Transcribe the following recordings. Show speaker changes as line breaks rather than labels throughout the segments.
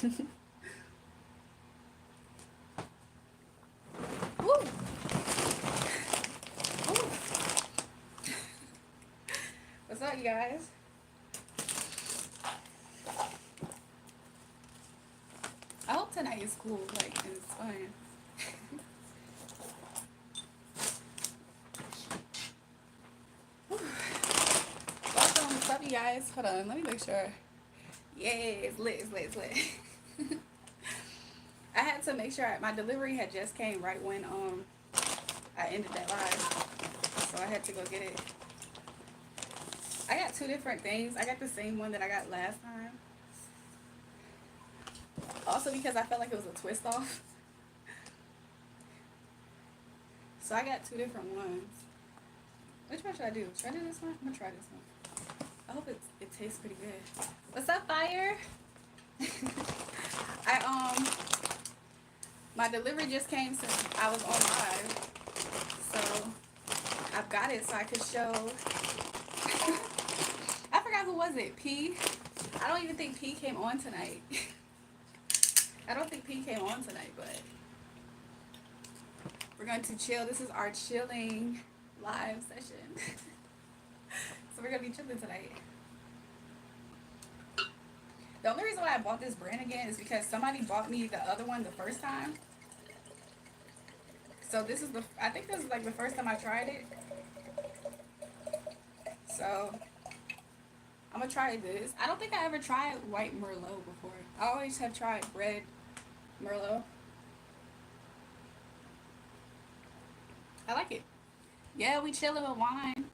Woo! Woo! What's up, you guys? I hope tonight is cool, like, and it's fun. Welcome, what's up, you guys? Hold on, let me make sure. Yeah, it's lit, it's lit, it's lit. I had to make sure my delivery had just came right when I ended that live, so I had to go get it. I got two different things. I got the same one that I got last time. Also because I felt like it was a twist off. So I got two different ones. Which one should I do? Should I do this one? I'm gonna try this one. I hope it tastes pretty good. What's up, Fire? My delivery just came since I was on live. So I've got it so I could show. I forgot who was it, P? I don't even think P came on tonight. I don't think P came on tonight, but we're going to chill. This is our chilling live session. So we're going to be chilling tonight. The only reason why I bought this brand again is because somebody bought me the other one the first time. So this is I think this is like the first time I tried it. So I'm gonna try this. I don't think I ever tried white Merlot before. I always have tried red Merlot. I like it. Yeah, we chilling with wine.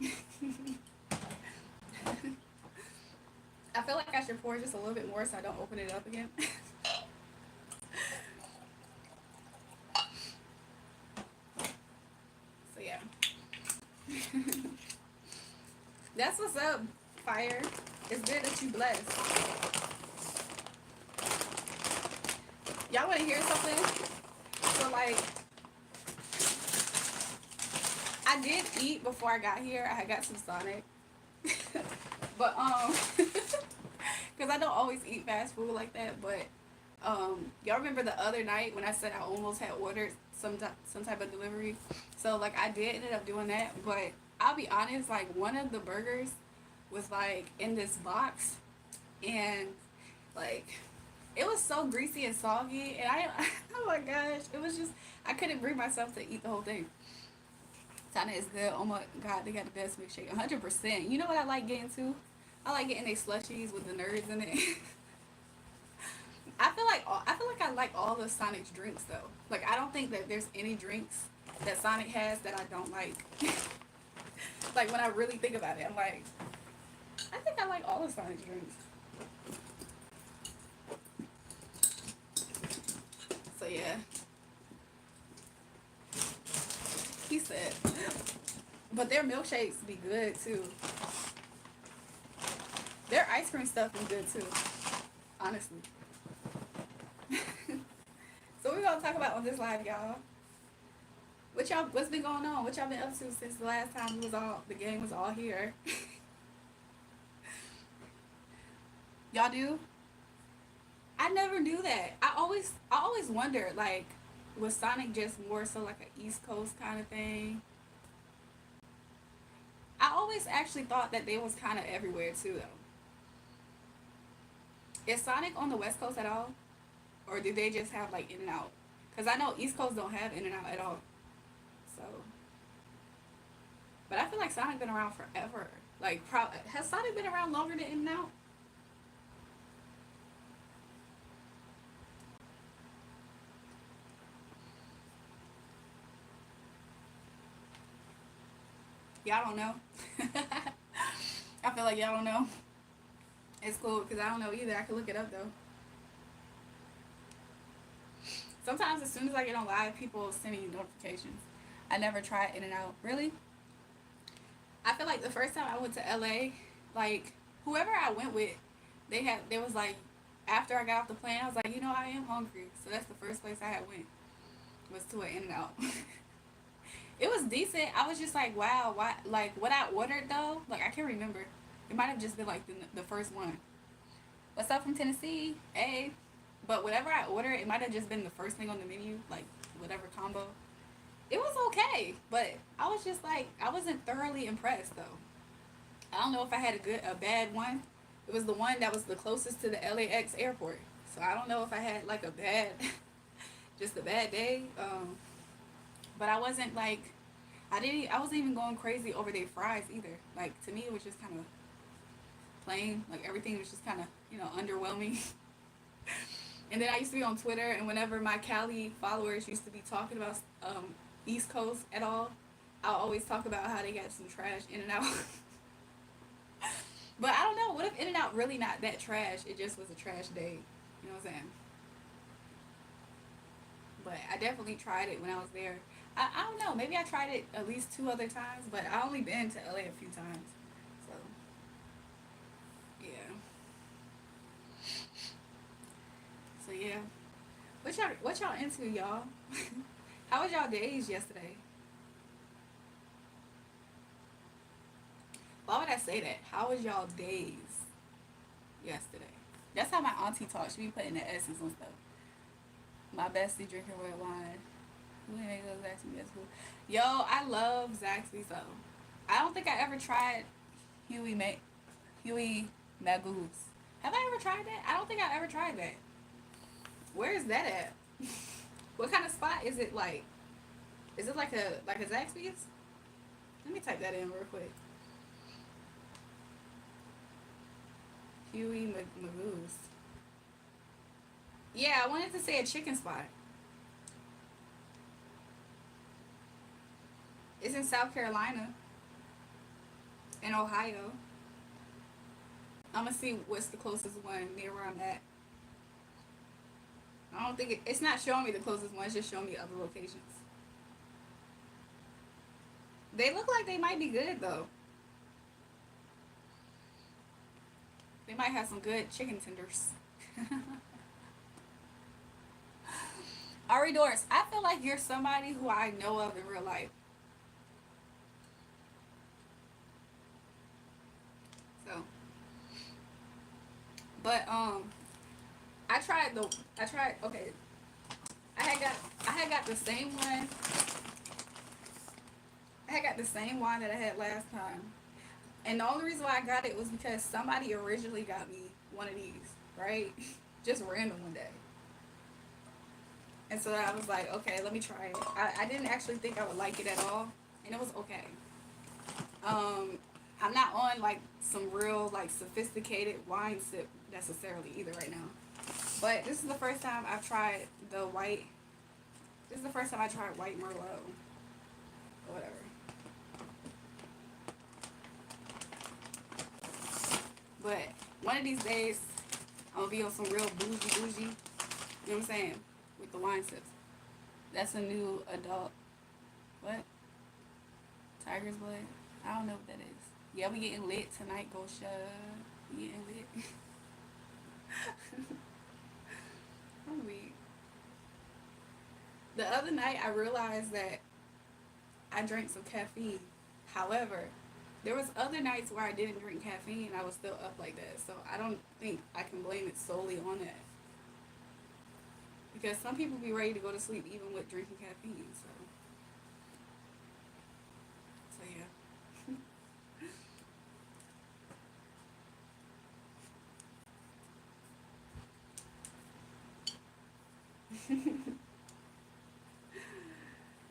I feel like I should pour just a little bit more so I don't open it up again. So yeah. That's what's up, Fire. It's good that you blessed. Y'all want to hear something? So like, I did eat before I got here. I got some Sonic. But because I don't always eat fast food like that. But y'all remember the other night when I said I almost had ordered some type of delivery? So like I did ended up doing that. But I'll be honest, like one of the burgers was like in this box, and like it was so greasy and soggy, and oh my gosh, it was just I couldn't bring myself to eat the whole thing. China is good. Oh my god, they got the best milkshake, 100%. You know what I like getting too? I like getting they slushies with the nerds in it. I feel like I like all the Sonic's drinks though. Like I don't think that there's any drinks that Sonic has that I don't like. Like when I really think about it, I'm like, I think I like all the Sonic's drinks. So yeah. He said, but their milkshakes be good too. Their ice cream stuff be good too, honestly. So we're gonna talk about on this live, y'all. What's been going on? What y'all been up to since the last time the game was all here? Y'all do? I never knew that. I always wondered, like, was Sonic just more so like an East Coast kind of thing? I always actually thought that they was kind of everywhere too, though. Is Sonic on the West Coast at all, or do they just have like In and Out? Because I know East Coast don't have In and Out at all. So, but I feel like Sonic been around forever. Like, has Sonic been around longer than In and Out? Y'all don't know. I feel like y'all don't know. It's cool because I don't know either. I can look it up though. Sometimes as soon as I get on live, people send me notifications. I never tried In and Out. Really? I feel like the first time I went to LA, like whoever I went with, they was like after I got off the plane, I was like, I am hungry. So that's the first place I had went was to an In and Out. It was decent. I was just like, wow, why? Like what I ordered though, like I can't remember. It might have just been like the first one. What's up from Tennessee? Hey, But whatever I ordered, it might have just been the first thing on the menu, like whatever combo. It was okay, but I was just like, I wasn't thoroughly impressed though. I don't know if I had a bad one. It was the one that was the closest to the LAX airport. So I don't know if I had like a bad, just a bad day. But I wasn't like, I wasn't even going crazy over their fries either. Like to me, it was just kind of plain. Like everything was just kind of, underwhelming. And then I used to be on Twitter, and whenever my Cali followers used to be talking about East Coast at all, I'll always talk about how they got some trash in and out. But I don't know. What if In and Out really not that trash? It just was a trash day. You know what I'm saying? But I definitely tried it when I was there. I don't know. Maybe I tried it at least 2 other times, but I only been to LA a few times. So yeah. So yeah. What y'all into, y'all? How was y'all days yesterday? Why would I say that? How was y'all days yesterday? That's how my auntie talks. She be putting the S's on stuff. My bestie drinking red wine. Who ain't go Zaxby's? That's cool. Yo, I love Zaxby's though. I don't think I ever tried Huey Ma- Huey Magoo's. Have I ever tried that? I don't think I ever tried that. Where is that at? What kind of spot is it like? Is it like a Zaxby's? Let me type that in real quick. Magoo's. Yeah, I wanted to say a chicken spot. It's in South Carolina, in Ohio. I'm gonna see what's the closest one near where I'm at. I don't think it's not showing me the closest one. It's just showing me other locations. They look like they might be good though. They might have some good chicken tenders. Ari Doris, I feel like you're somebody who I know of in real life. So, but I tried. Okay, I had got I had got the same one. I had got the same wine that I had last time, and the only reason why I got it was because somebody originally got me one of these, right? Just random one day. And so I was like, okay, let me try it. I didn't actually think I would like it at all, and it was okay. Um, I'm not on like some real like sophisticated wine sip necessarily either right now. But this is the first time I've tried the white. This is the first time I tried white Merlot or whatever. But one of these days, I'm gonna be on some real bougie bougie. You know what I'm saying? With the wine sips. That's a new adult. What? Tiger's Blood? I don't know what that is. Yeah, we getting lit tonight, Gosha. We getting lit. I'm weak. The other night, I realized that I drank some caffeine. However, there was other nights where I didn't drink caffeine and I was still up like that. So I don't think I can blame it solely on that. Because some people be ready to go to sleep even with drinking caffeine. So yeah.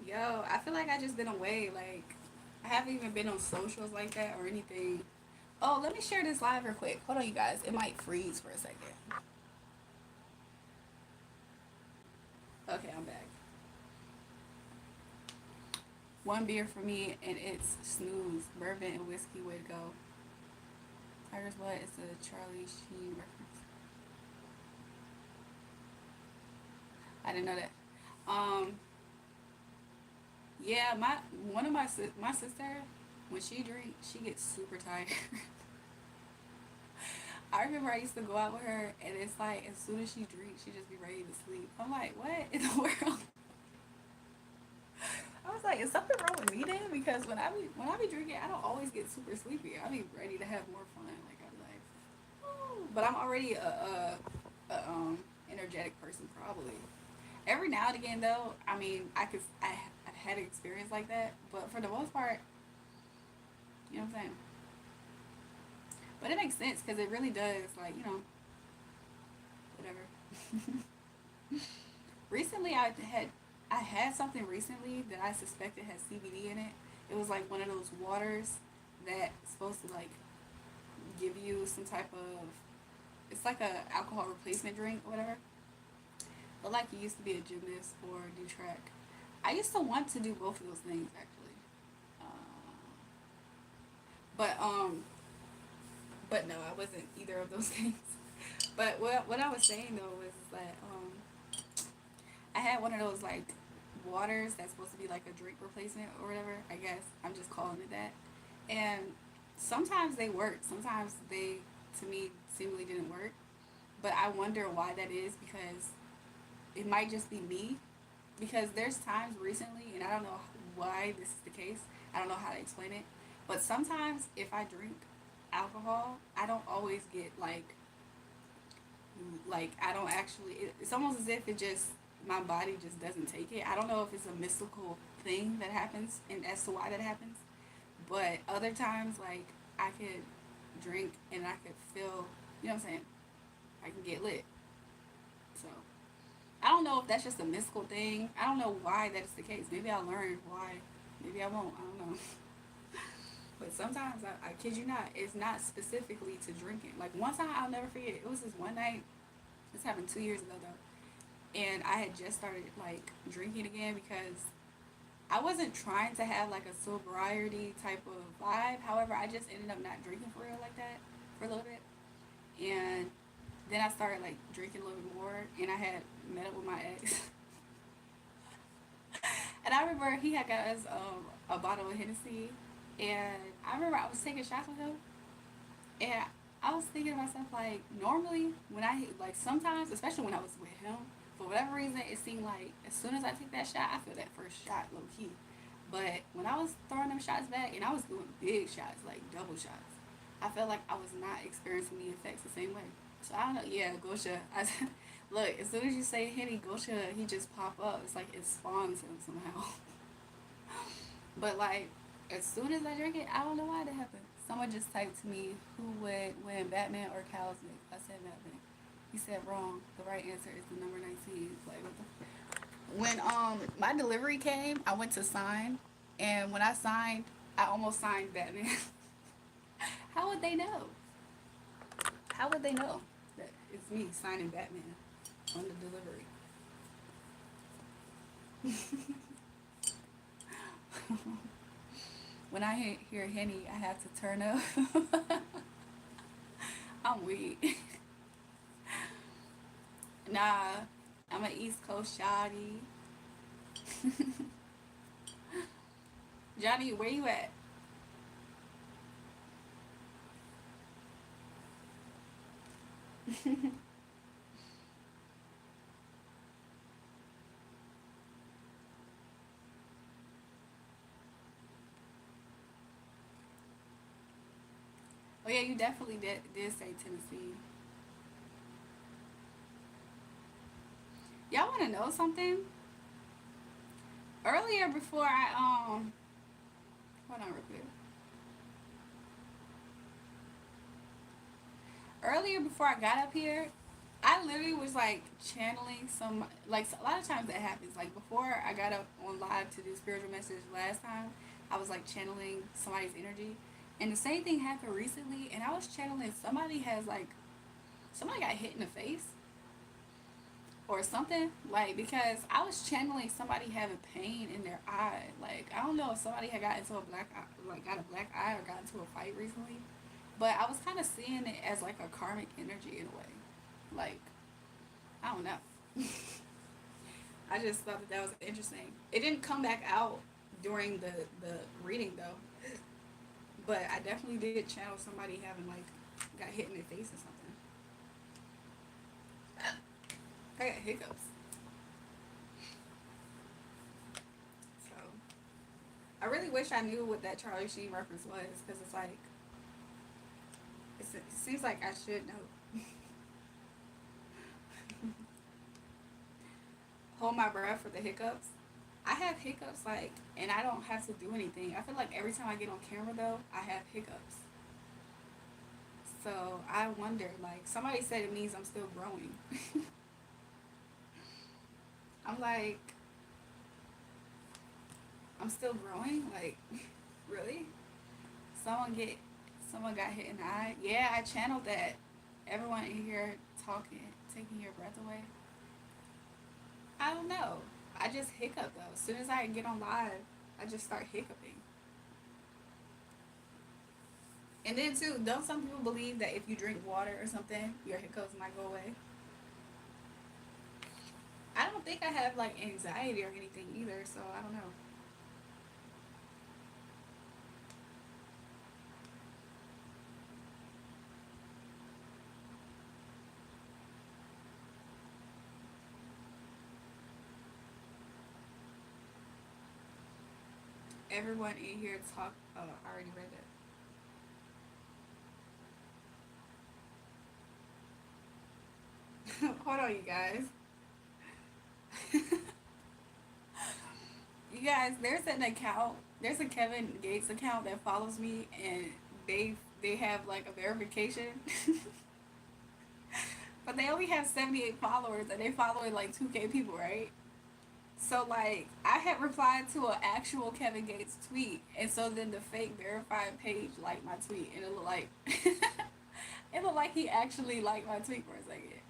Yo, I feel like I just been away. Like, I haven't even been on socials like that or anything. Oh, let me share this live real quick. Hold on, you guys. It might freeze for a second. Okay, I'm back. One beer for me, and it's snooze. Bourbon and whiskey, way to go. Tiger's Blood is a Charlie Sheen reference. I didn't know that. Um, yeah, one of my sister, when she drinks, she gets super tired. I remember I used to go out with her, and it's like as soon as she drinks, she just be ready to sleep. I'm like, what in the world? I was like, is something wrong with me then? Because when I be drinking, I don't always get super sleepy. I be ready to have more fun. Like I'm like, oh, but I'm already a energetic energetic person, probably. Every now and again, though, I mean, I've had an experience like that, but for the most part, you know what I'm saying. But it makes sense because it really does, like, whatever. Recently, I had something recently that I suspected had CBD in it. It was like one of those waters that's supposed to like give you some type of, it's like a alcohol replacement drink or whatever. But like you used to be a gymnast or do track. I used to want to do both of those things actually. But but no, I wasn't either of those things. But what I was saying though was that I had one of those like waters that's supposed to be like a drink replacement or whatever. I guess I'm just calling it that. And sometimes they work. Sometimes they, to me, seemingly didn't work. But I wonder why that is because it might just be me. Because there's times recently, and I don't know why this is the case. I don't know how to explain it. But sometimes if I drink alcohol, I don't always get like I don't actually. It's almost as if it just my body just doesn't take it. I don't know if it's a mystical thing that happens, and as to why that happens. But other times, like I could drink and I could feel, you know what I'm saying? I can get lit. So I don't know if that's just a mystical thing. I don't know why that's the case. Maybe I'll learn why. Maybe I won't. I don't know. But sometimes I kid you not, it's not specifically to drinking. Like one time I'll never forget. It was this one night. This happened 2 years ago though, and I had just started like drinking again because I wasn't trying to have like a sobriety type of vibe. However, I just ended up not drinking for real like that for a little bit, and then I started like drinking a little bit more, and I had met up with my ex, and I remember he had got us a bottle of Hennessy, and I remember I was taking shots with him, and I was thinking to myself like normally when I like sometimes, especially when I was with him, for whatever reason it seemed like as soon as I take that shot, I feel that first shot low key. But when I was throwing them shots back, and I was doing big shots, like double shots, I felt like I was not experiencing the effects the same way. So I don't know. Yeah, Gosha. Look, as soon as you say Henny Gosha, he just pop up. It's like it spawns him somehow. But like, as soon as I drink it, I don't know why that happened. Someone just typed to me, who would win, Batman or Cowsnick? I said Batman. He said wrong. The right answer is the number 19. Like what the when my delivery came, I went to sign, and when I signed, I almost signed Batman. How would they know? How would they know that it's me signing Batman on the delivery? When I hear Henny, I have to turn up. I'm weak. Nah, I'm an East Coast shawty. Johnny, where you at? Oh yeah, you definitely did say Tennessee. Y'all want to know something? Earlier, before I hold on real quick. Earlier, before I got up here, I literally was like channeling some, like a lot of times that happens. Like before I got up on live to do spiritual message last time, I was like channeling somebody's energy, and the same thing happened recently. And I was channeling somebody got hit in the face or something, like because I was channeling somebody having pain in their eye. Like I don't know if somebody had got into a black eye, like got a black eye or got into a fight recently, but I was kind of seeing it as like a karmic energy in a way. Like I don't know. I just thought that was interesting. It didn't come back out during the reading though, but I definitely did channel somebody having like got hit in the face or something. I got hiccups. So I really wish I knew what that Charlie Sheen reference was because it's like it seems like I should know. hold my breath for the hiccups. I have hiccups like, and I don't have to do anything. I feel like every time I get on camera though, I have hiccups. So I wonder, like, somebody said it means I'm still growing. I'm like, I'm still growing? Like, really? Someone get, someone got hit in the eye? Yeah, I channeled that. Everyone in here talking, taking your breath away. I don't know. I just hiccup though. As soon as I get on live, I just start hiccuping. And then too, don't some people believe that if you drink water or something, your hiccups might go away? I don't think I have like anxiety or anything either, so I don't know. Everyone in here talk. Oh, I already read that. Hold on, you guys. You guys, there's an account. There's a Kevin Gates account that follows me, and they have like a verification, but they only have 78 followers, and they following like 2K people, right? So like I had replied to an actual Kevin Gates tweet, and so then the fake verified page liked my tweet, and it looked like it looked like he actually liked my tweet for a second.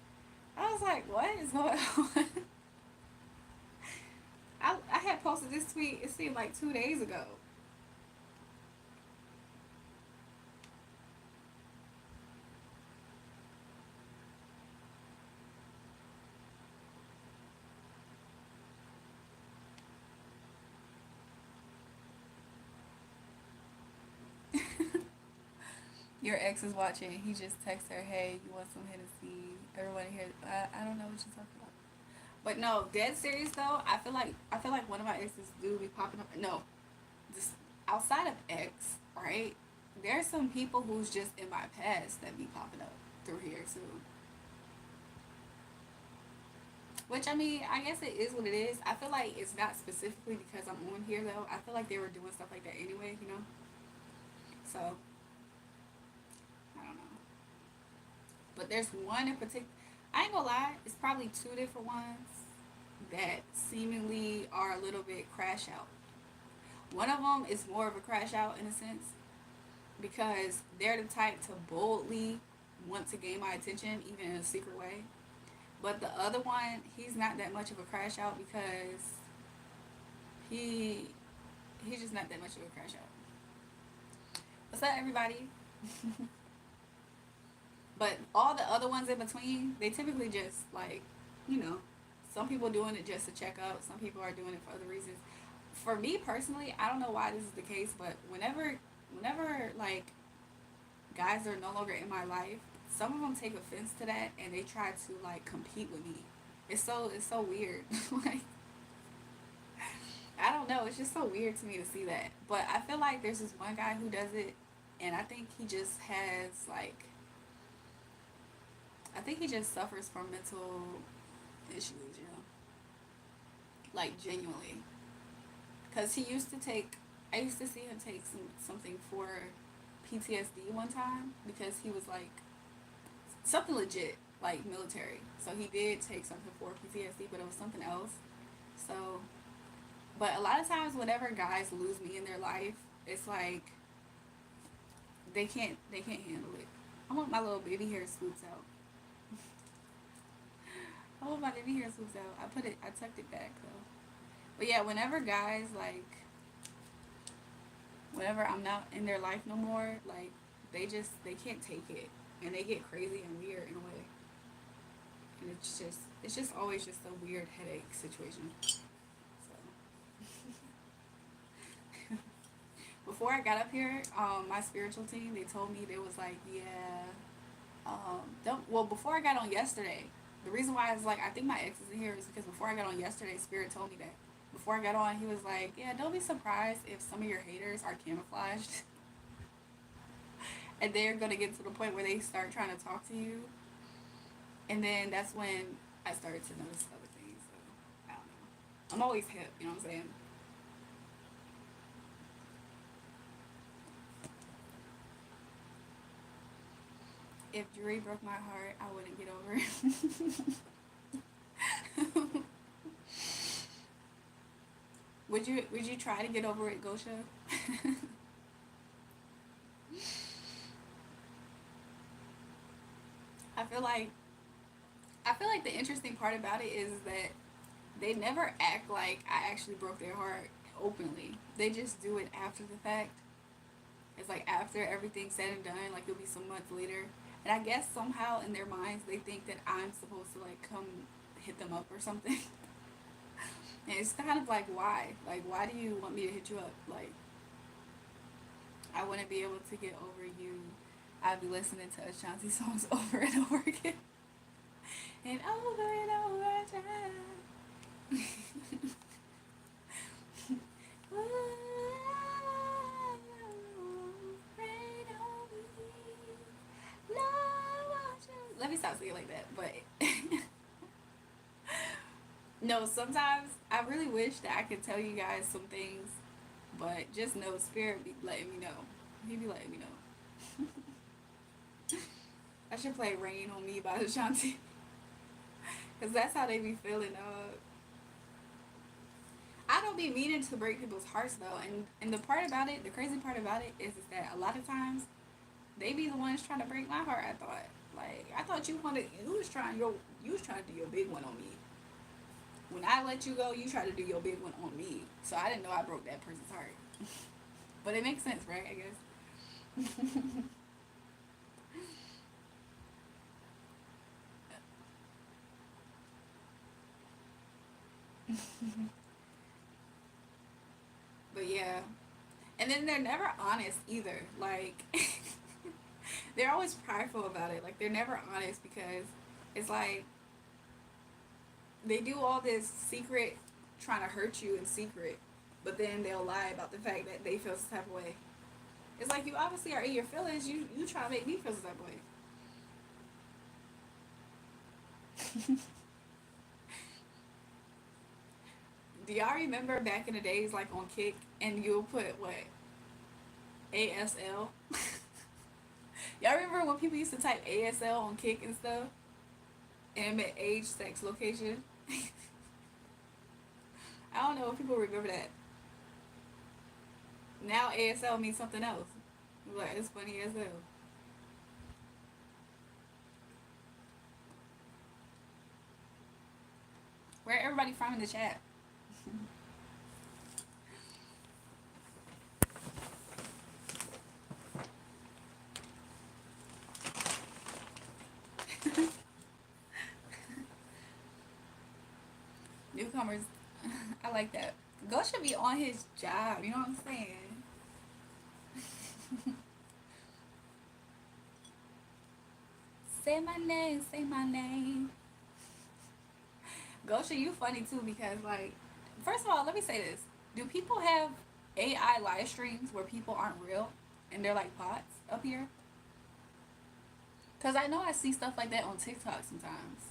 I was like, what is going on? I had posted this tweet. It seemed like 2 days ago. Your ex is watching. He just texted her, "Hey, you want some Hennessy?" Everyone here, I don't know what you're talking about. But no, dead serious though. I feel like one of my exes do be popping up. No, just outside of ex, right? There's some people who's just in my past that be popping up through here too. Which I mean, I guess it is what it is. I feel like it's not specifically because I'm on here though. I feel like they were doing stuff like that anyway, you know. So I don't know. But there's one in particular. I ain't gonna lie. It's probably two different ones that seemingly are a little bit crash out. One of them is more of a crash out in a sense because they're the type to boldly want to gain my attention even in a secret way. But the other one, he's not that much of a crash out because he he's just not that much of a crash out. What's up, everybody? But all the other ones in between, they typically just like, you know, some people doing it just to check up. Some people are doing it for other reasons. For me personally, I don't know why this is the case, but whenever like guys are no longer in my life, some of them take offense to that and they try to like compete with me. It's so weird. Like I don't know. It's just so weird to me to see that. But I feel like there's this one guy who does it, and I think he just has like I think he just suffers from mental issues, you know, like genuinely. Cause he used to take, I used to see him take something for PTSD one time because he was like something legit, like military. So he did take something for PTSD, but it was something else. So, but a lot of times, whenever guys lose me in their life, it's like they can't handle it. I want my little baby hair swoops out. I want my baby hair swoops out. I tucked it back though. But yeah, whenever guys like, whenever I'm not in their life no more, like they can't take it, and they get crazy and weird in a way, and it's just always just a weird headache situation. So before I got up here, my spiritual team they told me they was like, yeah, don't. Well, before I got on yesterday, the reason why I was like, I think my ex is in here is because before I got on yesterday, Spirit told me that. Before I got on, he was like, yeah, don't be surprised if some of your haters are camouflaged, and they're gonna get to the point where they start trying to talk to you, and then that's when I started to notice other things. So I don't know. I'm always hip, you know what I'm saying? If Dre broke my heart, I wouldn't get over it. Would you try to get over it, Gosha? I feel like I feel like the interesting part about it is that they never act like I actually broke their heart openly. They just do it after the fact. It's like after everything's said and done, like it'll be some months later. And I guess somehow in their minds they think that I'm supposed to like come hit them up or something. And it's kind of like why? Like why do you want me to hit you up? Like I wouldn't be able to get over you. I'd be listening to Ashanti songs over and over again. And over again. Let me stop saying like that. But no, sometimes I really wish that I could tell you guys some things, but just know Spirit be letting me know. He be letting me know. I should play "Rain on Me" by Ashanti, cause that's how they be feeling. I don't be meaning to break people's hearts though, and the part about it, the crazy part about it is that a lot of times they be the ones trying to break my heart. I thought you was trying to do your big one on me. When I let you go, you tried to do your big one on me. So I didn't know I broke that person's heart. But it makes sense, right? I guess. But yeah, and then they're never honest either. Like they're always prideful about it. Like they're never honest because it's like they do all this secret trying to hurt you in secret, but then they'll lie about the fact that they feel some type of way. It's like you obviously are in your feelings. You try to make me feel some type of way. Do y'all remember back in the days, like on Kick, and you'll put what ASL? Y'all remember when people used to type ASL on Kick and stuff, and it meant age, sex, location? I don't know if people remember that. Now ASL means something else. Like it's funny as hell. Where everybody from in the chat? Newcomers. I like that. Go should be on his job. You know what I'm saying? Say my name. Say my name. Gosha, you funny too because like, first of all, let me say this: do people have AI live streams where people aren't real and they're like bots up here? Cause I know I see stuff like that on TikTok sometimes,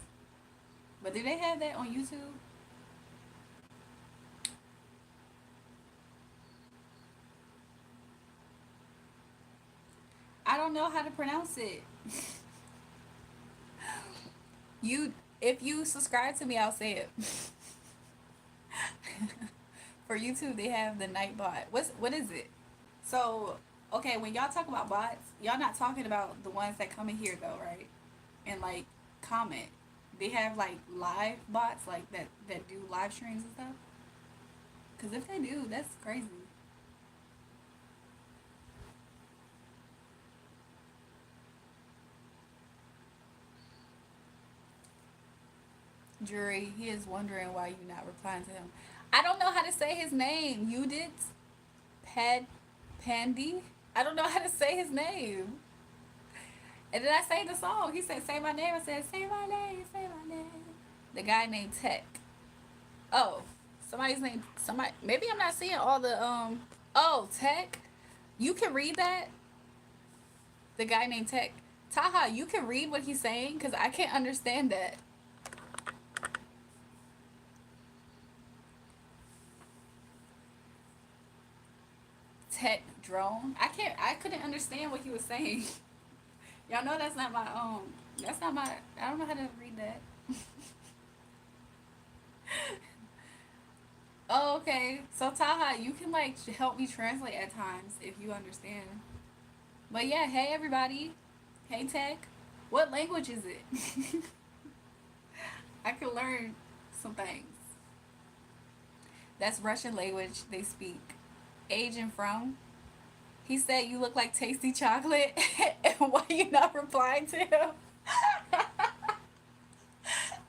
but do they have that on YouTube? I don't know how to pronounce it. You, if you subscribe to me, I'll say it. For YouTube, they have the Nightbot. What is it? So okay, when y'all talk about bots, y'all not talking about the ones that come in here though, right? And like comment. They have like live bots like that do live streams and stuff. Cause if they do, that's crazy. Jury, he is wondering why you not replying to him. I don't know how to say his name. You did, Pad, Pandy. I don't know how to say his name. And then I sang the song. He said, "Say my name." I said, "Say my name, say my name." The guy named Tech. Oh, somebody's name. Somebody. Maybe I'm not seeing all the. Oh, Tech. You can read that. The guy named Tech. Taha, you can read what he's saying because I can't understand that. pet drone. I couldn't understand what he was saying. Y'all know that's not my that's not my I don't know how to read that. Oh, okay. So Taha, you can like help me translate at times if you understand. But yeah, hey everybody. Hey Tech. What language is it? I can learn some things. That's Russian language they speak. Age and from. He said you look like tasty chocolate. And why you not replying to him?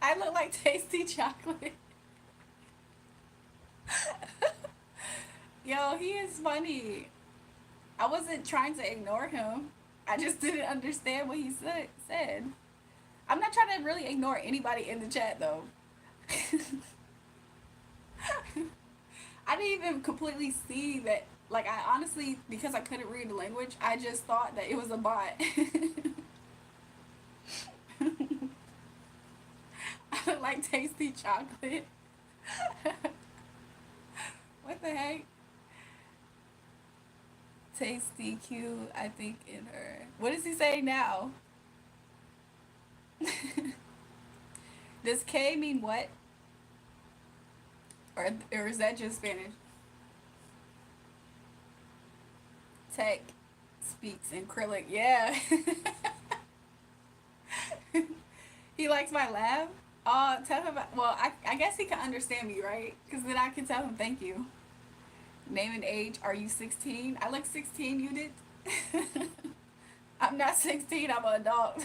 I look like tasty chocolate. Yo, he is funny. I wasn't trying to ignore him. I just didn't understand what he said. I'm not trying to really ignore anybody in the chat though. I didn't even completely see that. Like, I honestly, because I couldn't read the language, I just thought that it was a bot. I look like tasty chocolate. What the heck? Tasty, cute, I think in her. What is he saying now? Does K mean what? Or is that just Spanish? Tech speaks in acrylic. Yeah. He likes my laugh. Tell him. Well, I guess he can understand me, right? Because then I can tell him thank you. Name and age. Are you 16? I look 16. You did. I'm not 16. I'm an adult.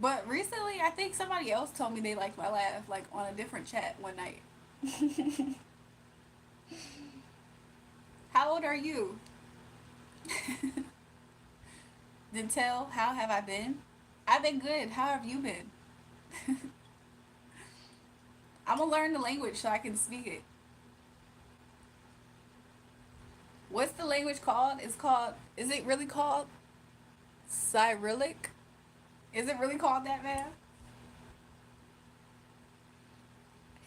But recently, I think somebody else told me they liked my laugh, like on a different chat one night. How old are you? Then tell, how have I been? I've been good. How have you been? I'm gonna learn the language so I can speak it. What's the language called? It's called, is it really called Cyrillic? Is it really called that, man?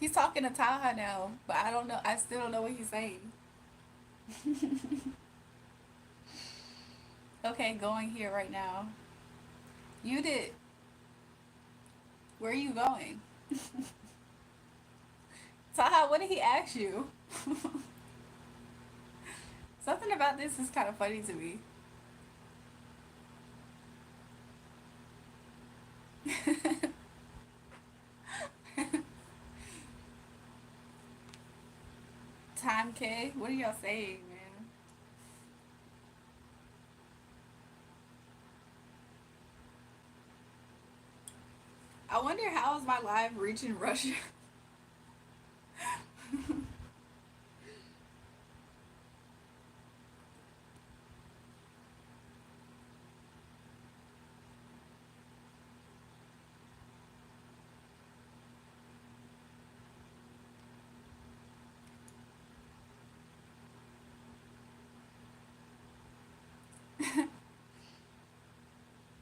He's talking to Taha now, but I don't know. I still don't know what he's saying. Okay, going here right now. You did. Where are you going? Taha, what did he ask you? Something about this is kind of funny to me. Time K, what are y'all saying, man? I wonder how is my live reaching Russia?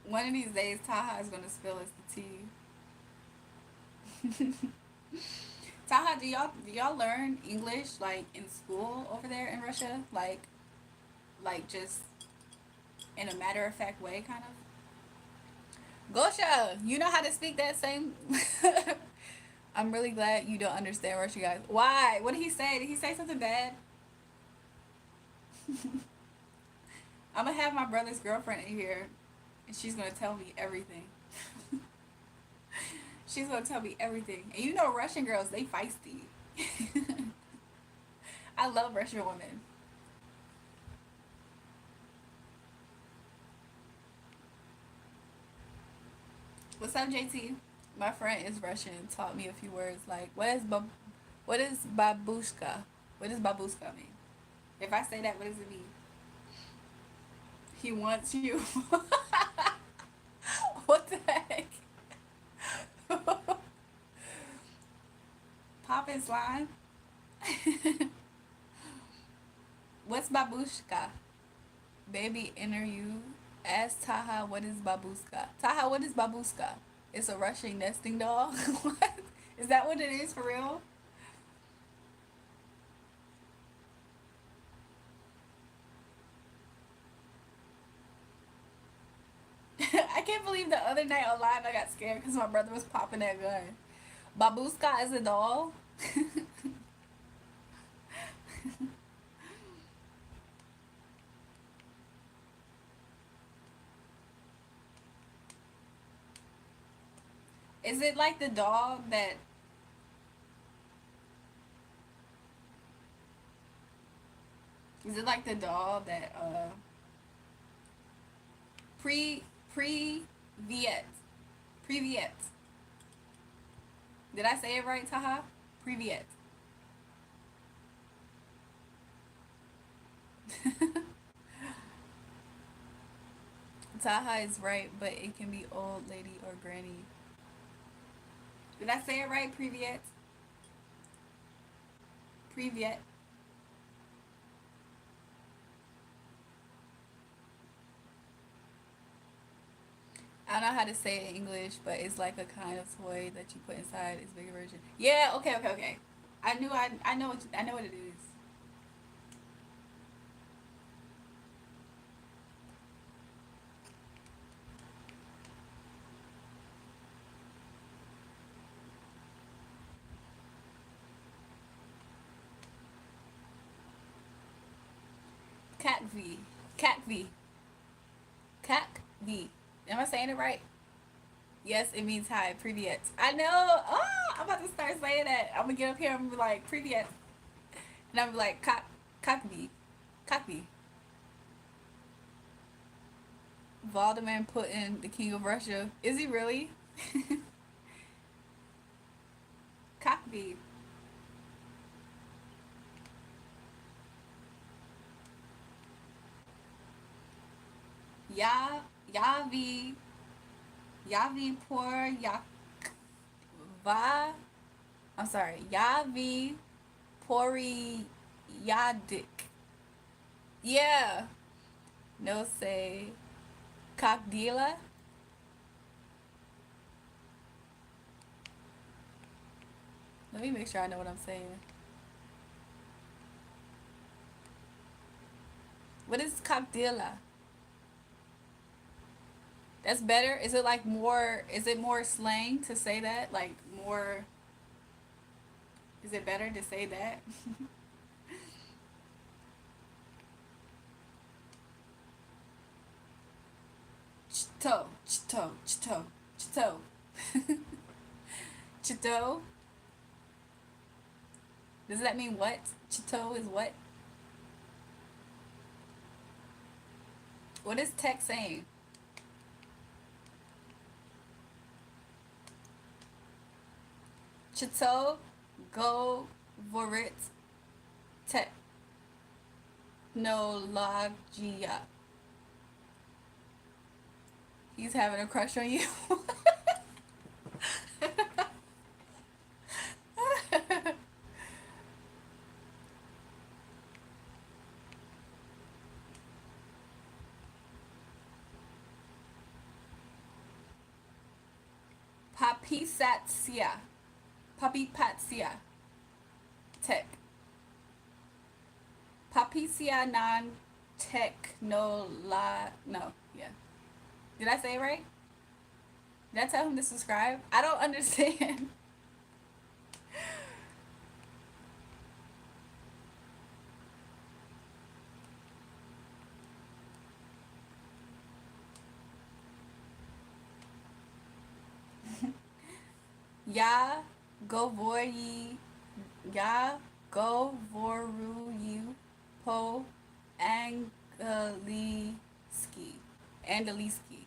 One of these days, Taha is gonna spill us the tea. Taha, do y'all learn English like in school over there in Russia? Like just in a matter of fact way, kind of. Gosha, you know how to speak that same. I'm really glad you don't understand Russian, guys. Why? What did he say? Did he say something bad? I'm gonna have my brother's girlfriend in here, and she's gonna tell me everything. She's gonna tell me everything. And you know, Russian girls, they feisty. I love Russian women. What's up, JT? My friend is Russian. Taught me a few words like what is babushka? What does babushka mean? If I say that, what does it mean? He wants you. What the heck? Pop and slime. What's babushka? Baby, enter you. Ask Taha what is babushka. Taha, what is babushka? It's a Russian nesting doll. What? Is that what it is for real? I can't believe the other night online I got scared because my brother was popping that gun. Babushka is a doll. Is it like the doll that? Is it like the doll that pre pre Viet Privyet? Did I say it right, Taha? Privyet. Taha is right, but it can be old lady or granny. Did I say it right? Privyet. Privyet. I don't know how to say it in English, but it's like a kind of toy that you put inside its bigger version. Yeah, okay, okay, okay. I know I know what it is. Cat V. Cat V. Cat V. Am I saying it right? Yes, it means hi. Privyet. I know. Oh, I'm about to start saying that. I'm gonna get up here and be like Privyet, and I'm like Cockney. Cockney. Vladimir Putin, the king of Russia. Is he really? Cockney. Ya Yavi Yavi por Yakva. I'm sorry. Yavi Pori Yadik. Yeah. No say Cockdila. Let me make sure I know what I'm saying. What is Cockdila? That's better. Is it like more? Is it more slang to say that? Like more? Is it better to say that? Chito, chito, chito, chito, chito. Does that mean what? Chito is what? What is tech saying? Chito go vorit technologia. He's having a crush on you. Papisatsia. Papipatsia. Tech. Papicia non technola. No, yeah. Did I say it right? Did I tell him to subscribe? I don't understand. Ya govoyi. Ya govoruyu po angeliski. Angeliski.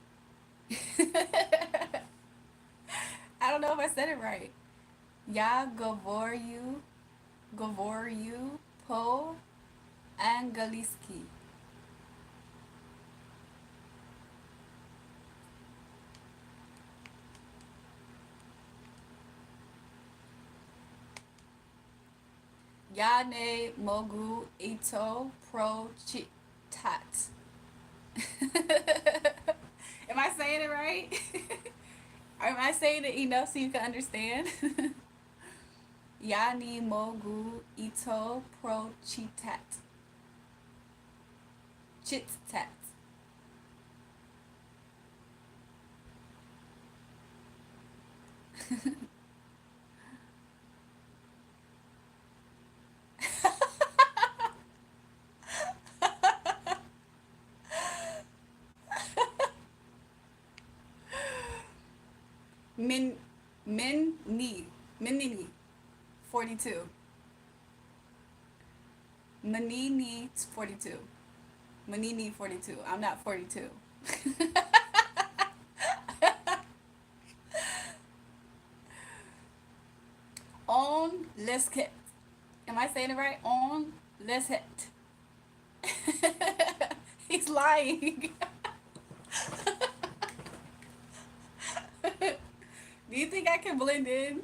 I don't know if I said it right. Ya govoryu po angeliski. Ya ne mogu ito pro chitat. Am I saying it right? Am I saying it enough so you can understand? Yani mogu ito pro chitat. Chit tat. Min min ni. Minini. 42. Manini 42. Manini 42. I'm not 42. On let's get. Am I saying it right? On let's hit. He's lying. Do you think I can blend in?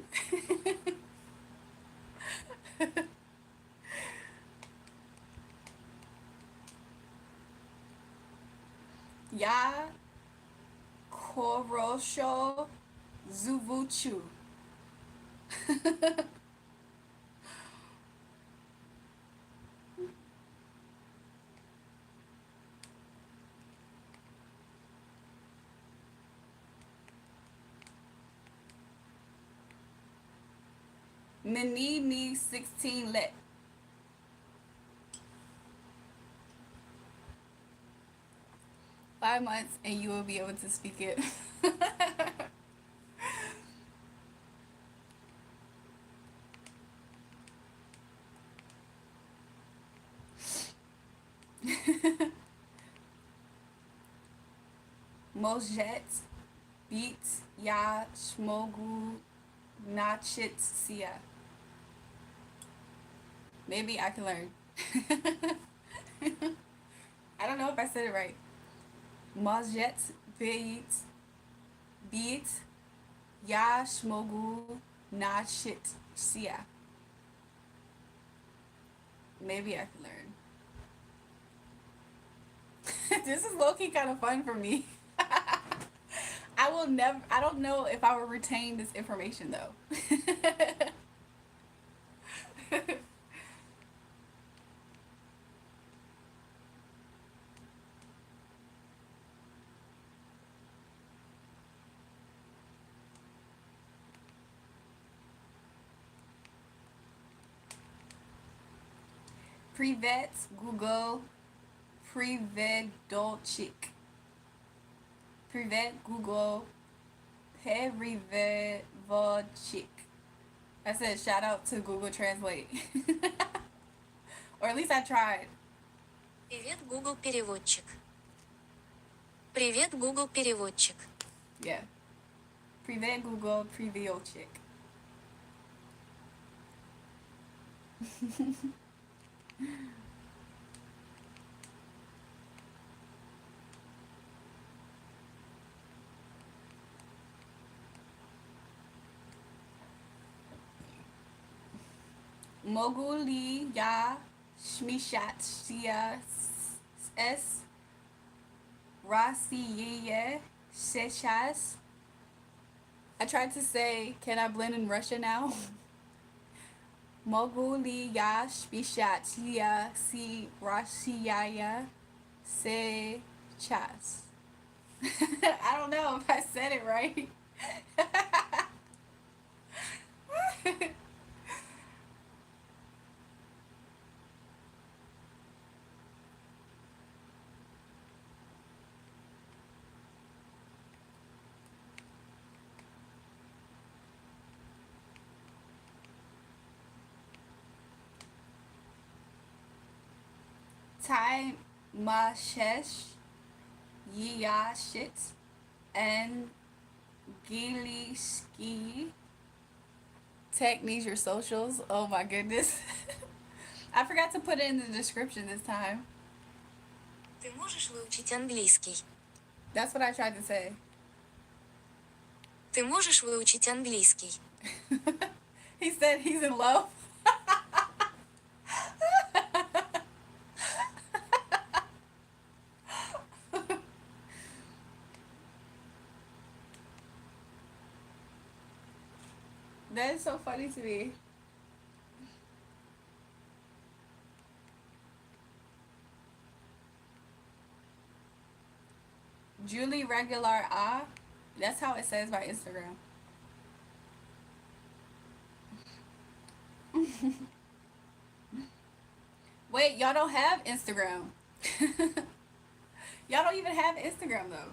Ya korosho zuvuchu. Menini 16 let. 5 months and you will be able to speak it. Mojet beat ya shmogu nachit sia. Maybe I can learn. I don't know if I said it right. Mojet beat ya shmogu nachit sia. Maybe I can learn. This is low key kind of fun for me. I will never. I don't know if I will retain this information though. Privet Google Privedolchik. Privet Google Perivedvolchik. I said shout out to Google Translate. Or at least I tried.
Привет, Google переводчик. Привет, Google переводчик.
Yeah. Privet Google Privedolchik. Moguli ya shmishat shia s rasiye sheshas. I tried to say, can I blend in Russia now? Moguli ya shmishat shia si rasiya se chas. I don't know if I said it right. Tai Mashesh Yiyashit and Gili Ski. Tech needs your socials. Oh my goodness. I forgot to put it in the description this time.
Ты можешь выучить английский?
That's what I tried to say.
Ты можешь выучить английский?
He said he's in love. That is so funny to me. Julie regular ah. That's how it says by Instagram. Wait, y'all don't have Instagram. Y'all don't even have Instagram though.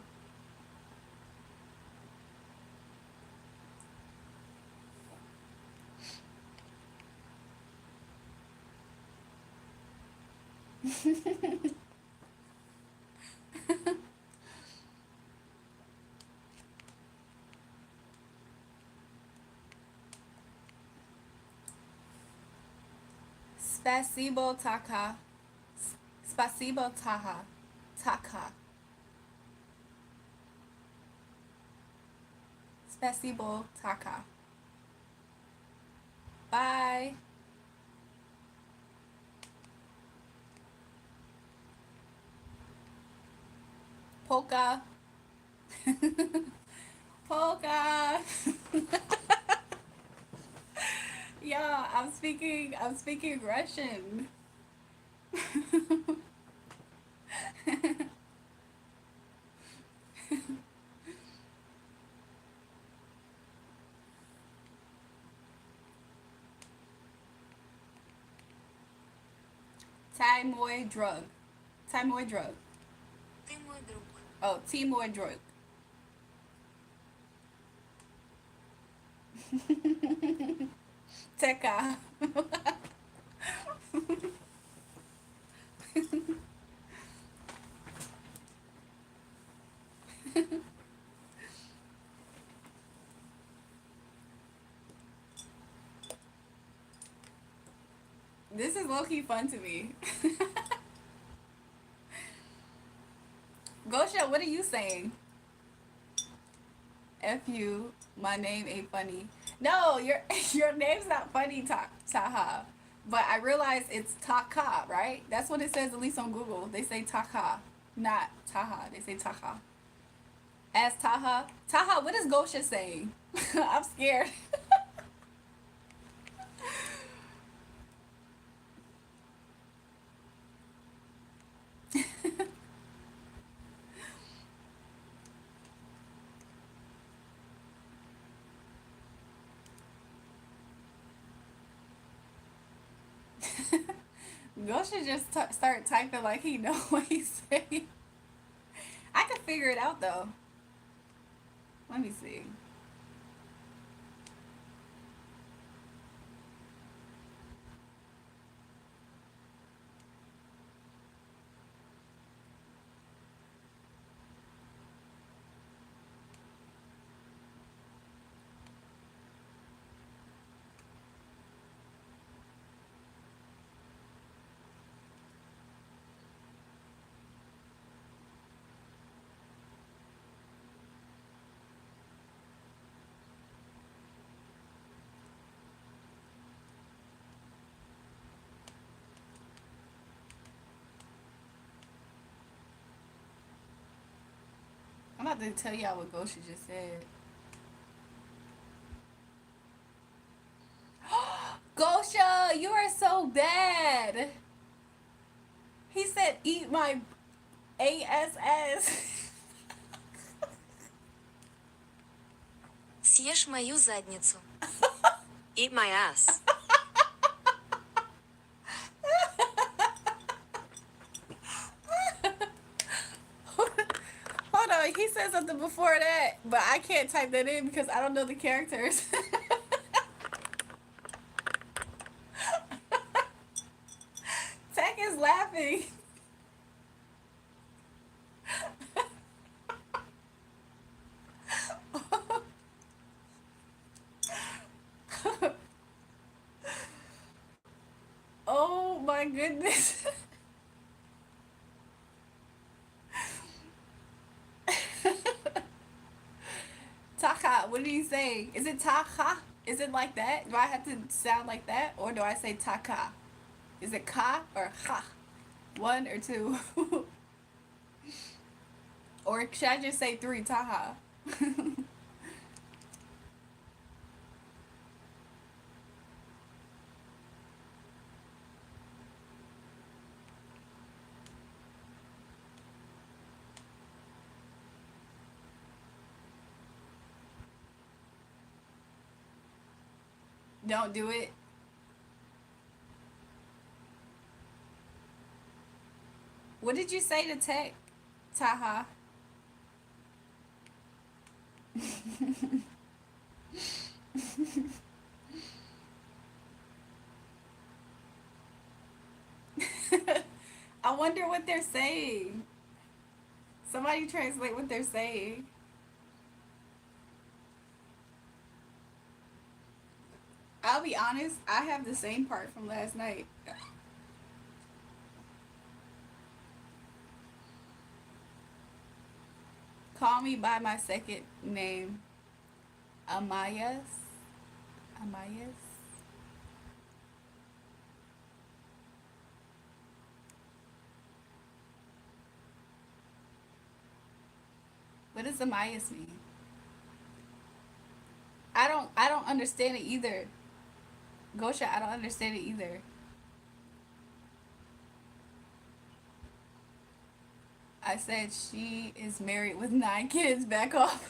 Spasibo taka. Spasibo taha. Taka. Spasibo taka. Bye. Polka. Polka. Yeah, I'm speaking Russian. Timoy drug. Timoy drug.
Ты мой друг.
Oh, Timoy drug. Teka. This is low key fun to me. Gosha, what are you saying? F you, my name ain't funny. No, your your name's not funny, Taha. But I realize it's Taka, right? That's what it says, at least on Google. They say Taka, not Taha. They say Taka. As Taha. Taha, what is Gosha saying? I'm scared. Gosha just start typing like he know what he's saying. I could figure it out though. Let me see. I'm about to tell y'all what Gosha just said. Gosha, you are so bad. He said, "Eat my ass."
Съешь мою задницу. Eat my ass.
Hold on, he said something before that, but I can't type that in because I don't know the characters. Tech is laughing. Oh my goodness. Taka, what are you saying? Is it taka? Is it like that? Do I have to sound like that? Or do I say taka? Is it ka or ha? One or two? Or should I just say three, taha? Don't do it. What did you say to Tech, Taha? I wonder what they're saying. Somebody translate what they're saying. I'll be honest, I have the same part from last night. Call me by my second name. Amayas. Amayas. What does Amayas mean? I don't understand it either. Gosha, I don't understand it either. I said she is married with 9 kids. Back off.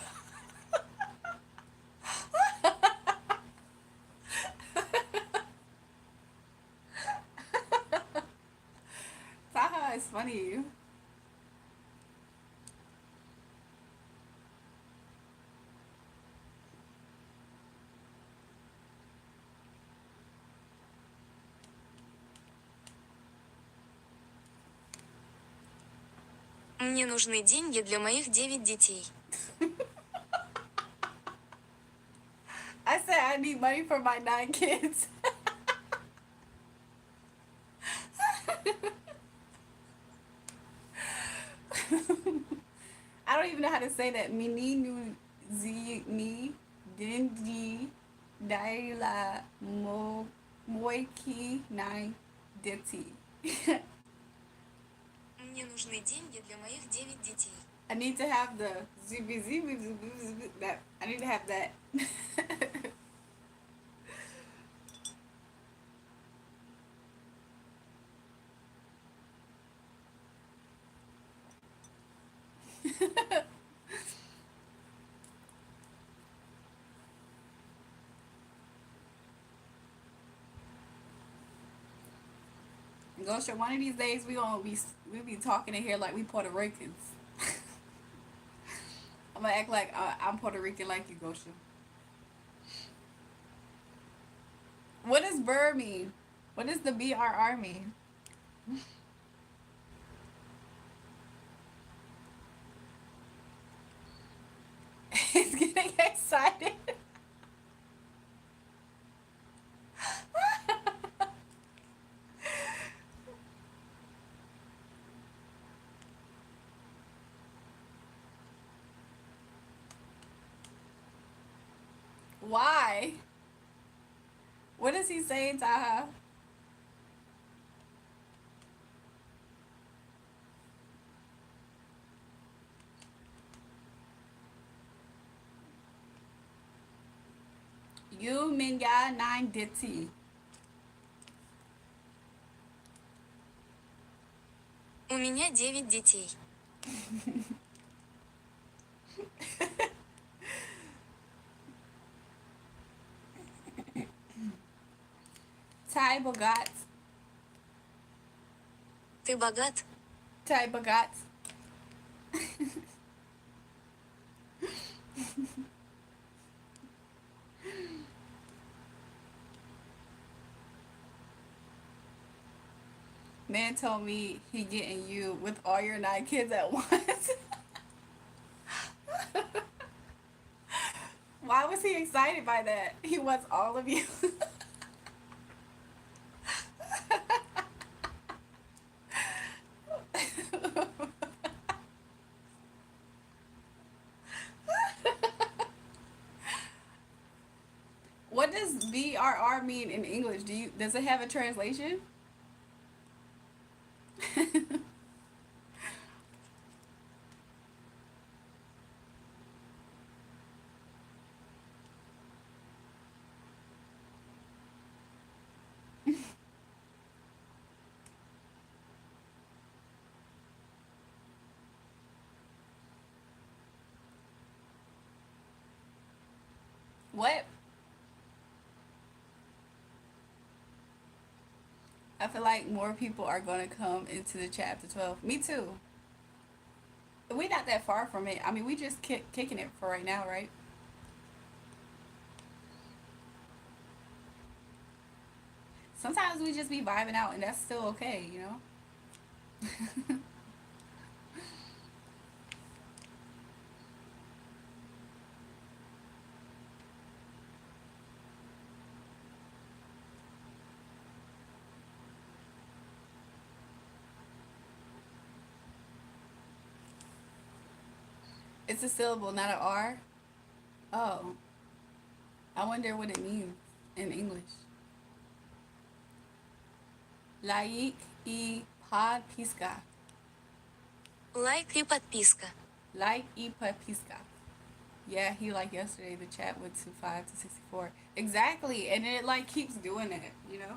Taha is funny.
Мне нужны деньги для моих 9 детей.
I said I need money for my 9 kids. I don't even know how to say that. Mini nu zi ni dinji daila mo moiki nine deti.
Мне нужны деньги для моих 9 детей.
I need to have the zibi zibi zibi zibi that. I need to have that. Gosha, one of these days we be talking in here like we Puerto Ricans. I'm gonna act like I'm Puerto Rican like you, Gosha. What does burr mean? What does the BRR mean? He's getting excited. Why? What is he saying, Taha? You minya nine ditty.
У меня 9 детей.
Tai bagat.
Ты богат?
Tai bagat. Man told me he getting you with all your 9 kids at once. Why was he excited by that? He wants all of you. What does BRR mean in English? Does it have a translation? What? I feel like more people are gonna come into the chapter 12. Me too. We're not that far from it. I mean, we just kicking it for right now, right? Sometimes we just be vibing out, and that's still okay, you know? It's a syllable, not an R. Oh, I wonder what it means in English. Laik и подписка.
Лайк и подписка.
Like и подписка. Yeah, he like yesterday the chat went to 5 to 64. Exactly. And it like keeps doing it, you know?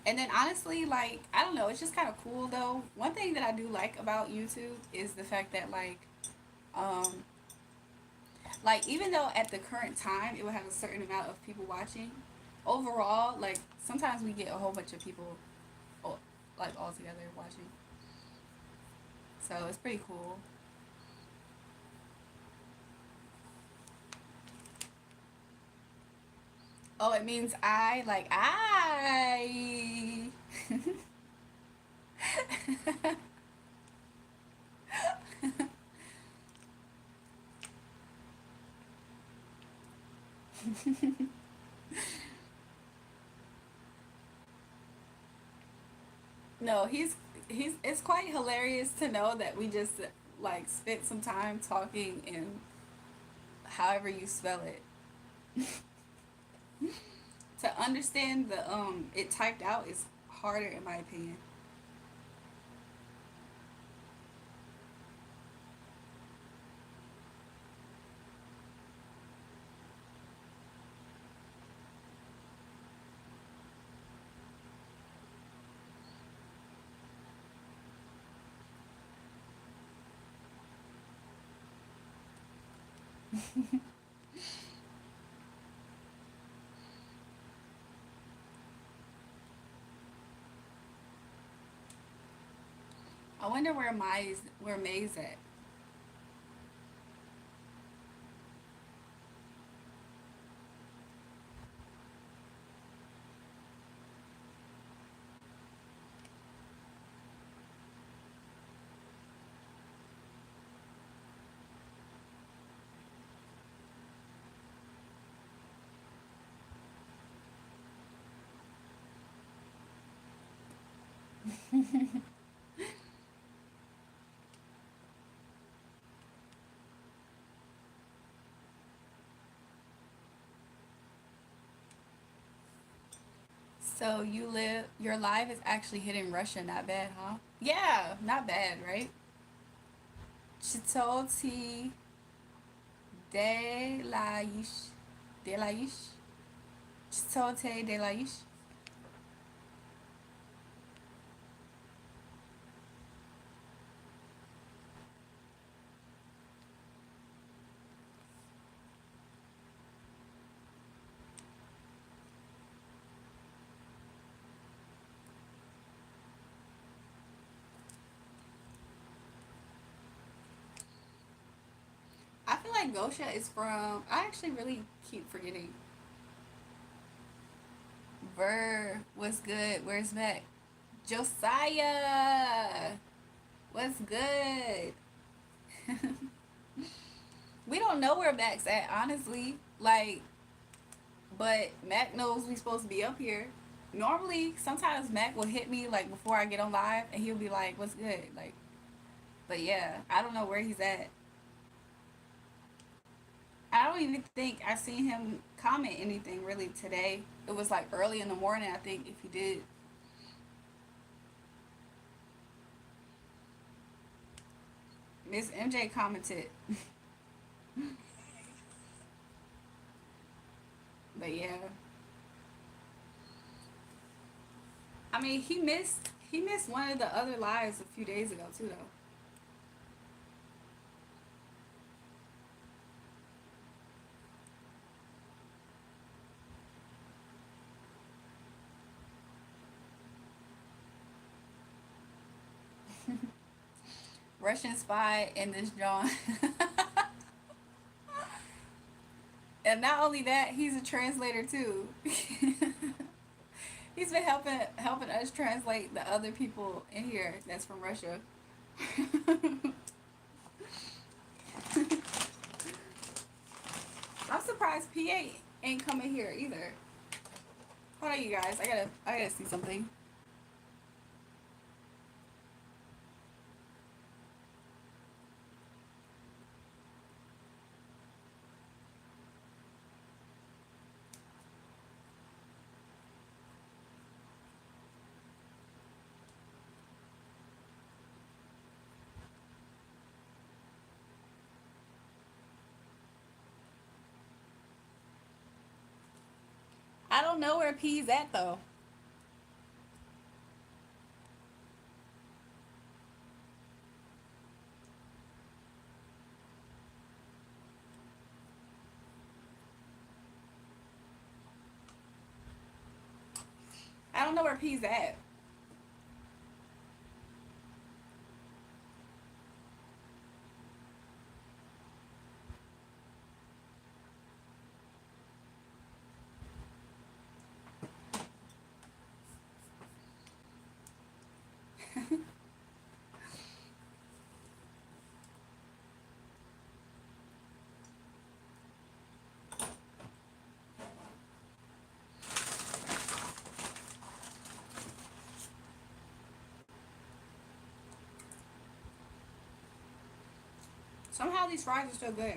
And then honestly, like, I don't know, it's just kind of cool though. One thing that I do like about YouTube is the fact that um like even though at the current time it would have a certain amount of people watching, overall, like sometimes we get a whole bunch of people like all together watching. So it's pretty cool. Oh, it means I, like I. No, he's it's quite hilarious to know that we just like spent some time talking and however you spell it. To understand the it typed out is harder in my opinion. I wonder where May's at. So your live is actually hitting Russia, not bad, huh? Yeah, not bad, right? Chitoti de la Ish. De la Ish. Chitote de la Ish. I feel like Gosha is from. I actually really keep forgetting. Ver, what's good? Where's Mac? Josiah, what's good? We don't know where Mac's at, honestly. Like, but Mac knows we supposed to be up here. Normally, sometimes Mac will hit me like before I get on live, and he'll be like, "What's good?" Like, but yeah, I don't know where he's at. I don't even think I seen him comment anything really today. It was like early in the morning, I think, if he did. Miss MJ commented, but yeah, I mean, he missed one of the other lives a few days ago too, though. Russian spy in this John. And not only that, he's a translator too. He's been helping us translate the other people in here that's from Russia. I'm surprised ain't coming here either. Hold on, you guys. I gotta see something. I don't know where P's at though. I don't know where P's at. Somehow these fries are still good.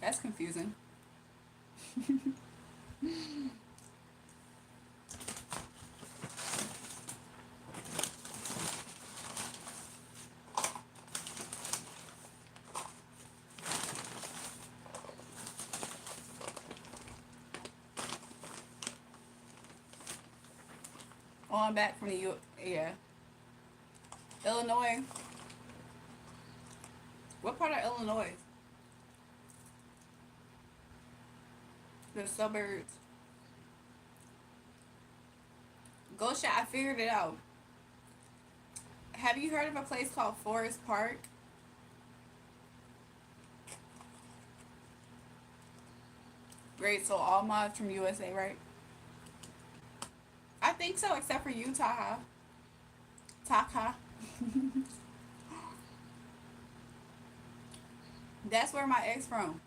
That's confusing. Oh, I'm back from the yeah. Illinois. What part of Illinois? The suburbs. Gosha, I figured it out. Have you heard of a place called Forest Park? Great, so all mods from USA, right? I think so, except for you, Taha. Taka. That's where my ex from.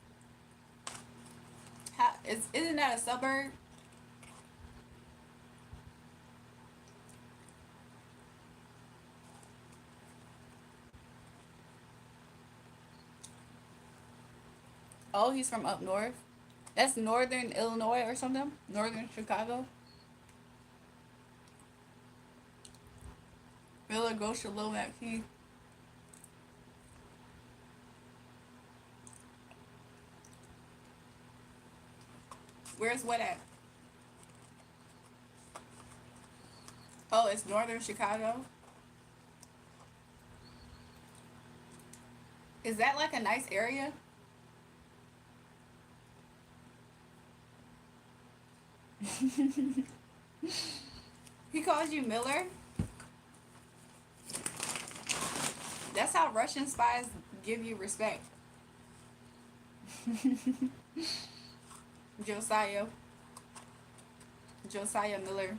Isn't that a suburb? Oh, he's from up north. That's northern Illinois or something. Northern Chicago. Villa Gosha Lomac Key. Where's what at? Oh, it's northern Chicago. Is that like a nice area? He calls you Miller? That's how Russian spies give you respect. Josiah. Josiah Miller.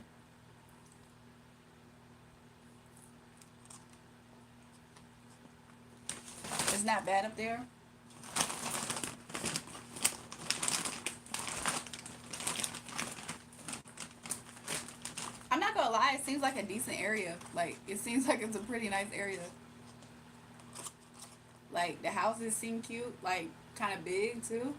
It's not bad up there. I'm not gonna lie, it seems like a decent area. Like, it seems like it's a pretty nice area. Like, the houses seem cute, like, kind of big too.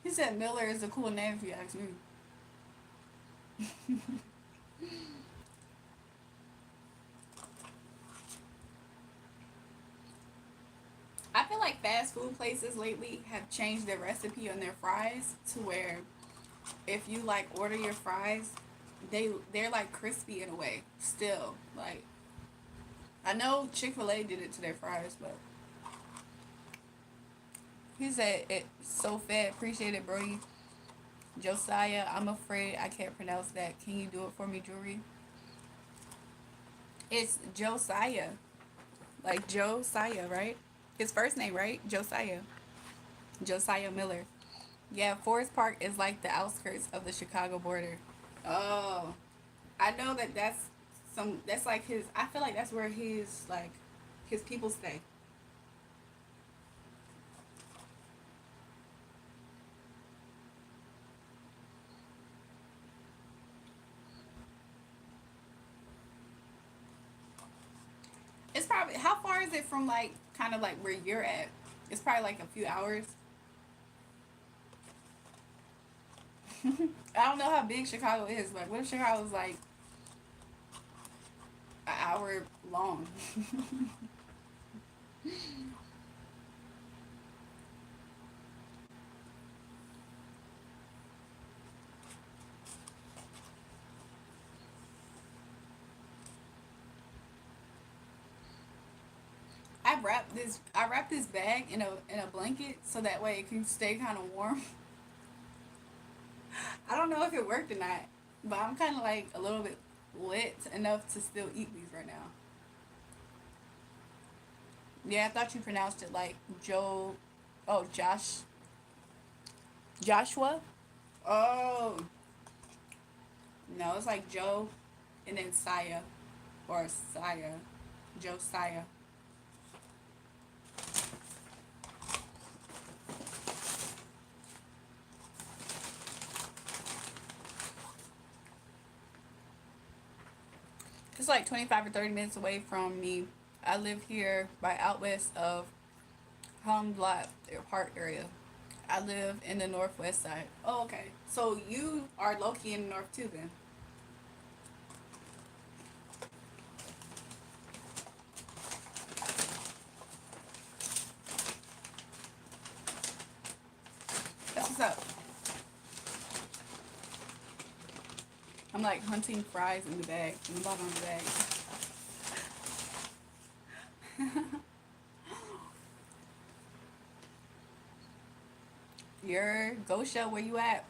He said Miller is a cool name if you ask me. I feel like fast food places lately have changed their recipe on their fries to where if you like order your fries, they're like crispy in a way. Still, like I know Chick-fil-A did it to their fries, but he said it's so fat. Appreciate it, Brody. Josiah, I'm afraid I can't pronounce that. Can you do it for me, Jewelry? It's Josiah. Like Josiah, right? His first name, right? Josiah. Josiah Miller. Yeah, Forest Park is like the outskirts of the Chicago border. Oh, I know that that's like his. I feel like that's where his people stay. It's probably, how far is it from like kind of like where you're at? It's probably like a few hours. I don't know how big Chicago is. Like, what if Chicago's like an hour long? I wrapped this bag in a blanket so that way it can stay kind of warm. I don't know if it worked or not, but I'm kind of like a little bit lit enough to still eat these right now. Yeah, I thought you pronounced it like Joe. Oh, Joshua. Oh no, it's like Joe, and then Saya, or Saya, Josiah. It's like 25 or 30 minutes away from me. I live here by out west of Humblot Park area. I live in the northwest side. Oh, okay. So you are low-key in the north too, then. That's what's up. I'm like hunting fries in the bag, in the bottom of the bag. Your Go Show, where you at?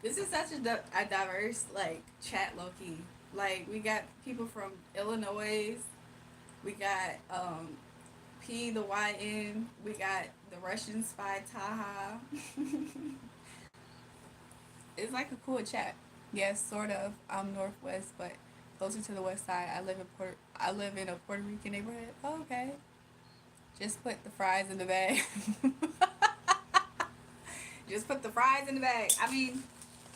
This is such a diverse like chat, low key. Like we got people from Illinois, we got P the YN, we got the Russian spy Taha. It's like a cool chat. Yes, sort of. I'm northwest, but closer to the west side. I live in a Puerto Rican neighborhood. Oh, okay. Just put the fries in the bag. Just put the fries in the bag. I mean,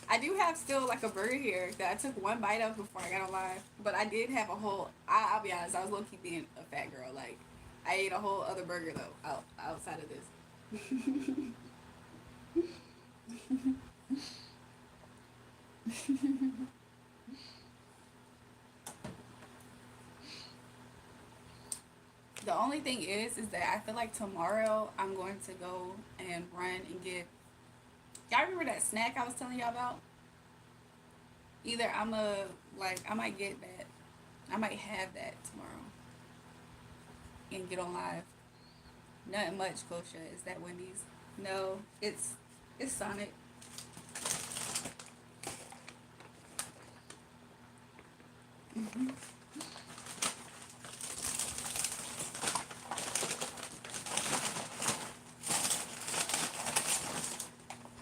I do have still like a burger here that I took one bite of before I got on live. But I did have a whole. I'll be honest. I was low key being a fat girl. Like I ate a whole other burger though outside of this. The only thing is that I feel like tomorrow I'm going to go and run and get. Y'all remember that snack I was telling y'all about? Either I'm a like I might get that. I might have that tomorrow and get on live. Nothing much, Kosha. Is that Wendy's? No, it's Sonic.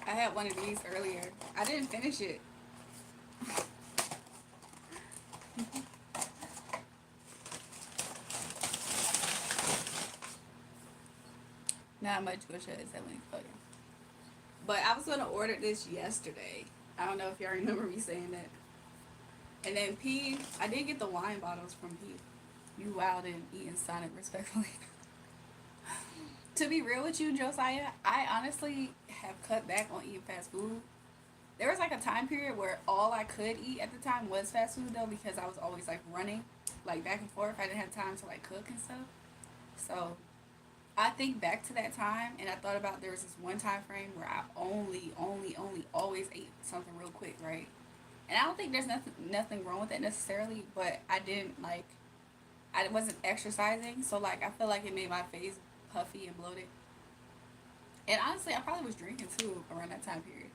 I had one of these earlier. I didn't finish it. Not much, Kosha. Is that Wendy's? Oh yeah. But I was gonna order this yesterday. I don't know if y'all remember me saying that. And then P, I did get the wine bottles from P. You wild and eating Sonic respectfully. To be real with you, Josiah, I honestly have cut back on eating fast food. There was like a time period where all I could eat at the time was fast food though because I was always like running, like back and forth. I didn't have time to like cook and stuff. So I think back to that time and I thought about there was this one time frame where I only always ate something real quick, right? And I don't think there's nothing wrong with that necessarily, but I didn't like I wasn't exercising, so like I feel like it made my face puffy and bloated. And honestly, I probably was drinking too around that time period.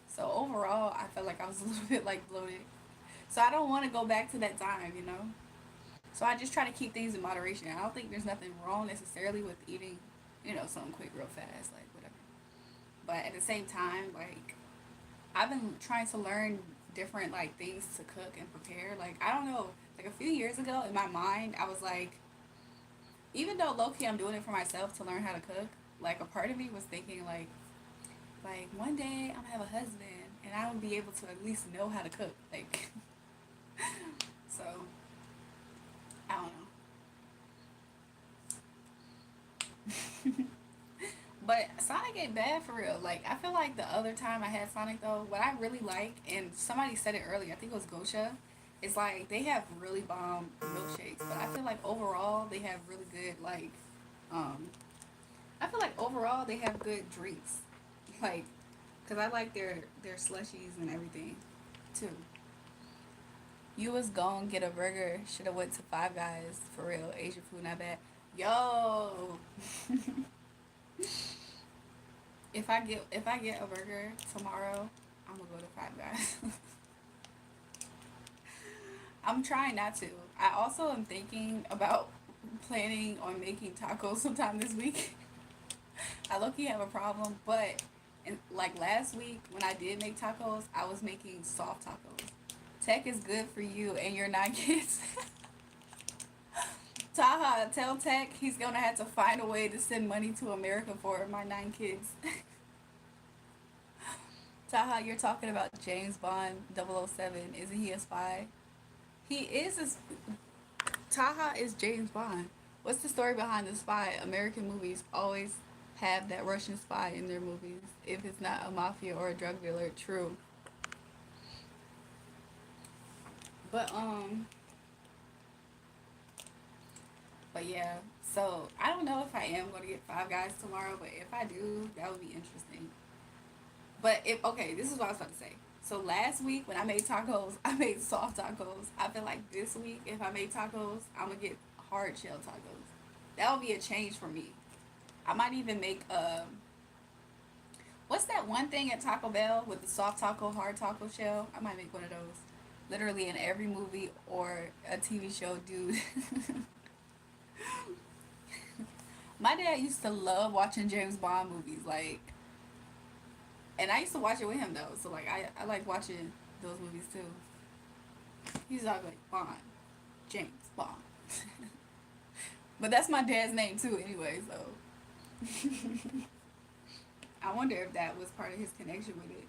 So overall, I felt like I was a little bit like bloated. So I don't want to go back to that time, you know? So I just try to keep things in moderation. I don't think there's nothing wrong necessarily with eating, something quick real fast, like whatever. But at the same time, like I've been trying to learn different like things to cook and prepare. Like I don't know, like a few years ago in my mind, I was like, even though low key I'm doing it for myself to learn how to cook, like a part of me was thinking like one day I'm gonna have a husband and I would be able to at least know how to cook. Like so I don't know. But Sonic ain't bad for real. Like I feel like the other time I had Sonic though, what I really like, and somebody said it earlier, I think it was Gosha, is like they have really bomb milkshakes. But I feel like overall they have really good like um I feel like overall they have good drinks. Like cuz I like their slushies and everything too. You was gonna get a burger, should have went to Five Guys for real. Asian food not bad. Yo, if I get a burger tomorrow, I'm gonna go to Five Guys. I'm trying not to. I also am thinking about planning on making tacos sometime this week. I low key have a problem, but like last week when I did make tacos, I was making soft tacos. Tech is good for you and your 9 kids. Taha, tell Tech he's gonna have to find a way to send money to America for my 9 kids. Taha, you're talking about James Bond 007. Isn't he a spy? He is a. Taha is James Bond. What's the story behind the spy? American movies always have that Russian spy in their movies. If it's not a mafia or a drug dealer, true. But but yeah. So I don't know if I am gonna get Five Guys tomorrow, but if I do, that would be interesting. But if okay, this is what I was about to say. So last week when I made tacos, I made soft tacos. I feel like this week if I made tacos, I'm gonna get hard shell tacos. That would be a change for me. I might even make what's that one thing at Taco Bell with the soft taco, hard taco shell? I might make one of those. Literally in every movie or a TV show, dude. My dad used to love watching James Bond movies, like, and I used to watch it with him though. So like, I like watching those movies too. He's always like Bond, James Bond. But that's my dad's name too, anyway. So I wonder if that was part of his connection with it.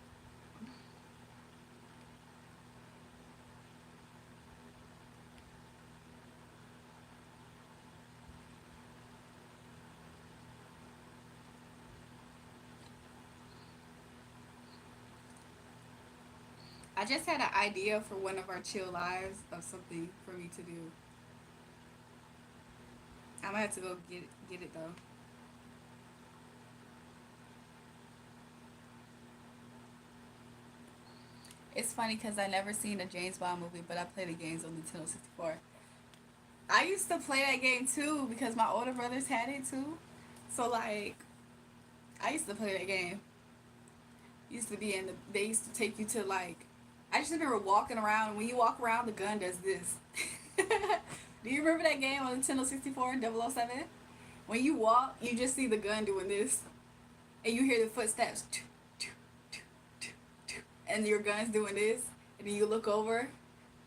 I just had an idea for one of our chill lives of something for me to do. I'm gonna have to go get it though. It's funny because I never seen a James Bond movie, but I played the games on Nintendo 64. I used to play that game too because my older brothers had it too. So like, I used to play that game. Used to be in the. They used to take you to like. I just remember walking around. When you walk around, the gun does this. Do you remember that game on Nintendo 64 and 007? When you walk, you just see the gun doing this, and you hear the footsteps, and your gun's doing this, and then you look over,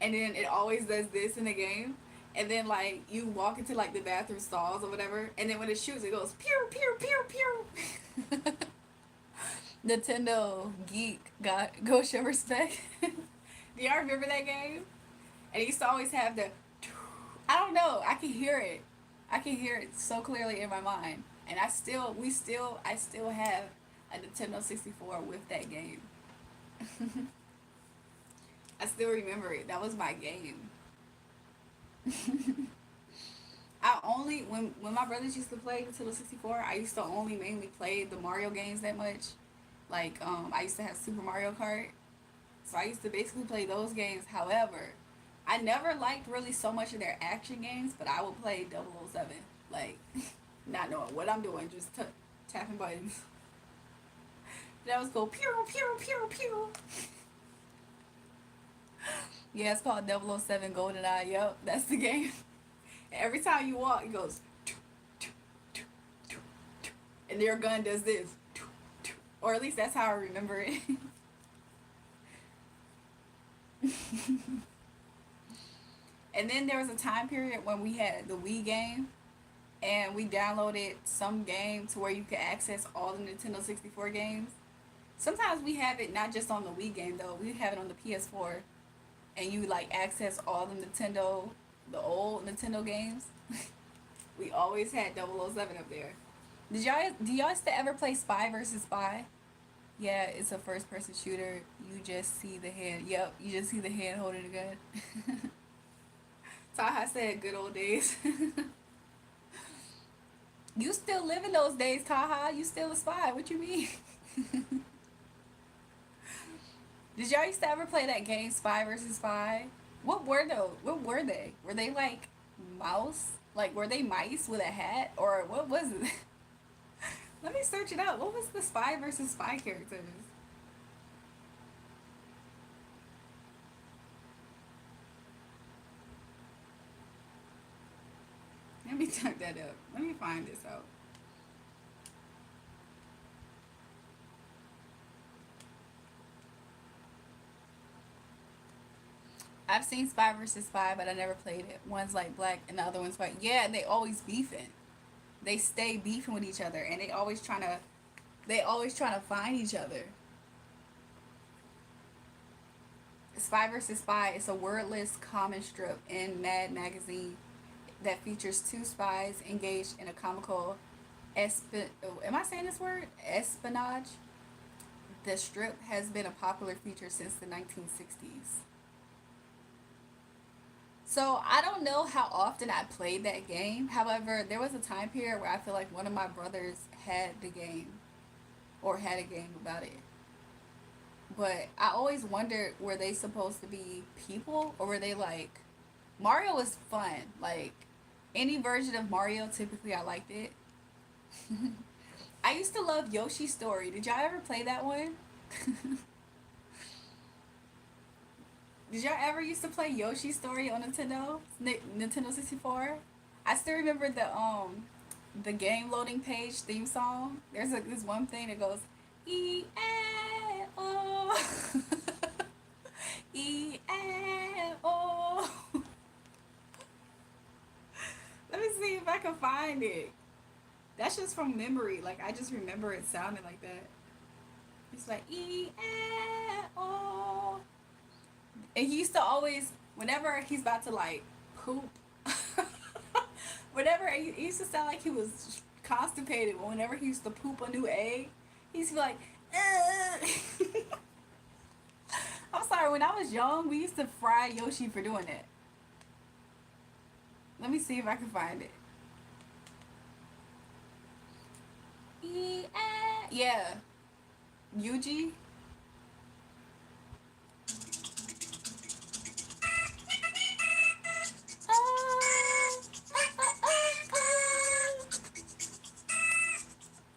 and then it always does this in the game, and then like you walk into like the bathroom stalls or whatever, and then when it shoots, it goes pew pew pew pew. Nintendo geek got go show respect. Do y'all remember that game? And it used to always have the. I don't know. I can hear it. I can hear it so clearly in my mind, and I still have a Nintendo 64 with that game. I still remember it. That was my game. I only when my brothers used to play Nintendo 64, I used to only mainly play the Mario games that much. Like I used to have Super Mario Kart, so I used to basically play those games. However, I never liked really so much of their action games, but I would play 007. Like not knowing what I'm doing, just tapping buttons. That was go pew pew pew pew. Yeah, it's called 007 GoldenEye. Yep, that's the game. Every time you walk, it goes, and your gun does this, or at least that's how I remember it. And then there was a time period when we had the Wii game, and we downloaded some game to where you could access all the Nintendo 64 games. Sometimes we have it not just on the Wii game though. We have it on the PS4, and you like access all the old Nintendo games. We always had 007 up there. Do y'all used to ever play Spy versus Spy? Yeah, it's a first person shooter. You just see the hand. Yep, you just see the hand holding the gun. Taha said good old days. You still live in those days, Taha. You still a spy. What you mean? Did y'all used to ever play that game, Spy versus Spy? What were those? What were they? Were they like mouse? Like were they mice with a hat, or what was it? Let me search it out. What was the Spy versus Spy characters? Let me check that up. Let me find this out. I've seen Spy versus Spy, but I never played it. One's like black and the other one's white. Yeah, and they always beefing. They stay beefing with each other, and they always trying to find each other. Spy versus Spy is a wordless comic strip in Mad magazine that features two spies engaged in a comical am I saying this word? Espionage. The strip has been a popular feature since the 1960s. So I don't know how often I played that game. However, there was a time period where I feel like one of my brothers had the game or had a game about it. But I always wondered, were they supposed to be people or were they like Mario was fun. Like any version of Mario, typically I liked it. I used to love Yoshi's Story. Did y'all ever play that one? Did y'all ever used to play Yoshi's Story on Nintendo 64? I still remember the game loading page theme song. There's this one thing that goes E A O E A O. Let me see if I can find it. That's just from memory. Like I just remember it sounding like that. It's like E A O. And he used to always, whenever he's about to like poop, whenever he used to sound like he was constipated. Whenever he used to poop a new egg, he used to be like, I'm sorry. When I was young, we used to fry Yoshi for doing that. Let me see if I can find it. Yeah, Yuji.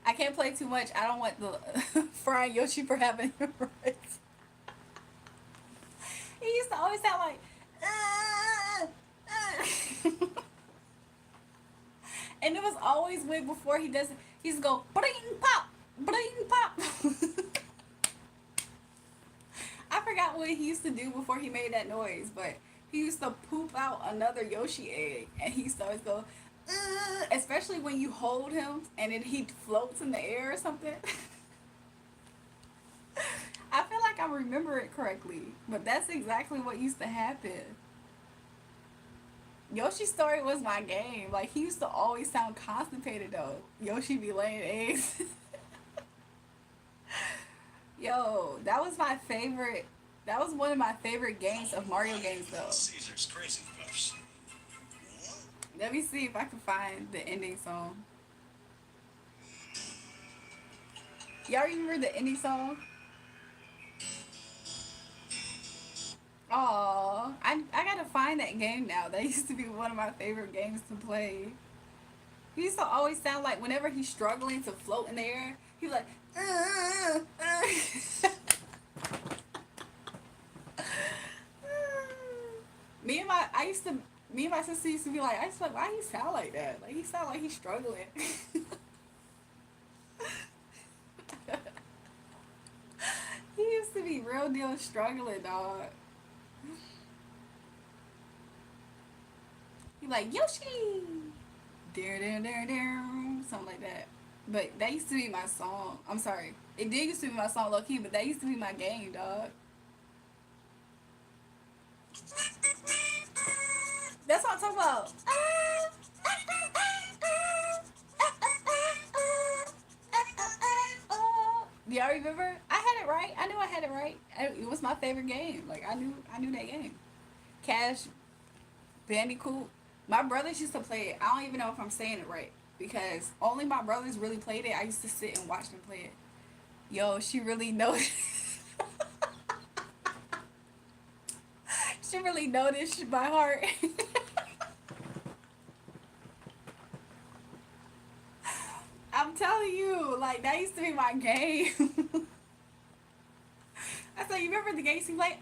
I can't play too much. I don't want the frying Yoshi for having rights. He used to always sound like, and it was always way before he does it. He used to go bling pop, bling pop. I forgot what he used to do before he made that noise, but he used to poop out another Yoshi egg, and he used to always go, especially when you hold him and then he floats in the air or something. I feel like I remember it correctly, but that's exactly what used to happen. Yoshi's Story was my game. Like he used to always sound constipated though. Yoshi be laying eggs. Yo, that was my favorite. That was one of my favorite games of Mario games though.
Caesar's crazy puffs.
Let me see if I can find the ending song. Y'all remember the ending song? I gotta find that game now. That used to be one of my favorite games to play. He used to always sound like whenever he's struggling to float in the air, he's like, me and my, I used to, me and my sister used to be like, I used to like, why he sound like that? Like he sound like he's struggling. He used to be real deal struggling, dog. He like Yoshi, dare dare dare dare, something like that. But that used to be my song. I'm sorry, it did used to be my song, low key, but that used to be my game, dog. That's what I'm talking about. Do y'all remember? I had it right. I knew I had it right. It was my favorite game. Like I knew that game. Cash Bandicoot. My brothers used to play it. I don't even know if I'm saying it right because only my brothers really played it. I used to sit and watch them play it. Yo, she really knows. She really know this shit by heart. I'm telling you, like that used to be my game. I said, you remember the game? She like,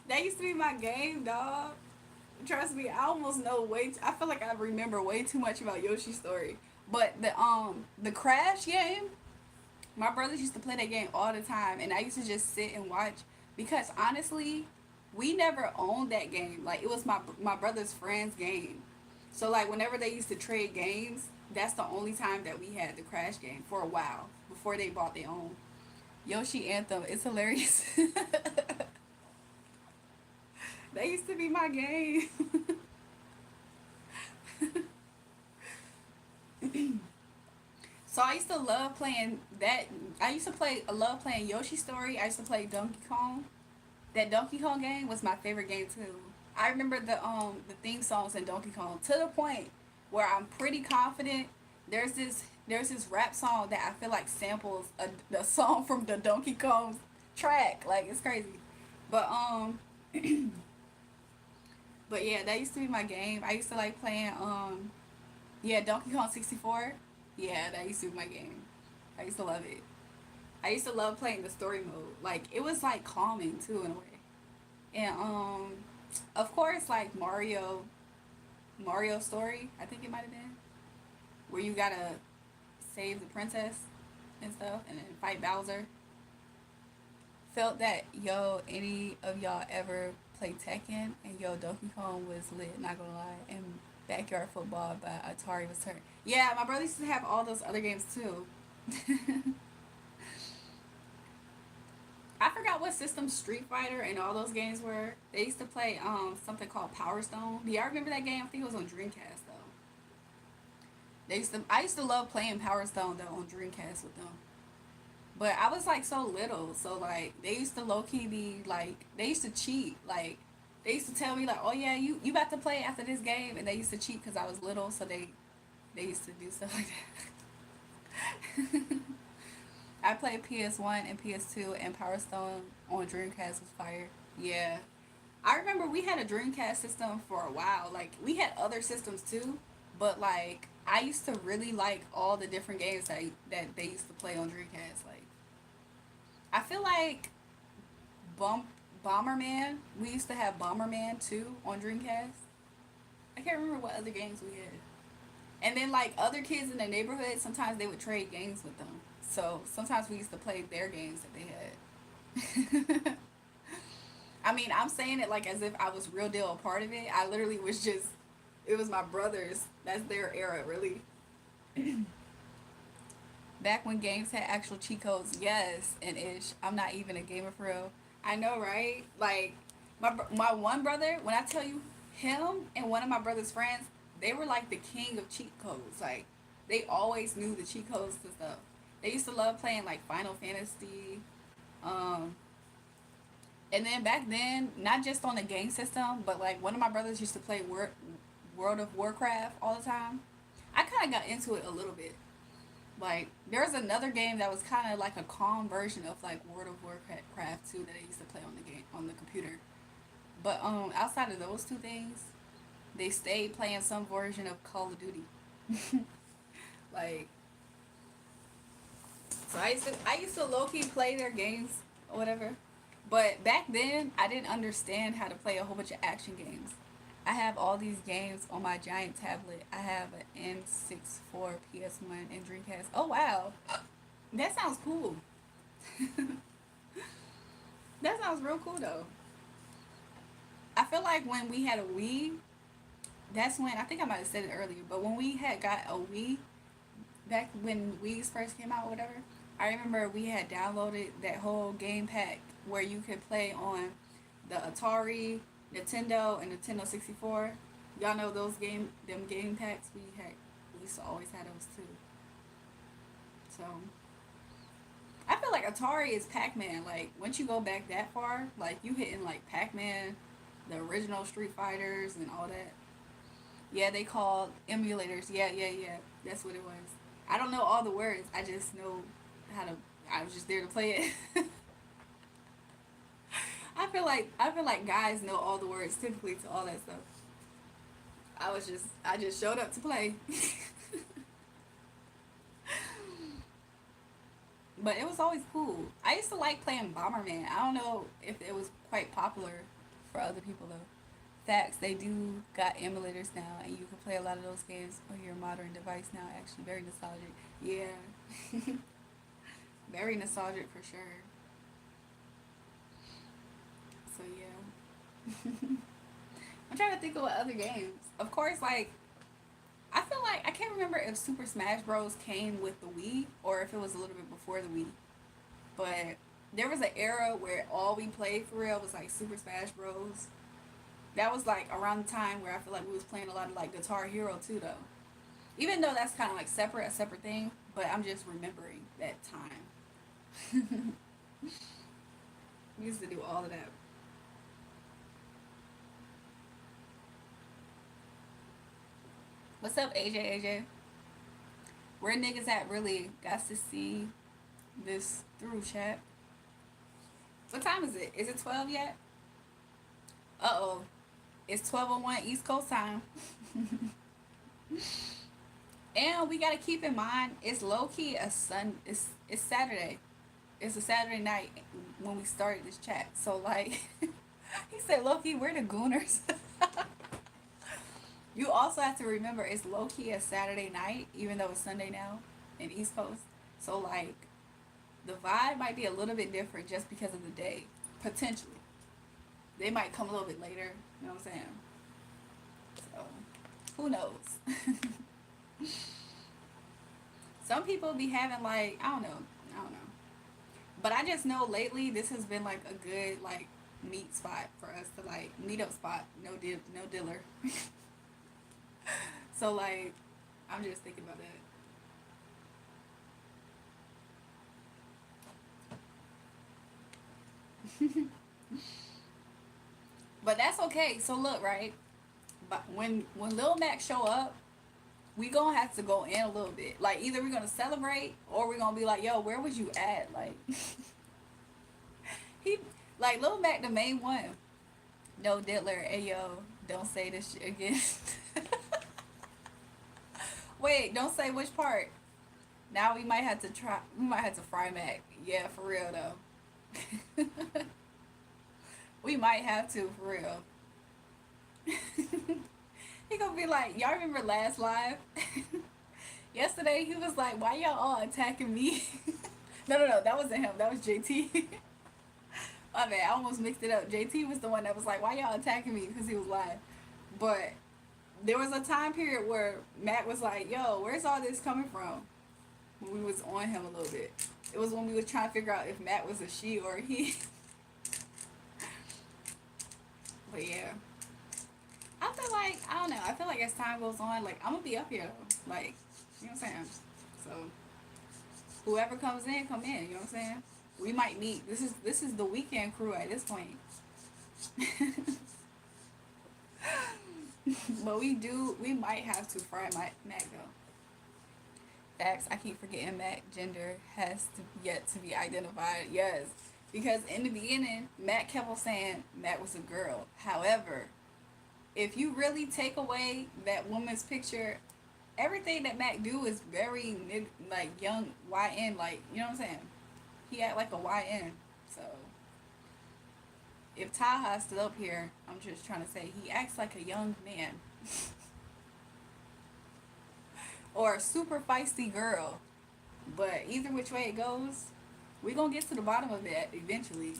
that used to be my game, dog. Trust me, I almost know I feel like I remember way too much about Yoshi's story. But the Crash game, my brothers used to play that game all the time, and I used to just sit and watch because honestly, we never owned that game. Like it was my brother's friend's game. So like whenever they used to trade games, that's the only time that we had the Crash game for a while before they bought their own. Yoshi Anthem, it's hilarious. That used to be my game. So I used to love playing that. I love playing Yoshi Story. I used to play Donkey Kong. That Donkey Kong game was my favorite game too. I remember the theme songs in Donkey Kong to the point where I'm pretty confident there's this rap song that I feel like samples a song from the Donkey Kong track. Like it's crazy. But but yeah, that used to be my game. I used to like playing yeah, Donkey Kong 64. Yeah, that used to be my game. I used to love it. I used to love playing the story mode. Like it was like calming too in a way. And of course like Mario Story, I think it might have been, where you gotta save the princess and stuff and then fight Bowser. Felt that yo, any of y'all ever played Tekken and yo Donkey Kong was lit, not gonna lie, and Backyard Football by Atari was turned. Yeah, my brother used to have all those other games too. I forgot what system Street Fighter and all those games were. They used to play something called Power Stone. Do y'all remember that game? I think it was on Dreamcast though. I used to love playing Power Stone though on Dreamcast with them. But I was like so little, so like they used to low key be like they used to cheat. Like they used to tell me like, oh yeah, you about to play after this game, and they used to cheat because I was little, so they used to do stuff like that. I played PS1 and PS2, and Power Stone on Dreamcast was fire. Yeah, I remember we had a Dreamcast system for a while. Like we had other systems too, but like I used to really like all the different games that they used to play on Dreamcast. Like I feel like Bump Bomberman. We used to have Bomberman too on Dreamcast. I can't remember what other games we had. And then like other kids in the neighborhood, sometimes they would trade games with them. So sometimes we used to play their games that they had. I mean, I'm saying it like as if I was real deal a part of it. I literally was just, it was my brothers. That's their era, really. Back when games had actual cheat codes, yes, and ish. I'm not even a gamer for real. I know, right? Like, my one brother, when I tell you, him and one of my brother's friends, they were like the king of cheat codes. Like, they always knew the cheat codes to stuff. They used to love playing like Final Fantasy. Um, and then back then, not just on the game system, but like one of my brothers used to play World of Warcraft all the time. I kind of got into it a little bit. Like there's another game that was kind of like a calm version of like World of Warcraft too that I used to play on the game on the computer. But outside of those two things, they stayed playing some version of Call of Duty. Like, so I used to low key play their games or whatever. But back then, I didn't understand how to play a whole bunch of action games. I have all these games on my giant tablet. I have an N64, PS1, and Dreamcast. Oh wow, that sounds cool. That sounds real cool though. I feel like when we had a Wii, that's when I think I might have said it earlier, but when we had got a Wii, back when Wii's first came out, or whatever, I remember we had downloaded that whole game pack where you could play on the Atari, Nintendo, and Nintendo 64. Y'all know those them game packs we used to always have those too. So I feel like Atari is Pac-Man. Like once you go back that far, like you hitting like Pac-Man, the original Street Fighters, and all that. Yeah, they called emulators. Yeah, yeah, yeah. That's what it was. I don't know all the words. I just know how to. I was just there to play it. I feel like guys know all the words typically to all that stuff. I just showed up to play. But it was always cool. I used to like playing Bomberman. I don't know if it was quite popular for other people though. Facts, they do got emulators now, and you can play a lot of those games on your modern device now. Actually, very nostalgic. Yeah, very nostalgic for sure. So yeah, I'm trying to think of what other games. Of course, like I feel like I can't remember if Super Smash Bros. Came with the Wii or if it was a little bit before the Wii. But there was an era where all we played for real was like Super Smash Bros. That was like around the time where I feel like we was playing a lot of like Guitar Hero too though. Even though that's kind of like a separate thing, but I'm just remembering that time. We used to do all of that. What's up, AJ? AJ, where niggas at really got to see this through chat? What time is it? Is it 12 yet? Uh oh, it's 12:01 East Coast time. And we gotta keep in mind it's low key a sun. It's Saturday. It's a Saturday night when we started this chat. So like, he said, low key, we're the Gooners. You also have to remember it's low key a Saturday night, even though it's Sunday now in East Coast. So like, the vibe might be a little bit different just because of the day, potentially. They might come a little bit later. You know what I'm saying? So, who knows? Some people be having like I don't know. But I just know lately this has been like a good like meet spot for us to like meet up spot. No diller. So like I'm just thinking about that. But that's okay. So look, right? But when Lil Mac show up, we gonna have to go in a little bit. Like either we're gonna celebrate or we're gonna be like, yo, where was you at? Like he like Lil Mac the main one. No diddler, hey yo, don't say this shit again. Wait, don't say which part. Now we might have to try. We might have to fry Mac. Yeah, for real though. We might have to for real. He gonna be like, y'all remember last live? Yesterday he was like, why y'all all attacking me? No, that wasn't him. That was JT. My bad, I almost mixed it up. JT was the one that was like, why y'all attacking me? Because he was live. But there was a time period where Matt was like, yo, where's all this coming from? When we was on him a little bit. It was when we was trying to figure out if Matt was a she or a he. But yeah. I feel like, I don't know, I feel like as time goes on, like, I'm gonna be up here though. Like, you know what I'm saying? So, whoever comes in, come in, you know what I'm saying? We might meet. This is the weekend crew at this point. But we might have to fry Mac though. Facts, I keep forgetting Mac gender has to yet to be identified. Yes. Because in the beginning, Matt kept on saying Matt was a girl. However, if you really take away that woman's picture, everything that Mac do is very like young YN, like you know what I'm saying. He act like a YN. So if Taha's still up here, I'm just trying to say he acts like a young man or a super feisty girl. But either which way it goes, we gonna get to the bottom of that eventually.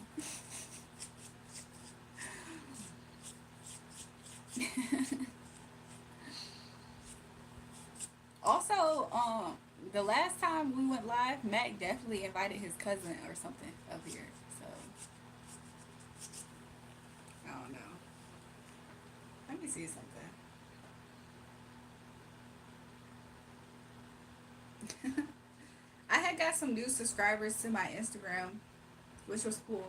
Also, the last time we went live, Mac definitely invited his cousin or something up here. So I don't know. Let me see something. I had got some new subscribers to my Instagram, which was cool.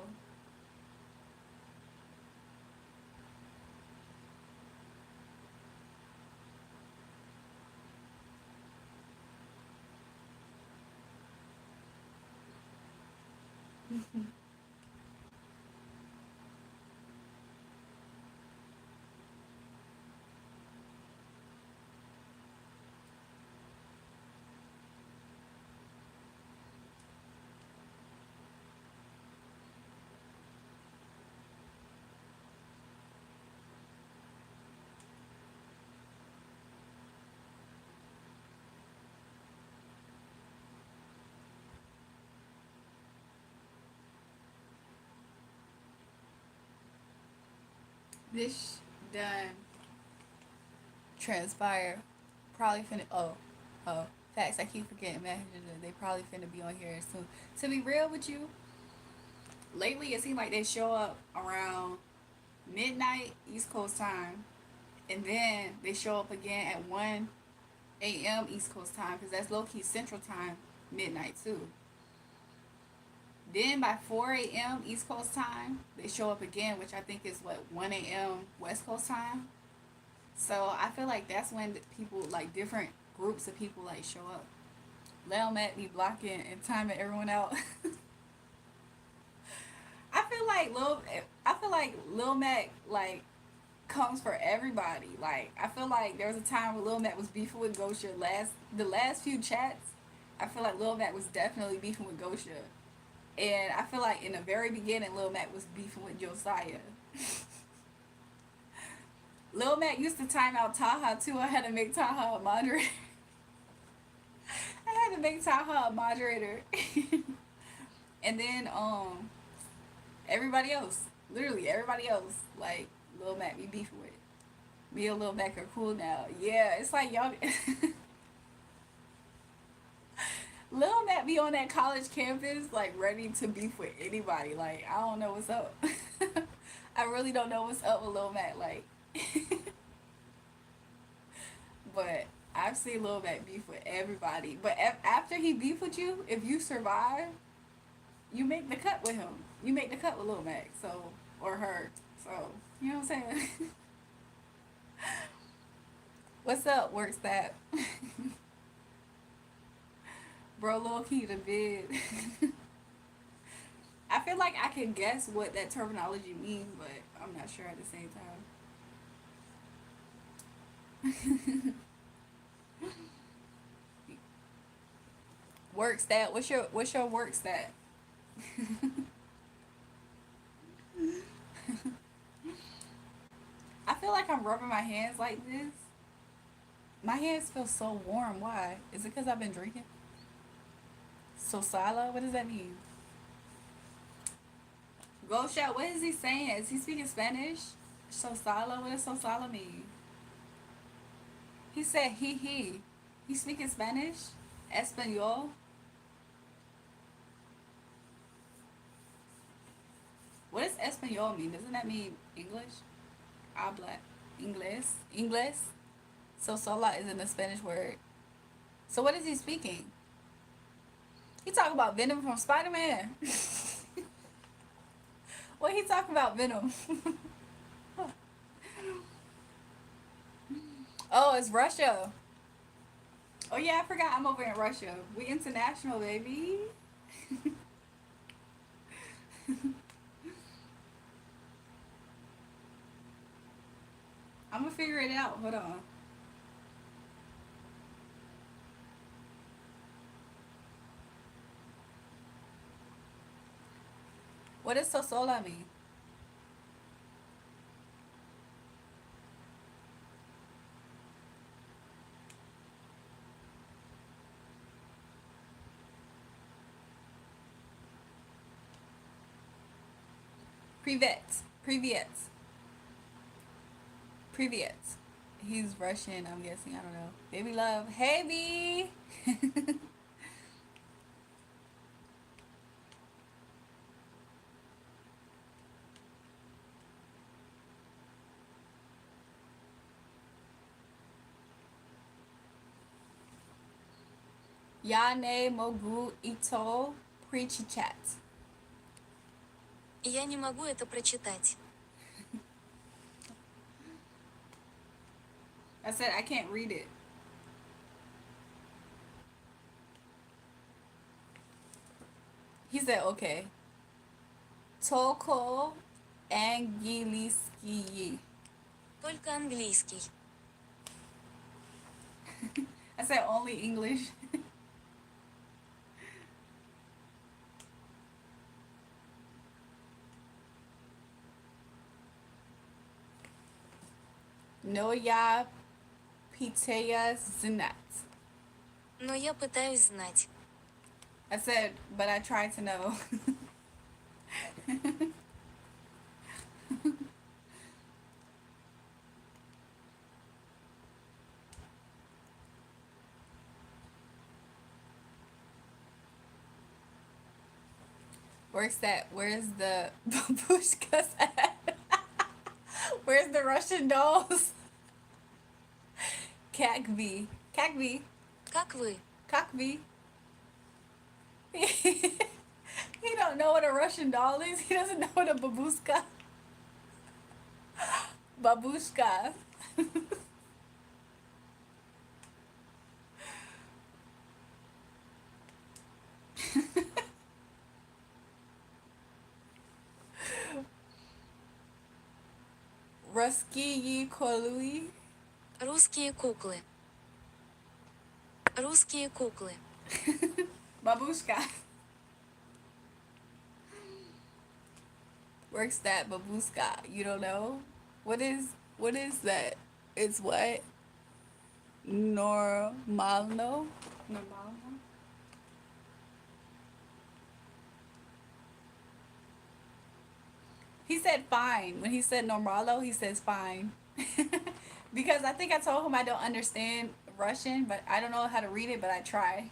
This done transpire. Probably finna. Oh. Facts. I keep forgetting, man. They probably finna be on here soon. To be real with you, lately it seems like they show up around midnight East Coast time, and then they show up again at 1 a.m. East Coast time because that's low key Central time, midnight too. Then by 4 a.m. East Coast time, they show up again, which I think is what 1 a.m. West Coast time. So I feel like that's when people like different groups of people like show up. Lil Mac be blocking and timing everyone out. I feel like Lil Mac like comes for everybody. Like I feel like there was a time where Lil Mac was beefing with Gosha. The last few chats, I feel like Lil Mac was definitely beefing with Gosha. And I feel like in the very beginning, Lil Mac was beefing with Josiah. Lil Mac used to time out Taha too. I had to make Taha a moderator. I had to make Taha a moderator. And then everybody else, literally everybody else, like Lil Mac be beefing with. Me and Lil Mac are cool now. Yeah, it's like y'all. Lil Mac be on that college campus, like ready to beef with anybody. Like I don't know what's up. I really don't know what's up with Lil Mac. Like, but I've seen Lil Mac beef with everybody. But after he beef with you, if you survive, you make the cut with him. You make the cut with Lil Mac, so or her. So you know what I'm saying. What's up? Works that. Bro, low key the vid. I feel like I can guess what that terminology means, but I'm not sure at the same time. Work stat. What's your work stat? I feel like I'm rubbing my hands like this. My hands feel so warm. Why? Is it because I've been drinking? Sosala? What does that mean? Go shot. What is he saying? Is he speaking Spanish? Sosala? What does Sosala mean? He said he. He's speaking Spanish? Espanol? What does Espanol mean? Doesn't that mean English? Habla Inglés? Inglés? So sola isn't a Spanish word. So what is he speaking? He talking about Venom from Spider-Man. What he talking about Venom? Oh, it's Russia. Oh yeah, I forgot I'm over in Russia. We international, baby. I'm gonna figure it out. Hold on. What does sosola mean? Privet. Privet. Privet. He's Russian, I'm guessing. I don't know. Baby love. Hey, B. Я не могу ito прочитать.
Я не могу это прочитать.
I said I can't read it. He said okay. Toko angielski.
Только английский.
I said only English. No ya piteya zinat.
Но я пытаюсь знать.
I said, but I tried to know. Where's that? Where's the babushkas at? Where's the Russian dolls? Kakvi. Kakvi.
Как вы?
Kakvi. He don't know what a Russian doll is. He doesn't know what a babushka. Babushka. Ruski kolui.
Русские куклы. Русские куклы.
Babushka. Works that babushka. You don't know? What is that? It's what? Normalno? Normalno? He said fine. When he said normalo, he says fine. Because I think I told him I don't understand Russian, but I don't know how to read it, but I try.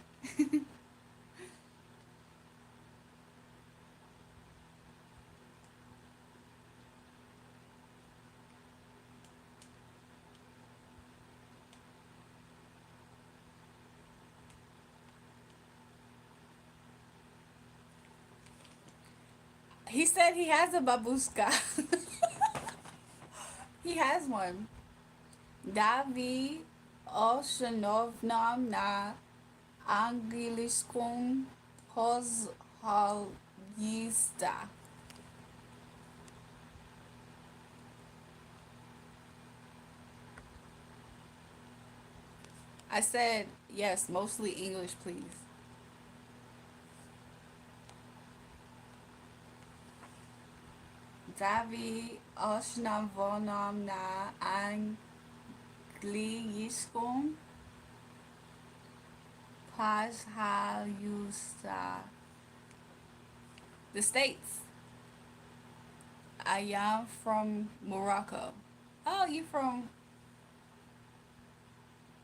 He said he has a babushka. He has one. Davi Oshanovnam na angiliskum pozhalista. I said, yes, mostly English, please. Davi Oshanovnam na angiliskum pozhalista. The States. I am from Morocco. Oh, you from.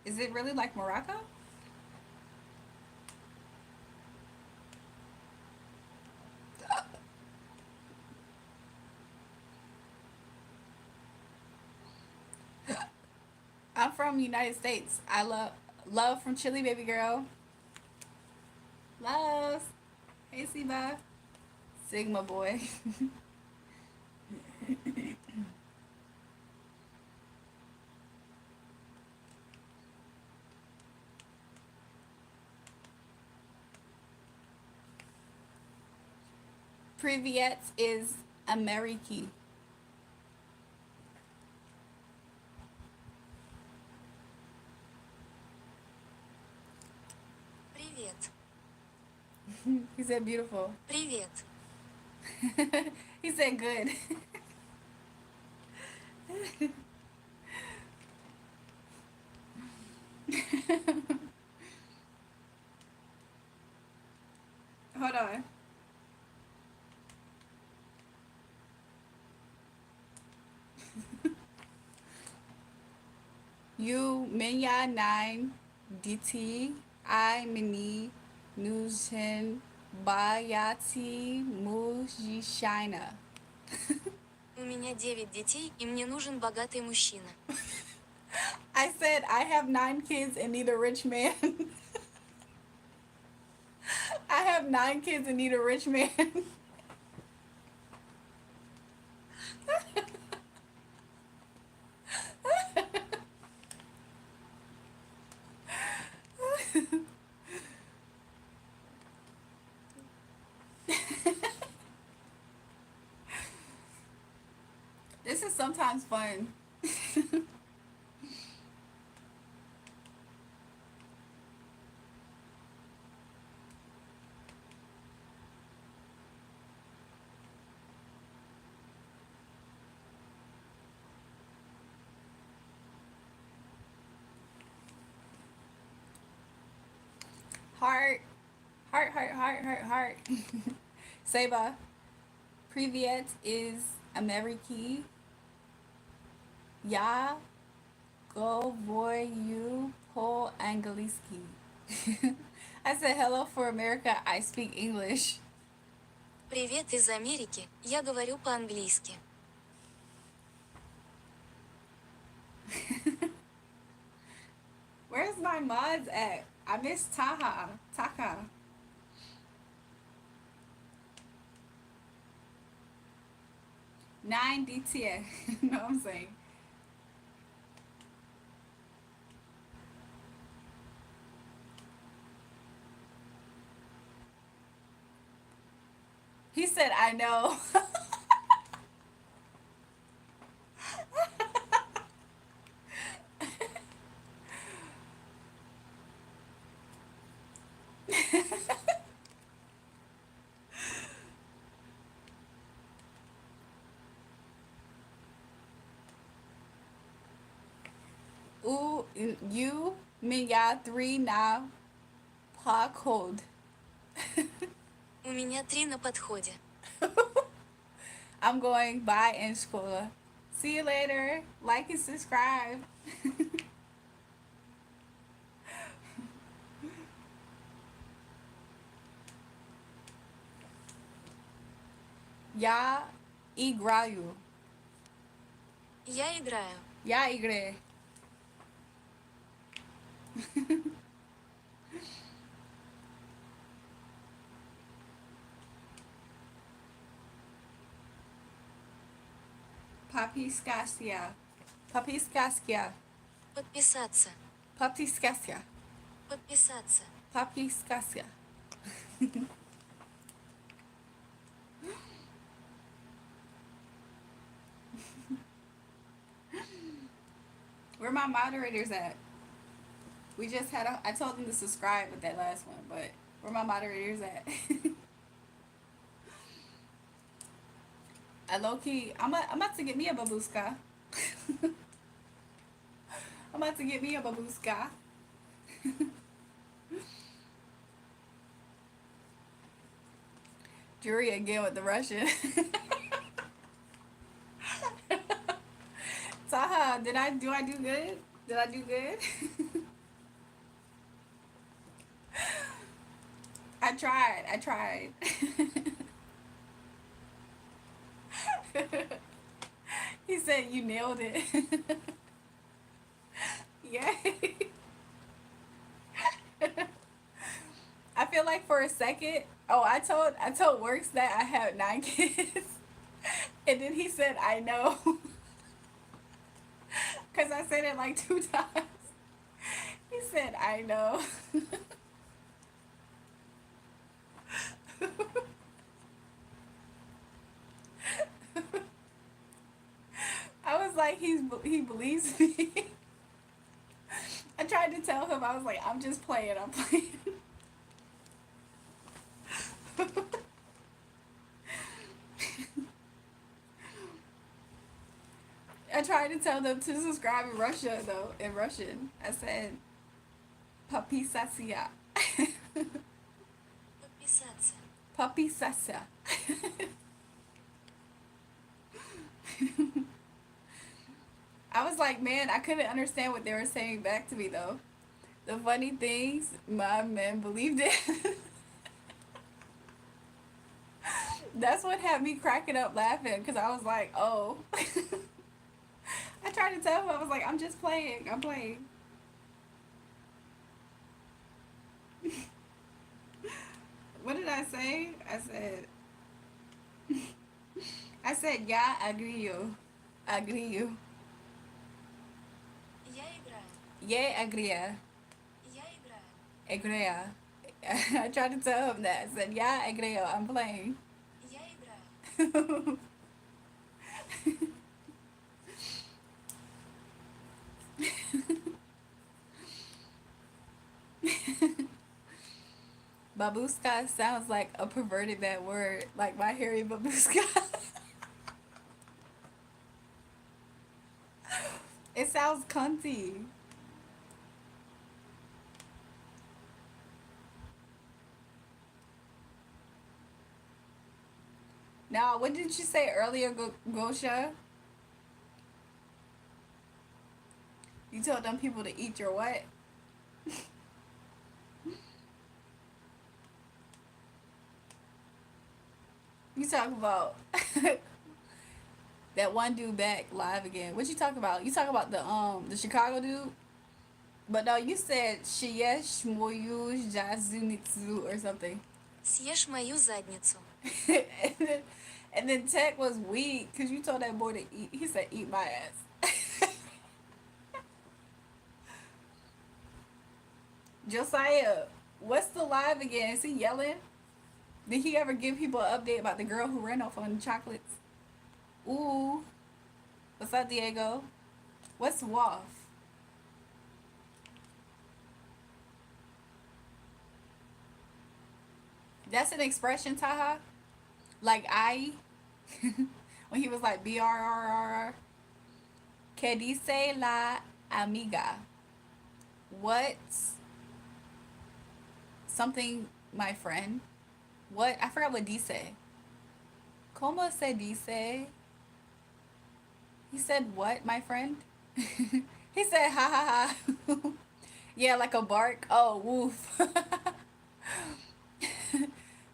Is it really like Morocco? I'm from United States. I love from Chile, baby girl. Love. Hey, Siba. Sigma boy. Privet is Ameriki.
Привет.
He said beautiful.
Привет.
He said good. Hold on. You Minya 9 DT I Mini Nuzhen Bayati Mujishina.
У меня 9 детей, и мне нужен богатый мужчина.
I said I have 9 kids and need a rich man. I have 9 kids and need a rich man. This is sometimes fun. Heart, heart, heart, heart, heart, heart. Seba, Privyet is Ameriki. Ja, govoyu po angliski. I said hello for America. I speak English.
Привет из Америки, я говорю по-английски.
Where's my mods at? I miss Taha. Taka. Nine DTA. No, I'm saying. He said, I know. Ooh, you, меня 3 на подход.
У меня 3 на подходе.
I'm going bye in school. See you later. Like and subscribe. Я играю.
Я играю.
Я играю. Papiskaskia. Papiskaskia.
Подписаться.
Papiskaskia.
Подписаться.
Papiskaskia. Where my moderators at? We just had I told them to subscribe with that last one, but where my moderators at? I low key, I'm about to get me a babushka. I'm about to get me a babushka. Jury again with the Russian. Taha, do I do good? Did I do good? I tried. He said you nailed it. Yay. I feel like for a second, I told Works that I have 9 kids. And then he said I know. Cause I said it like 2 times. He said I know. I was like, he believes me. I tried to tell him, I was like, I'm just playing, I'm playing. I tried to tell them to subscribe in Russia though, in Russian. I said Papi Sasia.
Подписаться.
Papi Sasia. I was like, man, I couldn't understand what they were saying back to me though. The funny things, my man believed it. That's what had me cracking up laughing because I was like, oh. I tried to tell him, I was like, I'm just playing. I'm playing. What did I say? Yeah, I agree you. I agree you.
Я играю.
Yeah, agree.
Я играю.
Agree. I tried to tell him that. I said, yeah, agree. I'm playing.
Я играю.
Babushka sounds like a perverted bad word, like my hairy babushka. It sounds cunty. Now, what did you say earlier, Gosha? You told them people to eat your what? You talk about that one dude back live again. What you talk about? You talk about the Chicago dude? But no, you said Shiyesh Moyu Jazunitsu or something.
Съешь мою задницу.
and, then, and then Tech was weak because you told that boy to eat. He said, eat my ass. Josiah, what's the live again? Is he yelling? Did he ever give people an update about the girl who ran off on the chocolates? Ooh. What's up, Diego? What's WAF? That's an expression, Taha? Like I, when he was like BRRR. Que dice la amiga? What? Something, my friend? What? I forgot what dice. Como se dice? He said what, my friend? He said ha ha ha. Yeah, like a bark. Oh, woof.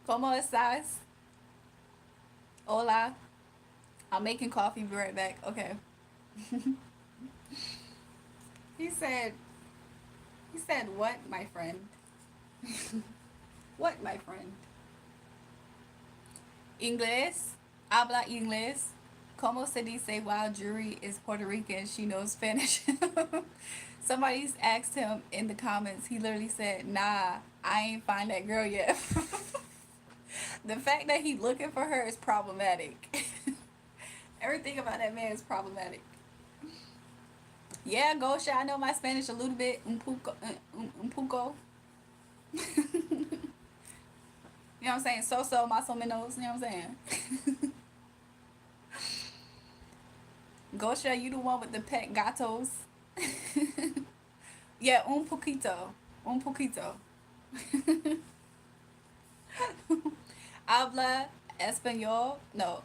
Como estás? Hola. I'm making coffee. Be right back. Okay. He said. He said what, my friend? What, my friend? Inglés. Habla inglés. Como se dice while Jury is Puerto Rican, she knows Spanish. Somebody's asked him in the comments. He literally said, nah, I ain't find that girl yet. The fact that he looking for her is problematic. Everything about that man is problematic. Yeah, Gosha, I know my Spanish a little bit. Un poco. Un poco. You know what I'm saying? So, más o menos. You know what I'm saying? Gosha, you the one with the pet gatos. Yeah, un poquito. Un poquito. Habla español. No.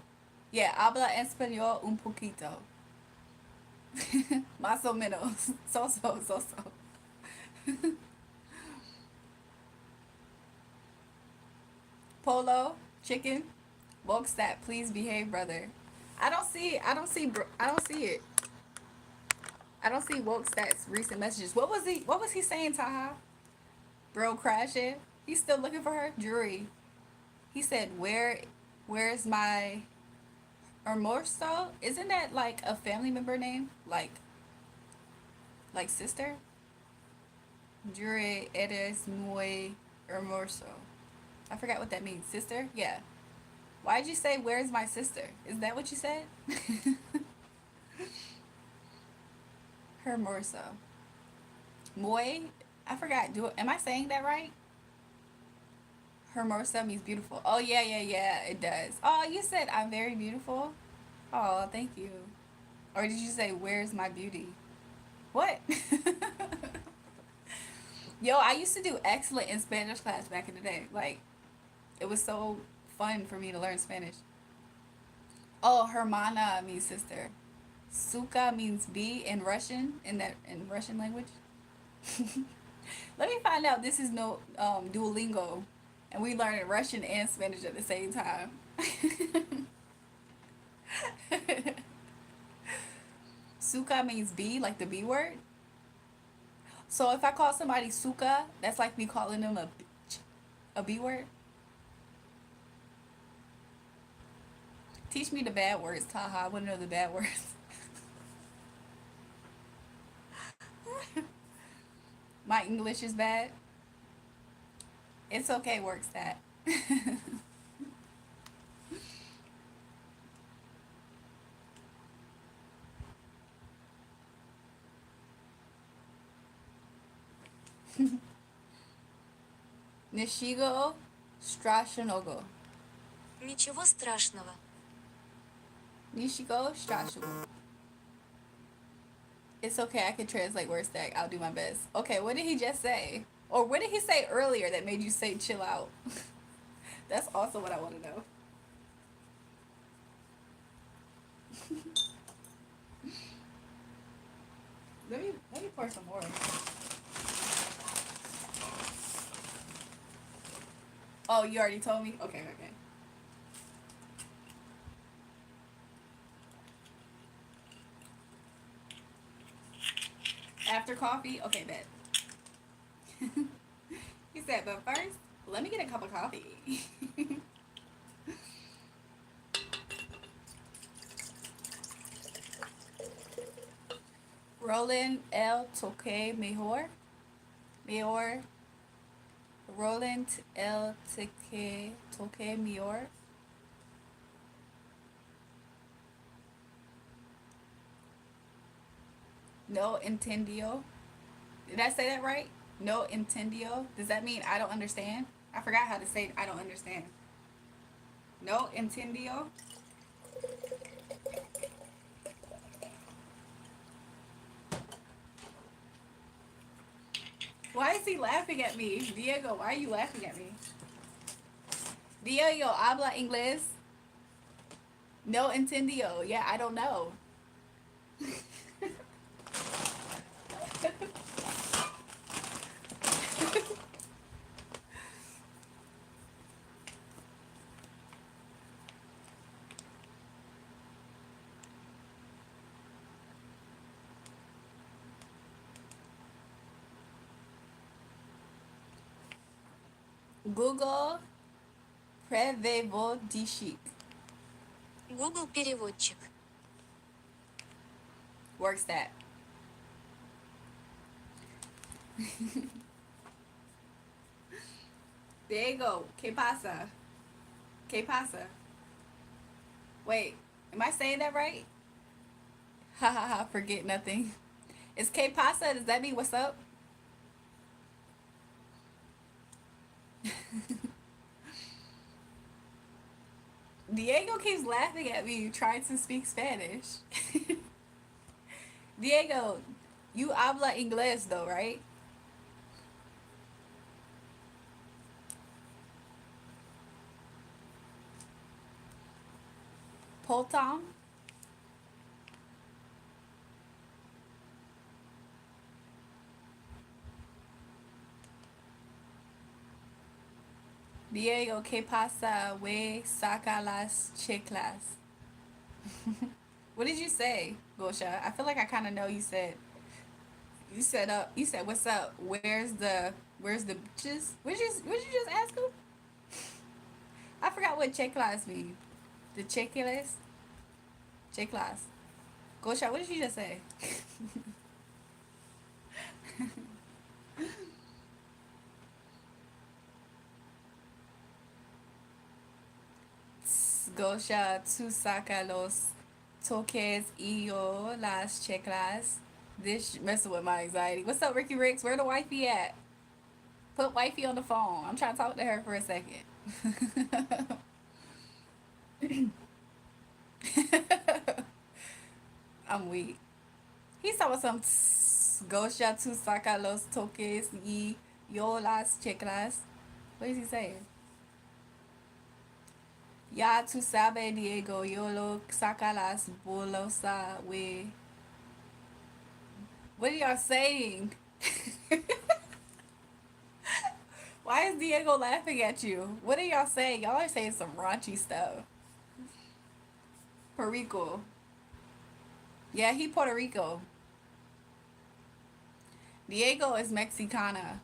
Yeah, habla español un poquito. Más o menos. So. Polo, chicken, woke stat, please behave, brother. I don't see it. I don't see it. I don't see woke stats recent messages. What was he saying, Taha? Bro crashing. He's still looking for her? Jury. He said, where's my Hermoso? Isn't that like a family member name? Like sister? Jure eres muy hermoso. I forgot what that means. Sister? Yeah. Why'd you say, where's my sister? Is that what you said? Hermoso. Muy? I forgot. Am I saying that right? Hermosa means beautiful. Oh yeah, yeah, yeah, it does. Oh, you said I'm very beautiful. Oh, thank you. Or did you say where's my beauty? What? Yo, I used to do excellent in Spanish class back in the day. Like, it was so fun for me to learn Spanish. Oh, hermana means sister. Suka means bee in Russian, in Russian language. Let me find out this is no Duolingo, and we learn Russian and Spanish at the same time. Suka means bee, like the B word. So if I call somebody suka, that's like me calling them a B word. Teach me the bad words, Taha. I want to know the bad words. My English is bad. It's okay, works that. Nishigo strashnogo.
Ничего страшного.
Nishigo strashnogo. It's okay, I can translate word stack. I'll do my best. Okay, what did he just say? Or what did he say earlier that made you say chill out? That's also what I want to know. Let me pour some more. Oh, you already told me? Okay, okay. After coffee? Okay, bet. He said, but first, let me get a cup of coffee. Roland el toque mejor. Mejor. Roland el toque mejor. No entendió. Did I say that right? No entendió. Does that mean I don't understand? I forgot how to say I don't understand. No entendió. Why is he laughing at me? Diego, why are you laughing at me? Diego, habla inglés? No entendió. Yeah, I don't know. Google Prevevodichik.
Google переводчик.
Works that. Diego, ¿qué pasa? ¿Qué pasa? Wait, am I saying that right? Ha ha ha, forget nothing. Is ¿qué pasa? Does that mean what's up? Diego keeps laughing at me trying to speak Spanish. Diego, you habla inglés though, right? Poltom? Diego, ¿qué pasa? We saca las chiclas. What did you say, Gosha? I feel like I kind of know you said what's up? Where's the bitches? What you just ask him? I forgot what chiclas mean. The chiclas? Chiclas. Gosha, what did you just say? Gosha, tú saca los toques y yo las chiclas. This messing with my anxiety. What's up, Ricky Ricks? Where the wifey at? Put wifey on the phone. I'm trying to talk to her for a second. I'm weak. He's talking about some Gosha tu saca los toques y yo las checlas. What is he saying? Ya tu sabe, Diego, yo lo saca las bolosa we. What are y'all saying? Why is Diego laughing at you? What are y'all saying? Y'all are saying some raunchy stuff. Puerto Rico. Yeah, he Puerto Rico. Diego is Mexicana.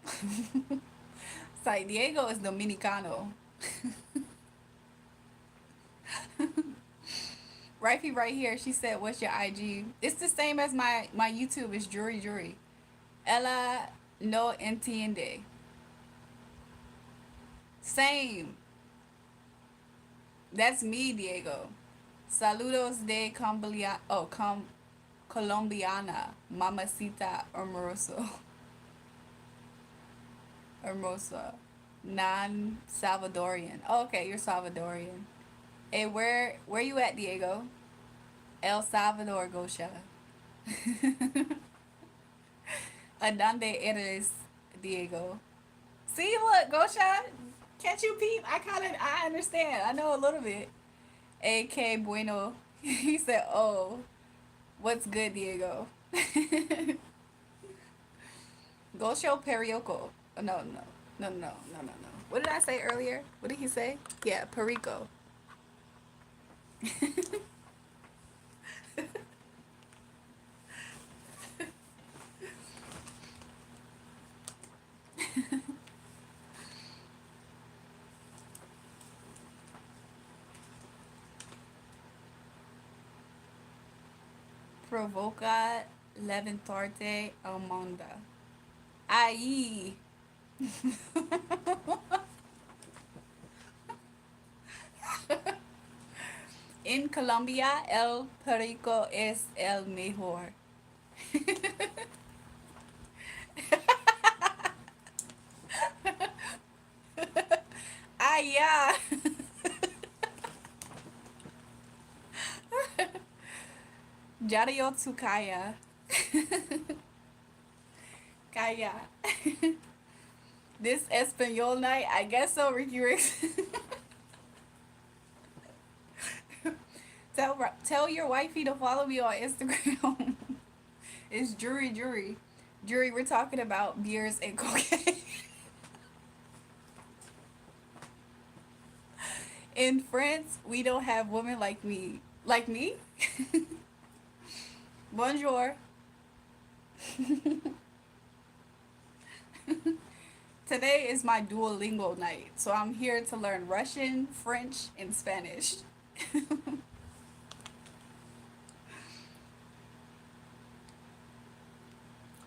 It's like Diego is Dominicano. Rifey right here, she said, what's your IG? It's the same as my YouTube. It's Jury Jury. Ella no entiende. Same. That's me, Diego. Saludos de Colombiana. Mamacita hermoso. Hermosa. Non Salvadorian. Oh, okay, you're Salvadorian. Hey, where you at, Diego? El Salvador, Gosha. Adonde eres, Diego? See, look, Gosha. Can't you peep? I understand. I know a little bit. A.K. Bueno. He said, oh, what's good, Diego? Gosho Perioco. Oh, no. What did I say earlier? What did he say? Yeah, Perico. Provoca levantarte almonda. Ahí. En Colombia, el perico es el mejor. Ah, yeah. Jario Tsukaya. Kaya. This Espanol night, I guess so, Ricky Ricks. Tell your wifey to follow me on Instagram. It's Jury Jury. Jury, we're talking about beers and cocaine. In France, we don't have women like me. Like me? Bonjour. Today is my Duolingo night, so I'm here to learn Russian, French, and Spanish.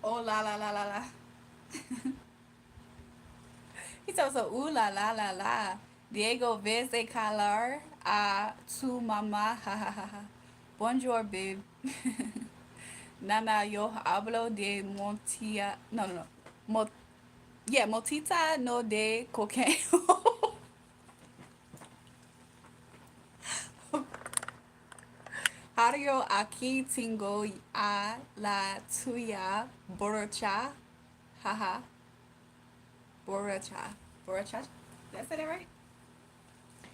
Oh la la la la la. He's also ooh la la la la. Diego ves de calar a tu mamá. Ha ha ha ha. Bonjour, babe. Nana, yo hablo de montilla. No. Motita no de cocaine. Hario aquí tengo a la tuya borracha. Haha. Borracha. Borracha? Did I say that right?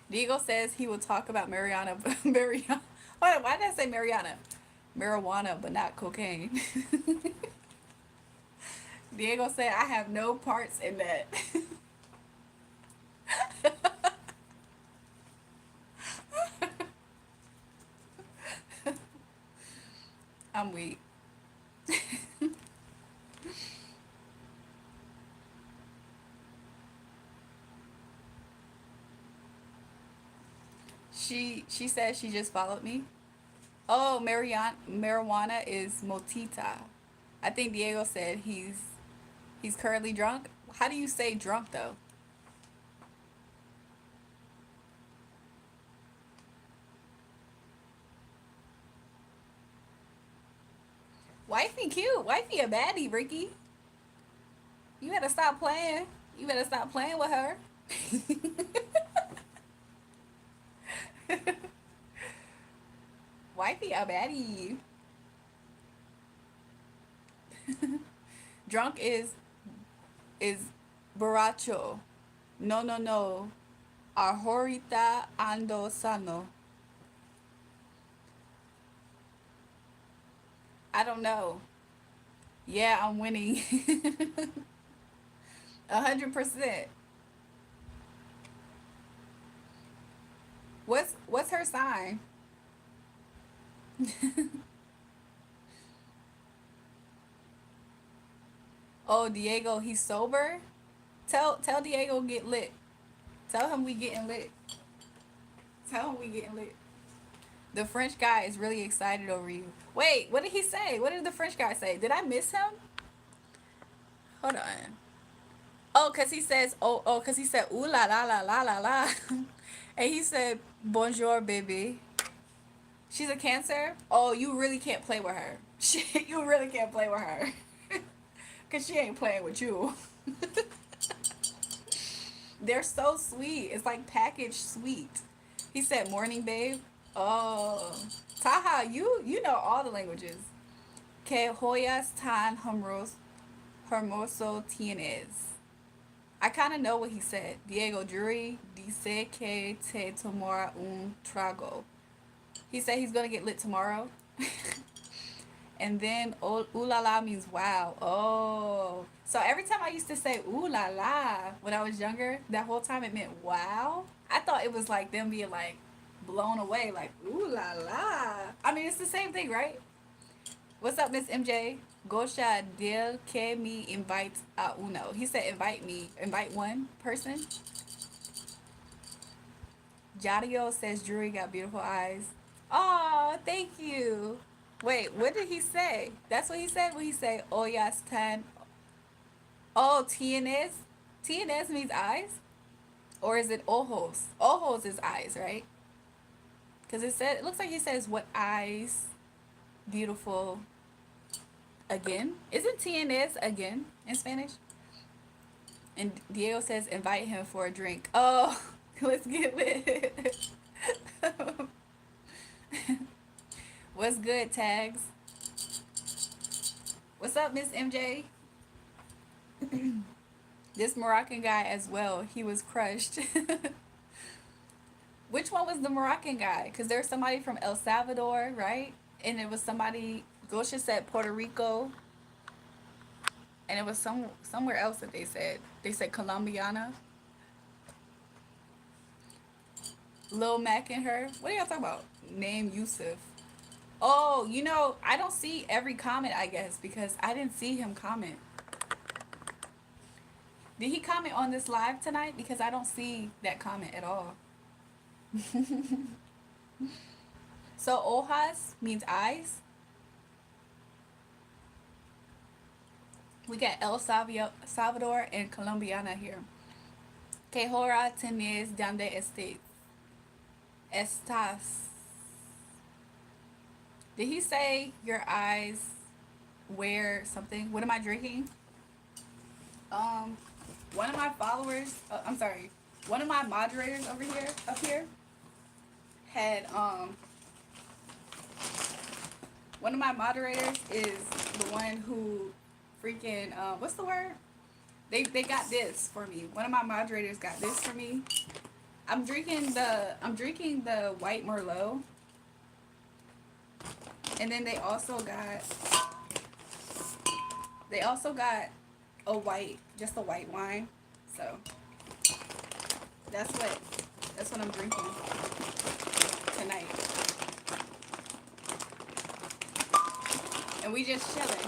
Diego says he will talk about Mariana. Mariana. Why did I say Mariana? Marijuana, but not cocaine. Diego said, I have no parts in that. I'm weak. She said she just followed me. Oh, marijuana is motita. I think Diego said he's currently drunk. How do you say drunk though? Wifey cute. Wifey a baddie, Ricky. You better stop playing. You better stop playing with her. Wifey a baddie. Drunk is borracho. No, no, no. Ahorita ando sano. I don't know. Yeah, I'm winning. 100%. What's her sign? Oh, Diego, he's sober. Tell Diego get lit. Tell him we getting lit. Tell him we getting lit. The French guy is really excited over you. Wait, what did he say? What did the French guy say? Did I miss him? Hold on. Oh, cause he says cause he said ooh la la la la la la, and he said bonjour baby. She's a Cancer. Oh, you really can't play with her. You really can't play with her, cause she ain't playing with you. They're so sweet. It's like packaged sweet. He said morning babe. Oh, Taha, you know all the languages. Que joyas tan hermoso tienes. I kind of know what he said. Diego Jury dice que te tomara un trago. He said he's gonna get lit tomorrow. And then ooh la la means wow. Oh, so every time I used to say ooh la la when I was younger, that whole time it meant wow. I thought it was like them being like blown away, like ooh la la. I mean, it's the same thing, right? What's up, Miss MJ? Gosha del que me invite a uno. He said invite me. Invite one person. Jadio says Drury got beautiful eyes. Oh, thank you. Wait, what did he say? That's what he said when he said Oyas tan. Oh, tienes? Tienes means eyes? Or is it ojos? Ojos is eyes, right? Because it looks like he says what eyes beautiful again. Isn't tienes again in Spanish? And Diego says invite him for a drink. Oh, let's get lit. What's good, Tags? What's up, Miss MJ? This Moroccan guy as well. He was crushed. Which one was the Moroccan guy? Because there's somebody from El Salvador, right? And it was somebody, Gosha said Puerto Rico. And it was somewhere else that they said. They said Colombiana. Lil Mac and her. What are y'all talking about? Name Yusuf. Oh, I don't see every comment, I guess, because I didn't see him comment. Did he comment on this live tonight? Because I don't see that comment at all. So, hojas means eyes. We got El Salvador and Colombiana here. Que hora tienes donde estás? Did he say your eyes wear something? What am I drinking? One of my followers, one of my moderators up here, had, one of my moderators is the one who freaking, what's the word? They got this for me. One of my moderators got this for me. I'm drinking the white Merlot. And then they also got just a white wine. So that's what I'm drinking tonight. And we just chilling.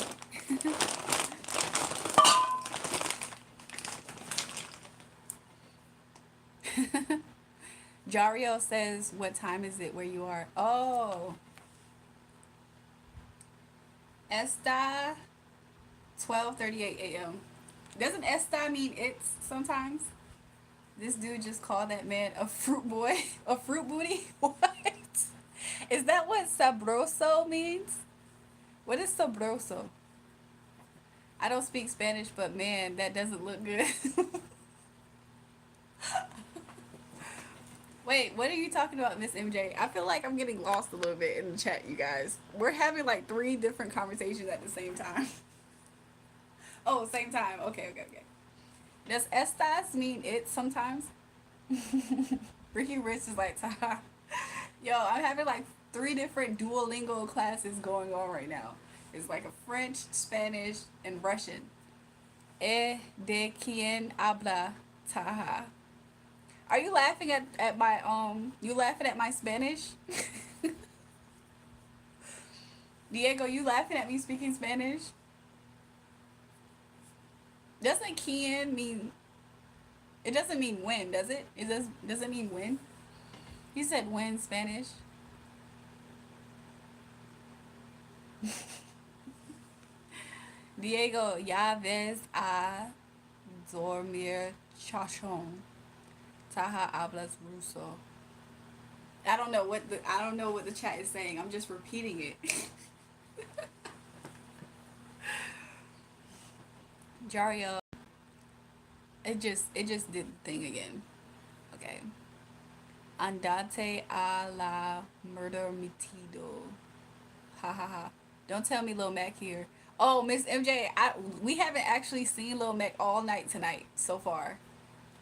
Jario says, what time is it where you are? Oh. Esta 12:38 a.m. Doesn't esta mean it's sometimes? This dude just called that man a fruit boy. A fruit booty? What? Is that what sabroso means? What is sabroso? I don't speak Spanish, but man, that doesn't look good. Wait, what are you talking about, Miss MJ? I feel like I'm getting lost a little bit in the chat, you guys. We're having like three different conversations at the same time. Oh, same time. Okay, okay, okay. Does estas mean it sometimes? Ricky Rich is like, Taha. Yo, I'm having like three different Duolingo classes going on right now. It's like a French, Spanish, and Russian. De quien habla, Taha? Are you laughing at my you laughing at my Spanish? Diego, you laughing at me speaking Spanish? Doesn't quien mean, it doesn't mean when, does it? Does it mean when? You said when Spanish. Diego, ya ves a dormir chachón. Taha hablas ruso. I don't know what the chat is saying. I'm just repeating it. Jario, it just did the thing again. Okay. Andate a la murder metido. Ha ha ha. Don't tell me Lil Mac here. Oh, Miss MJ, we haven't actually seen Lil Mac all night tonight so far.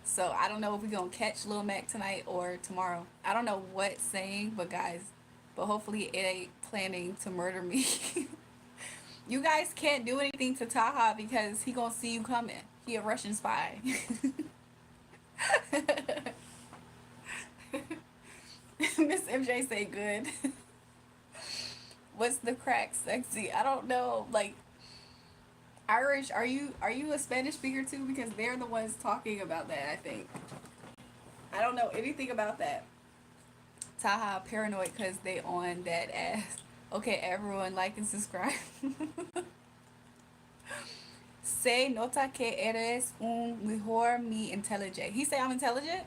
So I don't know if we're gonna catch Lil Mac tonight or tomorrow. I don't know what's saying, but guys, but hopefully it ain't planning to murder me. You guys can't do anything to Taha because he gonna see you coming. He a Russian spy. Miss MJ say good. What's the crack sexy? I don't know. Like Irish, are you a Spanish speaker too? Because they're the ones talking about that, I think. I don't know anything about that. Taha paranoid because they on that ass. Okay, everyone like and subscribe. Se nota que eres un mejor mi inteligente. He say I'm intelligent?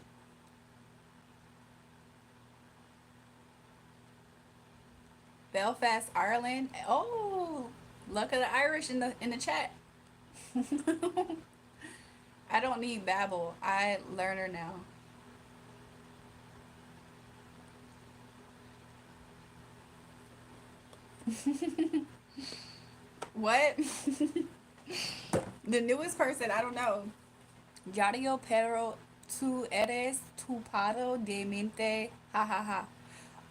Belfast, Ireland. Oh, luck of the Irish in the chat. I don't need babble. I learner now. What? The newest person, I don't know. Yario pero tú eres tupado de mente. Ha ha ha.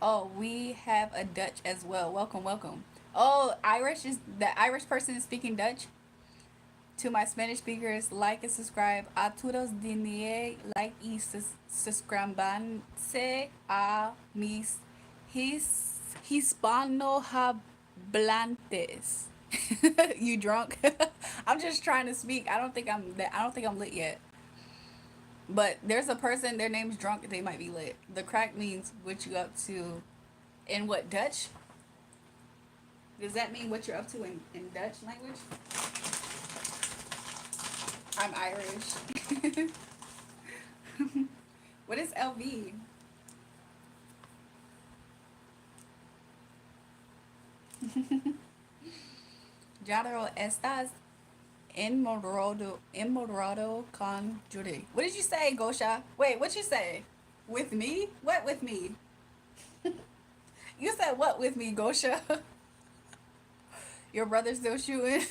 Oh, we have a Dutch as well. Welcome, welcome. Oh, Irish is the Irish person is speaking Dutch. To my Spanish speakers, like and subscribe. A todos denle like y suscríbanse a mis hispanohablantes. You drunk? I'm just trying to speak. I don't think I'm lit yet. But there's a person, their name's drunk, they might be lit. The crack means what you up to in what, Dutch? Does that mean what you're up to in Dutch language? I'm Irish. What is LV? Jaro, estás enamorado con Judy. What did you say, Gosha? Wait, what you say? With me? What with me? You said what with me, Gosha? Your brother's still shooting?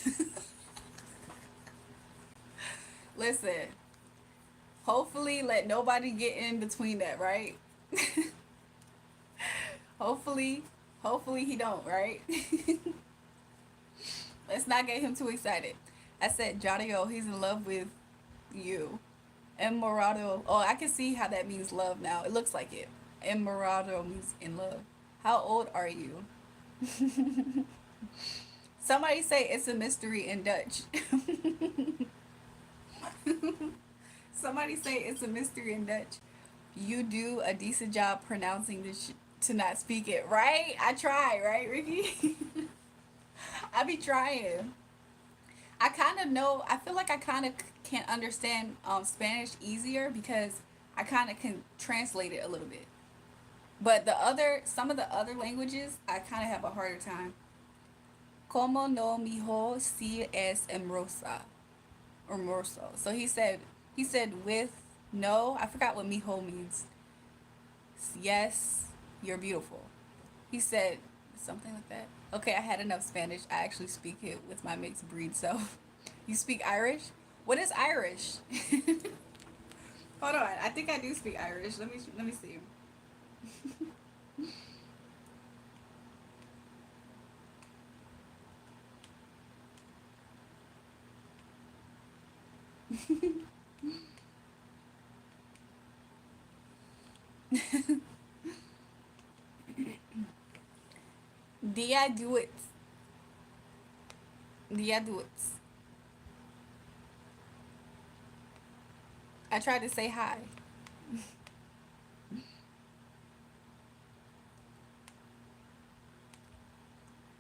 Listen, hopefully let nobody get in between that, right? hopefully, hopefully he don't, right? Let's not get him too excited. I said, Jadio, he's in love with you. Enamorado. Oh, I can see how that means love now. It looks like it. Enamorado means in love. How old are you? Somebody say it's a mystery in Dutch. Somebody say it's a mystery in Dutch. You do a decent job pronouncing this to not speak it, right? I try, right, Ricky? I be trying. I kind of know. I feel like I kind of can understand Spanish easier because I kind of can translate it a little bit. But some of the other languages, I kind of have a harder time. Como no mijo si es hermoso. So he said with no, I forgot what mijo means. Yes, you're beautiful. He said something like that. Okay, I had enough Spanish. I actually speak it with my mixed breed self. You speak Irish? What is Irish? Hold on. I think I do speak Irish. Let me see. Dia do it. Dia do it. I tried to say hi.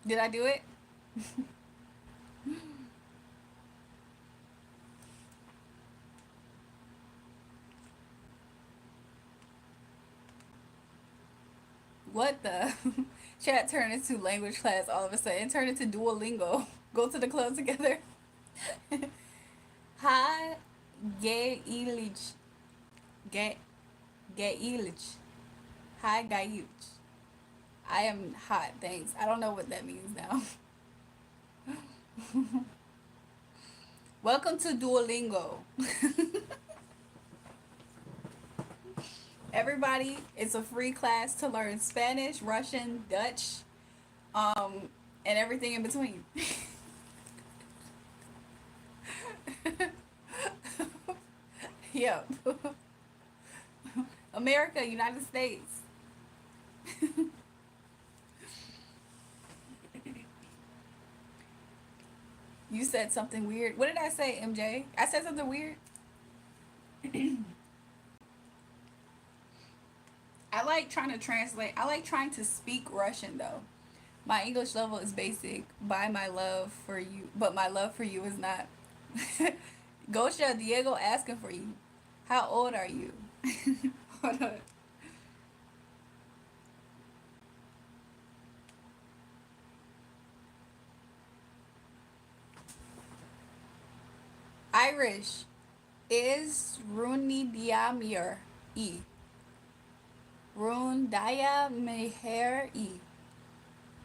Did I do it? What the? Chat turned into language class all of a sudden. It turned into Duolingo. Go to the club together. Hi, gay ilich. Gay ilich. Hi, gay ilich. I am hot, thanks. I don't know what that means now. Welcome to Duolingo. Everybody, it's a free class to learn Spanish, Russian, Dutch, and everything in between. Yep. America, United States. You said something weird. What did I say, MJ? I said something weird. I like trying to translate. I like trying to speak Russian though. My English level is basic by my love for you, but my love for you is not. Gosha Diego asking for you. How old are you? Hold on. Irish is Rundiamir E. Rundaya Meher E.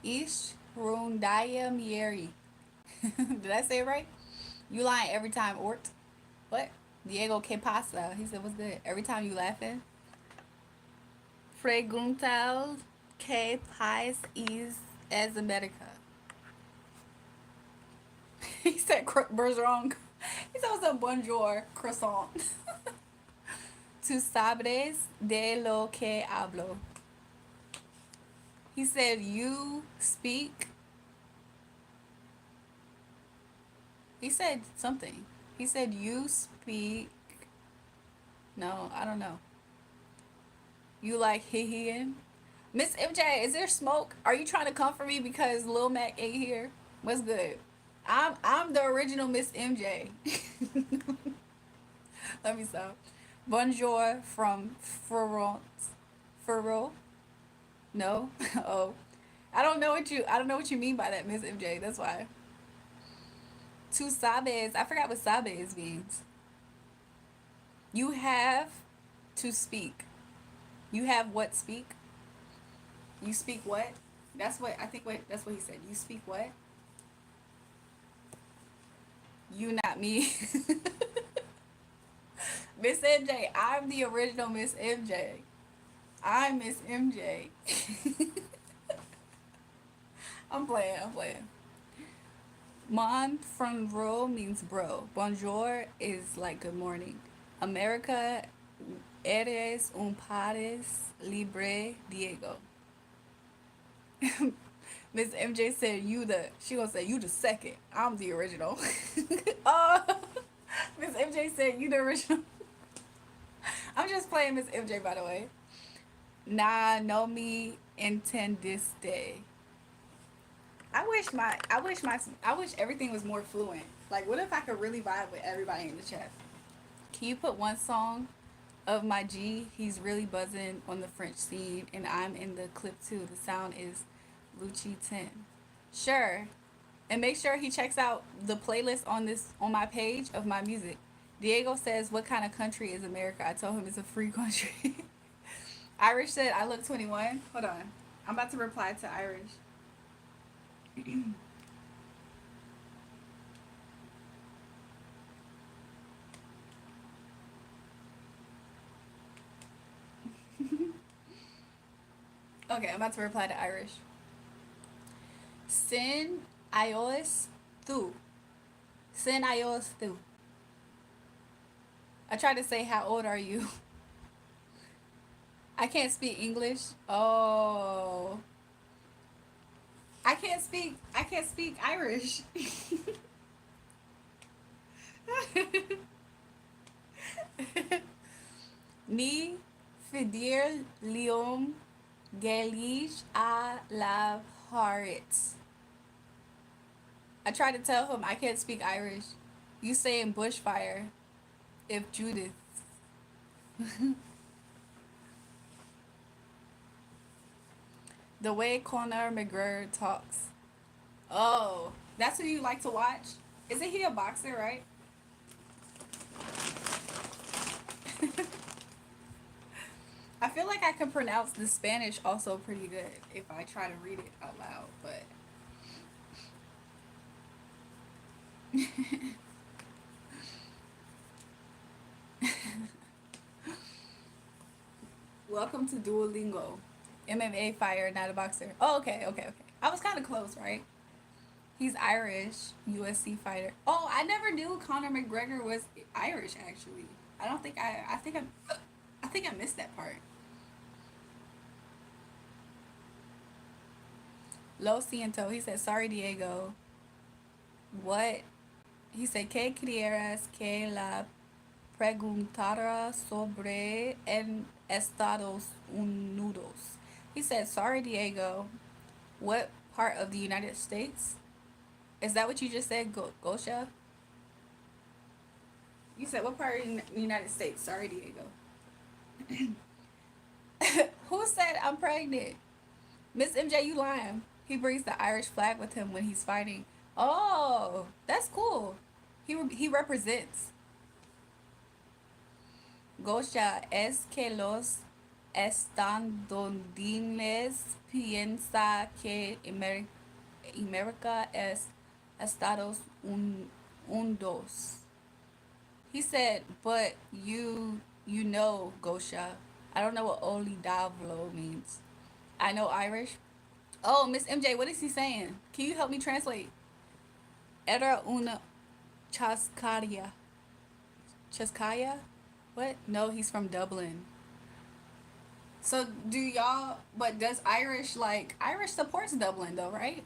Ish Rundaya Mieri. Did I say it right? You lying every time, Ort. What? Diego que pasa? He said, what's good? Every time you laughing? Preguntal que pais es America. He said Bergeron. He said, what's up, bonjour, croissant. Tu sabes de lo que hablo. He said, you speak. He said something. He said, you speak. No, I don't know. You like he. Miss MJ, is there smoke? Are you trying to come for me because Lil Mac ain't here? What's good? I'm the original Miss MJ. Let me stop. Bonjour from France. Furrow? No? Oh. I don't know what you mean by that, Miss MJ. That's why. Tu sabes. I forgot what sabes means. You have to speak. You have what speak? You speak what? That's what he said. You speak what? You not me. Miss MJ, I'm the original Miss MJ. I'm Miss MJ. I'm playing. Mon from bro means bro. Bonjour is like good morning. America, eres un país libre, Diego. Miss MJ said she gonna say you the second. I'm the original. Oh, Miss MJ said you the original. I'm just playing Miss MJ, by the way. Nah, no me entendiste. I wish everything was more fluent. Like, what if I could really vibe with everybody in the chat? Can you put one song of my G? He's really buzzing on the French scene, and I'm in the clip too. The sound is Lucci 10. Sure. And make sure he checks out the playlist on my page of my music. Diego says, "What kind of country is America?" I told him it's a free country. Irish said, "I look 21." Hold on, I'm about to reply to Irish. Okay, I'm about to reply to Irish. Sin iOS thu. Sin iOS thu. I tried to say, "How old are you?" I can't speak English. Oh, I can't speak Irish. Ni fidir liom gelish a la harit. I tried to tell him I can't speak Irish. You saying bushfire if Judith. The way Conor McGregor talks. Oh, that's who you like to watch? Isn't he a boxer, right? I feel like I can pronounce the Spanish also pretty good if I try to read it out loud, but welcome to Duolingo. MMA fighter, not a boxer. Oh, okay, okay, okay. I was kind of close, right? He's Irish, USC fighter. Oh, I never knew Conor McGregor was Irish. Actually, I don't think I. I think I think I missed that part. Lo siento. He said, "Sorry, Diego." What? He said, "¿Qué quieras que la preguntara sobre en Estados Unidos?" He said, "Sorry, Diego. What part of the United States?" Is that what you just said, Gosha? You said, "What part of the United States?" Sorry, Diego. Who said I'm pregnant? Miss MJ, you lying. He brings the Irish flag with him when he's fighting. Oh, that's cool. He represents. Gosha, es que los estadounidenses piensa que America es Estados Unidos. He said, but you know, Gosha. I don't know what Oli Davlo means. I know Irish. Oh, Miss MJ, what is he saying? Can you help me translate? Era una chascaria. Chascaya? What? No, he's from Dublin. So do y'all? But does Irish like Irish supports Dublin though, right?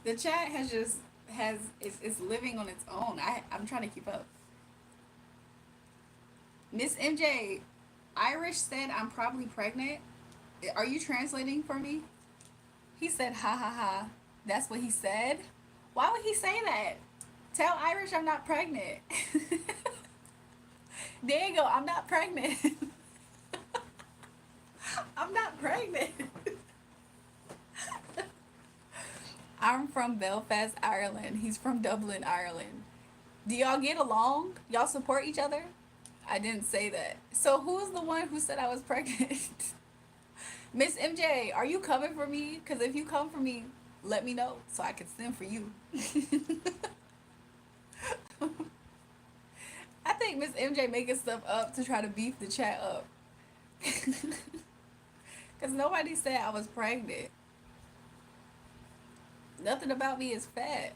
The chat has just has is living on its own. I'm trying to keep up. Miss MJ, Irish said I'm probably pregnant. Are you translating for me? He said ha ha ha. That's what he said. Why would he say that? Tell Irish I'm not pregnant. There you go. I'm not pregnant. I'm not pregnant. I'm from Belfast, Ireland. He's from Dublin, Ireland. Do y'all get along? Y'all support each other? I didn't say that. So who's the one who said I was pregnant? Miss MJ, are you coming for me? Because if you come for me, let me know so I can send for you. I think Miss MJ making stuff up to try to beef the chat up. Because nobody said I was pregnant. Nothing about me is fat.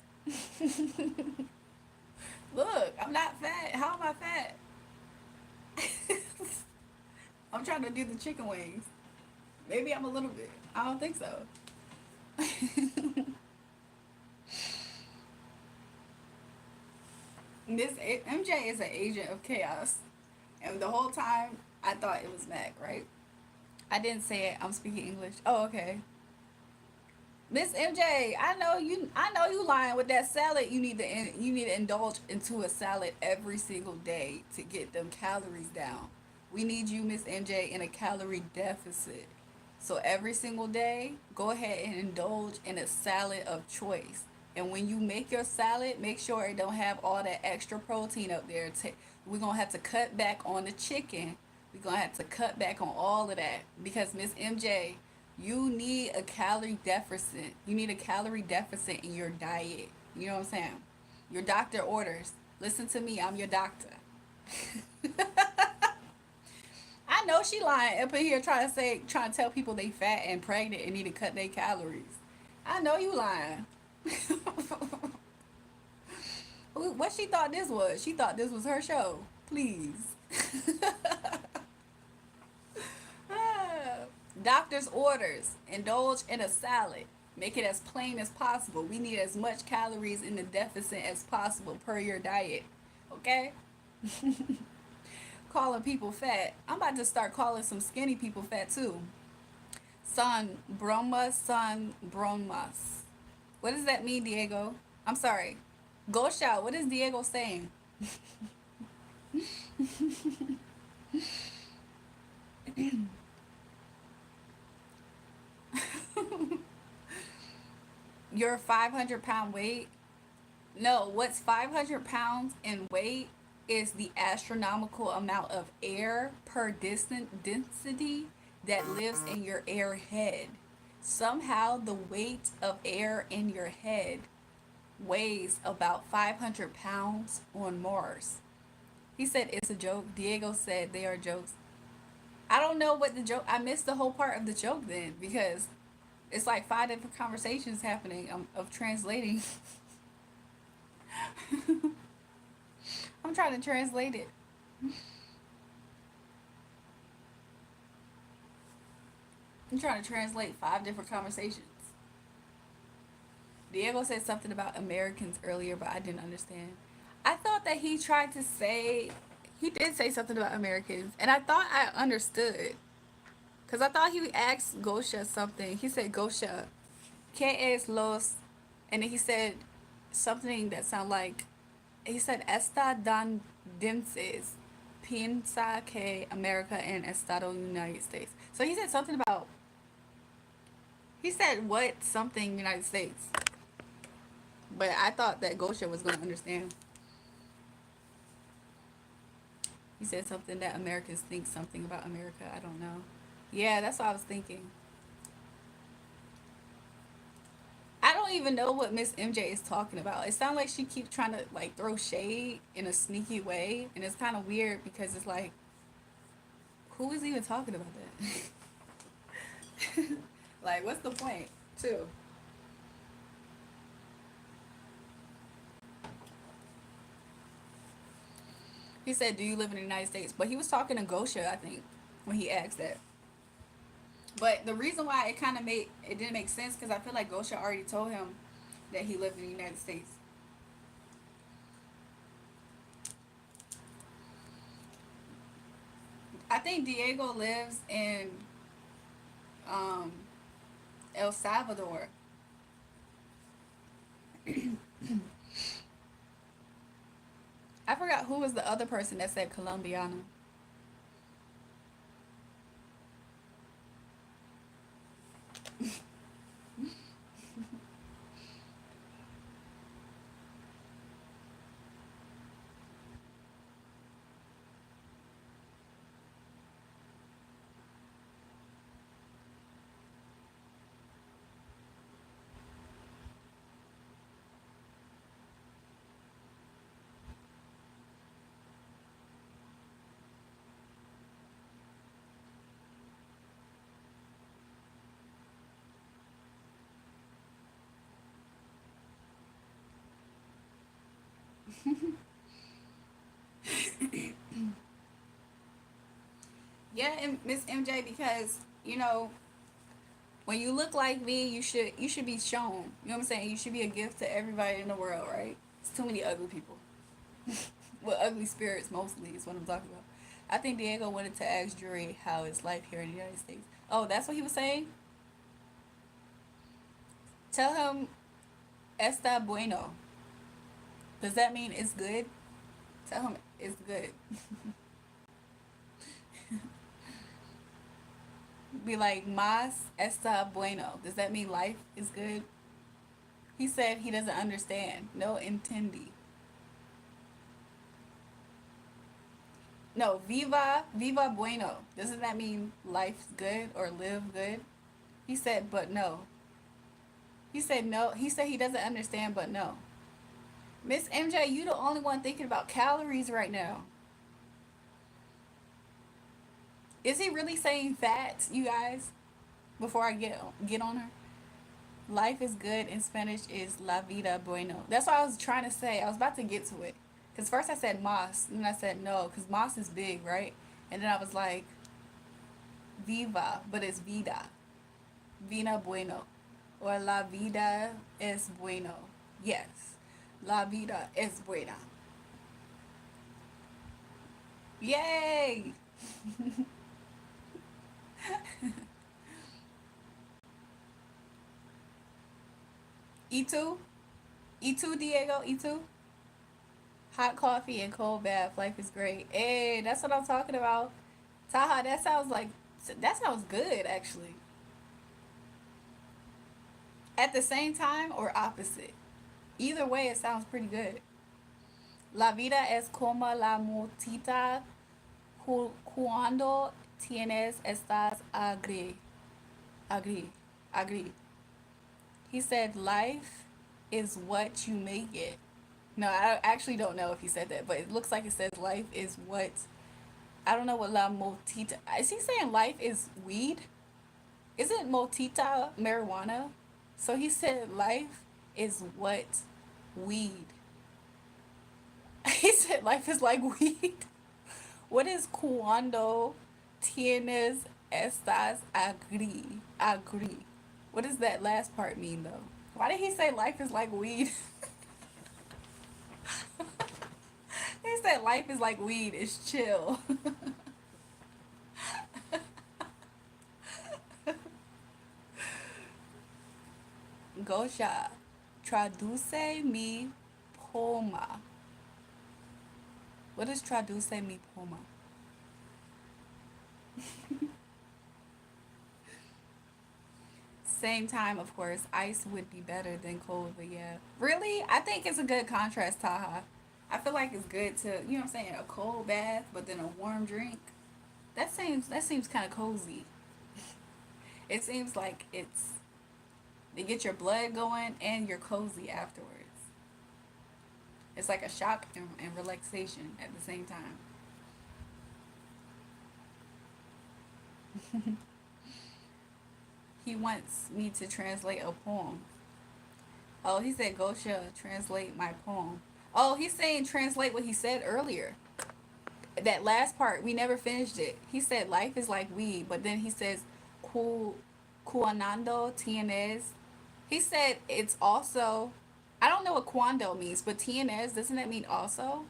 Look, I'm not fat. How am I fat? I'm trying to do the chicken wings. Maybe I'm a little bit. I don't think so. This MJ is an agent of chaos. And the whole time I thought it was Mac, right? I didn't say it. I'm speaking English. Oh, okay. Miss MJ, I know you lying with that salad. You need to indulge into a salad every single day to get them calories down. We need you, Miss MJ, in a calorie deficit So every single day, go ahead and indulge in a salad of choice. And when you make your salad, make sure it don't have all that extra protein up there. We're gonna have to cut back on the chicken. We're gonna have to cut back on all of that because Miss MJ, you need a calorie deficit. You need a calorie deficit in your diet. You know what I'm saying? Your doctor orders. Listen to me. I'm your doctor. I know she lying up in here trying to tell people they fat and pregnant and need to cut their calories. I know you lying. What she thought this was? She thought this was her show. Please. Doctor's orders. Indulge in a salad. Make it as plain as possible. We need as much calories in the deficit as possible per your diet. Okay? Calling people fat. I'm about to start calling some skinny people fat too. Son bromas. What does that mean, Diego? I'm sorry. Go shout. What is Diego saying? Your 500-pound weight? No, what's 500 pounds in weight is the astronomical amount of air per distant density that lives in your air head. Somehow the weight of air in your head weighs about 500 pounds on Mars. He said it's a joke. Diego said they are jokes. I don't know what the joke. I missed the whole part of the joke then because it's like five different conversations happening of translating. I'm trying to translate it. I'm trying to translate five different conversations. Diego said something about Americans earlier, but I didn't understand. I thought that he tried to say, he did say something about Americans, and I thought I understood. Because I thought he asked Gosha something. He said, Gosha, ¿qué es los? And then he said something that sounded like, he said, estadounidenses piensa que America and Estado United States. So he said something about, he said what something United States. But I thought that Gosha was going to understand. He said something that Americans think something about America. I don't know. Yeah, that's what I was thinking. I don't even know what Miss MJ is talking about. It sounds like she keeps trying to like throw shade in a sneaky way, and it's kind of weird because it's like, who is even talking about that? Like, what's the point, too? He said, "Do you live in the United States?" But he was talking to Gosha, I think, when he asked that. But the reason why it didn't make sense because I feel like Gosha already told him that he lived in the United States. I think Diego lives in um, El Salvador. I forgot who was the other person that said Colombiana. Yeah, and Miss MJ, because when you look like me, you should be shown. You know what I'm saying? You should be a gift to everybody in the world, right? It's too many ugly people. Well, ugly spirits mostly is what I'm talking about. I think Diego wanted to ask Jury how is life here in the United States. Oh, that's what he was saying? Tell him está bueno. Does that mean it's good? Tell him it's good. Be like, mas está bueno. Does that mean life is good? He said he doesn't understand. No entendi. No, viva bueno. Doesn't that mean life's good or live good? He said, but no. He said no. He said he doesn't understand, but no. Miss MJ, you the only one thinking about calories right now. Is he really saying fats, you guys? Before I get on her, life is good in Spanish is la vida bueno. That's what I was trying to say. I was about to get to it, cause first I said mas, and then I said no, cause mas is big, right? And then I was like viva, but it's vida, vida bueno, or la vida es bueno. Yes, la vida es buena. Yay! E2, E2, Diego, E2. Hot coffee and cold bath. Life is great. Hey, that's what I'm talking about. Taha, that sounds good actually. At the same time or opposite. Either way, it sounds pretty good. La vida es como la motita cuando tienes estás agri. Agri. Agri. He said life is what you make it. No, I actually don't know if he said that, but it looks like it says life is what. I don't know what la motita. Is he saying life is weed? Isn't motita marijuana? So he said life is what weed. He said life is like weed. What is cuando tienes estas agri? Agri. What does that last part mean though? Why did he say life is like weed? He said life is like weed. It's chill. Gosha, traduce mi poma. What does traduce mi poma? Same time, of course, ice would be better than cold, but yeah. Really? I think it's a good contrast, Taha. I feel like it's good to, you know what I'm saying, a cold bath, but then a warm drink. That seems kind of cozy. It seems like it's to get your blood going and you're cozy afterwards. It's like a shock and relaxation at the same time. He wants me to translate a poem. Oh, he said, Gosha, translate my poem. Oh, he's saying translate what he said earlier. That last part, we never finished it. He said life is like weed, but then he says, Cu, cuanando tienes. He said it's also, I don't know what cuando means, but tienes, doesn't that mean also?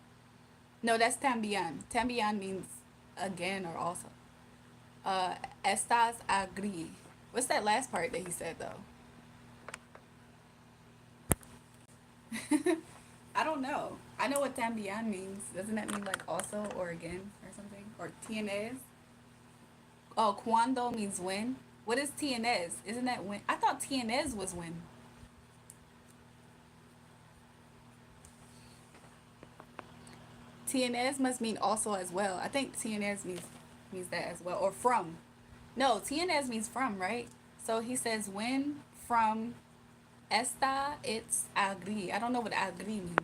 No, that's también. También means again or also. Estás agri. What's that last part that he said though? I don't know. I know what también means. Doesn't that mean like also or again or something? Or tienes? Oh, cuando means when. What is tienes? Isn't that when? I thought tienes was when. Tienes must mean also as well. I think tienes means that as well. Or from. No, tienes means from, right? So he says when from esta, it's agri. I don't know what agri means.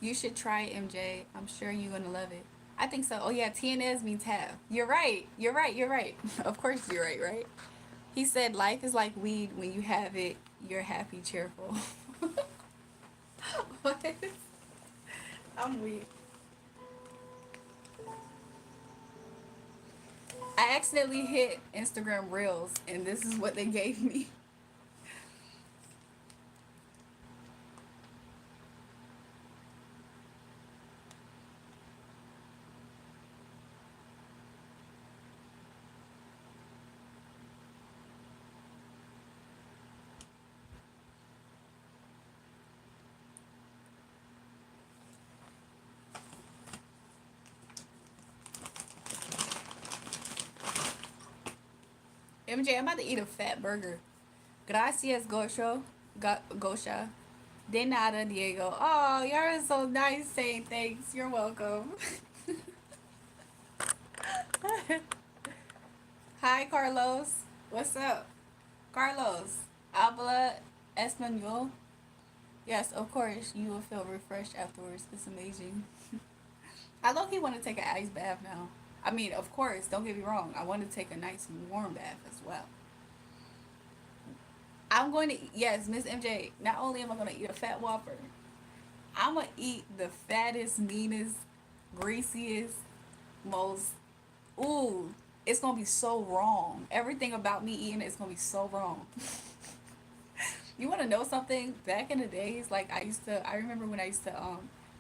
You should try it, MJ. I'm sure you're gonna love it. I think so. Oh yeah, tienes means have. You're right. You're right. You're right. Of course you're right, right? He said life is like weed. When you have it, you're happy, cheerful. What? I'm weak. I accidentally hit Instagram Reels, and this is what they gave me. MJ, I'm about to eat a fat burger. Gracias, Gosha. De nada, Diego. Oh, y'all are so nice saying thanks. You're welcome. Hi, Carlos. What's up? Carlos, habla español? Yes, of course. You will feel refreshed afterwards. It's amazing. I low-key want to take an ice bath now. I mean, of course, don't get me wrong. I want to take a nice warm bath as well. I'm going to, yes, Miss MJ, not only am I going to eat a fat Whopper, I'm going to eat the fattest, meanest, greasiest, most, ooh, it's going to be so wrong. Everything about me eating it's going to be so wrong. You want to know something? Back in the days, like I remember when I used to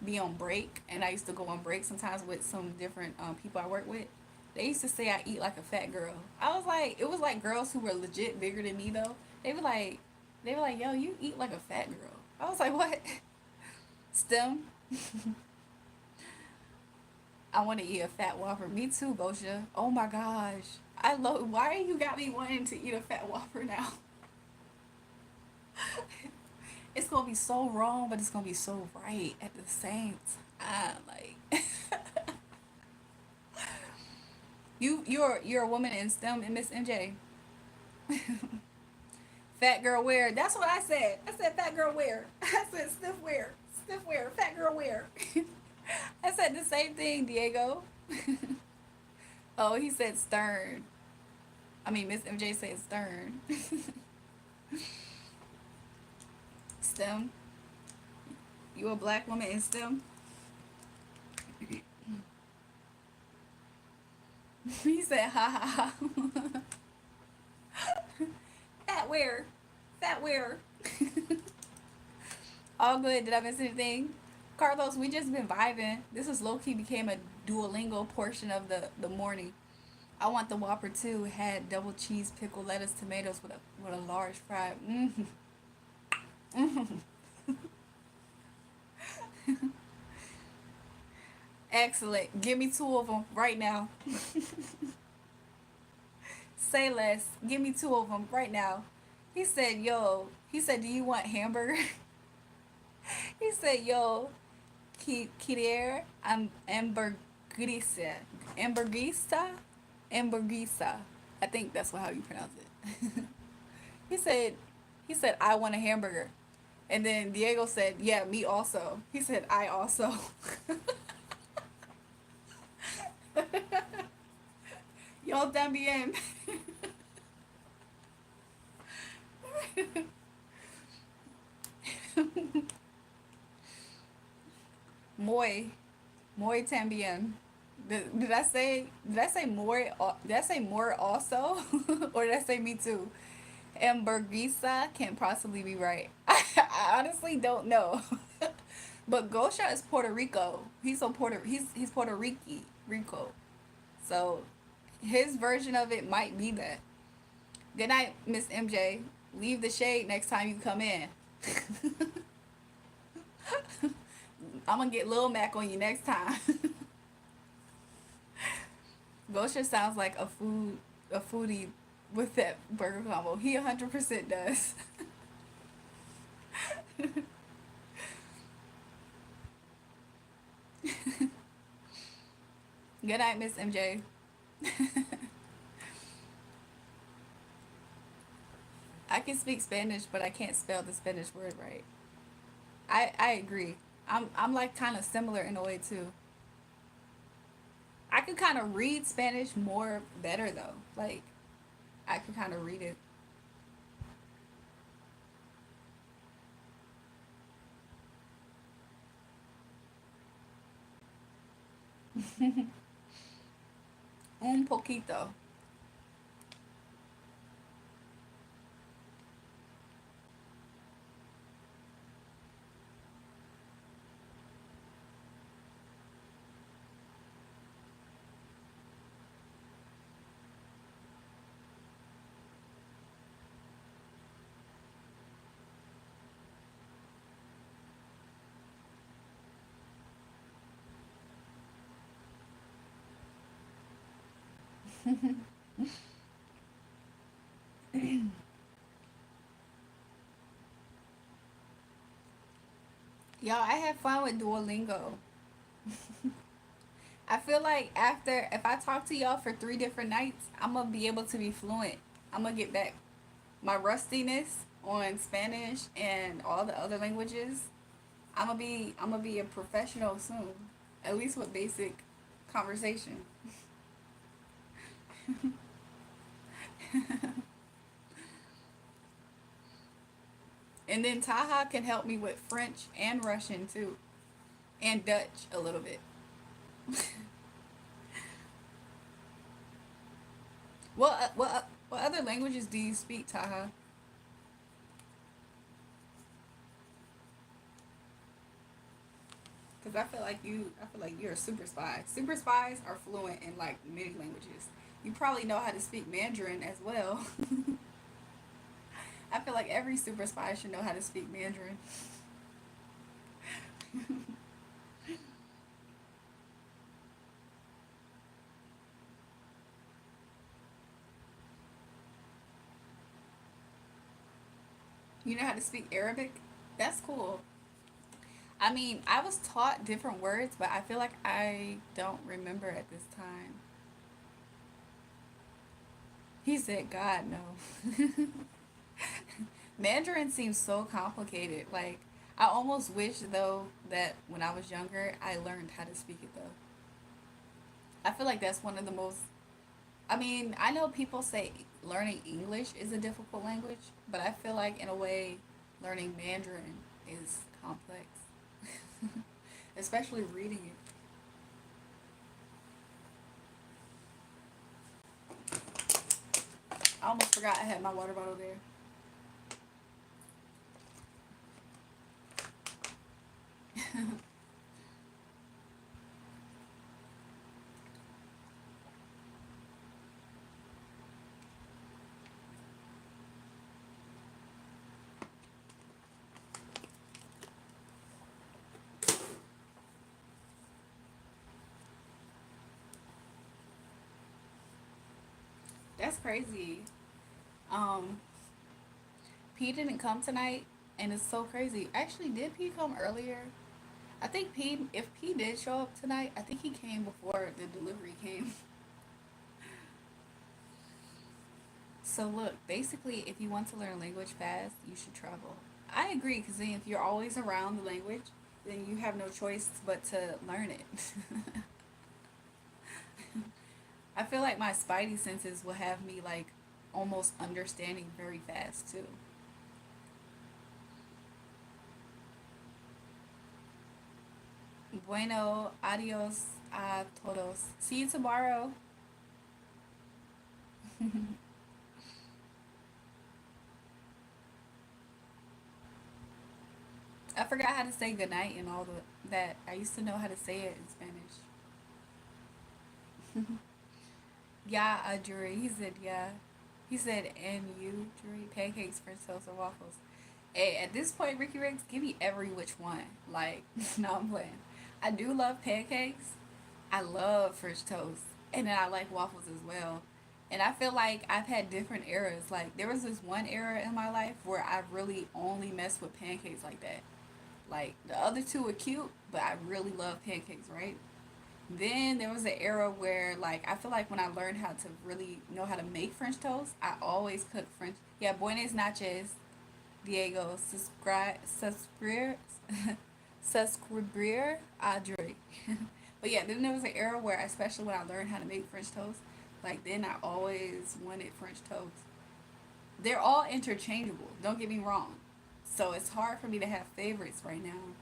be on break, and I used to go on break sometimes with some different people I work with. They used to say I eat like a fat girl. I was like, it was like girls who were legit bigger than me though. They were like, yo, you eat like a fat girl. I was like, what? Stem. I want to eat a fat Whopper. Me too, Gosha. Oh my gosh. I love. Why you got me wanting to eat a fat Whopper now? It's gonna be so wrong, but it's gonna be so right at the same time. Like you're a woman in STEM and Miss MJ. Fat girl wear. That's what I said. I said fat girl wear. I said stiff wear. Stiff wear. Fat girl wear. I said the same thing, Diego. Oh, he said stern. I mean, Miss MJ said stern. STEM. You a black woman in STEM? He said, ha ha ha. Fat wear. Fat wear. All good. Did I miss anything? Carlos, we just been vibing. This is low key became a Duolingo portion of the morning. I want the Whopper too. Had double cheese, pickle, lettuce, tomatoes with a large fry. Mm-hmm. Mm-hmm. Excellent. Give me two of them right now. Say less. Give me two of them right now. He said, yo. He said, do you want hamburger? He said, yo, quiere hamburguesa. Hamburguesa? Hamburguesa. I think that's how you pronounce it. he said, he said, I want a hamburger. And then Diego said, yeah, me also. He said, I also. Yo también. Muy. Muy también. Did I say more? Did I say more also, or did I say me too? Hamburguesa can't possibly be right. I honestly don't know. But Gosha is Puerto Rico. He's Puerto Rico. So his version of it might be that. Good night, Miss MJ. Leave the shade next time you come in. I'm gonna get Lil Mac on you next time. Gosha sounds like a foodie with that burger combo. He 100% does. Good night, Miss MJ. I can speak Spanish, but I can't spell the Spanish word right. I agree. I'm like kind of similar in a way too. I can kind of read Spanish more better though. Like I can kind of read it. Un poquito. Y'all, I had fun with Duolingo. I feel like after, if I talk to y'all for 3 different nights, I'm gonna be able to be fluent. I'm gonna get back my rustiness on Spanish and all the other languages. I'm gonna be a professional soon, at least with basic conversation. And then Taha can help me with French and Russian too, and Dutch a little bit. What other languages do you speak, Taha? Because I feel like you're a super spy. Super spies are fluent in like many languages. You probably know how to speak Mandarin as well. I feel like every super spy should know how to speak Mandarin. You know how to speak Arabic? That's cool. I mean, I was taught different words, but I feel like I don't remember at this time. He said, God, no. Mandarin seems so complicated. Like, I almost wish, though, that when I was younger, I learned how to speak it, though. I feel like that's one of the most. I mean, I know people say learning English is a difficult language, but I feel like, in a way, learning Mandarin is complex, especially reading it. I almost forgot I had my water bottle there. That's crazy. Um, P didn't come tonight, and it's so crazy. Actually, did P come earlier? I think P, if P did show up tonight, I think he came before the delivery came. So look, basically, if you want to learn a language fast, you should travel. I agree, because then if you're always around the language, then you have no choice but to learn it. I feel like my spidey senses will have me like almost understanding very fast too. Bueno, adios a todos. See you tomorrow. I forgot how to say goodnight and all the that. I used to know how to say it in Spanish. Yeah, jury. He said yeah. He said and you, jury, pancakes, French toast, or waffles. Hey, at this point, Ricky Riggs, give me every which one. Like, no, I'm playing. I do love pancakes. I love French toast, and then I like waffles as well. And I feel like I've had different eras. Like there was this one era in my life where I really only messed with pancakes like that. Like the other two were cute, but I really love pancakes, right? Then there was an era where like I feel like when I learned how to really know how to make French toast, I always cook French. Yeah, buenas noches, Diego. Suscribir Adri. But yeah, then there was an era where, especially when I learned how to make French toast, like then I always wanted French toast. They're all interchangeable. Don't get me wrong. So it's hard for me to have favorites right now.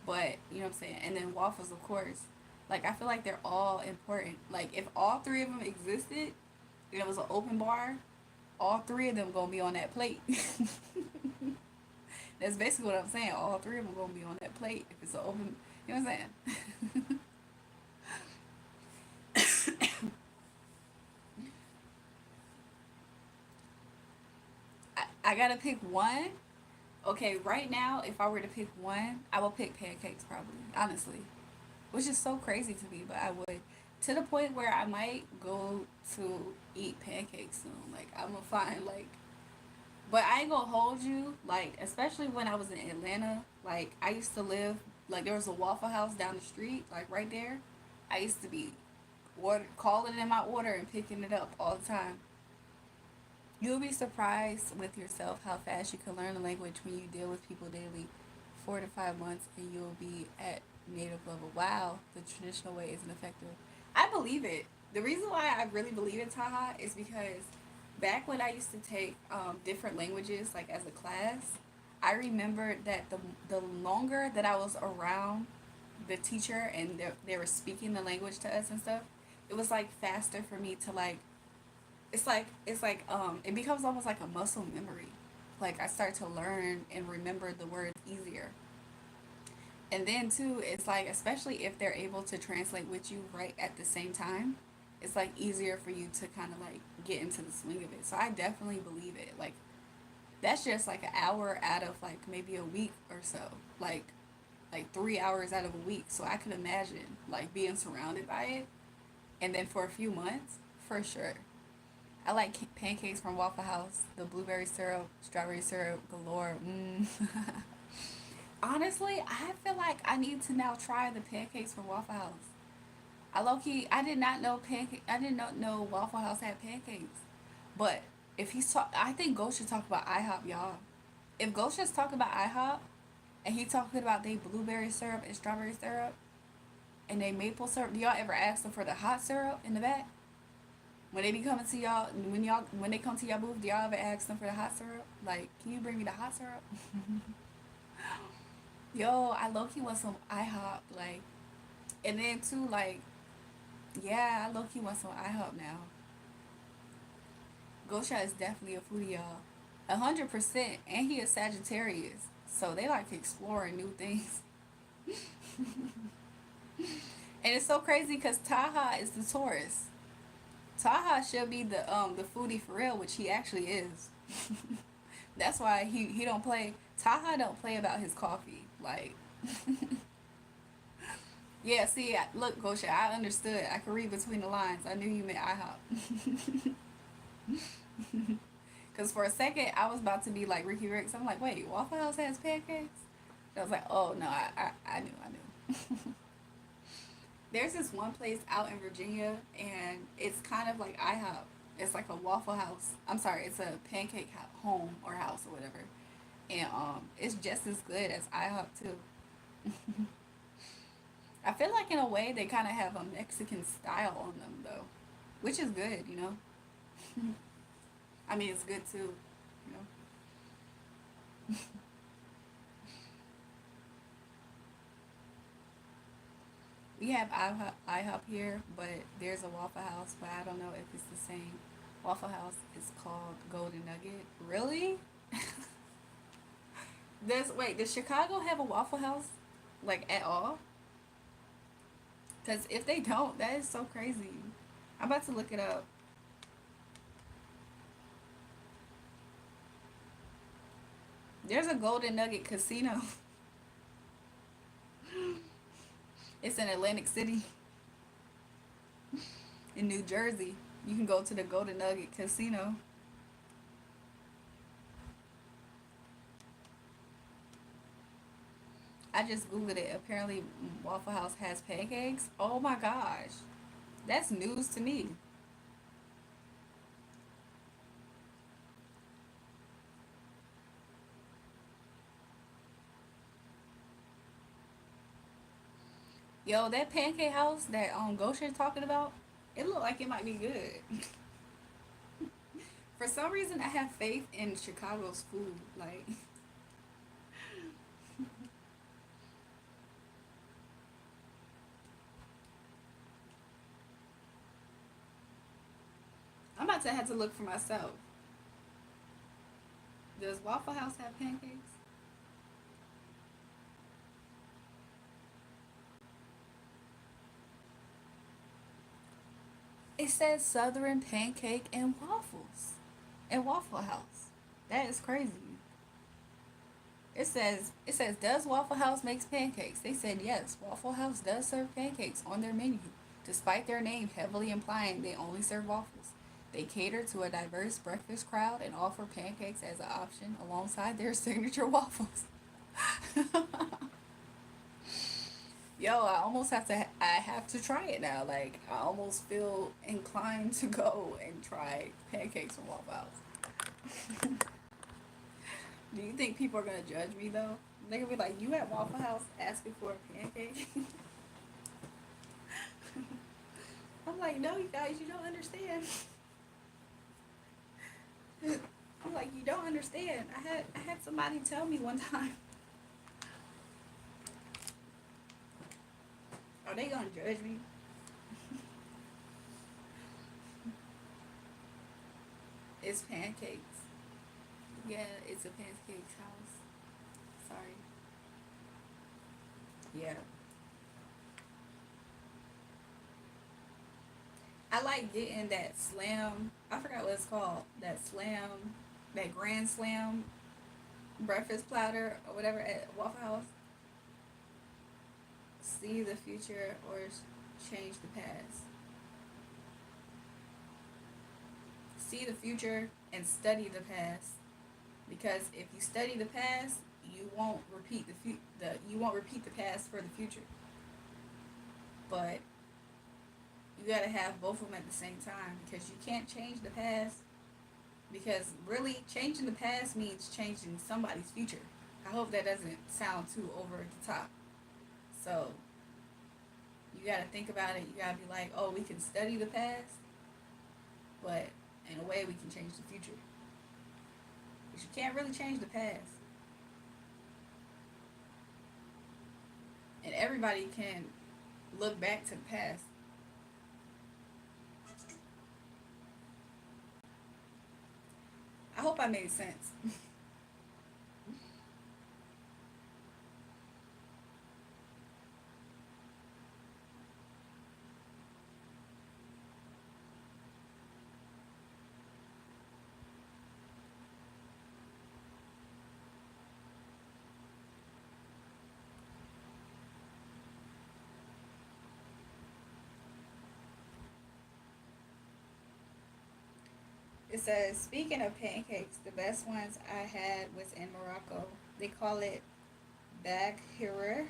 But you know what I'm saying. And then waffles, of course. Like I feel like they're all important. Like if all three of them existed, and it was an open bar, all three of them gonna be on that plate. That's basically what I'm saying. All three of them gonna be on that plate if it's an open. You know what I'm saying? I gotta pick one. Okay, right now, if I were to pick one, I will pick pancakes probably. Honestly, which is so crazy to me, but I would. To the point where I might go to eat pancakes soon. Like I'm gonna find like But I ain't gonna hold you, like, especially when I was in Atlanta, like, I used to live, like, there was a Waffle House down the street, like, right there. I used to be calling in my order and picking it up all the time. You'll be surprised with yourself how fast you can learn a language when you deal with people daily. 4 to 5 months, and you'll be at native level. Wow, the traditional way isn't effective. I believe it. The reason why I really believe in Taha is because back when I used to take different languages, like as a class, I remembered that the longer that I was around the teacher and they were speaking the language to us and stuff, it was like faster for me to like it becomes almost like a muscle memory. Like I start to learn and remember the words easier. And then too, it's like especially if they're able to translate with you right at the same time, it's like easier for you to kind of like get into the swing of it. So I definitely believe it. Like that's just like an hour out of like maybe a week or so. Like 3 hours out of a week. So I could imagine like being surrounded by it and then for a few months, for sure. I like pancakes from Waffle House, the blueberry syrup, strawberry syrup galore. Honestly, I feel like I need to now try the pancakes from Waffle House. I did not know I did not know Waffle House had pancakes. But if he's talk, I think Ghost should talk about IHOP, y'all. If Ghost should talk about IHOP, and he talking about they blueberry syrup and strawberry syrup, and they maple syrup, do y'all ever ask them for the hot syrup in the back? When they be coming to y'all, when they come to y'all booth, do y'all ever ask them for the hot syrup? Like, can you bring me the hot syrup? Yo, I low key want some IHOP, like, and then too, like, yeah, I low key want some IHOP now. Gosha is definitely a foodie, y'all, 100%, and he is Sagittarius, so they like exploring new things. And it's so crazy because Taha is the Taurus. Taha should be the foodie for real, which he actually is. That's why he don't play. Taha don't play about his coffee. Like, yeah. See, look, Gosha, I understood. I could read between the lines. I knew you meant IHOP. Cause for a second I was about to be like Ricky Ricks. I'm like, wait, Waffle House has pancakes? I was like, oh no, I knew. There's this one place out in Virginia, and it's kind of like IHOP. It's like a Waffle House. I'm sorry, it's a pancake home or house or whatever, and it's just as good as IHOP too. I feel like in a way they kind of have a Mexican style on them though, which is good, you know. I mean, it's good too, you know. We have IHOP here, but there's a Waffle House, but I don't know if it's the same. Waffle House is called Golden Nugget. Really? Does Chicago have a Waffle House? Like at all? Because if they don't, that is so crazy. I'm about to look it up. There's a Golden Nugget casino. It's in Atlantic City, in New Jersey. You can go to the Golden Nugget Casino. I just googled it. Apparently, Waffle House has pancakes. Oh my gosh, that's news to me. Yo, that pancake house that Goshen talking about, it looked like it might be good. For some reason, I have faith in Chicago's food. Like, I'm about to have to look for myself. Does Waffle House have pancakes? It says Southern Pancake and Waffles and Waffle House. That is crazy. It says does Waffle House makes pancakes? They said yes. Waffle House does serve pancakes on their menu, despite their name heavily implying they only serve waffles. They cater to a diverse breakfast crowd and offer pancakes as an option alongside their signature waffles. Yo, I have to try it now. Like, I almost feel inclined to go and try pancakes from Waffle House. Do you think people are gonna judge me though? They're gonna be like, "You at Waffle House asking for a pancake?" I'm like, "No, you guys, you don't understand." I'm like, "You don't understand." I had somebody tell me one time. Are they gonna judge me? It's pancakes. Yeah, it's a pancakes house. Sorry. Yeah. I like getting that slam. I forgot what it's called. That slam, that grand slam breakfast platter or whatever at Waffle House. See the future or change the past. See the future and study the past. Because if you study the past, you won't repeat the past for the future. But you gotta have both of them at the same time because you can't change the past. Because really, changing the past means changing somebody's future. I hope that doesn't sound too over the top. So you gotta think about it. You gotta be like, oh, we can study the past, but in a way, we can change the future. But you can't really change the past. And everybody can look back to the past. I hope I made sense. It says, speaking of pancakes, the best ones I had was in Morocco. They call it bag here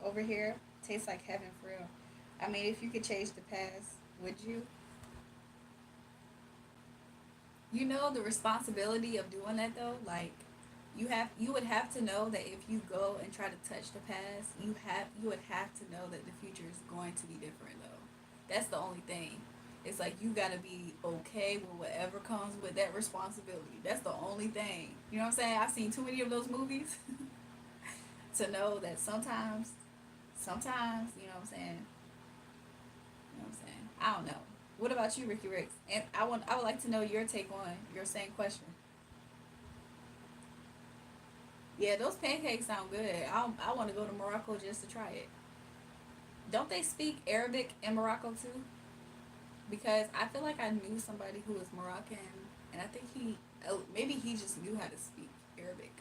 over here. Tastes like heaven for real. I mean, if you could change the past, would you? You know the responsibility of doing that though? Like you would have to know that if you go and try to touch the past, you would have to know that the future is going to be different though. That's the only thing. It's like you gotta be okay with whatever comes with that responsibility. That's the only thing. You know what I'm saying? I've seen too many of those movies to know that sometimes, you know what I'm saying? You know what I'm saying? I don't know. What about you, Ricky Ricks? And I would like to know your take on your same question. Yeah, those pancakes sound good. I want to go to Morocco just to try it. Don't they speak Arabic in Morocco too? Because I feel like I knew somebody who was Moroccan, and I think maybe he just knew how to speak Arabic.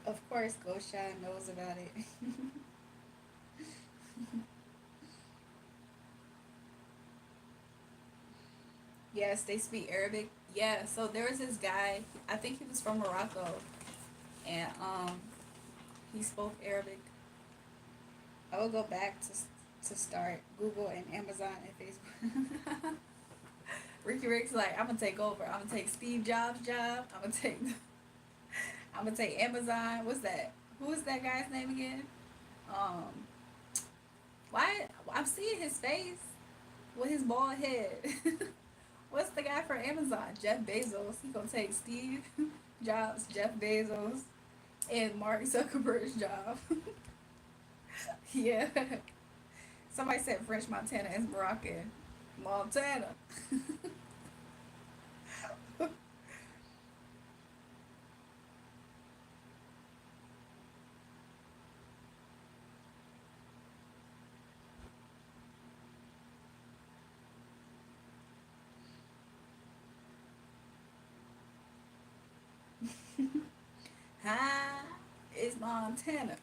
Of course, Gosha knows about it. Yes, they speak Arabic. Yeah, so there was this guy. I think he was from Morocco, and he spoke Arabic. I will go back to start Google and Amazon and Facebook. Ricky Rick's like, I'm gonna take over. I'm gonna take Steve Jobs' job. I'm gonna take Amazon. What's that? Who is that guy's name again? Um, why I'm seeing his face with his bald head. What's the guy for Amazon? Jeff Bezos. He gonna take Steve Jobs, Jeff Bezos, and Mark Zuckerberg's job. Yeah. Somebody said French Montana is Moroccan. Montana. Hi, it's Montana.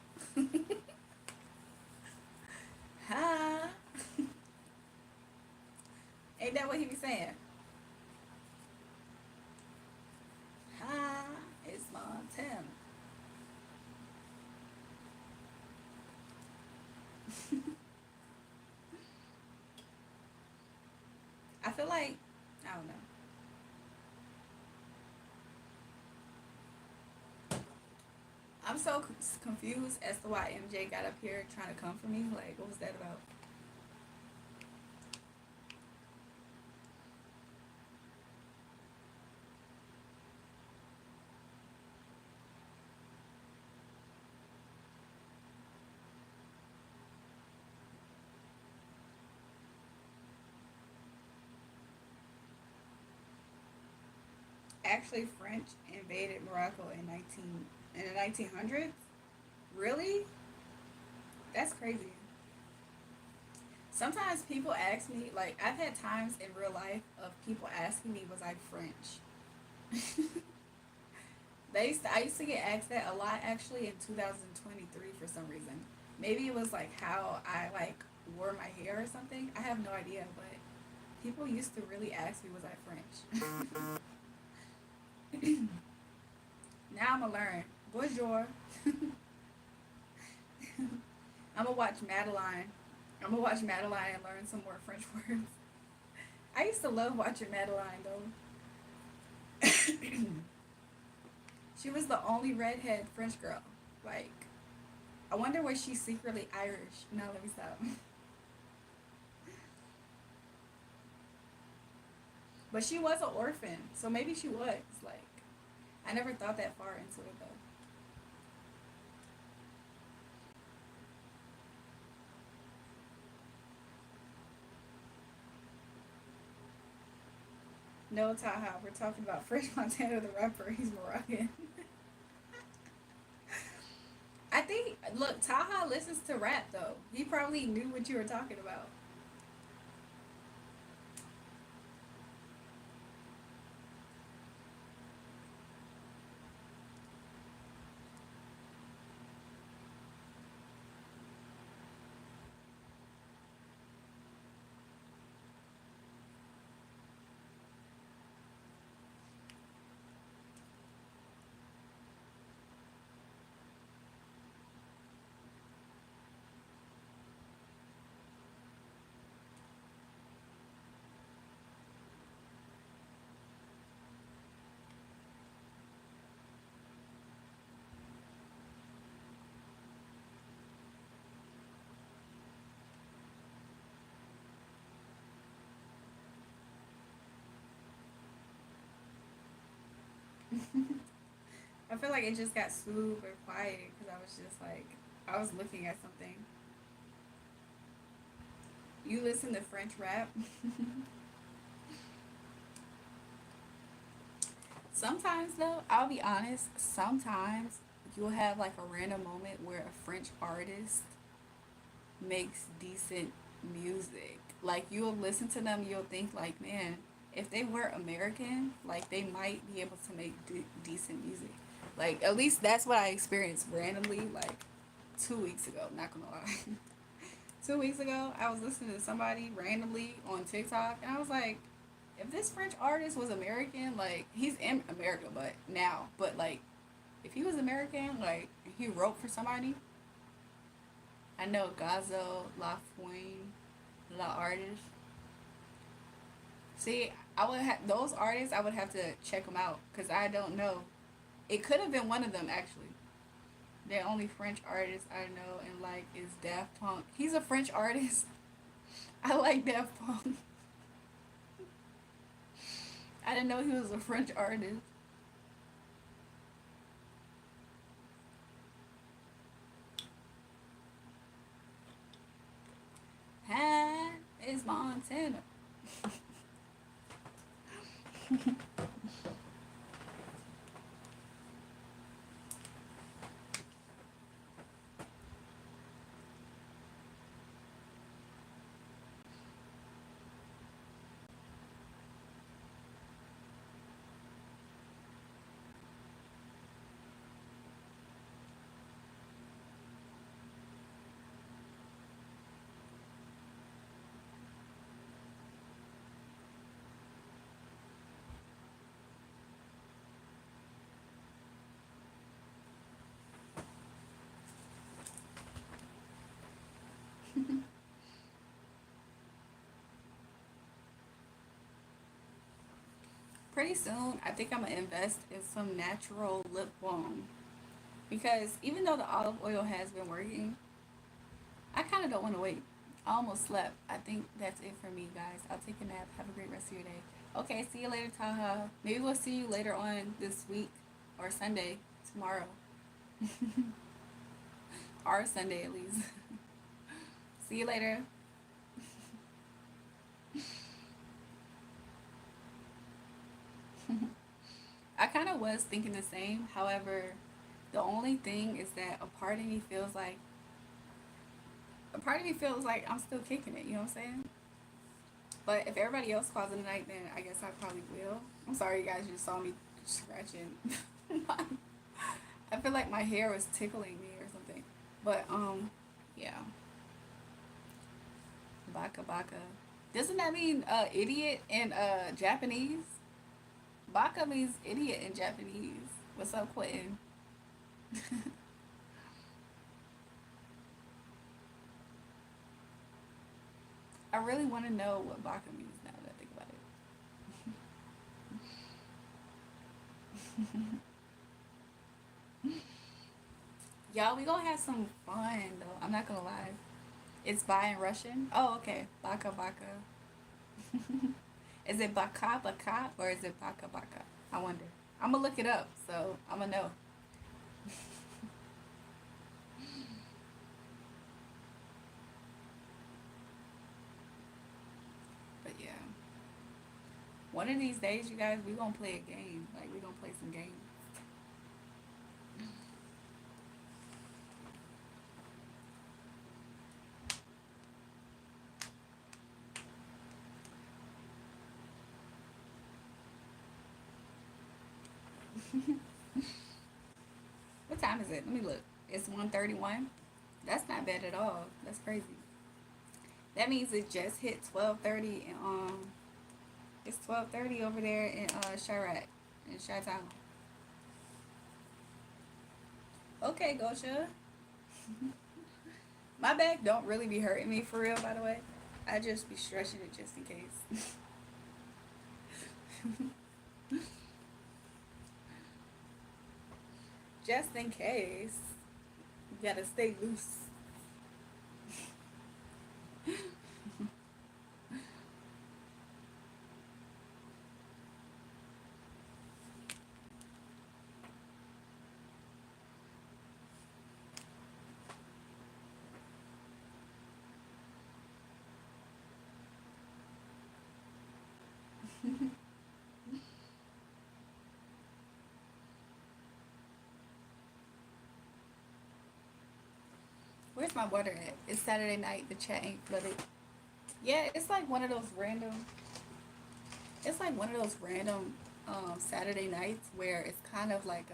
Hi. Ain't that what he be saying? Hi, it's Montana. I feel like, I don't know. I'm so confused as to why MJ got up here trying to come for me. Like, what was that about? Actually, French invaded Morocco in the 1900s. Really? That's crazy. Sometimes people ask me, like, I've had times in real life of people asking me, was I French? I used to get asked that a lot actually in 2023 for some reason. Maybe it was like how I like wore my hair or something. I have no idea, but people used to really ask me, was I French? Now I'm gonna learn. Bonjour. I'm gonna watch Madeline. I'm gonna watch Madeline and learn some more French words. I used to love watching Madeline though. She was the only redhead French girl. Like, I wonder was she secretly Irish? No, let me stop. But she was an orphan, so maybe she was. Like, I never thought that far into it though. No, Taha, we're talking about Fresh Montana the rapper. He's Moroccan. I think, look, Taha listens to rap though. He probably knew what you were talking about. I feel like it just got super quiet because I was just like, I was looking at something. You listen to French rap? Sometimes, though, I'll be honest, sometimes you'll have like a random moment where a French artist makes decent music. Like, you'll listen to them, you'll think, like, man, if they were American, like, they might be able to make decent music. Like, at least that's what I experienced randomly, like, 2 weeks ago, not gonna lie. 2 weeks ago, I was listening to somebody randomly on TikTok, and I was like, if this French artist was American, like he's in America, but now, but like if he was American, like he wrote for somebody, I know Gazo, La Fuente, La Artist. See, I would have those artists. I would have to check them out because I don't know. It could have been one of them actually. The only French artist I know and like is Daft Punk. He's a French artist. I like Daft Punk. I didn't know he was a French artist. Hi, it's Montana. Pretty soon, I think I'm gonna invest in some natural lip balm because even though the olive oil has been working, I kind of don't want to wait. I almost slept. I think that's it for me, guys. I'll take a nap. Have a great rest of your day. Okay, see you later, Taha. Maybe we'll see you later on this week or Sunday, tomorrow. Or Sunday at least. See you later. I kind of was thinking the same. However, the only thing is that a part of me feels like I'm still kicking it. You know what I'm saying? But if everybody else calls it a night, then I guess I probably will. I'm sorry, you guys just saw me scratching. I feel like my hair was tickling me or something. But yeah, baka baka. Doesn't that mean idiot in Japanese? Baka means idiot in Japanese. What's up, Quentin? I really want to know what baka means now that I think about it. Y'all, we gonna have some fun though. I'm not gonna lie. It's by in Russian. Oh, okay. Baka baka. Is it baka baka or is it baka baka? I wonder. I'm gonna look it up, so I'm gonna know. But yeah, one of these days, you guys, we gonna play a game. Like we gonna play some games. What time is it? Let me look. It's 1:31. That's not bad at all. That's crazy. That means it just hit 12:30 and it's 12:30 over there in Chirac in Chi-Town. Okay, Gosha. My back don't really be hurting me for real, by the way. I just be stretching it just in case. Just in case. You gotta stay loose. Where's my water at? It's Saturday night. The chat ain't flooded. Yeah, it's like one of those random. It's like one of those random Saturday nights where it's kind of like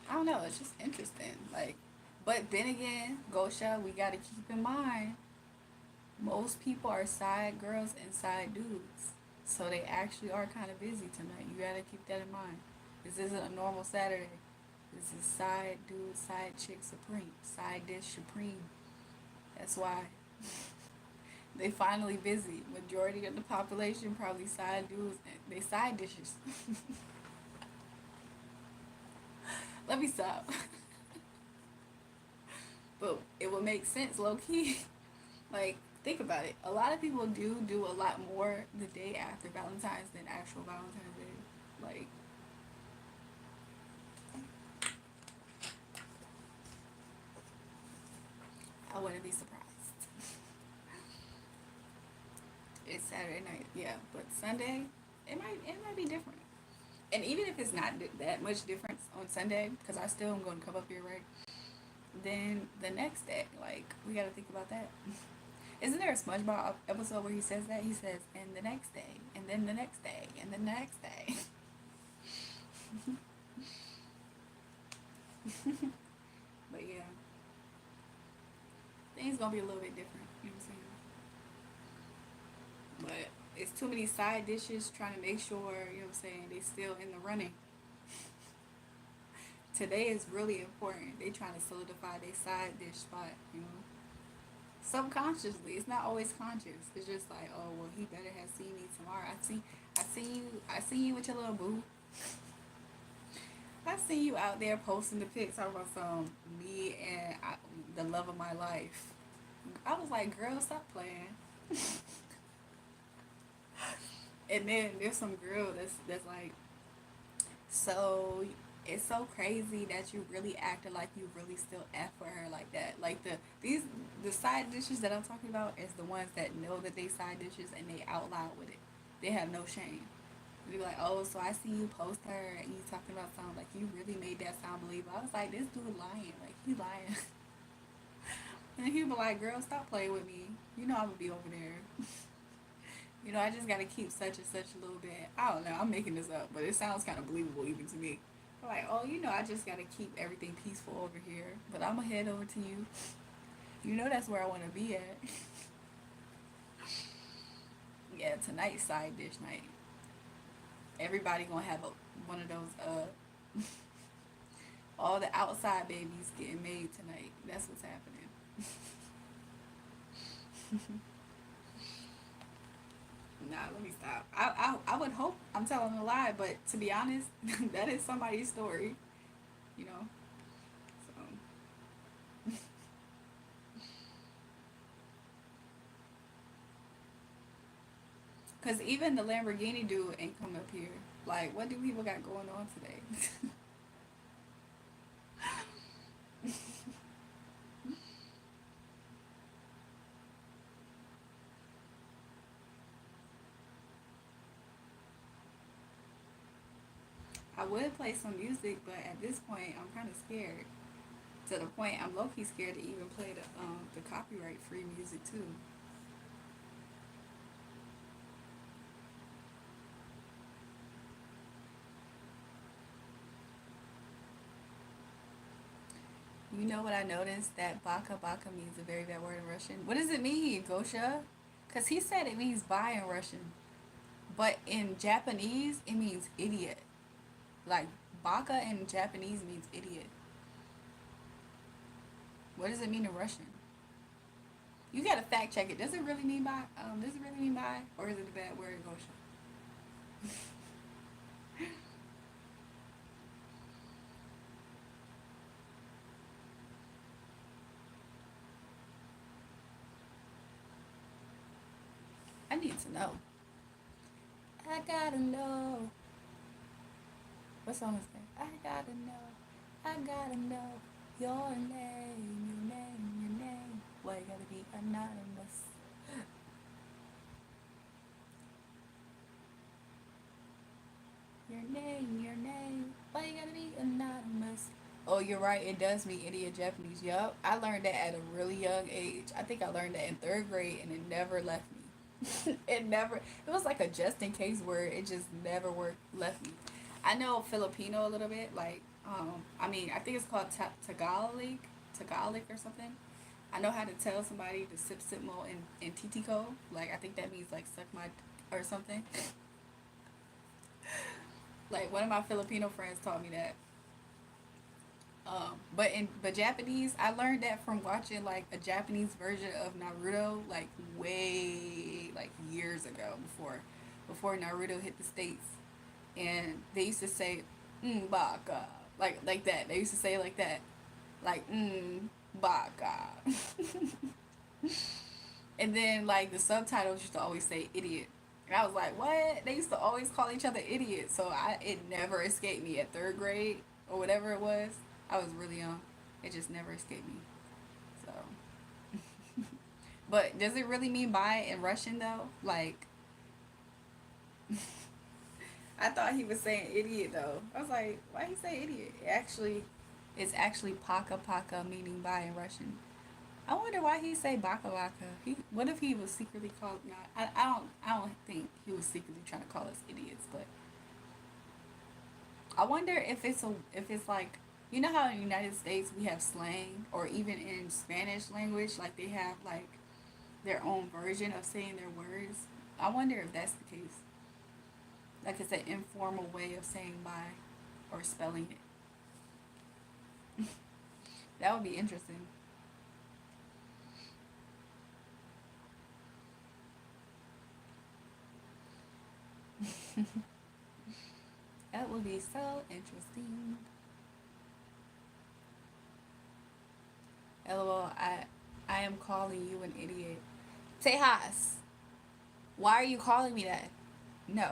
I don't know. It's just interesting. Like, but then again, Gosha, we gotta keep in mind most people are side girls and side dudes, so they actually are kind of busy tonight. You gotta keep that in mind. This isn't a normal Saturday. This is side dude, side chick supreme, side dish supreme. That's why they finally busy. Majority of the population probably side dudes. They side dishes. Let me stop. But it would make sense, low key. Like, think about it. A lot of people do a lot more the day after Valentine's than actual Valentine's Day. Like, I wouldn't be surprised. It's Saturday night, yeah, but Sunday, it might be different. And even if it's not that much difference on Sunday, because I still am going to come up here, right? Then the next day, like we got to think about that. Isn't there a SpongeBob episode where he says that? He says, "And the next day, and then the next day, and then the next day." But yeah, things gonna be a little bit different. You know what I'm saying? But it's too many side dishes trying to make sure, you know what I'm saying, they still in the running. Today is really important. They trying to solidify their side dish spot, you know. subconsciously. It's not always conscious. It's just like, oh well, he better have seen me tomorrow. I see you with your little boo. I see you out there posting the pics about some me and the love of my life. I was like, girl, stop playing. And then there's some girl that's like, so it's so crazy that you really acted like you really still F for her like that. Like the side dishes that I'm talking about is the ones that know that they side dishes and they out loud with it. They have no shame. They be like, oh, so I see you post her and you talking about something like you really made that sound believable. I was like, this dude lying, like he lying. And he be like, girl, stop playing with me. You know I'm gonna be over there. You know, I just gotta keep such and such a little bit. I don't know. I'm making this up, but it sounds kind of believable even to me. I'm like, oh, you know, I just gotta keep everything peaceful over here, but I'm gonna head over to you. You know, that's where I want to be at. Yeah, tonight's side dish night. Everybody gonna have one of those. All the outside babies getting made tonight. That's what's happening. Nah, let me stop. I would hope I'm telling a lie, but to be honest, that is somebody's story. You know. So, cause even the Lamborghini dude ain't come up here. Like, what do people got going on today? I would play some music, but at this point, I'm kind of scared. To the point, I'm low key scared to even play the copyright free music too. You know what I noticed? That baka baka means a very bad word in Russian. What does it mean, Gosha? Cause he said it means bye in Russian, but in Japanese it means idiot. Like baka in Japanese means idiot. What does it mean in Russian? You gotta fact check it. Does it really mean bye? Does it really mean bye, or is it a bad word, Gosha? I need to know. I gotta know. What song is that? I gotta know. I gotta know your name, your name, your name. Why you gotta be anonymous? Your name, your name. Why you gotta be anonymous? Oh, you're right. It does mean idiot Japanese. Yup. I learned that at a really young age. I think I learned that in third grade and it never left me. It never, it was like a just in case word. It just never worked, left me. I know Filipino a little bit. Like, I mean, I think it's called Tagalog or something. I know how to tell somebody to sip sip mo in titico. Like, I think that means like suck my or something. Like one of my Filipino friends taught me that. But Japanese, I learned that from watching like a Japanese version of Naruto, like way like years ago before Naruto hit the states, and they used to say baka like that. They used to say it like that, like baka, and then like the subtitles used to always say idiot. And I was like, what? They used to always call each other idiots. So it never escaped me at third grade or whatever it was. I was really young. It just never escaped me. So, but does it really mean bye in Russian though? Like, I thought he was saying idiot though. I was like, why he say idiot? It's actually paka paka meaning bye in Russian. I wonder why he say baka baka. What if he was secretly called? Not. I don't think he was secretly trying to call us idiots. But I wonder if it's like, you know how in the United States we have slang, or even in Spanish language, like they have like their own version of saying their words. I wonder if that's the case. Like it's an informal way of saying bye or spelling it. That would be interesting. That would be so interesting. LOL, I am calling you an idiot. Tejas, why are you calling me that? No.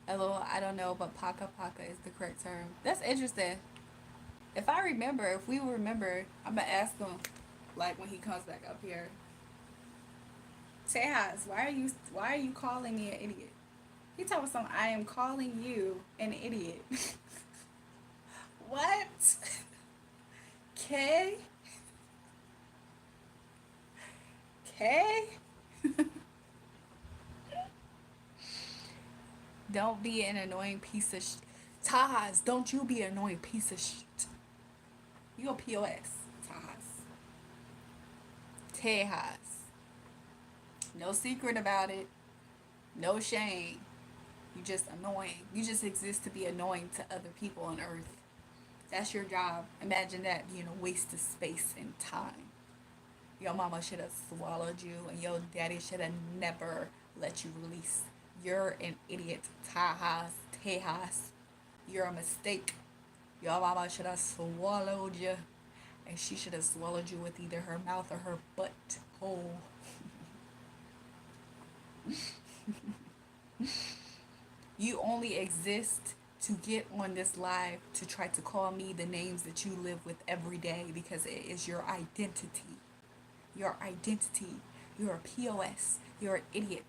LOL, I don't know, but paka paka is the correct term. That's interesting. If I remember, if we remember, I'm gonna ask him, like when he comes back up here. Tejas, why are you calling me an idiot? He told me something. I am calling you an idiot. What? K? K? Don't be an annoying piece of shit. Taz, don't you be an annoying piece of shit. You a POS, Taz. Tejas. No secret about it. No shame. You just annoying. You just exist to be annoying to other people on earth. That's your job. Imagine that being a waste of space and time. Your mama should have swallowed you and your daddy should have never let you release. You're an idiot. Tejas. You're a mistake. Your mama should have swallowed you. And she should have swallowed you with either her mouth or her butt hole. You only exist to get on this live to try to call me the names that you live with every day because it is your identity. Your identity. You're a POS. You're an idiot.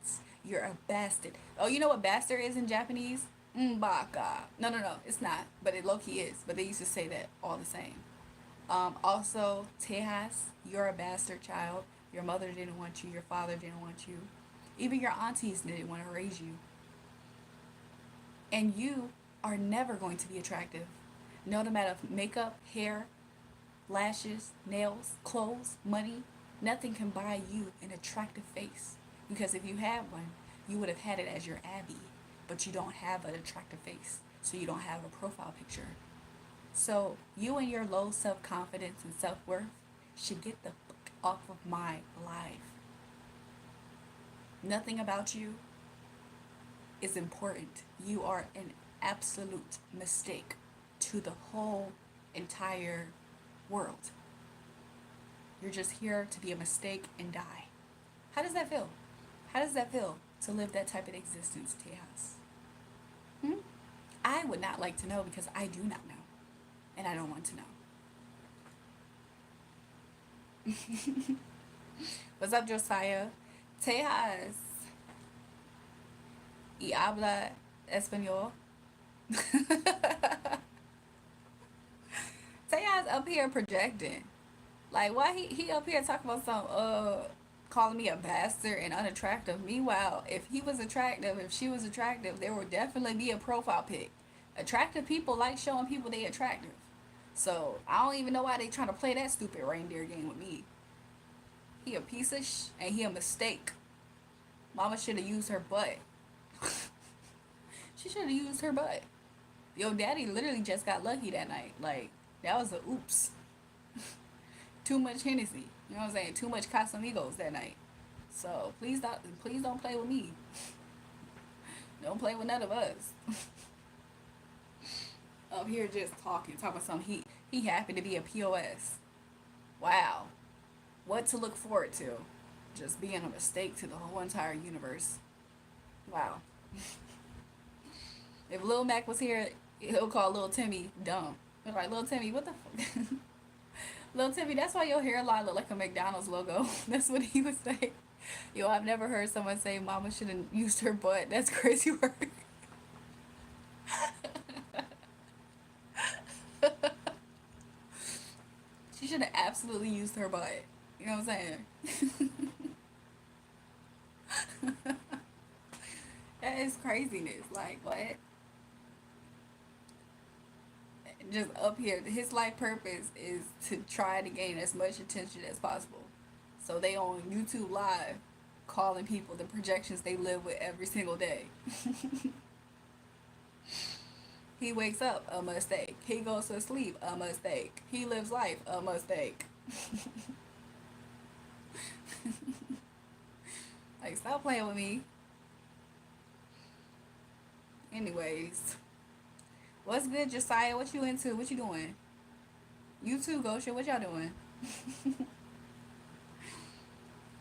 You're a bastard. Oh, you know what bastard is in Japanese? Mbaka. No, it's not. But it low-key is. But they used to say that all the same. Also, Tejas, you're a bastard child. Your mother didn't want you. Your father didn't want you. Even your aunties didn't want to raise you. And you are never going to be attractive. No matter of makeup, hair, lashes, nails, clothes, money, nothing can buy you an attractive face. Because if you had one, you would have had it as your Abby. But you don't have an attractive face. So you don't have a profile picture. So you and your low self-confidence and self-worth should get the fuck off of my life. Nothing about you is important. You are an absolute mistake to the whole entire world. You're just here to be a mistake and die. How does that feel? How does that feel to live that type of existence, Tejas? I would not like to know because I do not know. And I don't want to know. What's up, Josiah? Tejas. Y habla español. Tejas up here projecting. Like, why he up here talking about some, calling me a bastard and unattractive. Meanwhile, if he was attractive, if she was attractive, there would definitely be a profile pic. Attractive people like showing people they attractive. So, I don't even know why they trying to play that stupid reindeer game with me. He a piece of and he a mistake. Mama should have used her butt. She should have used her butt. Yo, daddy literally just got lucky that night. Like, that was a oops. Too much Hennessy. You know what I'm saying? Too much Casamigos that night. So, please don't play with me. Don't play with none of us. Up here just talking about something. He happened to be a POS. Wow. What to look forward to. Just being a mistake to the whole entire universe. Wow. If Lil Mac was here, he'll call Lil Timmy dumb. He'll like, Lil Timmy, what the fuck? Lil Timmy, that's why your hairline look like a McDonald's logo. That's what he would say. Yo, I've never heard someone say mama shouldn't used her butt. That's crazy work. She should have absolutely used her butt. You know what I'm saying? That is craziness. Like, what? Just up here. His life purpose is to try to gain as much attention as possible. So they on YouTube Live calling people the projections they live with every single day. He wakes up, a mistake. He goes to sleep, a mistake. He lives life, a mistake. Like, stop playing with me. Anyways, what's good, Josiah? What you into? What you doing? You too, Gosha. What y'all doing?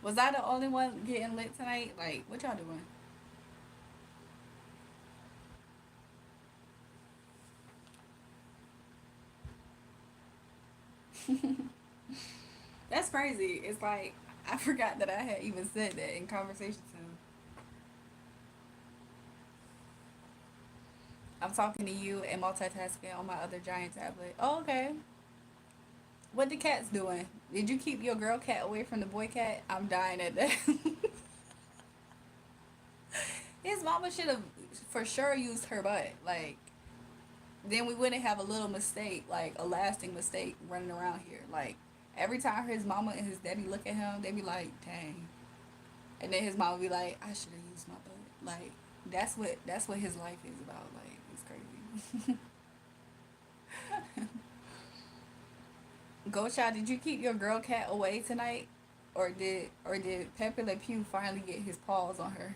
Was I the only one getting lit tonight? Like, what y'all doing? That's crazy. It's like I forgot that I had even said that in conversation to him. I'm talking to you and multitasking on my other giant tablet. Oh, okay. What the cat's doing? Did you keep your girl cat away from the boy cat? I'm dying at that. His mama should have for sure used her butt. Like, then we wouldn't have a little mistake, like a lasting mistake running around here. Like, every time his mama and his daddy look at him, they be like, dang. And then his mama be like, I should have used my butt. Like, that's what his life is about. Like, it's crazy. Go Child, did you keep your girl cat away tonight? Or did Pepe Le Pew finally get his paws on her?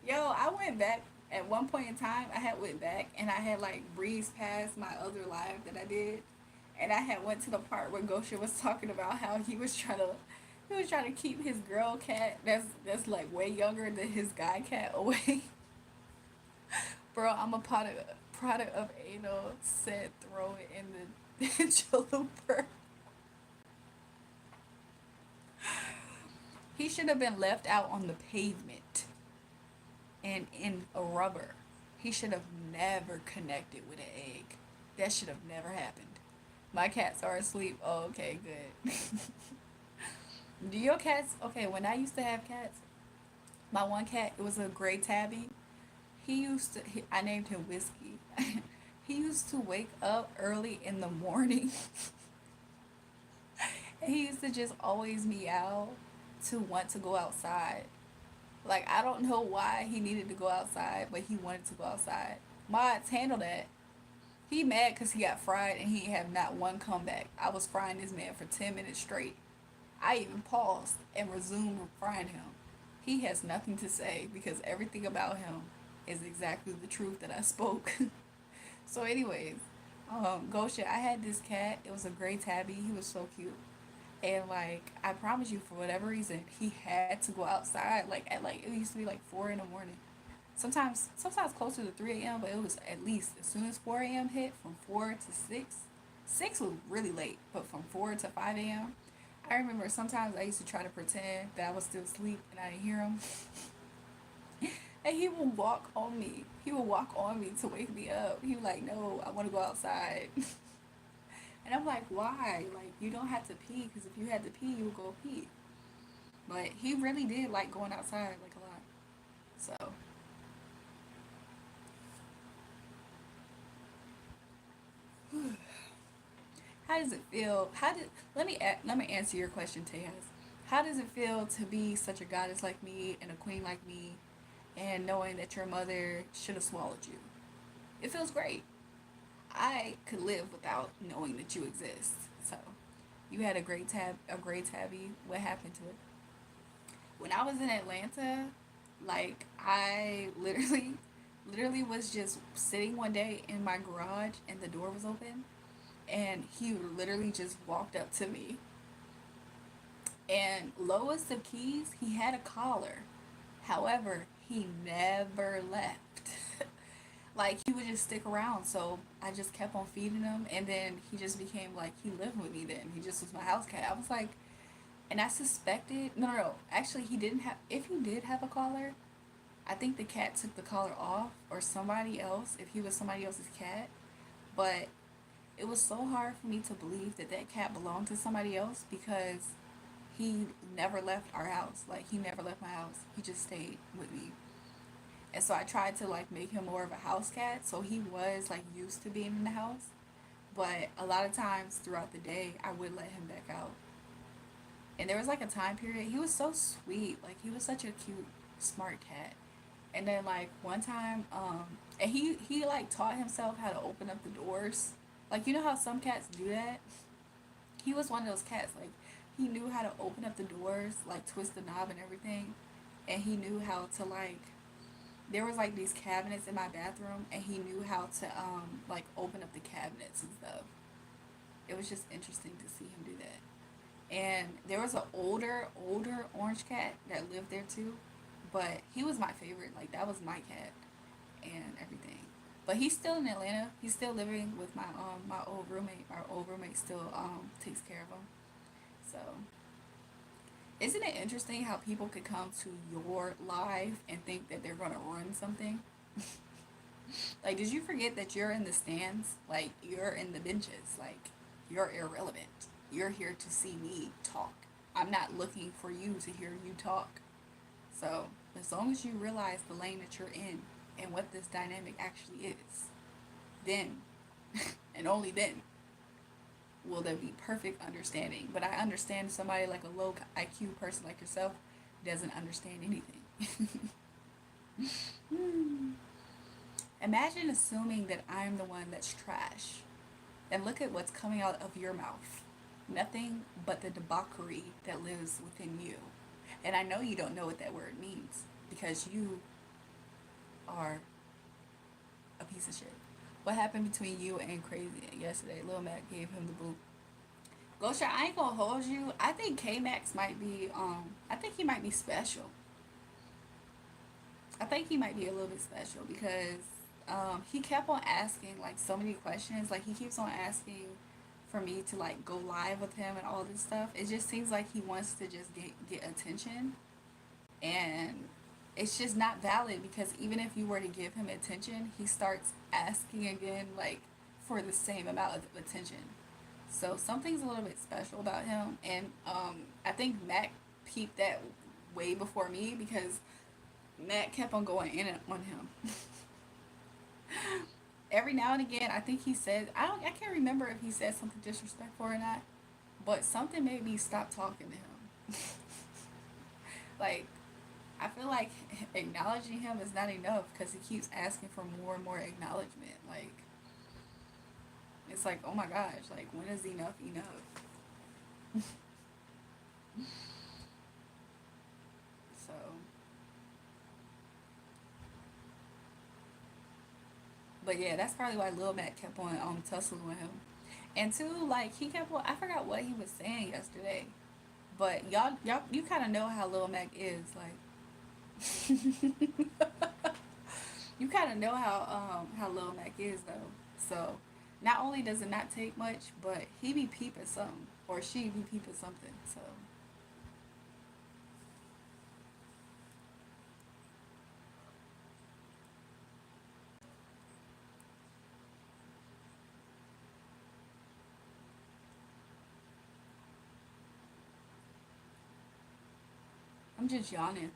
Yo, I went back at one point in time. I had went back and I had like breezed past my other live that I did, and I had went to the part where Gosha was talking about how he was trying to keep his girl cat that's like way younger than his guy cat away. Bro, I'm a product of anal. Said throw it in the chalupa. He should have been left out on the pavement and in a rubber. He should have never connected with an egg. That should have never happened. My cats are asleep. Oh, okay, good. Do your cats? Okay, when I used to have cats, my one cat, it was a gray tabby. I named him Whiskey. He used to wake up early in the morning. And he used to just always meow to want to go outside. Like, I don't know why he needed to go outside, but he wanted to go outside. Mods, handle that. He mad because he got fried and he have not one comeback. I was frying this man for 10 minutes straight. I even paused and resumed frying him. He has nothing to say because everything about him is exactly the truth that I spoke. So anyways, Gosha, I had this cat. It was a gray tabby. He was so cute. And like I promise you, for whatever reason, he had to go outside. Like at like it used to be like 4 in the morning. Sometimes closer to 3 a.m. But it was at least as soon as 4 a.m. hit, from 4 to 6. 6 was really late, but from 4 to 5 a.m. I remember sometimes I used to try to pretend that I was still asleep and I didn't hear him. And he would walk on me. He would walk on me to wake me up. He was like, no, I want to go outside. And I'm like, why? Like, you don't have to pee, because if you had to pee, you would go pee. But he really did like going outside, like, a lot. So, how does it feel? Let me answer your question, Tejas. How does it feel to be such a goddess like me and a queen like me, and knowing that your mother should have swallowed you? It feels great. I could live without knowing that you exist. So, you had a great tabby. What happened to it? When I was in Atlanta, like I literally was just sitting one day in my garage and the door was open and he literally just walked up to me. And lowest of keys, he had a collar. However, he never left. Like he would just stick around, so I just kept on feeding him, and then he just became like he lived with me. Then he just was my house cat. I was like, and I suspected no, actually he didn't have. If he did have a collar, I think the cat took the collar off, or somebody else. If he was somebody else's cat, but it was so hard for me to believe that that cat belonged to somebody else because he never left our house. Like he never left my house. He just stayed with me. And so I tried to like make him more of a house cat, so he was like used to being in the house. But a lot of times throughout the day, I would let him back out. And there was like a time period, he was so sweet, like he was such a cute, smart cat. And then like one time, and he like taught himself how to open up the doors. Like you know how some cats do that? He was one of those cats, like he knew how to open up the doors, like twist the knob and everything. And he knew how to like there was like these cabinets in my bathroom, and he knew how to like open up the cabinets and stuff. It was just interesting to see him do that. And there was an older orange cat that lived there too, but he was my favorite. Like that was my cat and everything. But he's still in Atlanta. He's still living with my old roommate. Our old roommate still takes care of him. So isn't it interesting how people could come to your life and think that they're gonna run something? Like, did you forget that you're in the stands? Like, you're in the benches. Like, you're irrelevant. You're here to see me talk. I'm not looking for you to hear you talk. So, as long as you realize the lane that you're in and what this dynamic actually is, then, and only then, will there be perfect understanding. But I understand somebody like a low IQ person like yourself doesn't understand anything. Imagine assuming that I'm the one that's trash. And look at what's coming out of your mouth. Nothing but the debauchery that lives within you. And I know you don't know what that word means because you are a piece of shit. What happened between you and Crazy yesterday? Lil Mac gave him the boot. Gosha, I ain't gonna hold you. I think K Max might be I think he might be special. I think he might be a little bit special because he kept on asking like so many questions. Like he keeps on asking for me to like go live with him and all this stuff. It just seems like he wants to just get attention, and it's just not valid because even if you were to give him attention, he starts asking again like for the same amount of attention. So something's a little bit special about him, and I think Mac peeped that way before me because Matt kept on going in on him. Every now and again, I think he said, I can't remember if he said something disrespectful or not, but something made me stop talking to him. Like, I feel like acknowledging him is not enough because he keeps asking for more and more acknowledgement. Like, it's like, oh my gosh, like, when is enough enough? So, but yeah, that's probably why Lil Mac kept on tussling with him. And two, like, he kept on, I forgot what he was saying yesterday, but y'all, you kind of know how Lil Mac is, like, you kind of know how Lil Mac is though. So, not only does it not take much, but he be peeping something, or she be peeping something. So, I'm just yawning.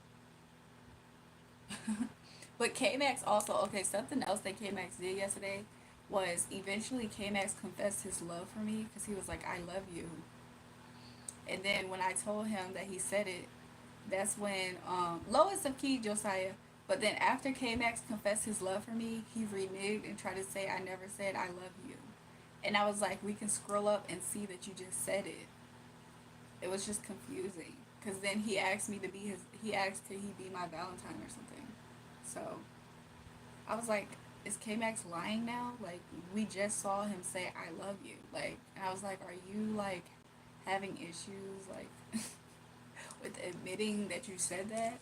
But K Max also, okay, something else that K Max did yesterday was eventually K Max confessed his love for me because he was like, I love you. And then when I told him that he said it, that's when lowest of key Josiah. But then after K Max confessed his love for me, he reneged and tried to say I never said I love you. And I was like, we can scroll up and see that you just said it. It was just confusing. Cause then he asked me to be his. He asked could he be my Valentine or something. So I was like, is K Max lying now? Like we just saw him say I love you. Like, and I was like, are you like having issues like with admitting that you said that?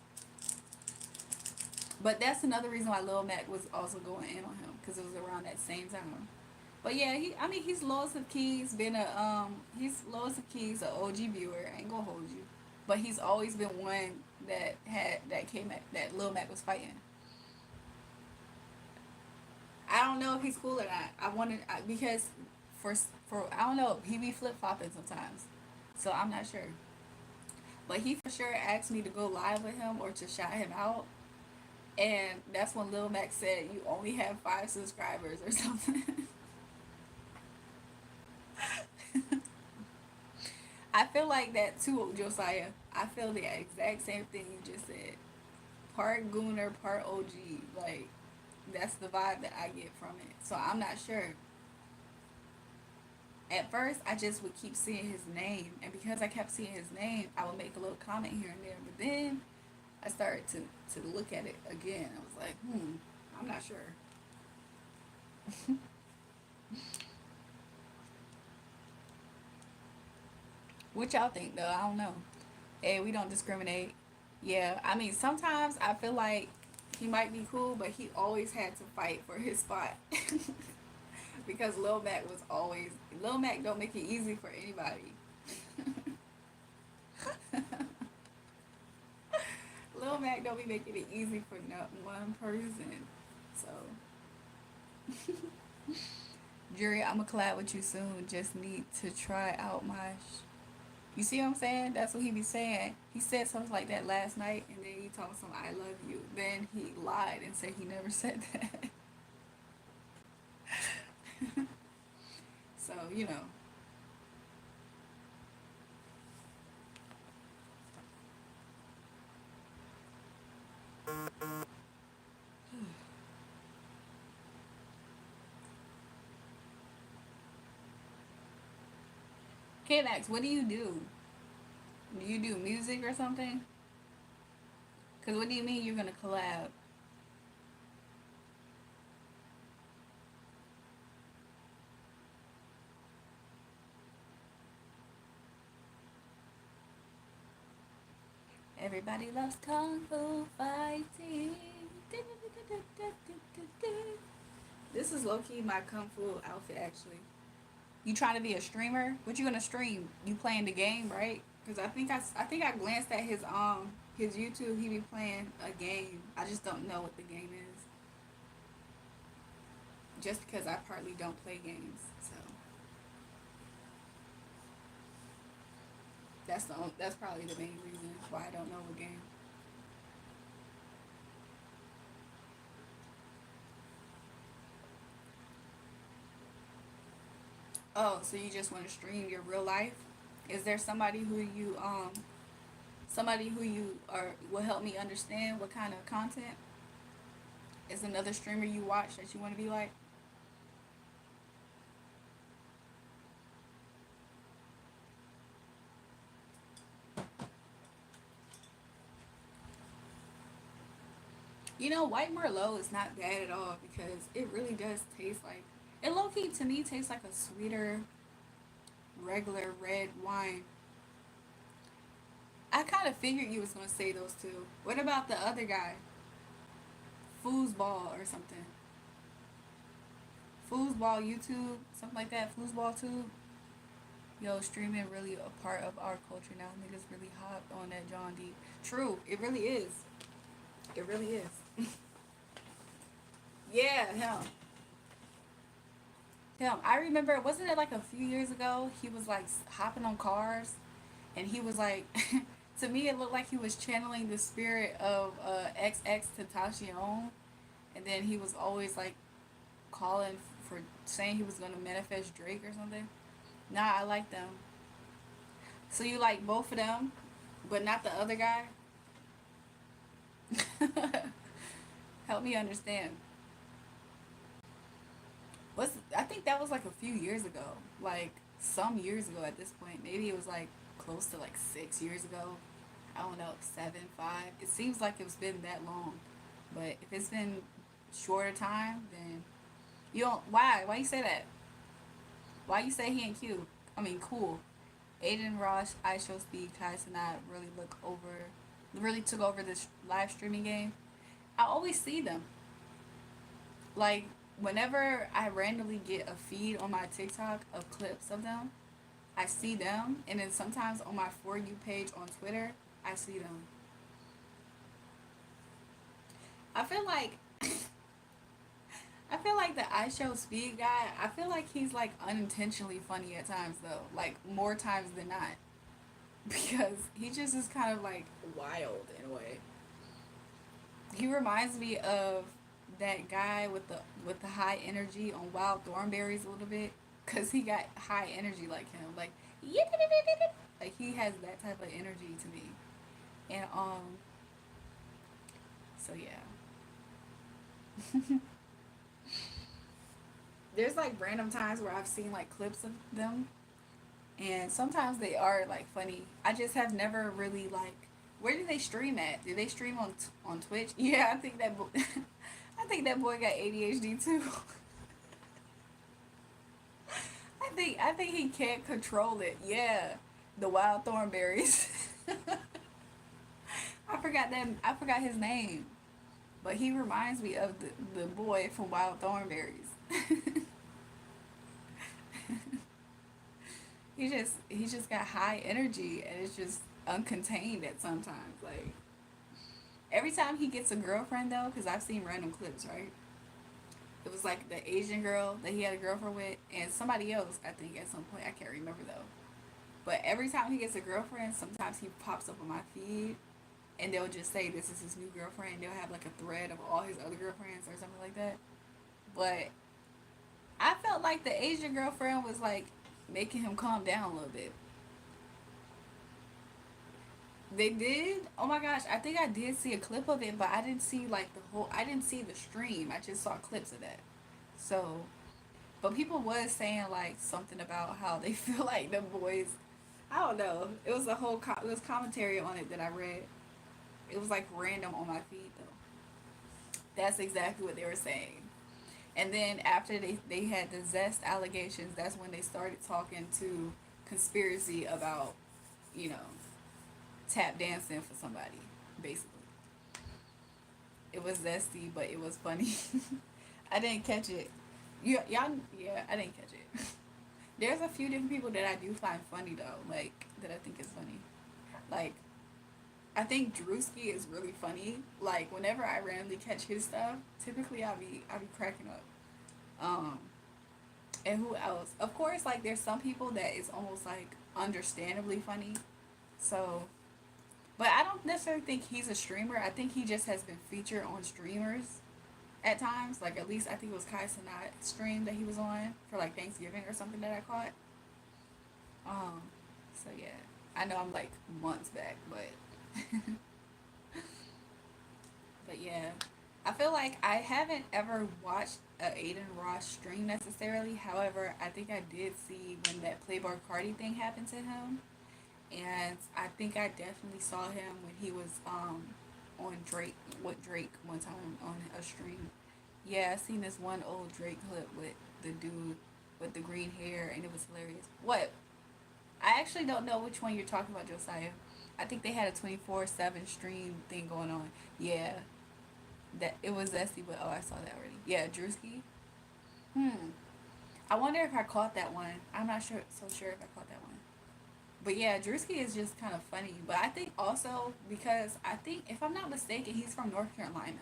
But that's another reason why Lil Mac was also going in on him because it was around that same time. But yeah, I mean, he's Lois of Keys, he's Lois of Keys, an OG viewer. I ain't gonna hold you, but he's always been one that came at that Lil Mac was fighting. I don't know if he's cool or not. Because for I don't know, he be flip flopping sometimes, so I'm not sure. But he for sure asked me to go live with him or to shout him out, and that's when Lil Mac said you only have 5 subscribers or something. I feel like that too, Josiah. I feel the exact same thing you just said. Part Gooner, part OG. Like, that's the vibe that I get from it. So I'm not sure. At first, I just would keep seeing his name. And because I kept seeing his name, I would make a little comment here and there. But then I started to look at it again. I was like, I'm not sure. What y'all think though? I don't know. Hey, we don't discriminate. Yeah, I mean sometimes I feel like he might be cool, but he always had to fight for his spot. Because Lil Mac was always Lil Mac don't make it easy for anybody. Lil Mac don't be making it easy for not one person. So Jury, I'ma collab with you soon. Just need to try out my you see what I'm saying? That's what he be saying. He said something like that last night and then he told some I love you. Then he lied and said he never said that. So, you know. K-Max, what do you do? Do you do music or something? Because what do you mean you're going to collab? Everybody loves Kung Fu fighting. This is low-key my Kung Fu outfit, actually. You trying to be a streamer? What you gonna stream? You playing the game, right? Because I think I glanced at his YouTube. He be playing a game. I just don't know what the game is. Just because I partly don't play games, so that's probably the main reason why I don't know what game. Oh, so you just want to stream your real life? Is there somebody who you are will help me understand what kind of content? Is another streamer you watch that you want to be like? You know, white Merlot is not bad at all because it really does taste like it low key to me tastes like a sweeter regular red wine. I kind of figured you was gonna say those two. What about the other guy, Foosball or something? Foosball YouTube, something like that. Foosball too. Yo, streaming really a part of our culture now. Niggas really hot on that John D. True, it really is. It really is. Yeah, him. Him. I remember, wasn't it like a few years ago? He was like hopping on cars, and he was like, to me, it looked like he was channeling the spirit of XX Tentacion, and then he was always like calling for saying he was gonna manifest Drake or something. Nah, I like them. So you like both of them, but not the other guy? Help me understand. Was I think that was like a few years ago, like some years ago at this point. Maybe it was like close to like 6 years ago. I don't know, 7, 5. It seems like it's been that long, but if it's been shorter time, then you don't. Why you say that? Why you say he ain't cute? I mean, cool. Aiden Ross, I Show Speed, Kai Sinat really took over this live streaming game. I always see them. Like, whenever I randomly get a feed on my TikTok of clips of them, I see them. And then sometimes on my For You page on Twitter, I see them. I feel like. I feel like the I Show Speed guy, I feel like he's like unintentionally funny at times though. Like more times than not. Because he just is kind of like wild in a way. He reminds me of that guy with the high energy on Wild Thornberries a little bit, cause he got high energy like him, like he has that type of energy to me, and so yeah. There's like random times where I've seen like clips of them, and sometimes they are like funny. I just have never really like Where do they stream at? Do they stream on Twitch? Yeah, I think that I think that boy got ADHD too. I think he can't control it. Yeah, the wild thornberries. I forgot his name, but he reminds me of the boy from Wild Thornberries. He just got high energy and it's just uncontained at sometimes. Like every time he gets a girlfriend though, because I've seen random clips, right? It was like the Asian girl that he had a girlfriend with, and somebody else, I think, at some point. I can't remember though. But every time he gets a girlfriend, sometimes he pops up on my feed, and they'll just say this is his new girlfriend. They'll have like a thread of all his other girlfriends or something like that. But I felt like the Asian girlfriend was like making him calm down a little bit. They did? Oh my gosh, I think I did see a clip of it, but I didn't see like the whole. I didn't see the stream. I just saw clips of that. So, but people was saying like something about how they feel like the boys. I don't know. It was a whole. It was commentary on it that I read. It was like random on my feed though. That's exactly what they were saying. And then after they had the Zest allegations, that's when they started talking to conspiracy about, you know, tap dancing for somebody, basically. It was zesty, but it was funny. I didn't catch it. Y'all, yeah, I didn't catch it. There's a few different people that I do find funny though, like that I think is funny. Like I think Drewski is really funny. Like whenever I randomly catch his stuff, typically I'll be cracking up. Um, and who else? Of course, like there's some people that is almost like understandably funny. So, but I don't necessarily think he's a streamer. I think he just has been featured on streamers at times. Like at least I think it was Kai Cenat stream that he was on for like Thanksgiving or something that I caught. Um, so yeah, I know I'm like months back, but but yeah, I feel like I haven't ever watched a Aiden Ross stream necessarily. However, I think I did see when that Playboy Cardi thing happened to him, and I think I definitely saw him when he was on Drake with Drake one time on a stream. Yeah, I seen this one old Drake clip with the dude with the green hair, and it was hilarious. What? I actually don't know which one you're talking about, Josiah. I think they had a 24/7 stream thing going on. Yeah, that it was zesty, but oh, I saw that already. Yeah, Drewski. Hmm. I wonder if I caught that one. I'm not sure if I caught that one. But yeah, Drewski is just kind of funny. But I think also because I think if I'm not mistaken, he's from North Carolina.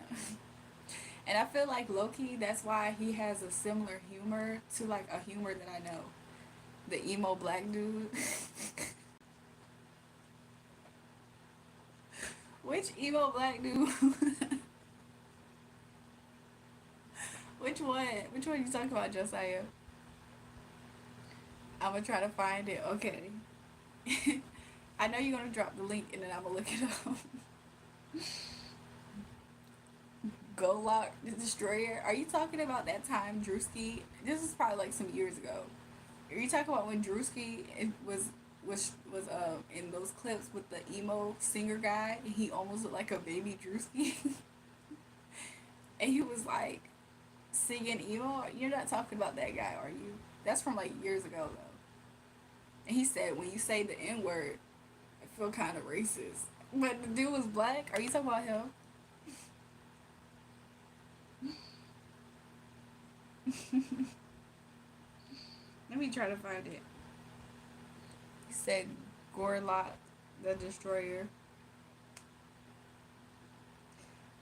And I feel like Loki, that's why he has a similar humor to like a humor that I know. The emo black dude. Which emo black dude? Which one? Which one you talking about, Josiah? I'm gonna try to find it. Okay. I know you're gonna drop the link and then I'm gonna look it up. Golok the Destroyer. Are you talking about that time Drewski? This is probably like some years ago. Are you talking about when Drewski was in those clips with the emo singer guy and he almost looked like a baby Drewski? And he was like singing emo? You're not talking about that guy, are you? That's from like years ago though. And he said when you say the N word, I feel kind of racist. But the dude was black. Are you talking about him? Let me try to find it. He said Gorlot the Destroyer.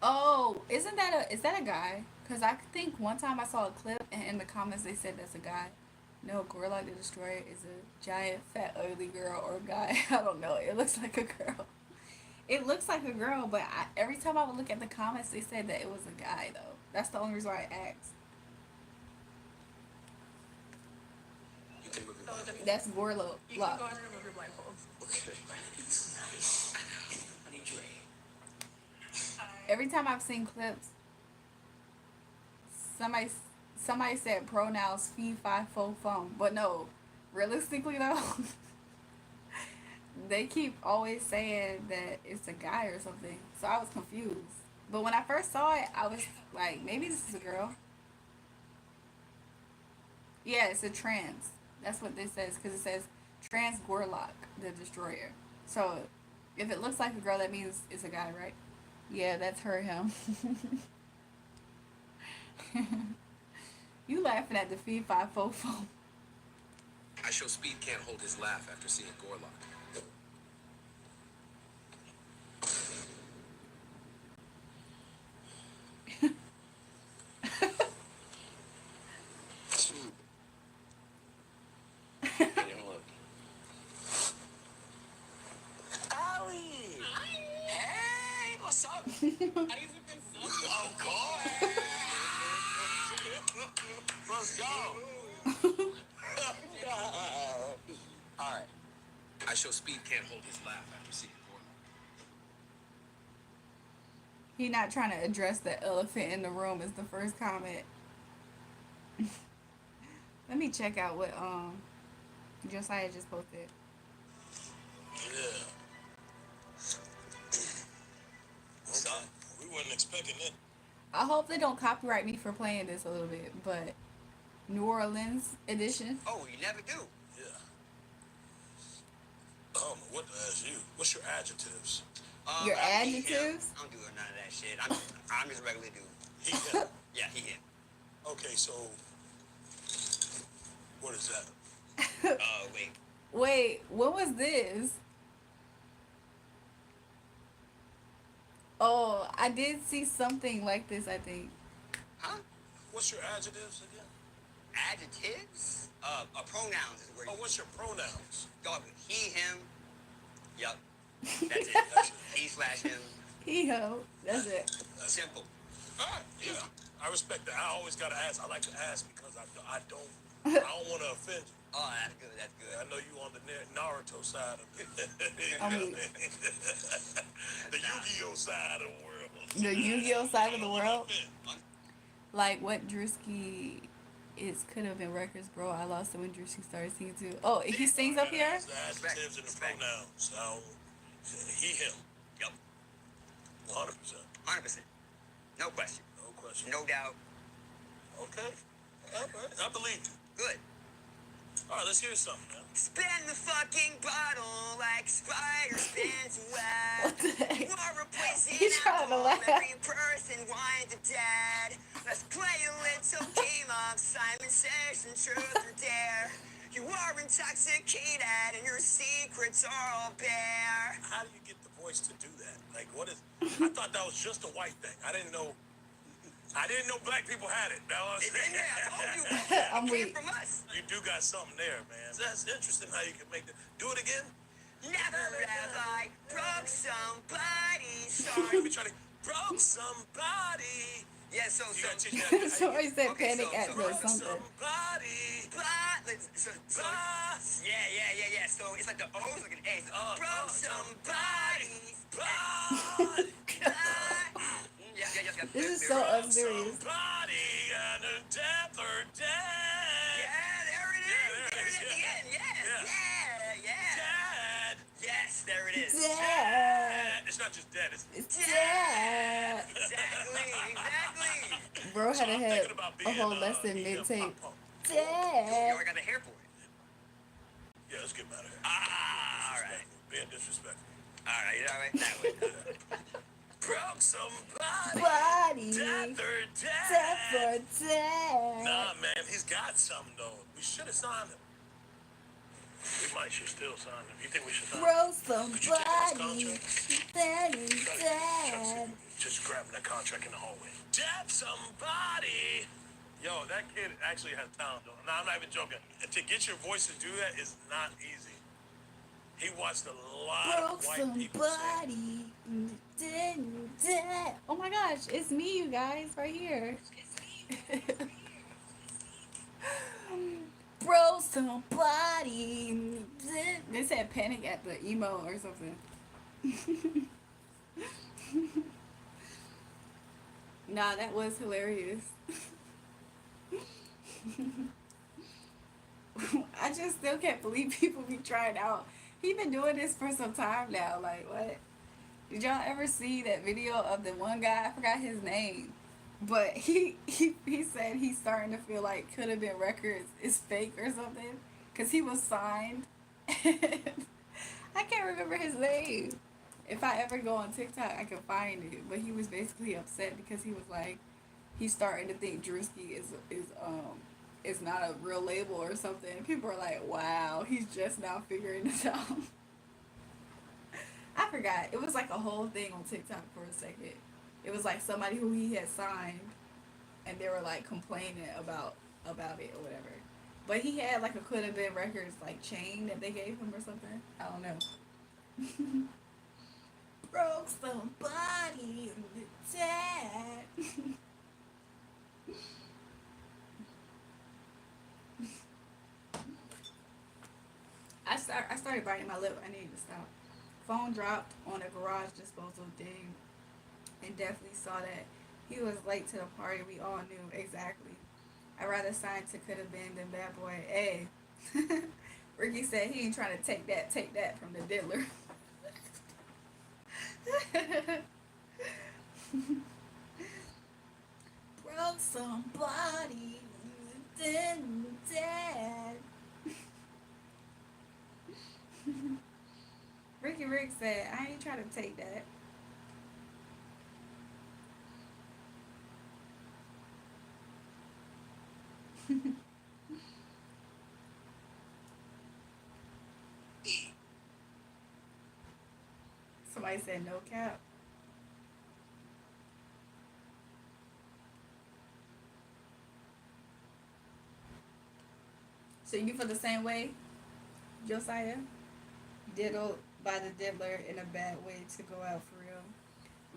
Oh, is that a guy? Cause I think one time I saw a clip and in the comments they said that's a guy. No, Gorlot the Destroyer is a giant fat ugly girl or a guy. I don't know. It looks like a girl. It looks like a girl, but every time I would look at the comments, they said that it was a guy though. That's the only reason why I asked.
You can move your
So
body.
That's Gorlo.
you can go and remove your blindfold.
Okay. Nice. Honey Dre.
Every time I've seen clips, somebody somebody said pronouns fee fi fo fum, but no, realistically though, they keep always saying that it's a guy or something. So I was confused. But when I first saw it, I was like, maybe this is a girl. Yeah, it's a trans. That's what this says because it says trans Gorlock, the destroyer. So if it looks like a girl, that means it's a guy, right? Yeah, that's her, him. You laughing at the fee 544.
I show Speed can't hold his laugh after seeing Gorlock. Look. Allie! Hey, what's up? How you been? Of course. Let's go. All right. I show Speed can't hold his laugh after seeing Gorlock.
He not trying to address the elephant in the room is the first comment. Let me check out what Josiah just posted.
Yeah. What's up? We wasn't expecting it.
I hope they don't copyright me for playing this a little bit, but New Orleans edition.
Oh, you never do.
Yeah. I don't know what to ask you. What's your adjectives?
Your
He, him.
adjectives?
I don't do none of that shit. I'm just a regular dude.
He, him.
Yeah, he him.
Okay, so what is that?
Wait.
Wait, what was this? Oh, I did see something like this, I think.
Huh?
What's your adjectives again?
Adjectives? Pronouns is where you...
Oh, what's your pronouns?
Dog, he, him. Yup. That's it.
That's it.
He slash him.
He ho. That's it.
Simple.
All right, yeah. I respect that. I always gotta ask. I like to ask because I don't want to offend you.
Oh, that's good. That's good.
I know you on the Naruto side of it.
I mean-
The Yu-Gi-Oh side of the world.
The Yu-Gi-Oh side of the world.
Huh?
Like what Drewski is could have been records, bro. I lost it when Drewski started singing too. Oh, he sings up here?
It's the adjectives and the pronouns. Now, he, him.
Yup.
100%.
100%. No question.
No question.
No doubt.
Okay. All right. I believe you.
Good.
All right, let's hear something now.
Spin the fucking bottle like spider spins a web.
What the heck?
We're replacing
He's trying to laugh.
every person winds to dead. Let's play a little game of Simon Says and Truth or Dare. You are intoxicated and your secrets are all bare.
How do you get the voice to do that? Like, what is... I thought that was just a white thing. I didn't know black people had it. That was...
It's in there. I told you.
I'm
It came
weak.
from us.
You do got something there, man. That's interesting how you can make that. Do it again.
Never have I broke somebody's
You
heart.
be trying to... Broke somebody.
Yeah, so
You gotta teach that.
Somebody said
Okay,
panic
so-
at
so-
or
Broke
something.
somebody.
So, yeah. So it's like the O's like an A. So, broke somebody's
Body.
Yeah.
This is so unserious.
Somebody and a death or dead.
Yeah, there it is. There it is at the end. Yes.
Dad.
Yes, there it is.
Dad.
It's not just dead. It's
It's dad.
Exactly.
Bro had
I'm
a
thinking
head
about
a
being,
whole lesson
being a
mid-tape.
pop-punk.
Yo,
Dad.
I got the hair for it.
Yeah, let's get out of here.
All right.
Being disrespectful.
All right. That way.
Broke somebody.
Body.
Death or
Dad
dead.
for dad.
Nah, man, he's got something though. We should have signed him. We should still sign him. You think we should sign him?
Bro,
Could you take this
somebody.
contract?
That is dad.
Just grabbing that contract in the hallway. Death somebody. Yo, that kid actually has talent though. No, I'm not even joking. To get your voice to do that is not easy. He watched a lot
Broke
of white people sing.
somebody. Dad. Oh my gosh, it's me, you guys, right here. Bro, somebody. They said panic at the emo or something. Nah, that was hilarious. I just still can't believe people be trying out He been doing this for some time now. Like what? Did y'all ever see that video of the one guy? I forgot his name, but he said he's starting to feel like Could Have Been Records is fake or something because he was signed. I can't remember his name. If I ever go on TikTok, I can find it. But he was basically upset because he was like, he's starting to think Drewski is not a real label or something. People are like, wow, he's just now figuring this out. I forgot. It was like a whole thing on TikTok for a second. It was like somebody who he had signed, and they were like complaining about it or whatever. But he had like a Could Have Been Records like chain that they gave him or something. I don't know. Broke somebody in the tag. I started biting my lip. I need to stop. Phone dropped on a garage disposal thing, and definitely saw that he was late to the party. We all knew exactly. I'd rather sign to Could Have Been than Bad Boy. Hey, Ricky said he ain't trying to take that from the diddler. Broke somebody, then dead. Ricky Rick said, I ain't trying to take that. Somebody said no cap. So you feel the same way, Josiah? Diddled by the diddler in a bad way to go out for real.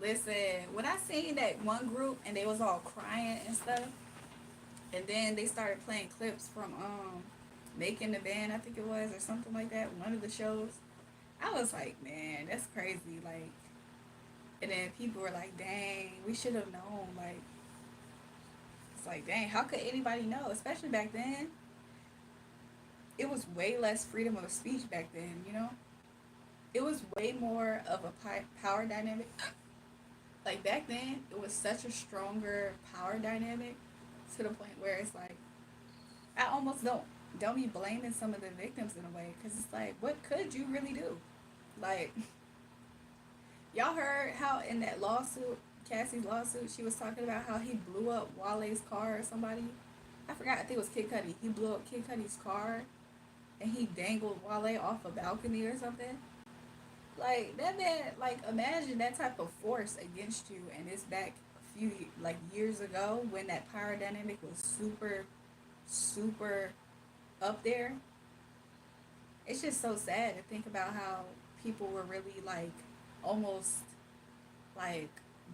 Listen, when I seen that one group and they was all crying and stuff, and then they started playing clips from Making the Band, I think it was, or something like that, one of the shows. I was like, man, that's crazy. Like, and then people were like, dang, we should have known. Like, it's like, dang, how could anybody know? Especially back then, it was way less freedom of speech back then, you know? It was way more of a power dynamic. Like, back then, it was such a stronger power dynamic to the point where it's like, I almost don't be blaming some of the victims in a way, because it's like, what could you really do? Like, y'all heard how in that lawsuit, Cassie's lawsuit, she was talking about how he blew up Wale's car or somebody. I forgot, I think it was Kid Cudi. He blew up Kid Cudi's car and he dangled Wale off a balcony or something. Like, that man, like, imagine that type of force against you, and it's back a few, like, years ago when that power dynamic was super, super up there. It's just so sad to think about how people were really, like, almost, like,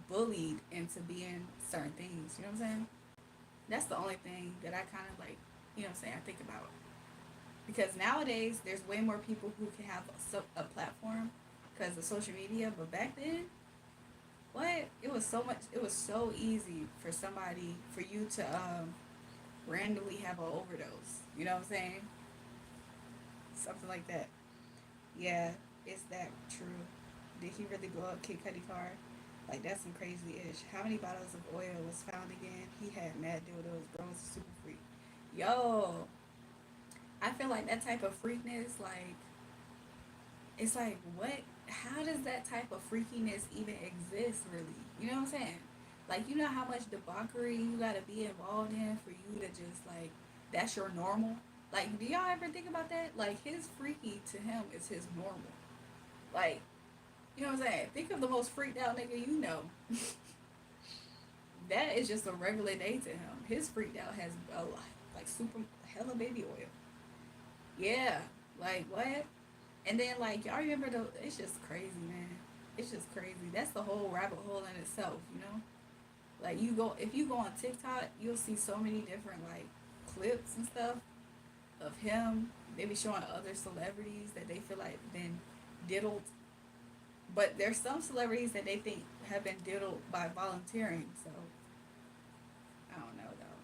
bullied into being certain things, you know what I'm saying? That's the only thing that I kind of, like, you know what I'm saying, I think about. Because nowadays, there's way more people who can have a platform because of social media, but back then, what? It was so easy for somebody, for you to randomly have an overdose. You know what I'm saying? Something like that. Yeah, is that true? Did he really blow up Kid Cudi car? Like, that's some crazy ish. How many bottles of oil was found again? He had mad dildos. Bro was a super freak. Yo, I feel like that type of freakness, like, it's like, what? How does that type of freakiness even exist, really? You know what I'm saying? Like, you know how much debauchery you gotta be involved in for you to just, like, that's your normal? Like, do y'all ever think about that? Like, his freaky to him is his normal. Like, you know what I'm saying? Think of the most freaked out nigga you know. That is just a regular day to him. His freaked out has a lot, like, super hella baby oil. Yeah, like, what? And then, like, y'all remember it's just crazy, man. It's just crazy. That's the whole rabbit hole in itself, you know? Like, if you go on TikTok, you'll see so many different, like, clips and stuff of him. They be showing other celebrities that they feel like been diddled. But there's some celebrities that they think have been diddled by volunteering, so I don't know, though.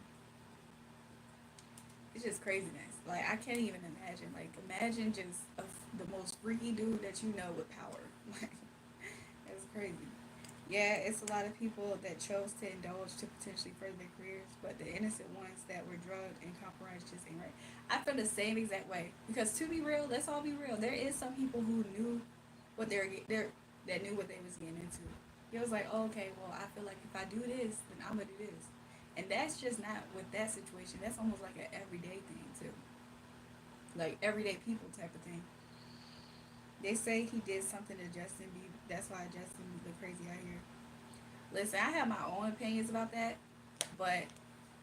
It's just craziness. Like I can't even imagine. Like imagine just the most freaky dude that you know with power. Like it's crazy. Yeah, it's a lot of people that chose to indulge to potentially further their careers, but the innocent ones that were drugged and compromised just ain't right. I feel the same exact way because to be real, let's all be real. There is some people who knew what they're that knew what they was getting into. It was like, oh, okay, well, I feel like if I do this, then I'm gonna do this, and that's just not with that situation. That's almost like an everyday thing too, like everyday people type of thing. They say he did something to Justin Bieber. That's why Justin look crazy out here. Listen, I have my own opinions about that, but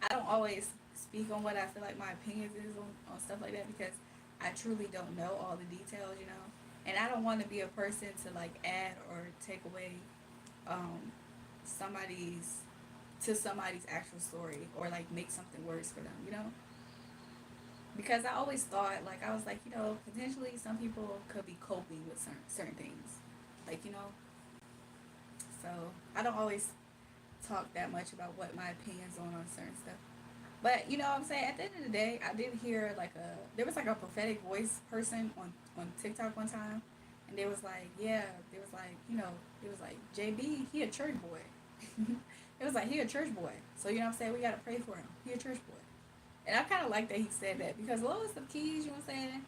I don't always speak on what I feel like my opinions is on stuff like that because I truly don't know all the details, you know. And I don't want to be a person to like add or take away um, somebody's somebody's actual story or like make something worse for them, you know. Because I always thought like I was like you know potentially some people could be coping with certain things, like you know. So I don't always talk that much about what my opinions on certain stuff. But you know what I'm saying? At the end of the day, I did hear like there was like a prophetic voice person on TikTok one time, and they was like, yeah, they was like, you know, it was like JB, he a church boy. It was like he a church boy, so you know what I'm saying? We gotta pray for him. He a church boy, and I kind of like that he said that because lowest of keys, you know what I'm saying?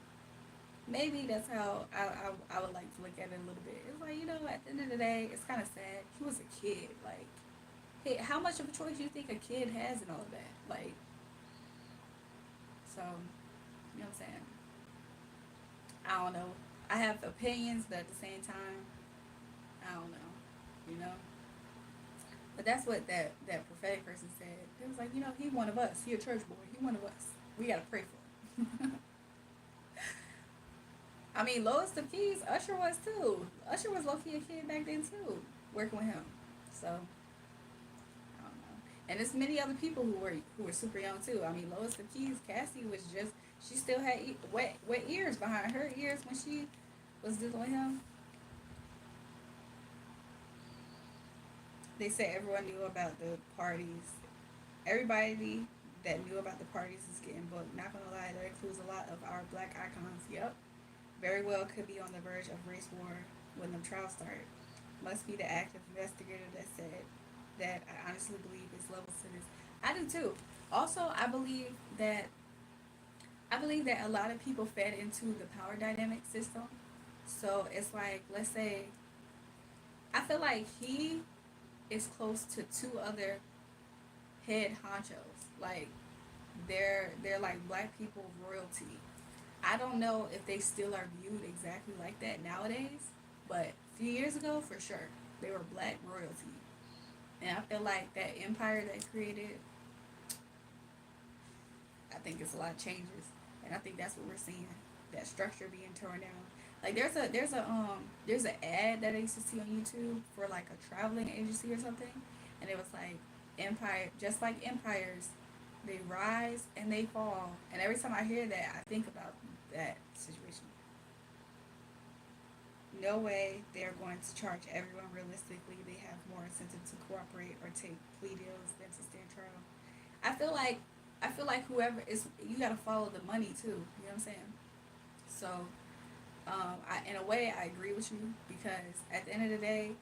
Maybe that's how I would like to look at it a little bit. It's like you know, at the end of the day, it's kind of sad. He was a kid, like. Hey, how much of a choice do you think a kid has in all of that? Like, so, you know what I'm saying? I don't know. I have opinions, but at the same time, I don't know. You know? But that's what that prophetic person said. It was like, you know, he one of us. He a church boy. He one of us. We gotta pray for him. I mean, Lois of Keys, Usher was too. Usher was low-key a kid back then too, working with him. So, I don't know. And there's many other people who were super young too. I mean, Lois the Keys, Cassie was just she still had wet ears behind her ears when she was dealing with him. They said everyone knew about the parties. Everybody that knew about the parties is getting booked. Not gonna lie, that includes a lot of our black icons. Yep, very well could be on the verge of race war when the trial start. Must be the active investigator that said that. I honestly believe it's levels to this. I do too. Also, I believe that a lot of people fed into the power dynamic system. So it's like, let's say, I feel like he is close to two other head honchos. Like they're like black people royalty. I don't know if they still are viewed exactly like that nowadays, but a few years ago for sure they were black royalty. And I feel like that empire they created, I think it's a lot of changes, and I think that's what we're seeing. That structure being torn down. Like there's an ad that I used to see on YouTube for like a traveling agency or something, and it was like empire, just like empires, they rise and they fall. And every time I hear that, I think about that situation. No way they're going to charge everyone realistically. They have more incentive to cooperate or take plea deals than to stand trial. I feel like whoever is you gotta follow the money too. You know what I'm saying? So, in a way, I agree with you because at the end of the day,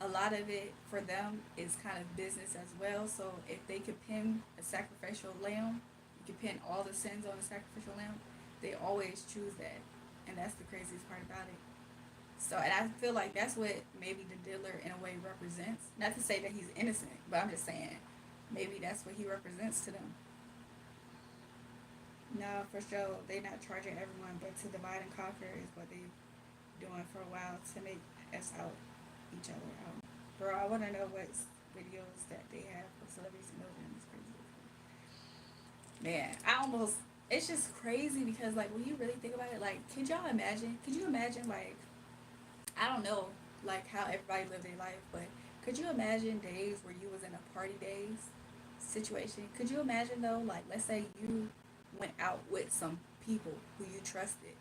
a lot of it for them is kind of business as well. So if they could pin a sacrificial lamb, you could pin all the sins on a sacrificial lamb. They always choose that, and that's the craziest part about it. So, and I feel like that's what maybe the dealer in a way represents. Not to say that he's innocent, but I'm just saying maybe that's what he represents to them. No, for sure, they not charging everyone, but to divide and conquer is what they doing for a while to make us out each other out. Bro, I want to know what videos that they have of celebrities and those it's crazy. Man, I almost it's just crazy because like when you really think about it, like could you imagine like I don't know like how everybody lived their life, but could you imagine days where you was in a party days situation? Could you imagine though, like let's say you went out with some people who you trusted,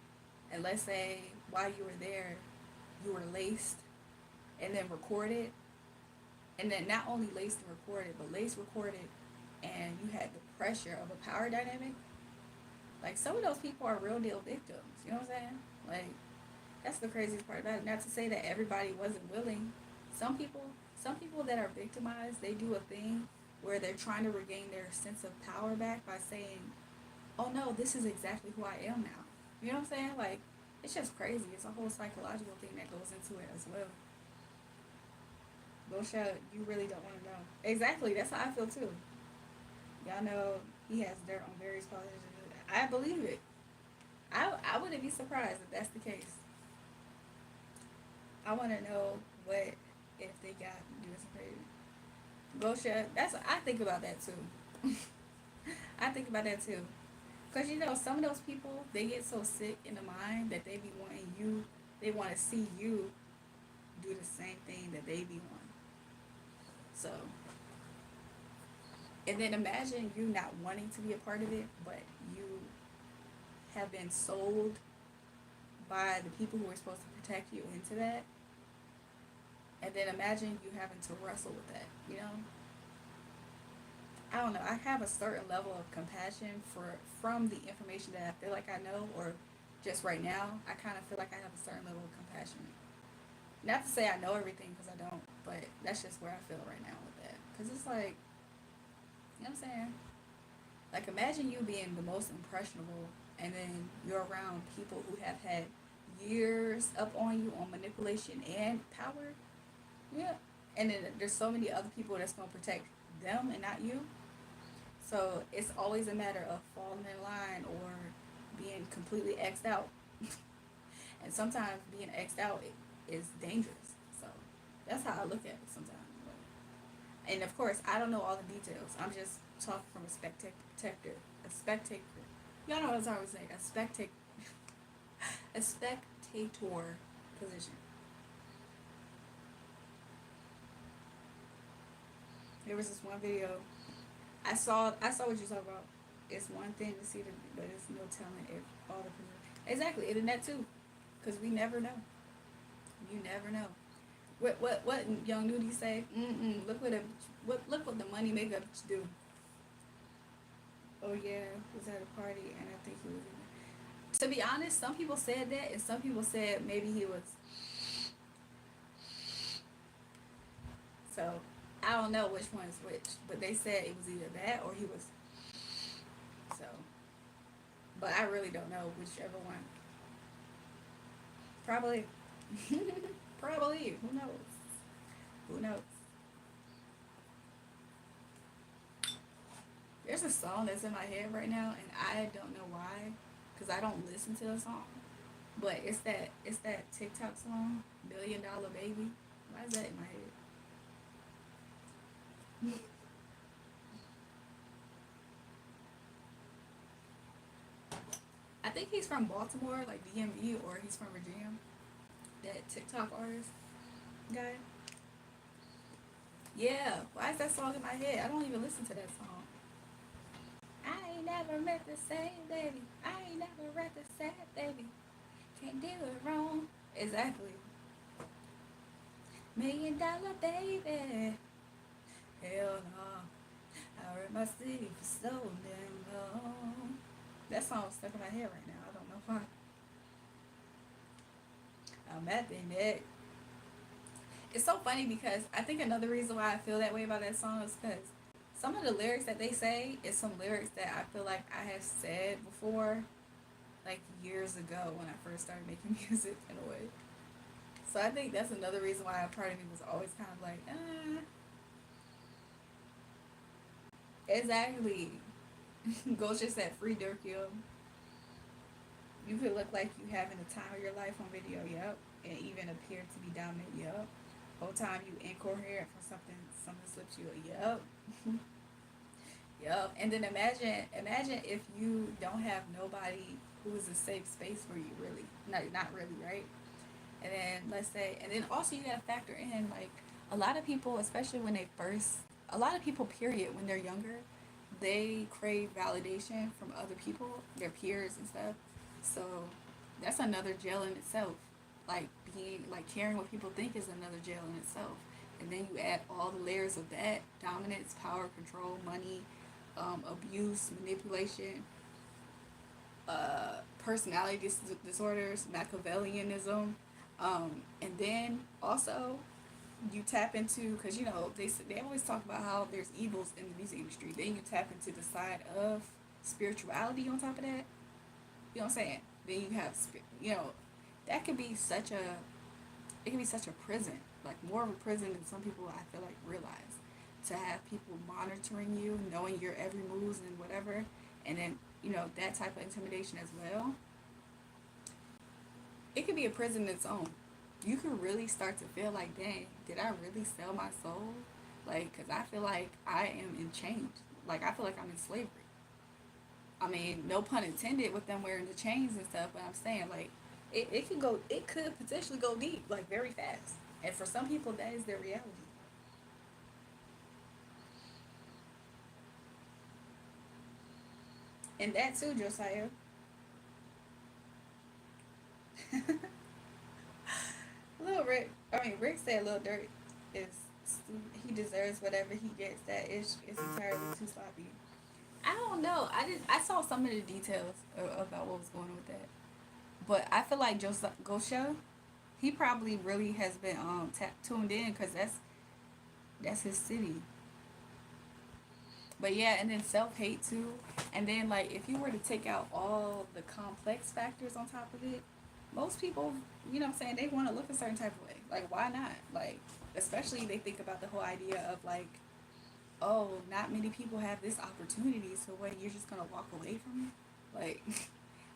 and let's say while you were there, you were laced and then recorded, and then not only laced and recorded, but laced recorded, and you had the pressure of a power dynamic. Like, some of those people are real deal victims. You know what I'm saying? Like, that's the craziest part about it. Not to say that everybody wasn't willing. Some people, some people that are victimized, they do a thing where they're trying to regain their sense of power back by saying, "Oh no, this is exactly who I am now." You know what I'm saying? Like, it's just crazy. It's a whole psychological thing that goes into it as well. Bullshit, you really don't want to know. Exactly, that's how I feel too. Y'all know he has dirt on various politicians. I believe it. I wouldn't be surprised if that's the case. I want to know what if they got doing some crazy bullshit. That's I think about that too. I think about that too. Cause you know some of those people they get so sick in the mind that they be wanting you. They want to see you do the same thing that they be wanting. So and then imagine you not wanting to be a part of it, but you have been sold by the people who are supposed to protect you into that. And then imagine you having to wrestle with that, you know? I don't know. I have a certain level of compassion for from the information that I feel like I know, or just right now, I kind of feel like I have a certain level of compassion. Not to say I know everything because I don't, but that's just where I feel right now with that. Because it's like, you know what I'm saying? Like, imagine you being the most impressionable, and then you're around people who have had years up on you on manipulation and power. Yeah. And then there's so many other people that's going to protect them and not you. So it's always a matter of falling in line or being completely X'd out. And sometimes being X'd out is dangerous. So that's how I look at it sometimes. And of course, I don't know all the details. I'm just talking from a spectator. Y'all know what I'm trying to say. A spectator position. There was this one video. I saw what you're talking about. It's one thing to see the, but it's no telling if all the exactly internet too, because we never know. You never know. What young nudie say? Look look what the money makeup do. Oh yeah, was at a party and I think he was in there. To be honest, some people said that, and some people said maybe he was. So I don't know which one is which, but they said it was either that or he was. So, but I really don't know whichever one. Probably, probably. Who knows? Who knows? There's a song that's in my head right now, and I don't know why, cause I don't listen to the song. But it's that TikTok song, $1 Million Baby. Why is that in my head? I think he's from Baltimore, like DMV, or he's from Virginia. That TikTok artist guy. Yeah, why is that song in my head? I don't even listen to that song. I ain't never met the same baby. I ain't never read the sad baby. Can't do it wrong. Exactly. $1 Million Baby. Hell no. I read my city for so damn long. That song's stuck in my head right now. I don't know why. I'm at the neck. It's so funny because I think another reason why I feel that way about that song is because some of the lyrics that they say is some lyrics that I feel like I have said before, like years ago when I first started making music in a way. So I think that's another reason why a part of me was always kind of like, exactly. Ghost just said free Durkio. You could look like you having the time of your life on video, yep. And even appear to be dominant, yep. Whole time you incoherent for something slips you, yep. Yep. And then imagine if you don't have nobody who is a safe space for you, really. No, not really, right? And then let's say, and then also you gotta factor in like a lot of people, especially when they first, a lot of people, period, when they're younger, they crave validation from other people, their peers and stuff. So that's another jail in itself. Like being like caring what people think is another jail in itself. And then you add all the layers of that: dominance, power, control, money, abuse, manipulation. personality disorders, Machiavellianism, and then also you tap into, because you know they always talk about how there's evils in the music industry. Then you tap into the side of spirituality on top of that. You know what I'm saying? Then you have you know, that could be such a it can be such a prison, like more of a prison than some people I feel like realize. To have people monitoring you, knowing your every moves and whatever, and then you know that type of intimidation as well. It could be a prison in its own. You could really start to feel like, dang, did I really sell my soul? Like, cause I feel like I am in chains. Like I feel like I'm in slavery. I mean, no pun intended with them wearing the chains and stuff, but I'm saying like it can go it could potentially go deep, like very fast. And for some people that is their reality. And that too, Josiah. Little Rick I mean Rick said Lil Durk is he deserves whatever he gets, that is entirely too sloppy. I don't know. I saw some of the details about what was going on with that. But I feel like Josiah Gosha, he probably really has been tuned in because that's his city. But yeah, and then self hate too. And then like if you were to take out all the complex factors on top of it, most people, you know what I'm saying, they want to look a certain type of way. Like why not? Like especially they think about the whole idea of like, oh, not many people have this opportunity, so what, you're just gonna walk away from it? Like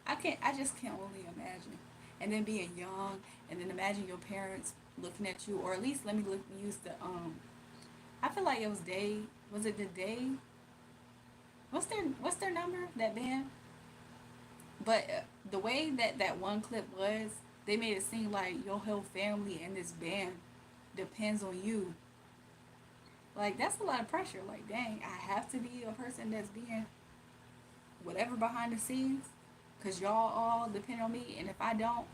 I just can't only imagine. And then being young, and then imagine your parents looking at you, or at least let me use the I feel like it was Day. Was it the Day? What's their number? That band. But the way that that one clip was, they made it seem like your whole family and this band depends on you. Like that's a lot of pressure. Like dang, I have to be a person that's being whatever behind the scenes, cause y'all all depend on me, and if I don't,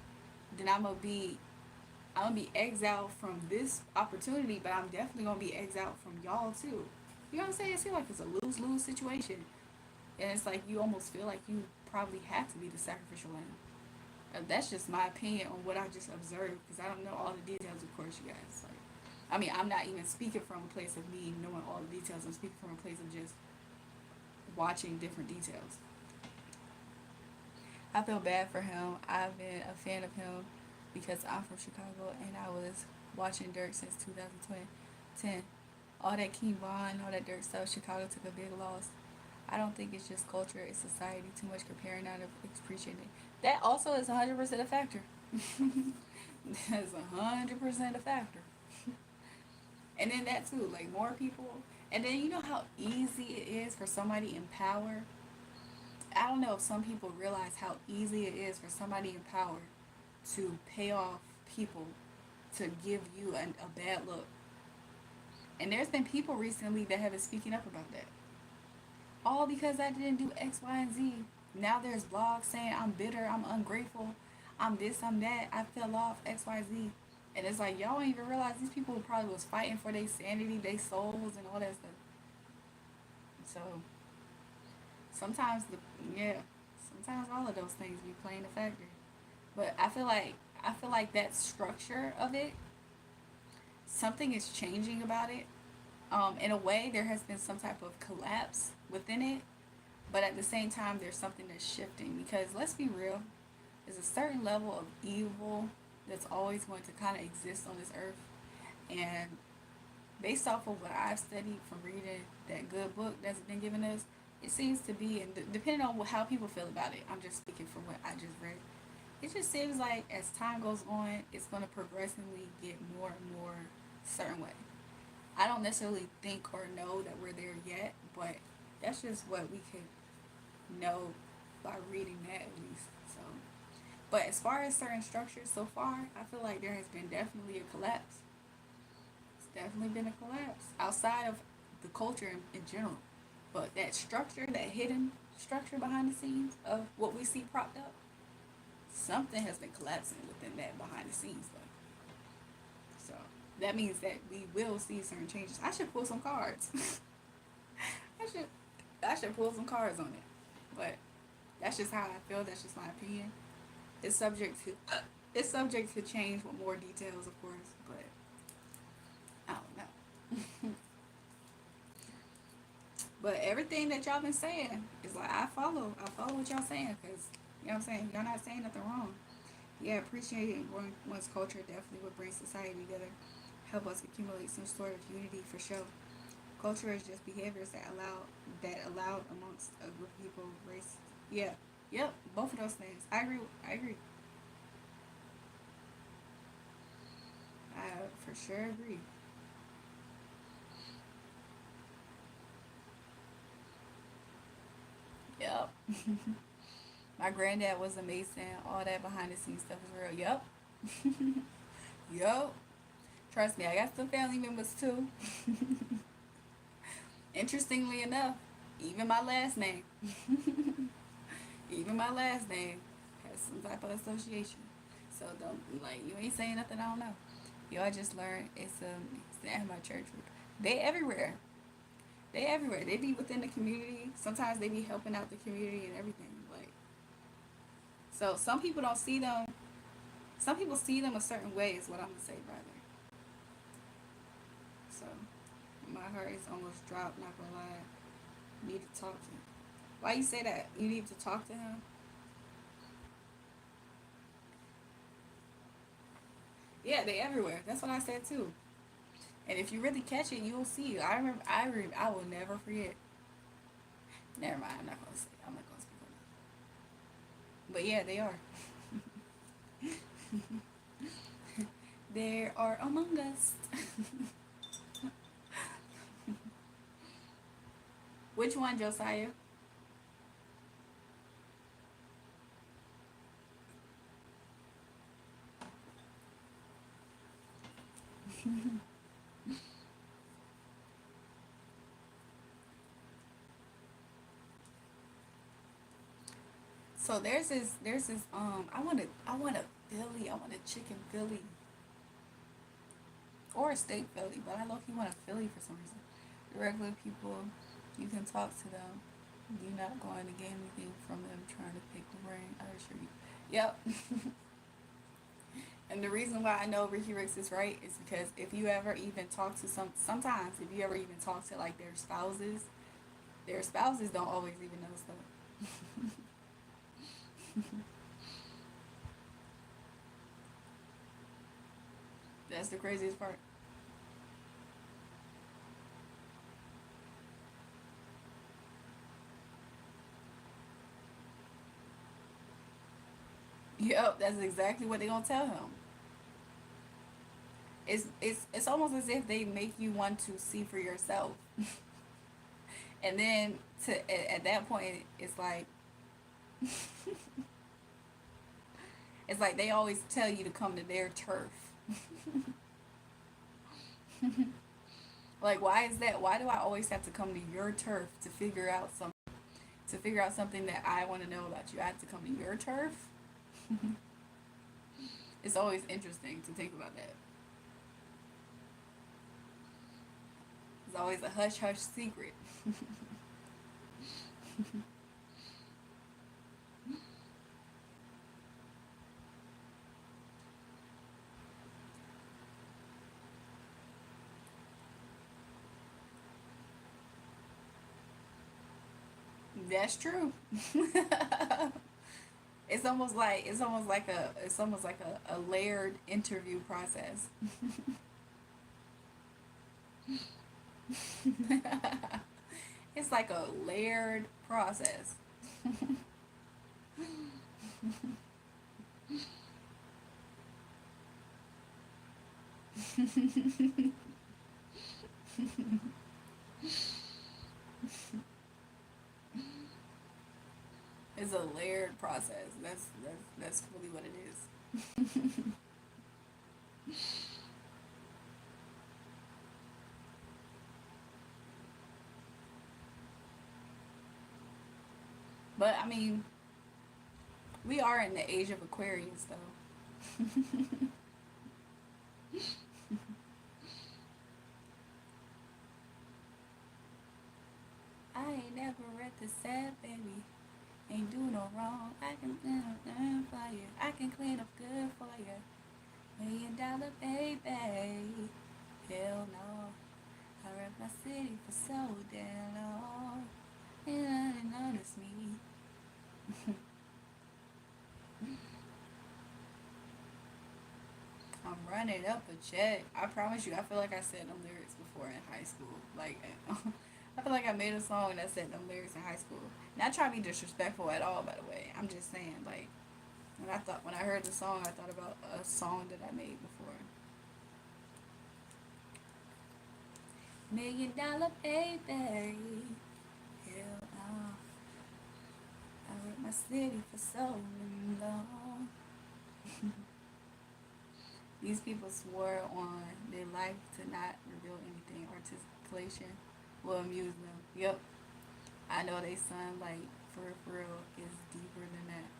then I'm gonna be exiled from this opportunity, but I'm definitely gonna be exiled from y'all too. You know what I'm saying? It seems like it's a lose lose situation, and it's like you almost feel like you probably have to be the sacrificial lamb. That's just my opinion on what I just observed, because I don't know all the details, of course, you guys. Like, I mean, I'm not even speaking from a place of me knowing all the details. I'm speaking from a place of just watching different details. I feel bad for him. I've been a fan of him because I'm from Chicago and I was watching Dirk since 2010. All that King Von, all that Dirk stuff, Chicago took a big loss. I don't think it's just culture, it's society. Too much comparing out of appreciating it. That also is 100% a factor. That's 100% a factor. And then that too, like more people. And then you know how easy it is for somebody in power. I don't know if some people realize how easy it is for somebody in power to pay off people to give you a bad look. And there's been people recently that have been speaking up about that. All because I didn't do X, Y, and Z. Now there's blogs saying I'm bitter, I'm ungrateful, I'm this, I'm that, I fell off, X, Y, Z. And it's like y'all don't even realize these people probably was fighting for their sanity, their souls, and all that stuff. So sometimes sometimes all of those things be playing a factor. But I feel like that structure of it, something is changing about it. In a way, there has been some type of collapse within it, but at the same time, there's something that's shifting. Because let's be real, there's a certain level of evil that's always going to kind of exist on this earth, and based off of what I've studied from reading that good book that's been given us, it seems to be, and depending on how people feel about it, I'm just speaking from what I just read. It just seems like as time goes on, it's going to progressively get more and more certain way. I don't necessarily think or know that we're there yet, but that's just what we can know by reading that at least. So, but as far as certain structures so far, I feel like there has been definitely a collapse. It's definitely been a collapse outside of the culture in general. But that structure, that hidden structure behind the scenes of what we see propped up, something has been collapsing within that behind the scenes though. So that means that we will see certain changes. I should pull some cards. I should I should pull some cards on it. But That's just how I feel. That's just my opinion. It's subject to it's subject to change with more details, of course, but I don't know. But everything that y'all been saying is like I follow what y'all saying because you know what I'm saying. Y'all not saying nothing wrong. Yeah, appreciating one's culture definitely would bring society together, help us accumulate some sort of unity for sure. Culture is just behaviors that allowed amongst a group of people, race. Yeah, yep, both of those things. I agree. I agree. I for sure agree. Yep. My granddad was amazing. All that behind the scenes stuff is real. Yep. Yep. Trust me, I got some family members too. Interestingly enough, even my last name, even my last name has some type of association. So don't like you ain't saying nothing I don't know. Yo, I just learned it's at my church group. They everywhere. They everywhere. They be within the community. Sometimes they be helping out the community and everything. Like so, some people don't see them. Some people see them a certain way. Is what I'm gonna say, brother. So my heart is almost dropped. Not gonna lie. Need to talk to him. Why you say that? You need to talk to him. Yeah, they everywhere. That's what I said too. And if you really catch it, you'll see. I remember. I will never forget. Never mind. I'm not gonna say. I'm not gonna speak on it. But yeah, they are. They are among us. Which one, Josiah? So there's this I want a Philly. I want a chicken Philly or a steak Philly, but I low key want a Philly for some reason. The regular people, you can talk to them. You're not going to get anything from them trying to pick the brain. I assure you. Yep. And the reason why I know Ricky Ricks is right is because if you ever even talk to sometimes if you ever even talk to like their spouses don't always even know stuff. That's the craziest part. Yep, that's exactly what they gonna tell him. It's almost as if they make you want to see for yourself, and then at that point it's like they always tell you to come to their turf. Like why is that? Why do I always have to come to your turf to figure out something that I want to know about you? I have to come to your turf. It's always interesting to think about that. It's always a hush hush secret. That's true. It's almost like a layered interview process. It's like a layered process. It's a layered process. That's really what it is. But I mean, we are in the age of Aquarius, though. I ain't never read the sad baby. Ain't do no wrong. I can clean up good for you. I can clean up good for you. $1 million baby. Hell no. I rep my city for so damn long. And I didn't notice me. I'm running up a check. I promise you, I feel like I said them lyrics before in high school. Like, I feel like I made a song that said them lyrics in high school. Not trying to be disrespectful at all, by the way. I'm just saying, like, when I heard the song, I thought about a song that I made before. $1 million baby. Hell no. I rep my city for so long. These people swore on their life to not reveal anything. Articulation will amuse them. Yep. I know they son like for real is deeper than that.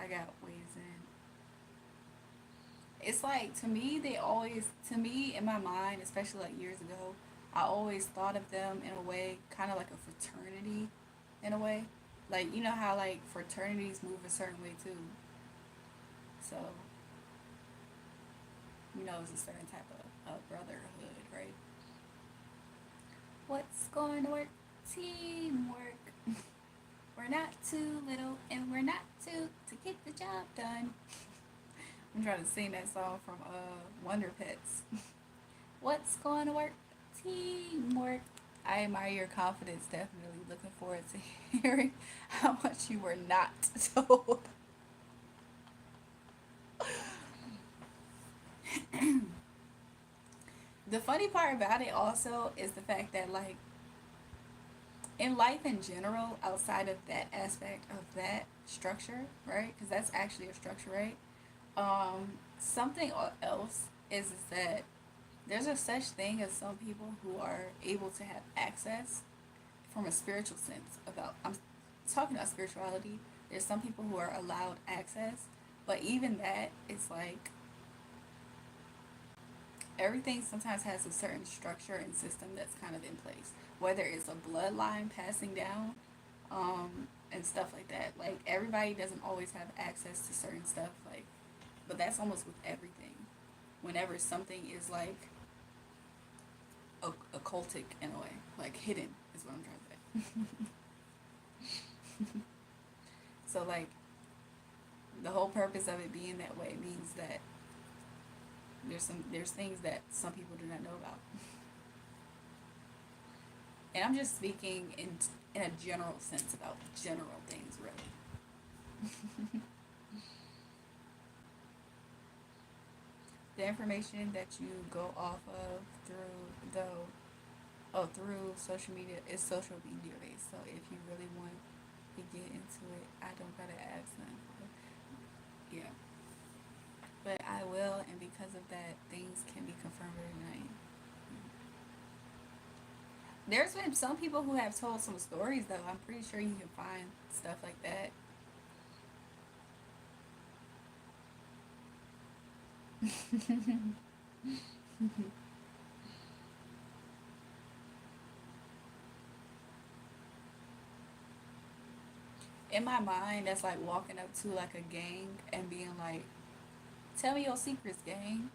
I got ways in. It's like to me in my mind, especially like years ago, I always thought of them in a way, kind of like a fraternity, in a way. Like you know how like fraternities move a certain way too. So you know it's a certain type of brotherhood, right? What's going to work? Teamwork. We're not too little and we're not too to get the job done. I'm trying to sing that song from Wonder Pets. What's going to work? Teamwork. I admire your confidence, definitely. Looking forward to hearing how much you were not told. The funny part about it also is the fact that, like, in life in general, outside of that aspect of that structure, right? Because that's actually a structure, right? Something else is that there's a such thing as some people who are able to have access from a spiritual sense about I'm talking about spirituality. There's some people who are allowed access, but even that is like everything sometimes has a certain structure and system that's kind of in place. Whether it's a bloodline passing down, and stuff like that. Like everybody doesn't always have access to certain stuff, like but that's almost with everything. Whenever something is like occultic in a way, like hidden is what I'm trying to say. So like the whole purpose of it being that way means that there's things that some people do not know about. And I'm just speaking in a general sense about general things, really. The information that you go off of through social media is social media based. So if you really want to get into it, I don't gotta ask them. Yeah, but I will, and because of that, things can be confirmed or denied. There's been some people who have told some stories though. I'm pretty sure you can find stuff like that. In my mind, that's like walking up to like a gang and being like, "Tell me your secrets, gang."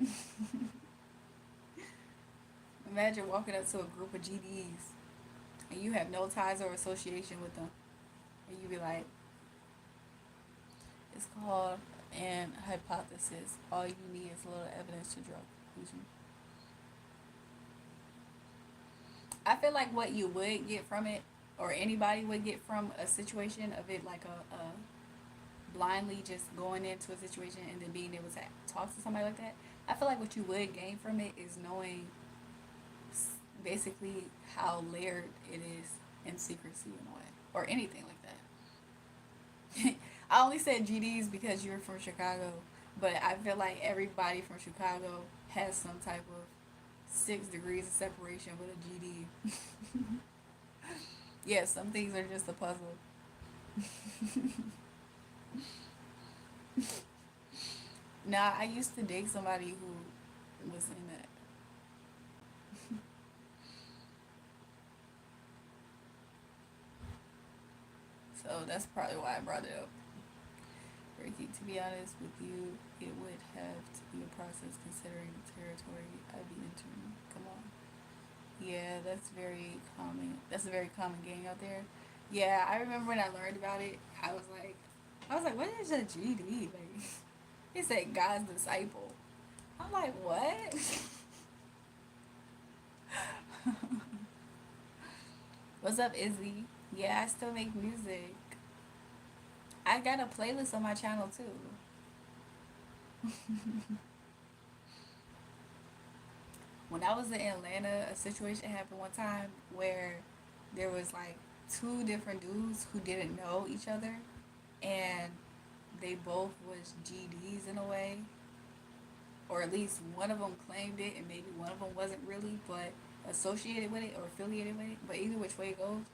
Imagine walking up to a group of GDs and you have no ties or association with them, and you be like, "It's called an hypothesis. All you need is a little evidence to draw a conclusion." I feel like what you would get from it, or anybody would get from a situation of it, like a blindly just going into a situation and then being able to talk to somebody like that. I feel like what you would gain from it is knowing basically how layered it is in secrecy in a way, or anything like that. I only said GDs because you're from Chicago, but I feel like everybody from Chicago has some type of 6 degrees of separation with a GD. Yeah, some things are just a puzzle. Nah, I used to date somebody who was in that. Oh, that's probably why I brought it up. Ricky, to be honest with you, it would have to be a process considering the territory I'd be entering. Come on. Yeah, that's very common. That's a very common gang out there. Yeah, I remember when I learned about it, I was like, what is a GD? Like, it said God's disciple. I'm like, what? What's up, Izzy? Yeah, I still make music. I got a playlist on my channel too. When I was in Atlanta, a situation happened one time where there was like two different dudes who didn't know each other, and they both was GDs in a way, or at least one of them claimed it, and maybe one of them wasn't really, but associated with it or affiliated with it. But either which way it goes,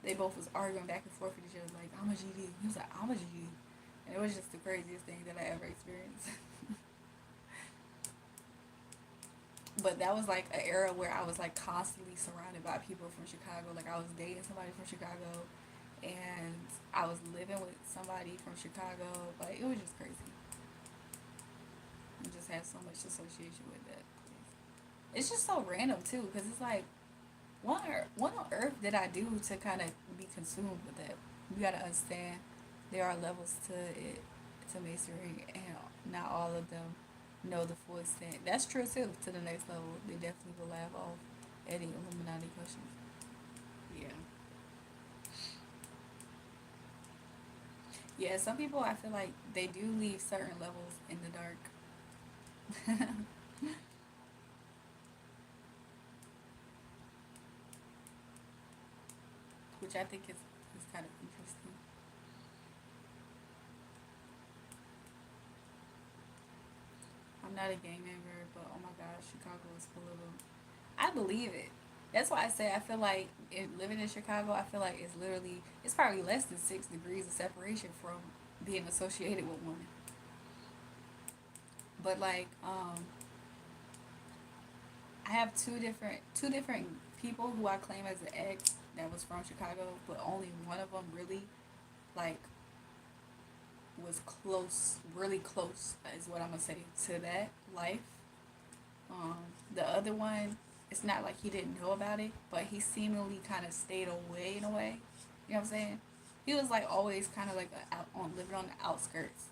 they both was arguing back and forth with each other, like, I'm a GD. He was like, I'm a GD. And it was just the craziest thing that I ever experienced. But that was like an era where I was like constantly surrounded by people from Chicago. Like I was dating somebody from Chicago, and I was living with somebody from Chicago. Like it was just crazy. I just had so much association with that place. It's just so random too, because it's like, what on earth did I do to kind of be consumed with that? You gotta understand, there are levels to it, to masonry, and not all of them know the full extent. That's true too. To the next level, they definitely will laugh off any Illuminati questions. Yeah, yeah. Some people, I feel like they do leave certain levels in the dark, which I think is kind of interesting. I'm not a gang member, but oh my gosh, Chicago is full of them. I believe it. That's why I say I feel like living in Chicago, I feel like it's probably less than 6 degrees of separation from being associated with one. But like, I have two different people who I claim as an ex that was from Chicago, but only one of them really like was close, really close is what I'm gonna say to that life. Um, the other one, it's not like he didn't know about it, but he seemingly kind of stayed away in a way. You know what I'm saying? He was like always kind of like out on living on the outskirts,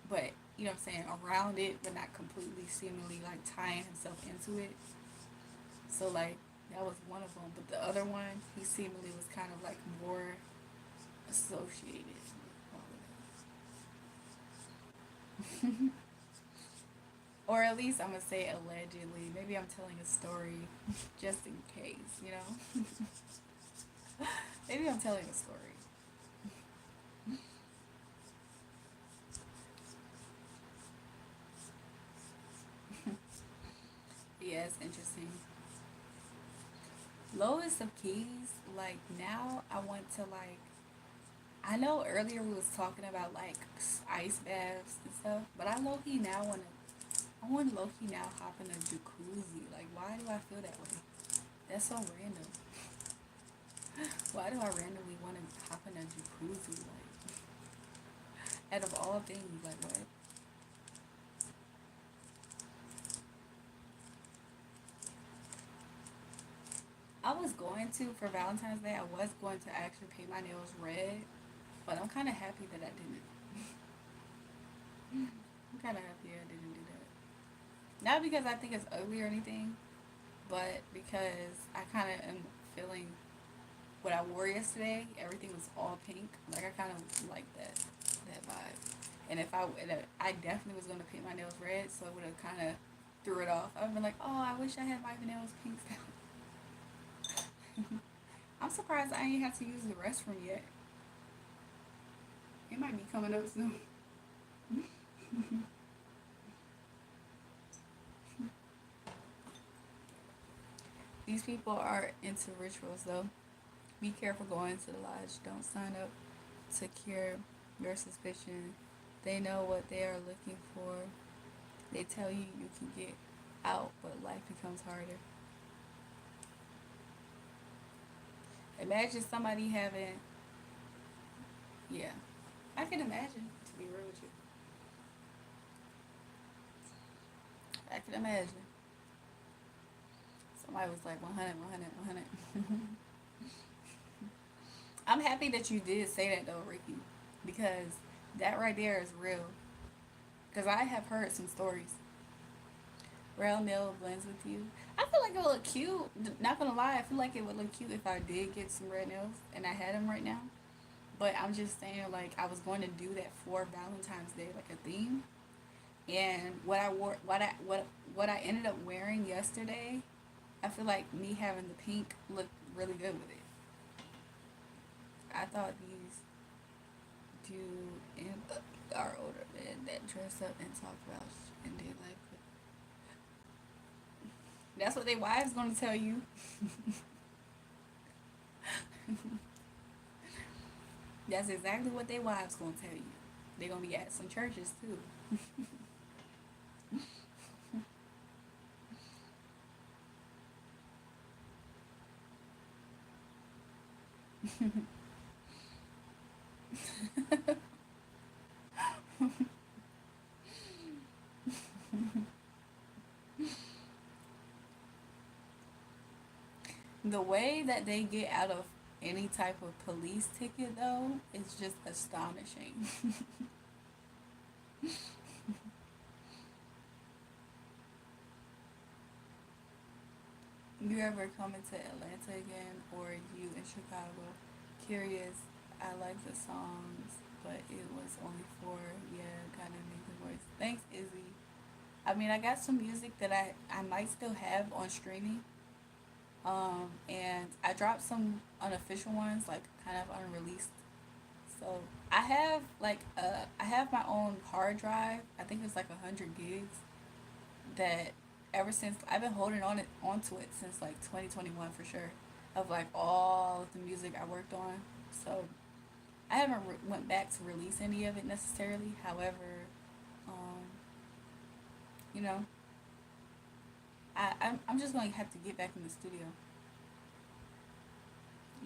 but you know what I'm saying, around it, but not completely seemingly like tying himself into it. So like that was one of them, but the other one, he seemingly was kind of like more associated with all of that. Or at least I'm gonna say allegedly. Maybe I'm telling a story just in case, you know? Maybe I'm telling a story. Yeah, it's interesting. Lowest of keys, like now I want to like, I know earlier we was talking about like ice baths and stuff, but I want low key now hop in a jacuzzi. Like why do I feel that way? That's so random. Why do I randomly want to hop in a jacuzzi? Like out of all things, like what? I was going to for Valentine's Day. I was going to actually paint my nails red, but I'm kind of happy that I didn't. I'm kind of happy I didn't do that. Not because I think it's ugly or anything, but because I kind of am feeling what I wore yesterday. Everything was all pink. Like I kind of like that vibe. And I definitely was gonna paint my nails red, so it would have kind of threw it off. I would have been like, oh, I wish I had my nails pink now. I'm surprised I ain't have to use the restroom yet. It might be coming up soon. These people are into rituals though. Be careful going to the lodge. Don't sign up to cure your suspicion. They know what they are looking for. They tell you you can get out, but life becomes harder. Imagine somebody having Yeah, I can imagine. To be real with you, I can imagine. Somebody was like 100, 100, 100. I'm happy that you did say that though, Ricky, because that right there is real. Because I have heard some stories. Real nail blends with you. I feel like it would look cute. Not gonna lie, I feel like it would look cute if I did get some red nails and I had them right now. But I'm just saying, like, I was going to do that for Valentine's Day, like a theme. And what I wore, what I ended up wearing yesterday, I feel like me having the pink looked really good with it. I thought these do and are older men that dress up and talk about and they like it. That's what their wives gonna tell you. That's exactly what their wives gonna tell you. They're gonna be at some churches too. The way that they get out of any type of police ticket though is just astonishing. You ever coming to Atlanta again or you in Chicago? Curious. I like the songs, but it was only four. Yeah, kind of make the voice. Thanks, Izzy. I mean, I got some music that I might still have on streaming. And I dropped some unofficial ones, like kind of unreleased. So I have my own hard drive. I think it's like 100 gigs that ever since I've been holding onto it since like 2021 for sure, of like all of the music I worked on. So I haven't went back to release any of it necessarily. However, um, you know, I'm just going to have to get back in the studio.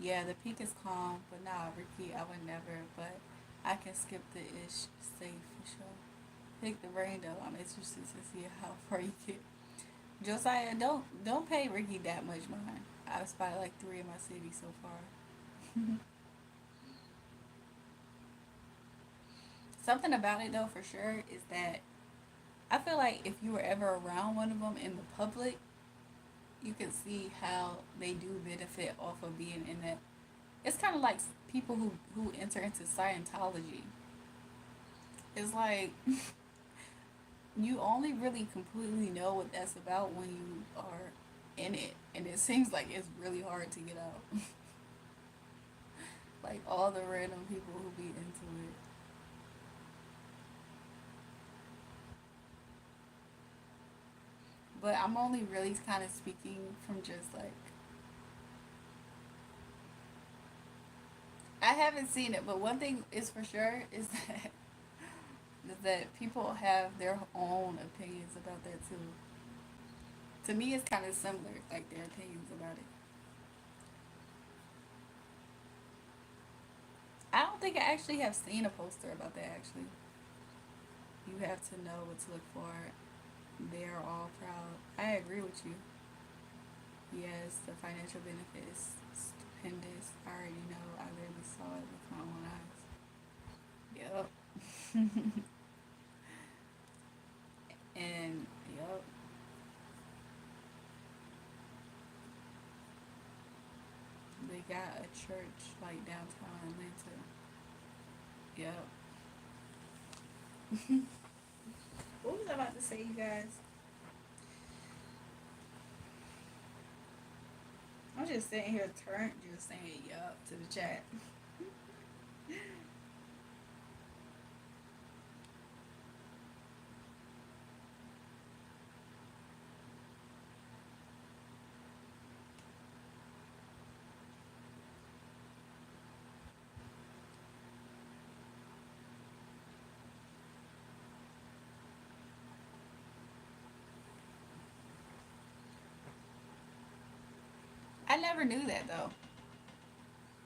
Yeah, the peak is calm, but nah, Ricky, I would never. But I can skip the ish safe for sure. Pick the rain though. I'm interested to see how far you get. Josiah, don't pay Ricky that much mind. I've spotted like three in my city so far. Something about it though, for sure, is that I feel like if you were ever around one of them in the public, you can see how they do benefit off of being in that. It's kind of like people who enter into Scientology. It's like you only really completely know what that's about when you are in it, and it seems like it's really hard to get out. Like all the random people who be into it. But I'm only really kind of speaking from just like I haven't seen it, but one thing is for sure is that people have their own opinions about that too. To me, it's kind of similar, like their opinions about it. I don't think I actually have seen a poster about that. Actually, you have to know what to look for. They are all proud. I agree with you. Yes, the financial benefit is stupendous. I already know. I literally saw it with my own eyes. Yep. And yep, they got a church like downtown Atlanta. Yep. What was I about to say, you guys? I'm just sitting here turned, just saying yup to the chat. I never knew that though.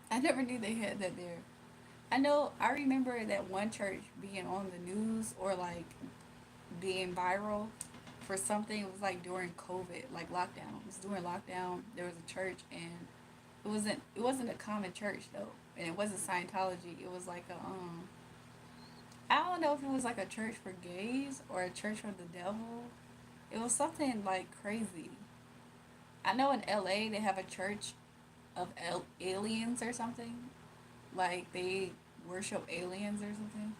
I never knew they had that there. I know I remember that one church being on the news or like being viral for something. It was like during COVID, like lockdown. It was during lockdown. There was a church and it wasn't a common church though. And it wasn't Scientology. It was like a I don't know if it was like a church for gays or a church for the devil. It was something like crazy. I know in LA they have a church of aliens or something. Like they worship aliens or something.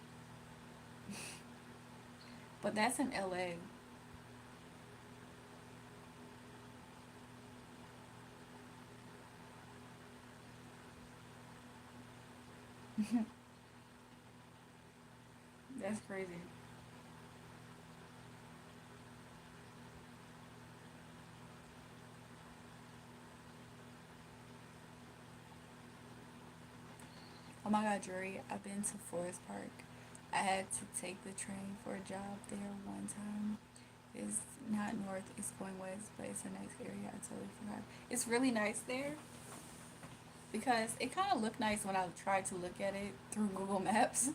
But that's in LA. That's crazy. Oh my god, Drury, I've been to Forest Park. I had to take the train for a job there one time. It's not north, it's going west, but it's a nice area. I totally forgot. It's really nice there because it kind of looked nice when I tried to look at it through Google Maps.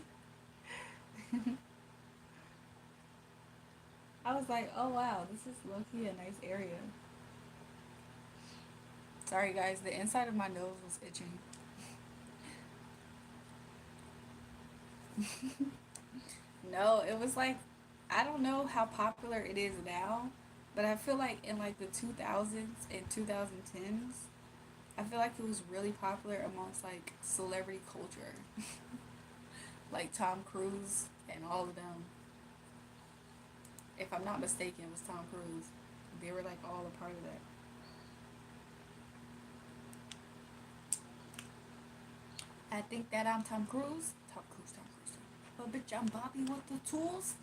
I was like, oh wow, this is low key a nice area. Sorry guys, the inside of my nose was itching. No, it was like I don't know how popular it is now, but I feel like in like the 2000s and 2010s, I feel like it was really popular amongst like celebrity culture, like Tom Cruise and all of them. If I'm not mistaken, it was Tom Cruise. They were like all a part of that. I think that I'm Tom Cruise. Tom Cruise, Tom Cruise. But bitch, I'm Bobby with the tools.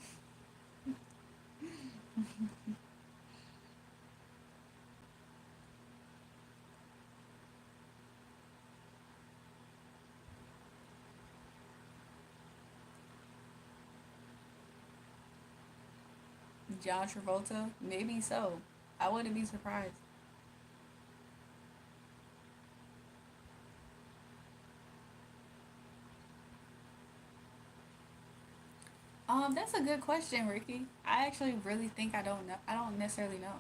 John Travolta, maybe so. I wouldn't be surprised. That's a good question, Ricky. I actually really think I don't know. I don't necessarily know.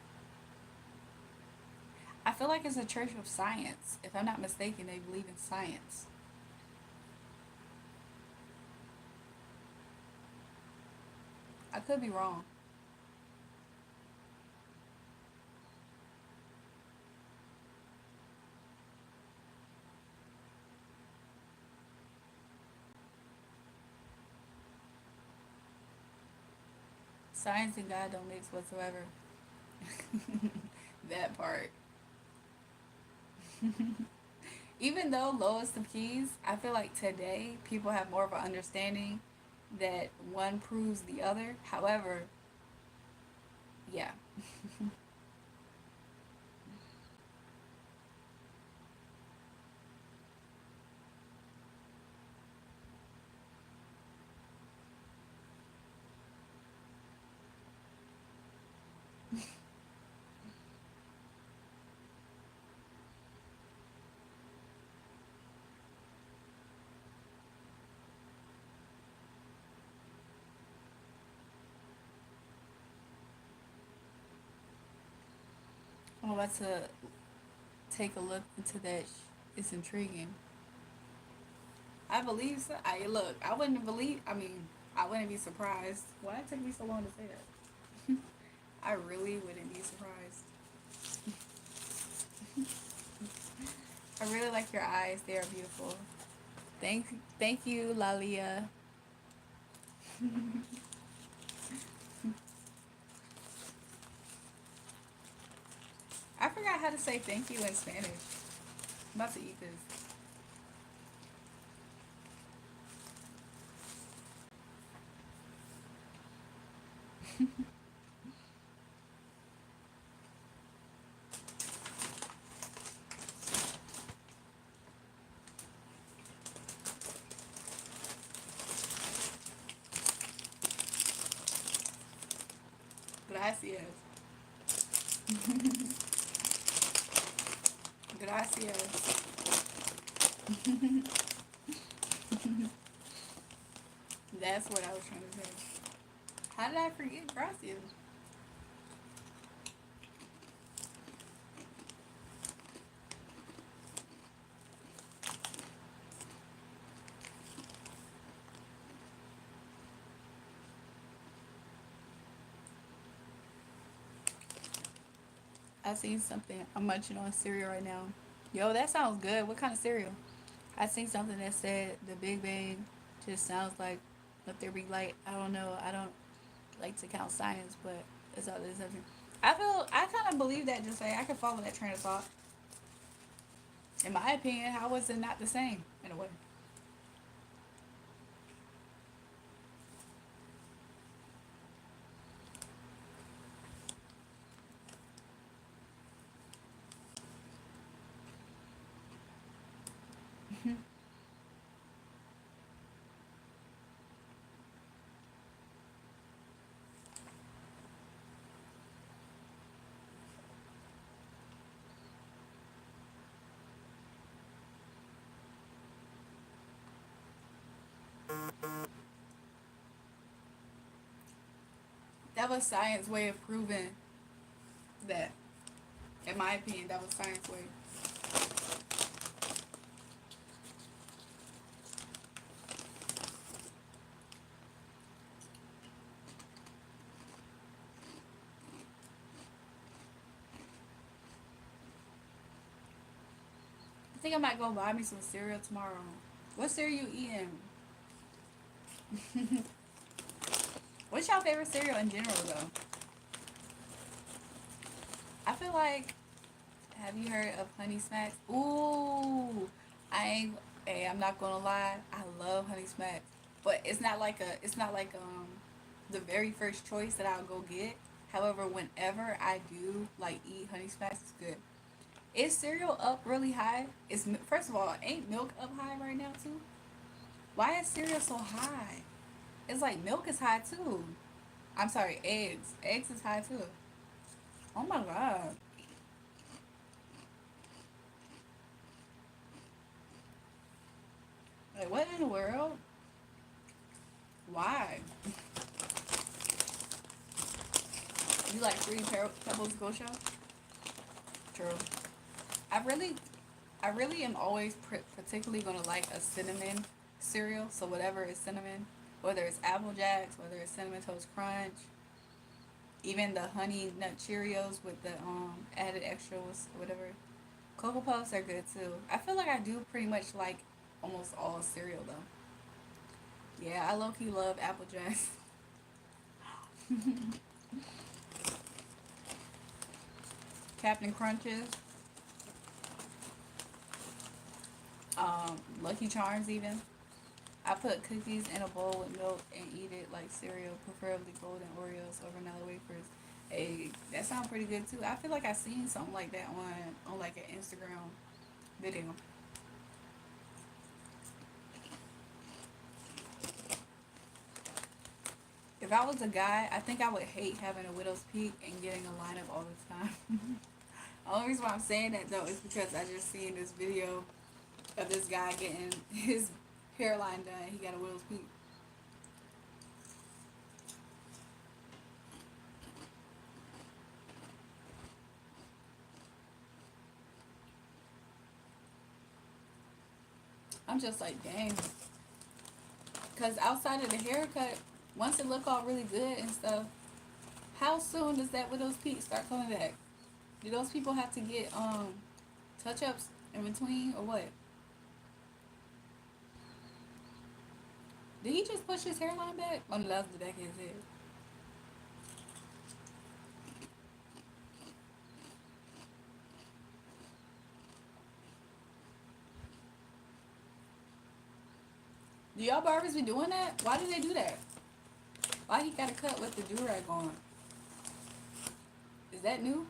I feel like it's a church of science. If I'm not mistaken, they believe in science. I could be wrong. Science and God don't mix whatsoever. That part. Even though lowest of keys, I feel like today people have more of an understanding that one proves the other. However, yeah. I'm about to take a look into that. It's intriguing. I believe so. I look. I wouldn't believe. I mean, I wouldn't be surprised. Why it took me so long to say that? I really wouldn't be surprised. I really like your eyes. They are beautiful. Thank you, Lalia. I forgot how to say thank you in Spanish. I'm about to eat this. Gracias. Gracias. That's what I was trying to say. How did I forget gracias? I seen something. I'm munching on cereal right now. Yo, that sounds good. What kind of cereal? I seen something that said the Big Bang just sounds like what there be like. I don't know. I don't like to count science, but it's all this. I kind of believe that. Just say I can follow that train of thought. In my opinion, how was it not the same in a way? That was science way of proving that. In my opinion, that was science way. I think I might go buy me some cereal tomorrow. What cereal you eating? What's your favorite cereal in general, though? I feel like, have you heard of Honey Smacks? Ooh, I ain't. Hey, I'm not gonna lie. I love Honey Smacks, but it's not like the very first choice that I'll go get. However, whenever I do like eat Honey Smacks, it's good. Is cereal up really high? First of all, ain't milk up high right now too? Why is cereal so high? It's like milk is high too. I'm sorry, eggs. Eggs is high too. Oh my god. Like what in the world? Why? You like Pebbles Go Show? True. I really, I really am always particularly gonna like a cinnamon cereal. So whatever is cinnamon, whether it's Apple Jacks, whether it's Cinnamon Toast Crunch, even the Honey Nut Cheerios with the added extras, whatever. Cocoa Puffs are good too. I feel like I do pretty much like almost all cereal though. Yeah, I low key love Apple Jacks. Captain Crunches, Lucky Charms even. I put cookies in a bowl with milk and eat it like cereal, preferably golden Oreos or vanilla wafers. Hey, that sounds pretty good too. I feel like I seen something like that on like an Instagram video. If I was a guy, I think I would hate having a widow's peak and getting a lineup all the time. The only reason why I'm saying that though is because I just seen this video of this guy getting his hairline done. He got a widow's peak. I'm just like, dang. Because outside of the haircut, once it look all really good and stuff, how soon does that widow's peak start coming back? Do those people have to get touch ups in between or what? Did he just push his hairline back? Oh no, that was the back of his head. Do y'all barbers be doing that? Why do they do that? Why he got a cut with the do-rag on? Is that new?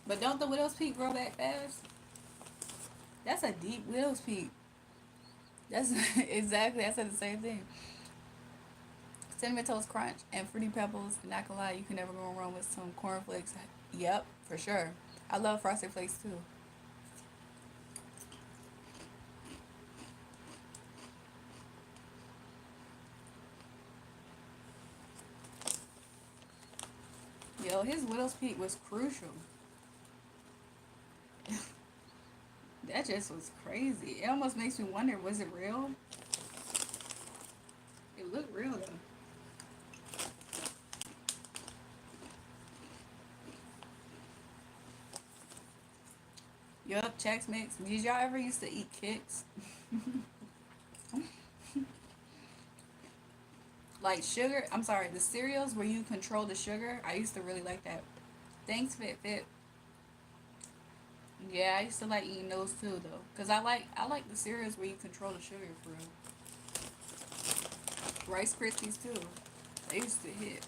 But don't the widow's peak grow back fast? That's a deep widow's peak. That's exactly. I said the same thing. Cinnamon Toast Crunch and Fruity Pebbles. Not gonna lie, you can never go wrong with some cornflakes. Yep, for sure. I love Frosted Flakes too. Yo, his widow's peak was crucial. That just was crazy. It almost makes me wonder, was it real? It looked real though. Yup, Chex Mix. Did y'all ever used to eat Kix? Like sugar, I'm sorry, the cereals where you control the sugar, I used to really like that. Thanks, Fit Fit. Yeah, I used to like eating those too though. Cause I like the cereals where you control the sugar for real. Rice Krispies too. They used to hit.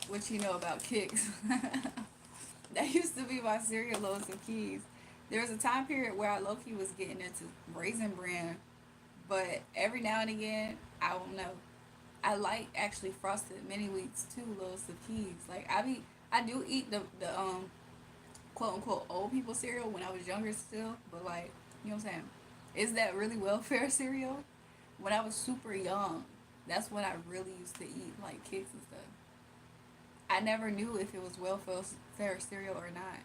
What you know about Kix? That used to be my cereal loads of keys. There was a time period where I low key was getting into Raisin Bran, but every now and again, I don't know. I like actually frosted mini wheats too, loads of keys. Like I do eat the quote unquote old people cereal when I was younger still, but like you know what I'm saying? Is that really welfare cereal? When I was super young, that's when I really used to eat like Kix and stuff. I never knew if it was welfare cereal or not.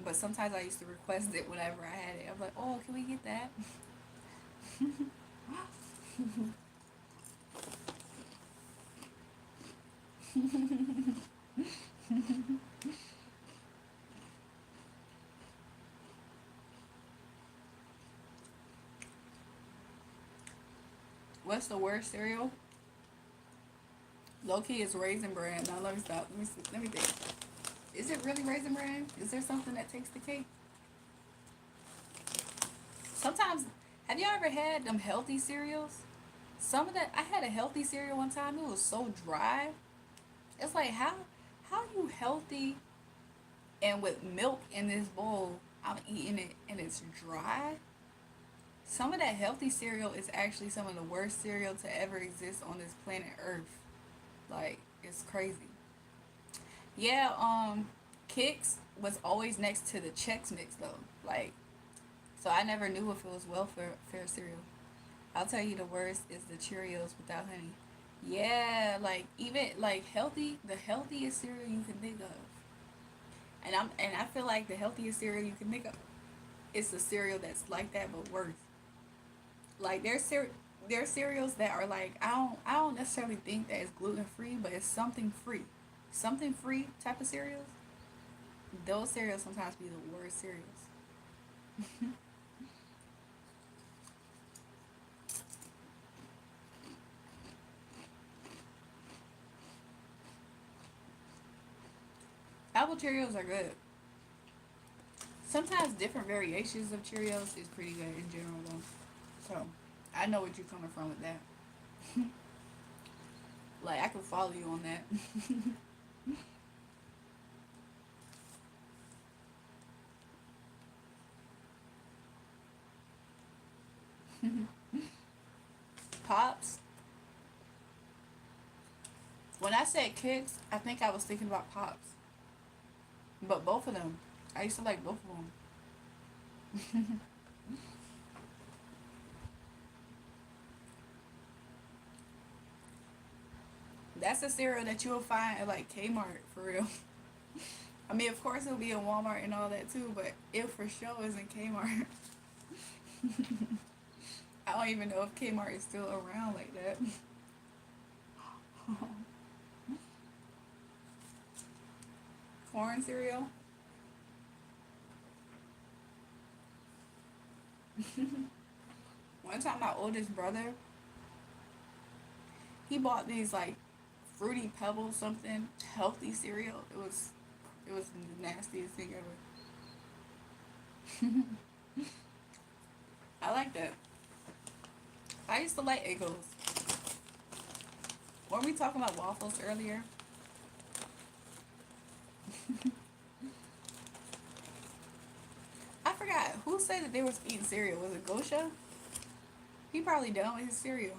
But sometimes I used to request it whenever I had it. I'm like, oh, can we get that? What's the worst cereal? Low key is Raisin Bran. Now let me stop. Let me see. Let me think. Is it really Raisin Bran? Is there something that takes the cake? Sometimes, have y'all ever had them healthy cereals? Some of that, I had a healthy cereal one time. It was so dry. It's like how you healthy and with milk in this bowl, I'm eating it and it's dry. Some of that healthy cereal is actually some of the worst cereal to ever exist on this planet Earth. Like it's crazy. Yeah, Kix was always next to the Chex Mix though. Like so I never knew if it was welfare fair cereal. I'll tell you the worst is the Cheerios without honey. Yeah, like even like healthy, the healthiest cereal you can think of. And I feel like the healthiest cereal you can think of is the cereal that's like that but worse. Like there's cereals that are like I don't necessarily think that it's gluten free, but it's something free type of cereals. Those cereals sometimes be the worst cereals. Apple Cheerios are good. Sometimes different variations of Cheerios is pretty good in general though. So I know what you're coming from with that. Like I can follow you on that. Pops. When I said Kicks, I think I was thinking about Pops. But both of them. I used to like both of them. That's a cereal that you'll find at like Kmart for real. I mean, of course it'll be in Walmart and all that too, but it for sure is in Kmart. I don't even know if Kmart is still around like that. Corn cereal. One time, my oldest brother, he bought these like fruity pebbles something healthy cereal. It was the nastiest thing ever. I like that. I used to like Eggos. Weren't we talking about waffles earlier? I forgot who said that they was eating cereal. Was it Gosha? He probably done with his cereal.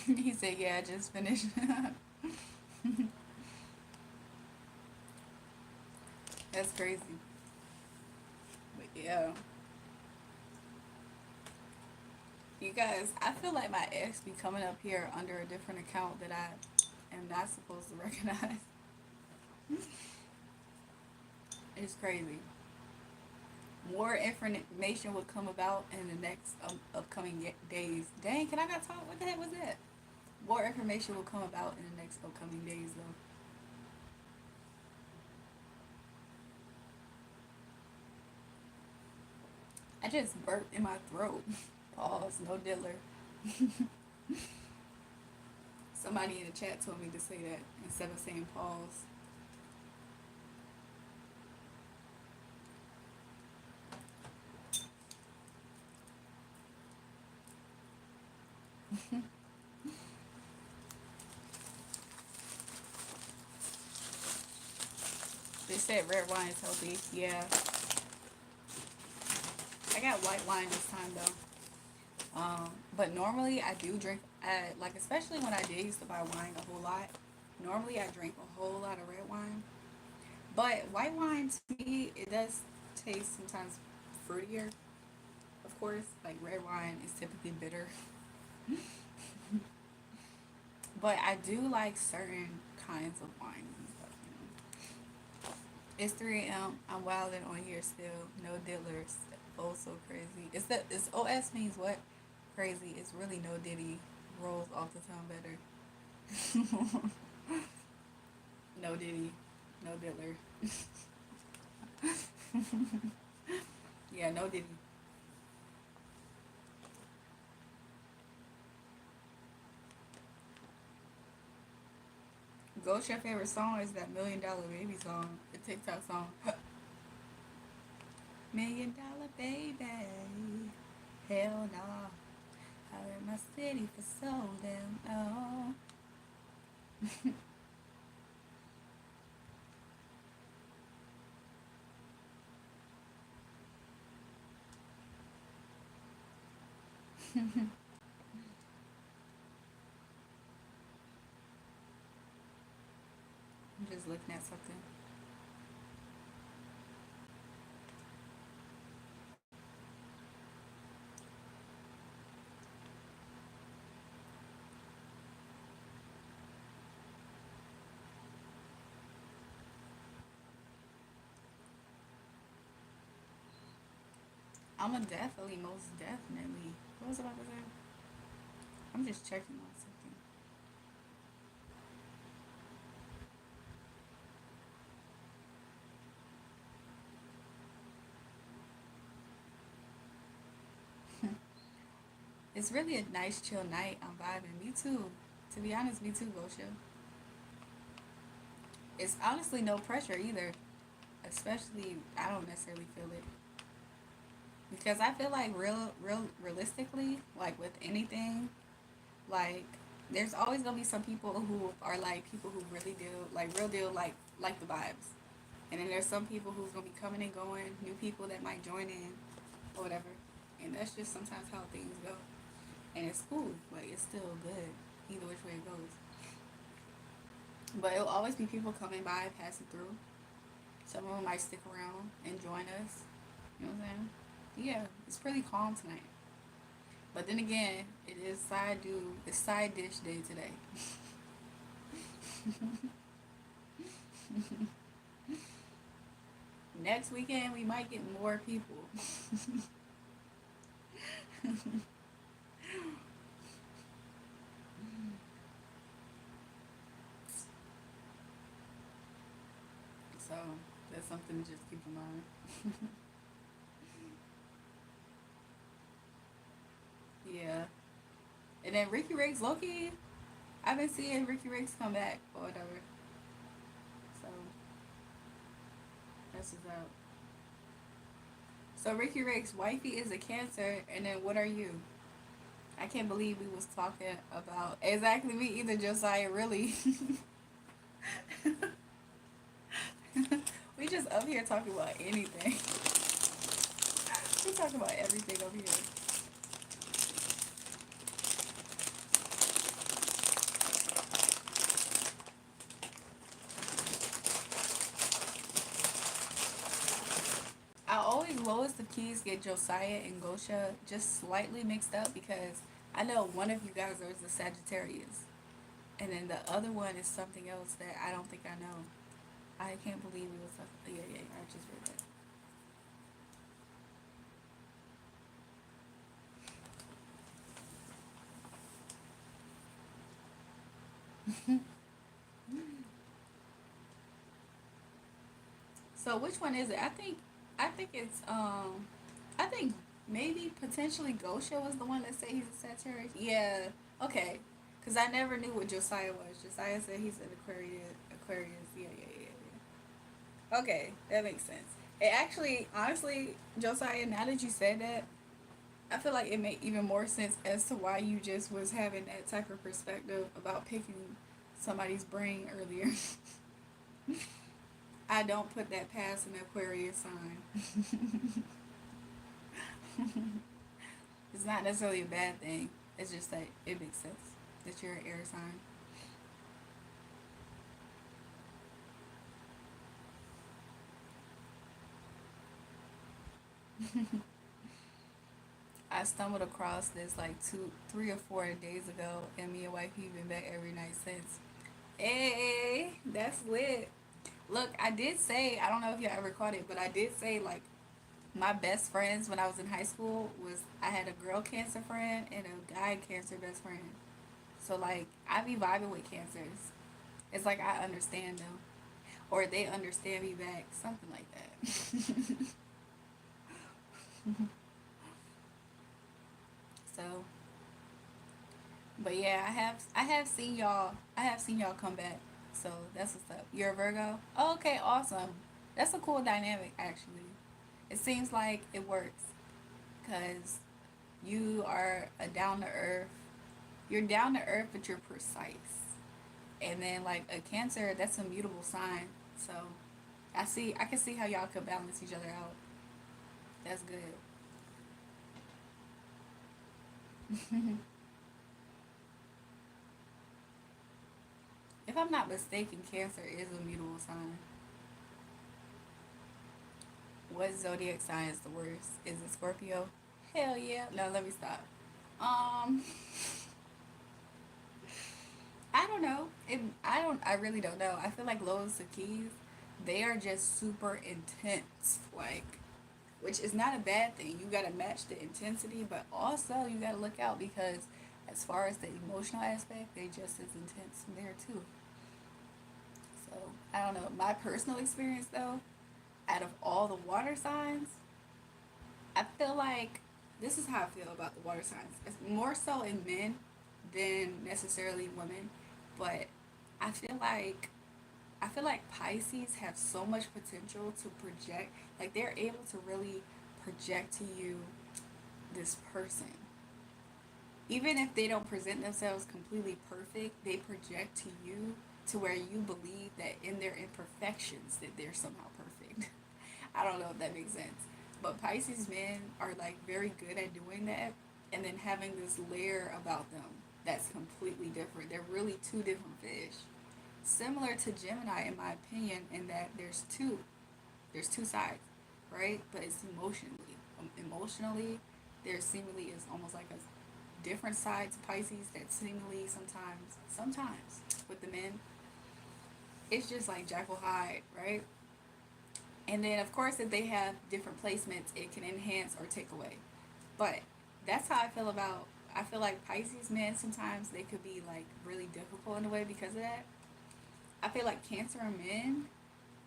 He said, yeah, I just finished. That's crazy. But yeah. You guys, I feel like my ex be coming up here under a different account that I am not supposed to recognize. It's crazy. More information will come about in the next upcoming days. Dang, can I not talk? What the heck was that? More information will come about in the next upcoming days, though. I just burped in my throat. Pause. No diddler. Somebody in the chat told me to say that instead of saying pause. They said red wine is healthy. Yeah. I got white wine this time though. But normally I do drink, like especially when I did used to buy wine a whole lot. Normally I drink a whole lot of red wine. But white wine to me, it does taste sometimes fruitier. Of course, like red wine is typically bitter. But I do like certain kinds of wines and stuff. It's 3 a.m. I'm wilding on here still. No diddlers. Oh, so crazy. It's OS means what? Crazy. It's really no diddy. Rolls off the tongue better. No diddy. No diddler. Yeah, no diddy. Ghost, your favorite song is that $1 Million Baby song, the TikTok song. $1 Million Baby. Hell nah. I in my city for so damn long. I'm just looking at something. I'm a definitely, most definitely. What was I about to say? I'm just checking on something. It's really a nice chill night. I'm vibing. Me too. To be honest, me too, Gosha. It's honestly no pressure either. Especially, I don't necessarily feel it. Because I feel like realistically, like with anything, like there's always gonna be some people who are like people who really do like real deal like the vibes. And then there's some people who's gonna be coming and going, new people that might join in or whatever. And that's just sometimes how things go. And it's cool, like it's still good, either which way it goes. But it'll always be people coming by, passing through. Some of them might stick around and join us. You know what I'm saying? Yeah, it's pretty calm tonight. But then again, it's side dish day today. Next weekend we might get more people. So that's something to just keep in mind. Yeah. And then Ricky Riggs, Loki, I've been seeing Ricky Riggs come back or whatever. So that's what's up. So Ricky Riggs, wifey is a Cancer, and then what are you? I can't believe we was talking about exactly me either, Josiah. Really, we just up here talking about anything. We talking about everything up here. of Keys get Josiah and Gosha just slightly mixed up because I know one of you guys is a Sagittarius, and then the other one is something else that I don't think I know. I can't believe it was. Yeah, yeah, I just read that. So which one is it? I think it's I think maybe potentially Gosha was the one that said he's a Sagittarius. Yeah. Okay. Cause I never knew what Josiah was. Josiah said he's an Aquarius. Aquarius. Yeah, yeah, yeah, yeah. Okay, that makes sense. It actually, honestly, Josiah, now that you said that, I feel like it made even more sense as to why you just was having that type of perspective about picking somebody's brain earlier. I don't put that past an Aquarius sign. It's not necessarily a bad thing. It's just that it makes sense that you're an air sign. I stumbled across this like 3 or 4 days ago, and me and wifey been back every night since. Hey, that's lit. Look, I did say, I don't know if y'all ever caught it, but I did say like my best friends when I was in high school was I had a girl cancer friend and a guy cancer best friend. So like I be vibing with cancers. It's like I understand them, or they understand me back, something like that. So, but yeah, I have seen y'all come back. So that's what's up. You're a Virgo. Oh, okay, awesome. That's a cool dynamic actually. It seems like it works because you are a down to earth. You're down to earth, but you're precise. And then like a Cancer, that's a mutable sign. So I can see how y'all could balance each other out. That's good. If I'm not mistaken, Cancer is a mutable sign. What zodiac sign is the worst? Is it Scorpio? Hell yeah. No, let me stop. Um, I don't know. I really don't know. I feel like Lois and Keys, they are just super intense. Like, which is not a bad thing. You gotta match the intensity, but also you gotta look out because as far as the emotional aspect, they just as intense there too. So I don't know. My personal experience though, out of all the water signs, I feel like this is how I feel about the water signs. It's more so in men than necessarily women, but I feel like I feel like Pisces have so much potential to project. Like they're able to really project to you this person. Even if they don't present themselves completely perfect, they project to you to where you believe that in their imperfections that they're somehow perfect. I don't know if that makes sense. But Pisces men are like very good at doing that and then having this layer about them that's completely different. They're really two different fish. Similar to Gemini in my opinion in that there's two sides, right? But it's emotionally. Emotionally, there seemingly is almost like a different side to Pisces that seemingly sometimes with the men, it's just like Jekyll Hyde, right? And then, of course, if they have different placements, it can enhance or take away. But that's how I feel about. I feel like Pisces men sometimes they could be like really difficult in a way because of that. I feel like Cancer men,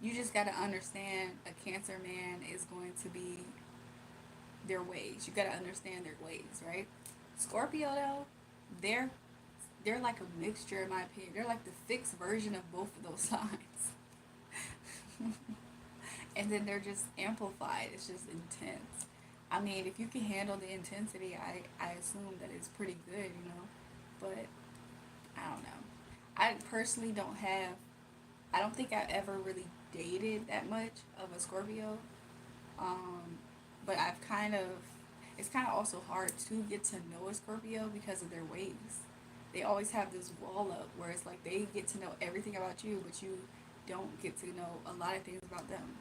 you just gotta understand a Cancer man is going to be their ways. You gotta understand their ways, right? Scorpio though, they're they're like a mixture in my opinion. They're like the fixed version of both of those signs. And then they're just amplified. It's just intense. I mean, if you can handle the intensity, I assume that it's pretty good, you know. But I don't know. I personally don't have. I don't think I ever really dated that much of a Scorpio. Um, but I've kind of. It's kind of also hard to get to know a Scorpio because of their ways. They always have this wall up where it's like they get to know everything about you, but you don't get to know a lot of things about them.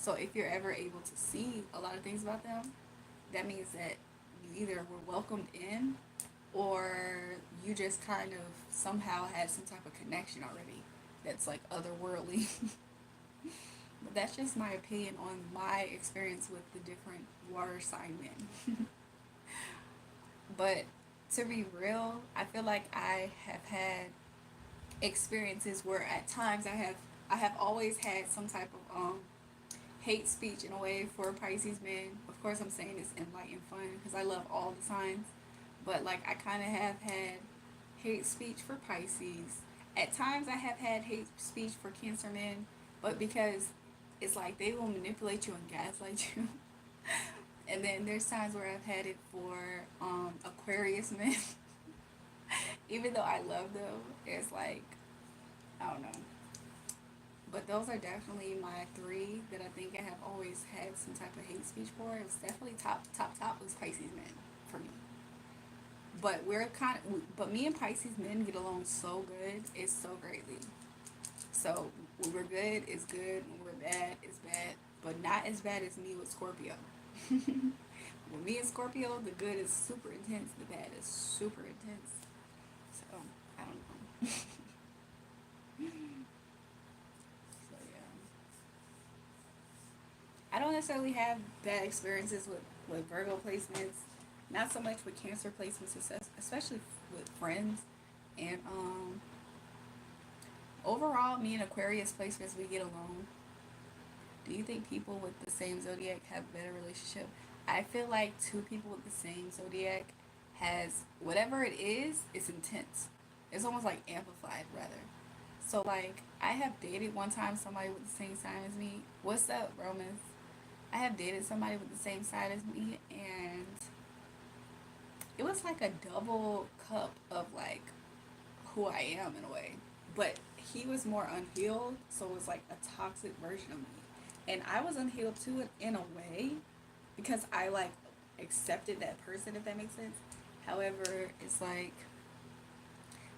So if you're ever able to see a lot of things about them, that means that you either were welcomed in or you just kind of somehow had some type of connection already that's like otherworldly. But that's just my opinion on my experience with the different water sign men. But to be real, I feel like I have had experiences where at times I have always had some type of hate speech in a way for Pisces men. Of course, I'm saying it's in light and fun because I love all the signs, but like I kind of have had hate speech for Pisces. At times, I have had hate speech for Cancer men, but because it's like they will manipulate you and gaslight you. And then there's times where I've had it for Aquarius men. Even though I love them, it's like I don't know. But those are definitely my three that I think I have always had some type of hate speech for. It was definitely top was Pisces men for me. But but me and Pisces men get along so good. It's so greatly. So when we're good, it's good. When we're bad, it's bad. But not as bad as me with Scorpio. With me and Scorpio, the good is super intense. The bad is super intense. So I don't know. So yeah, I don't necessarily have bad experiences with Virgo placements. Not so much with Cancer placements, especially with friends. And overall, me and Aquarius placements, we get along. Do you think people with the same zodiac have a better relationship? I feel like two people with the same zodiac has whatever it is, it's intense. It's almost like amplified rather. So like I have dated one time somebody with the same sign as me. What's up, Romans? I have dated somebody with the same sign as me, and it was like a double cup of like who I am in a way. But he was more unhealed, so it was like a toxic version of me. And I was unhealed too in a way because I like accepted that person, if that makes sense. However, it's like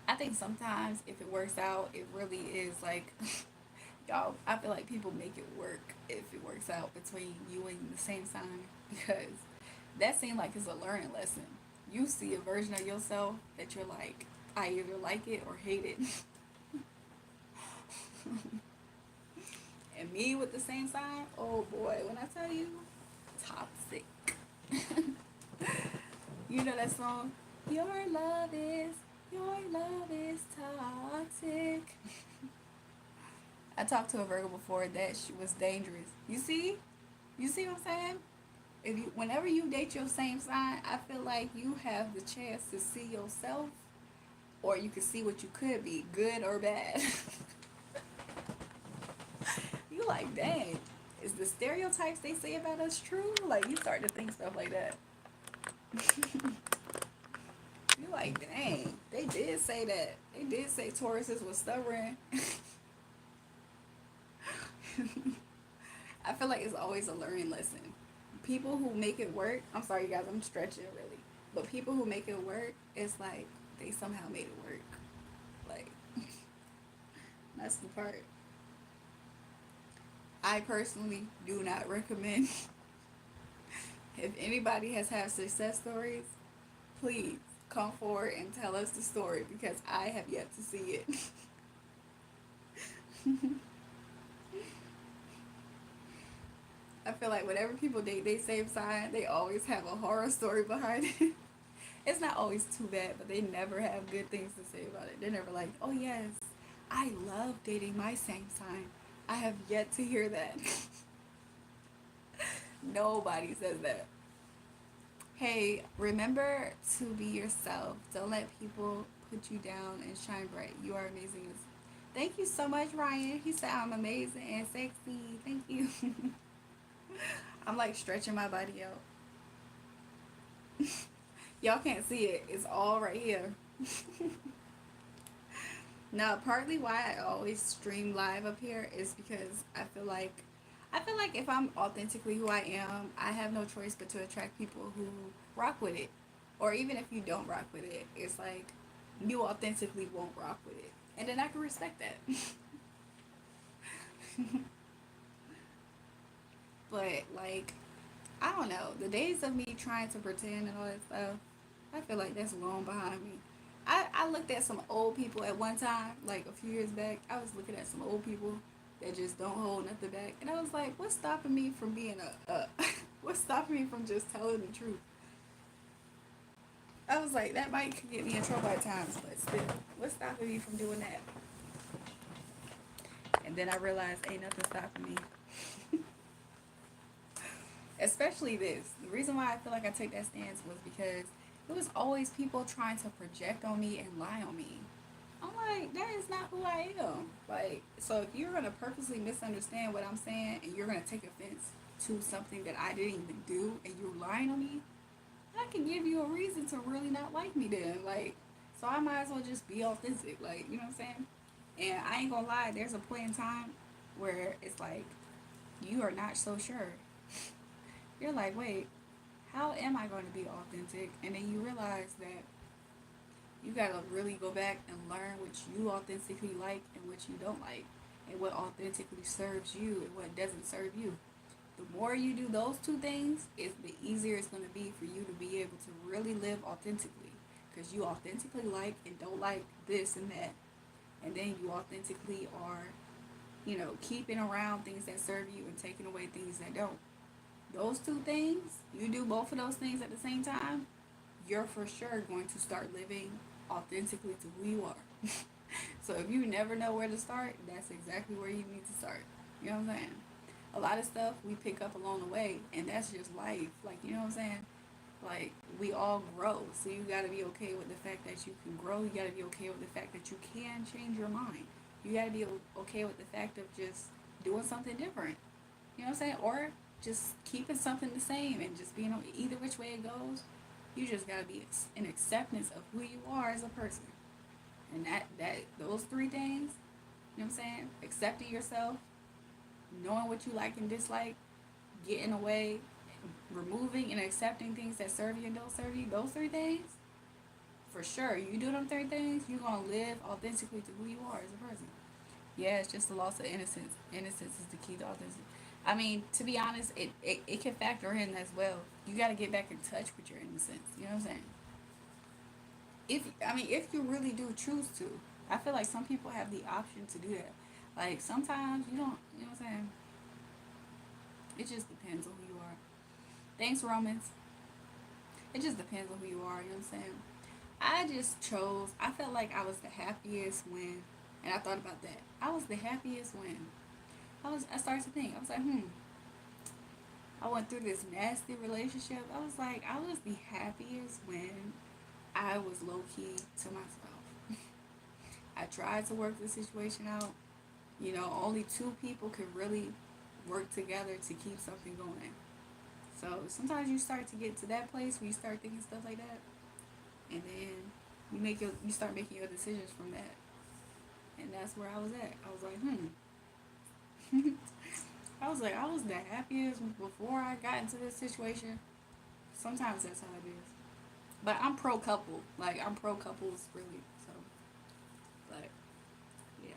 I think sometimes if it works out, it really is like y'all. I feel like people make it work if it works out between you and the same sign because that seemed like it's a learning lesson. You see a version of yourself that you're like, I either like it or hate it. And me with the same sign, oh boy, when I tell you, toxic. You know that song? Your love is toxic. I talked to a Virgo before that she was dangerous. You see what I'm saying? If you, whenever you date your same sign, I feel like you have the chance to see yourself, or you can see what you could be, good or bad. You like, dang, is the stereotypes they say about us true? Like, you start to think stuff like that. You like, dang, they did say that. They did say Tauruses was stubborn. I feel like it's always a learning lesson. People who make it work, I'm sorry, you guys, I'm stretching really. But people who make it work, it's like they somehow made it work. Like, that's the part. I personally do not recommend. If anybody has had success stories, please come forward and tell us the story because I have yet to see it. I feel like whenever people date they same sign, they always have a horror story behind it. It's not always too bad, but they never have good things to say about it. They're never like, oh yes, I love dating my same sign. I have yet to hear that. Nobody says that. Hey, remember to be yourself. Don't let people put you down and shine bright. You are amazing. Thank you so much, Ryan. He said I'm amazing and sexy. Thank you. I'm like stretching my body out. Y'all can't see it. It's all right here. Now, partly why I always stream live up here is because I feel like if I'm authentically who I am, I have no choice but to attract people who rock with it. Or even if you don't rock with it, it's like you authentically won't rock with it. And then I can respect that. But like, I don't know. The days of me trying to pretend and all that stuff, I feel like that's long behind me. I looked at some old people at one time, like a few years back. I was looking at some old people that just don't hold nothing back. And I was like, what's stopping me from being what's stopping me from just telling the truth? I was like, that might could get me in trouble at times, but still, what's stopping me from doing that? And then I realized ain't nothing stopping me. Especially this. The reason why I feel like I take that stance was because it was always people trying to project on me and lie on me. I'm like, that is not who I am. Like, so if you're gonna purposely misunderstand what I'm saying and you're gonna take offense to something that I didn't even do and you're lying on me, I can give you a reason to really not like me then. Like, so I might as well just be authentic. Like, you know what I'm saying? And I ain't gonna lie, there's a point in time where it's like you are not so sure. You're like, wait, how am I going to be authentic? And then you realize that you gotta really go back and learn what you authentically like and what you don't like, and what authentically serves you and what doesn't serve you. The more you do those two things, is the easier it's going to be for you to be able to really live authentically, because you authentically like and don't like this and that, and then you authentically are, keeping around things that serve you and taking away things that don't. Those two things, you do both of those things at the same time, you're for sure going to start living authentically to who you are. So if you never know where to start, that's exactly where you need to start. You know what I'm saying? A lot of stuff we pick up along the way, and that's just life. Like, you know what I'm saying? Like, we all grow. So you got to be okay with the fact that you can grow. You got to be okay with the fact that you can change your mind. You got to be okay with the fact of just doing something different. You know what I'm saying? Or just keeping something the same and just being either which way it goes. You just gotta be in acceptance of who you are as a person, and that those three things. You know what I'm saying? Accepting yourself, knowing what you like and dislike, getting away, removing and accepting things that serve you and don't serve you. Those three things, for sure. You do them three things, you're gonna live authentically to who you are as a person. Yeah, it's just the loss of innocence. Innocence is the key to authenticity. I mean, to be honest, it can factor in as well. You got to get back in touch with your innocence. You know what I'm saying? If you really do choose to, I feel like some people have the option to do that. Like sometimes you don't. You know what I'm saying? It just depends on who you are. Thanks, Romans. It just depends on who you are. You know what I'm saying? I just chose. I felt like I was the happiest when, and I thought about that. I was the happiest when I started to think. I was like, I went through this nasty relationship. I was like, I was the happiest when I was low key to myself. I tried to work the situation out. Only two people could really work together to keep something going. So sometimes you start to get to that place where you start thinking stuff like that, and then you start making your decisions from that. And that's where I was at. I was like, I was like, I was the happiest before I got into this situation. Sometimes that's how it is. But I'm pro couple. Like, I'm pro couples, really. So, but, yeah.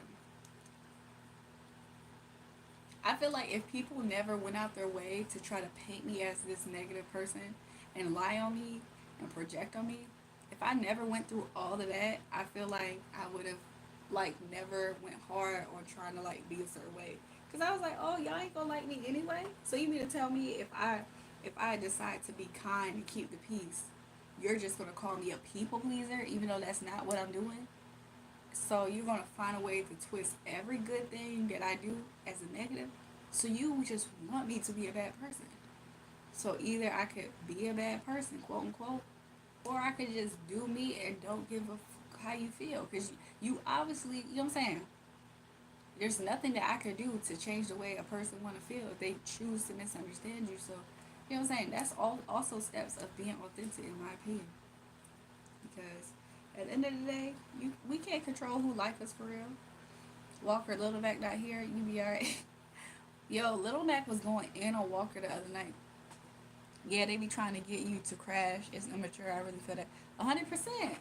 I feel like if people never went out their way to try to paint me as this negative person and lie on me and project on me, if I never went through all of that, I feel like I would have, like, never went hard on trying to, like, be a certain way. Because I was like, oh, y'all ain't gonna like me anyway? So you mean to tell me if I decide to be kind and keep the peace, you're just gonna call me a people pleaser, even though that's not what I'm doing? So you're gonna find a way to twist every good thing that I do as a negative. So you just want me to be a bad person. So either I could be a bad person, quote unquote, or I could just do me and don't give a how you feel. Because you obviously, you know what I'm saying? There's nothing that I could do to change the way a person want to feel if they choose to misunderstand you. So, you know what I'm saying? That's all also steps of being authentic, in my opinion. Because at the end of the day, we can't control who like us for real. Walker, Little Mac not here, you be alright. Yo, Little Mac was going in on Walker the other night. Yeah, they be trying to get you to crash. It's immature. I really feel that. 100%.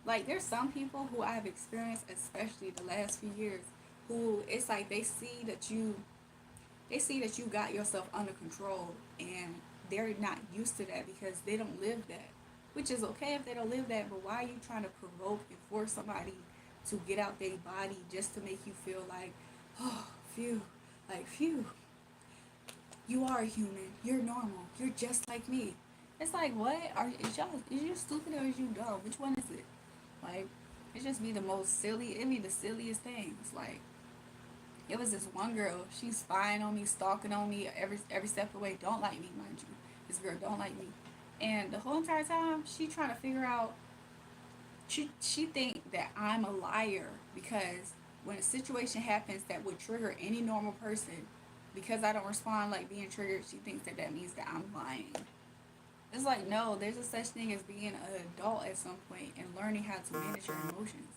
Like, there's some people who I've experienced, especially the last few years, who it's like they see that they see that you got yourself under control, and they're not used to that because they don't live that. Which is okay if they don't live that, but why are you trying to provoke and force somebody to get out their body just to make you feel like, oh, phew, like, phew, you are human, you're normal, you're just like me. It's like, what? Is you stupid or is you dumb? Which one is it? Like, it just be the most silly, it be the silliest things. Like, it was this one girl, she's spying on me, stalking on me every step of the way, don't like me, mind you. This girl don't like me. And the whole entire time, she trying to figure out, she think that I'm a liar because when a situation happens that would trigger any normal person, because I don't respond like being triggered, she thinks that that means that I'm lying. It's like, no, there's a such thing as being an adult at some point and learning how to manage your emotions.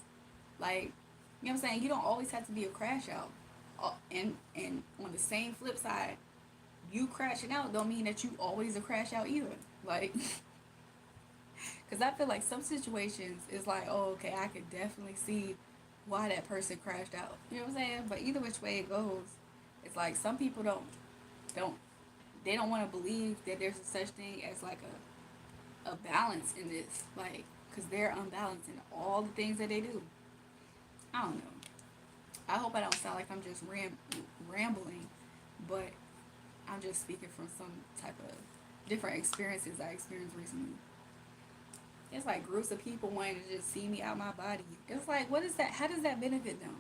Like, you know what I'm saying? You don't always have to be a crash out. And on the same flip side, you crashing out don't mean that you always a crash out either. Like, because I feel like some situations is like, oh, okay, I could definitely see why that person crashed out. You know what I'm saying? But either which way it goes, it's like some people don't they don't want to believe that there's a such thing as like a balance in this, like, because they're unbalanced in all the things that they do. I don't know. I hope I don't sound like I'm just rambling, but I'm just speaking from some type of different experiences I experienced recently. It's like groups of people wanting to just see me out my body. It's like, what is that? How does that benefit them?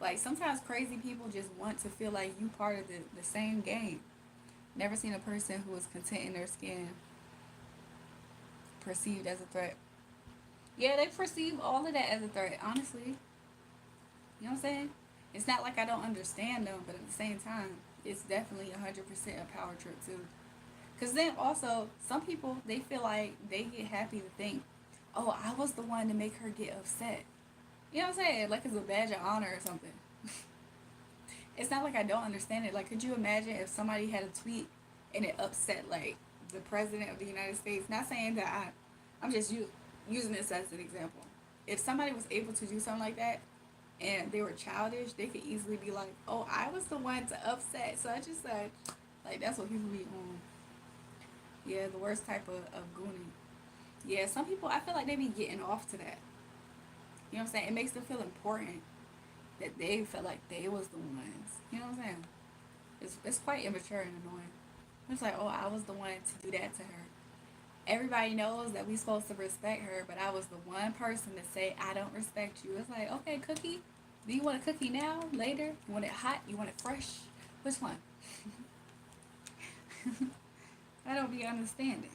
Like, sometimes crazy people just want to feel like you part of the same game. Never seen a person who was content in their skin perceived as a threat. Yeah, they perceive all of that as a threat, honestly. You know what I'm saying? It's not like I don't understand them, but at the same time, it's definitely 100% a power trip, too. Because then also, some people, they feel like they get happy to think, oh, I was the one to make her get upset. You know what I'm saying? Like it's a badge of honor or something. It's not like I don't understand it. Like, could you imagine if somebody had a tweet and it upset, like, the president of the United States? Not saying that I'm just using this as an example. If somebody was able to do something like that and they were childish, they could easily be like, oh, I was the one to upset such and such. Like, that's what people be on. Yeah, the worst type of gooning. Yeah, some people, I feel like they be getting off to that. You know what I'm saying? It makes them feel important that they felt like they was the ones. You know what I'm saying? It's quite immature and annoying. It's like, oh, I was the one to do that to her. Everybody knows that we supposed to respect her, but I was the one person to say I don't respect you. It's like, okay, cookie. Do you want a cookie now? Later? You want it hot? You want it fresh? Which one? I don't be understanding.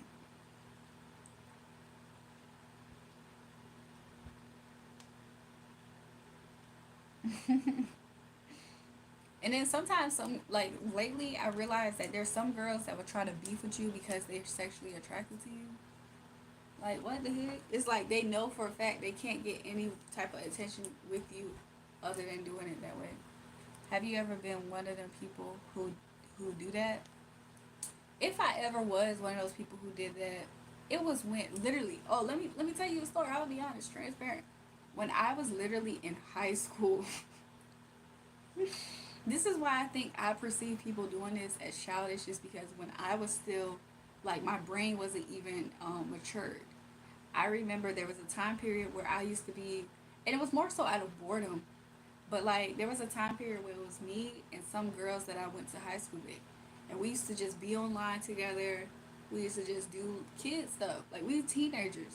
And then sometimes, some like lately, I realized that there's some girls that would try to beef with you because they're sexually attracted to you. Like, what the heck? It's like they know for a fact they can't get any type of attention with you other than doing it that way. Have you ever been one of them people who do that? If I ever was one of those people who did that, it was when literally. Oh, let me tell you a story. I'll be honest, transparent. When I was literally in high school, this is why I think I perceive people doing this as childish, is because when I was still, like, my brain wasn't even matured. I remember there was a time period where I used to be, and it was more so out of boredom, but like there was a time period where it was me and some girls that I went to high school with, and we used to just be online together. We used to just do kid stuff. Like, we teenagers.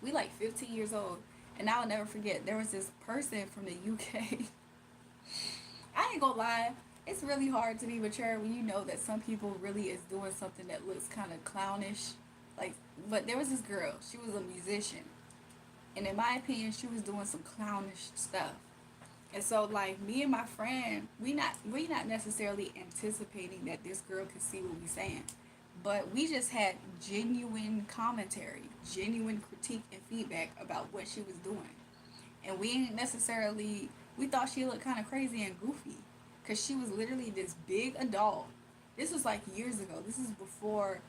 We like 15 years old. And I'll never forget, there was this person from the UK. I ain't gonna lie, it's really hard to be mature when you know that some people really is doing something that looks kind of clownish. Like, but there was this girl, she was a musician. And in my opinion, she was doing some clownish stuff. And so, like, me and my friend, we not necessarily anticipating that this girl could see what we saying, but we just had genuine commentary, genuine critique and feedback about what she was doing, and we didn't necessarily, we thought she looked kind of crazy and goofy, cause she was literally this big adult. This was like years ago. This is before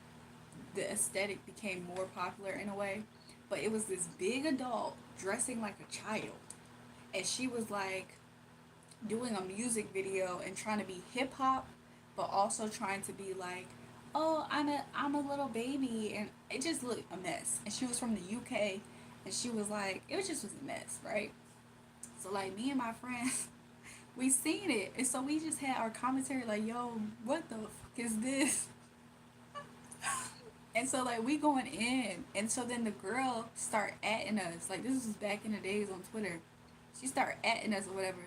the aesthetic became more popular in a way, but it was this big adult dressing like a child, and she was like, doing a music video and trying to be hip hop, but also trying to be like, oh, I'm a little baby, and it just looked a mess. And she was from the UK, and she was like, it was just was a mess, right? So like me and my friends, we seen it, and so we just had our commentary like, yo, what the fuck is this? And so like we going in, and so then the girl start atting us. Like this was back in the days on Twitter. She started atting us or whatever.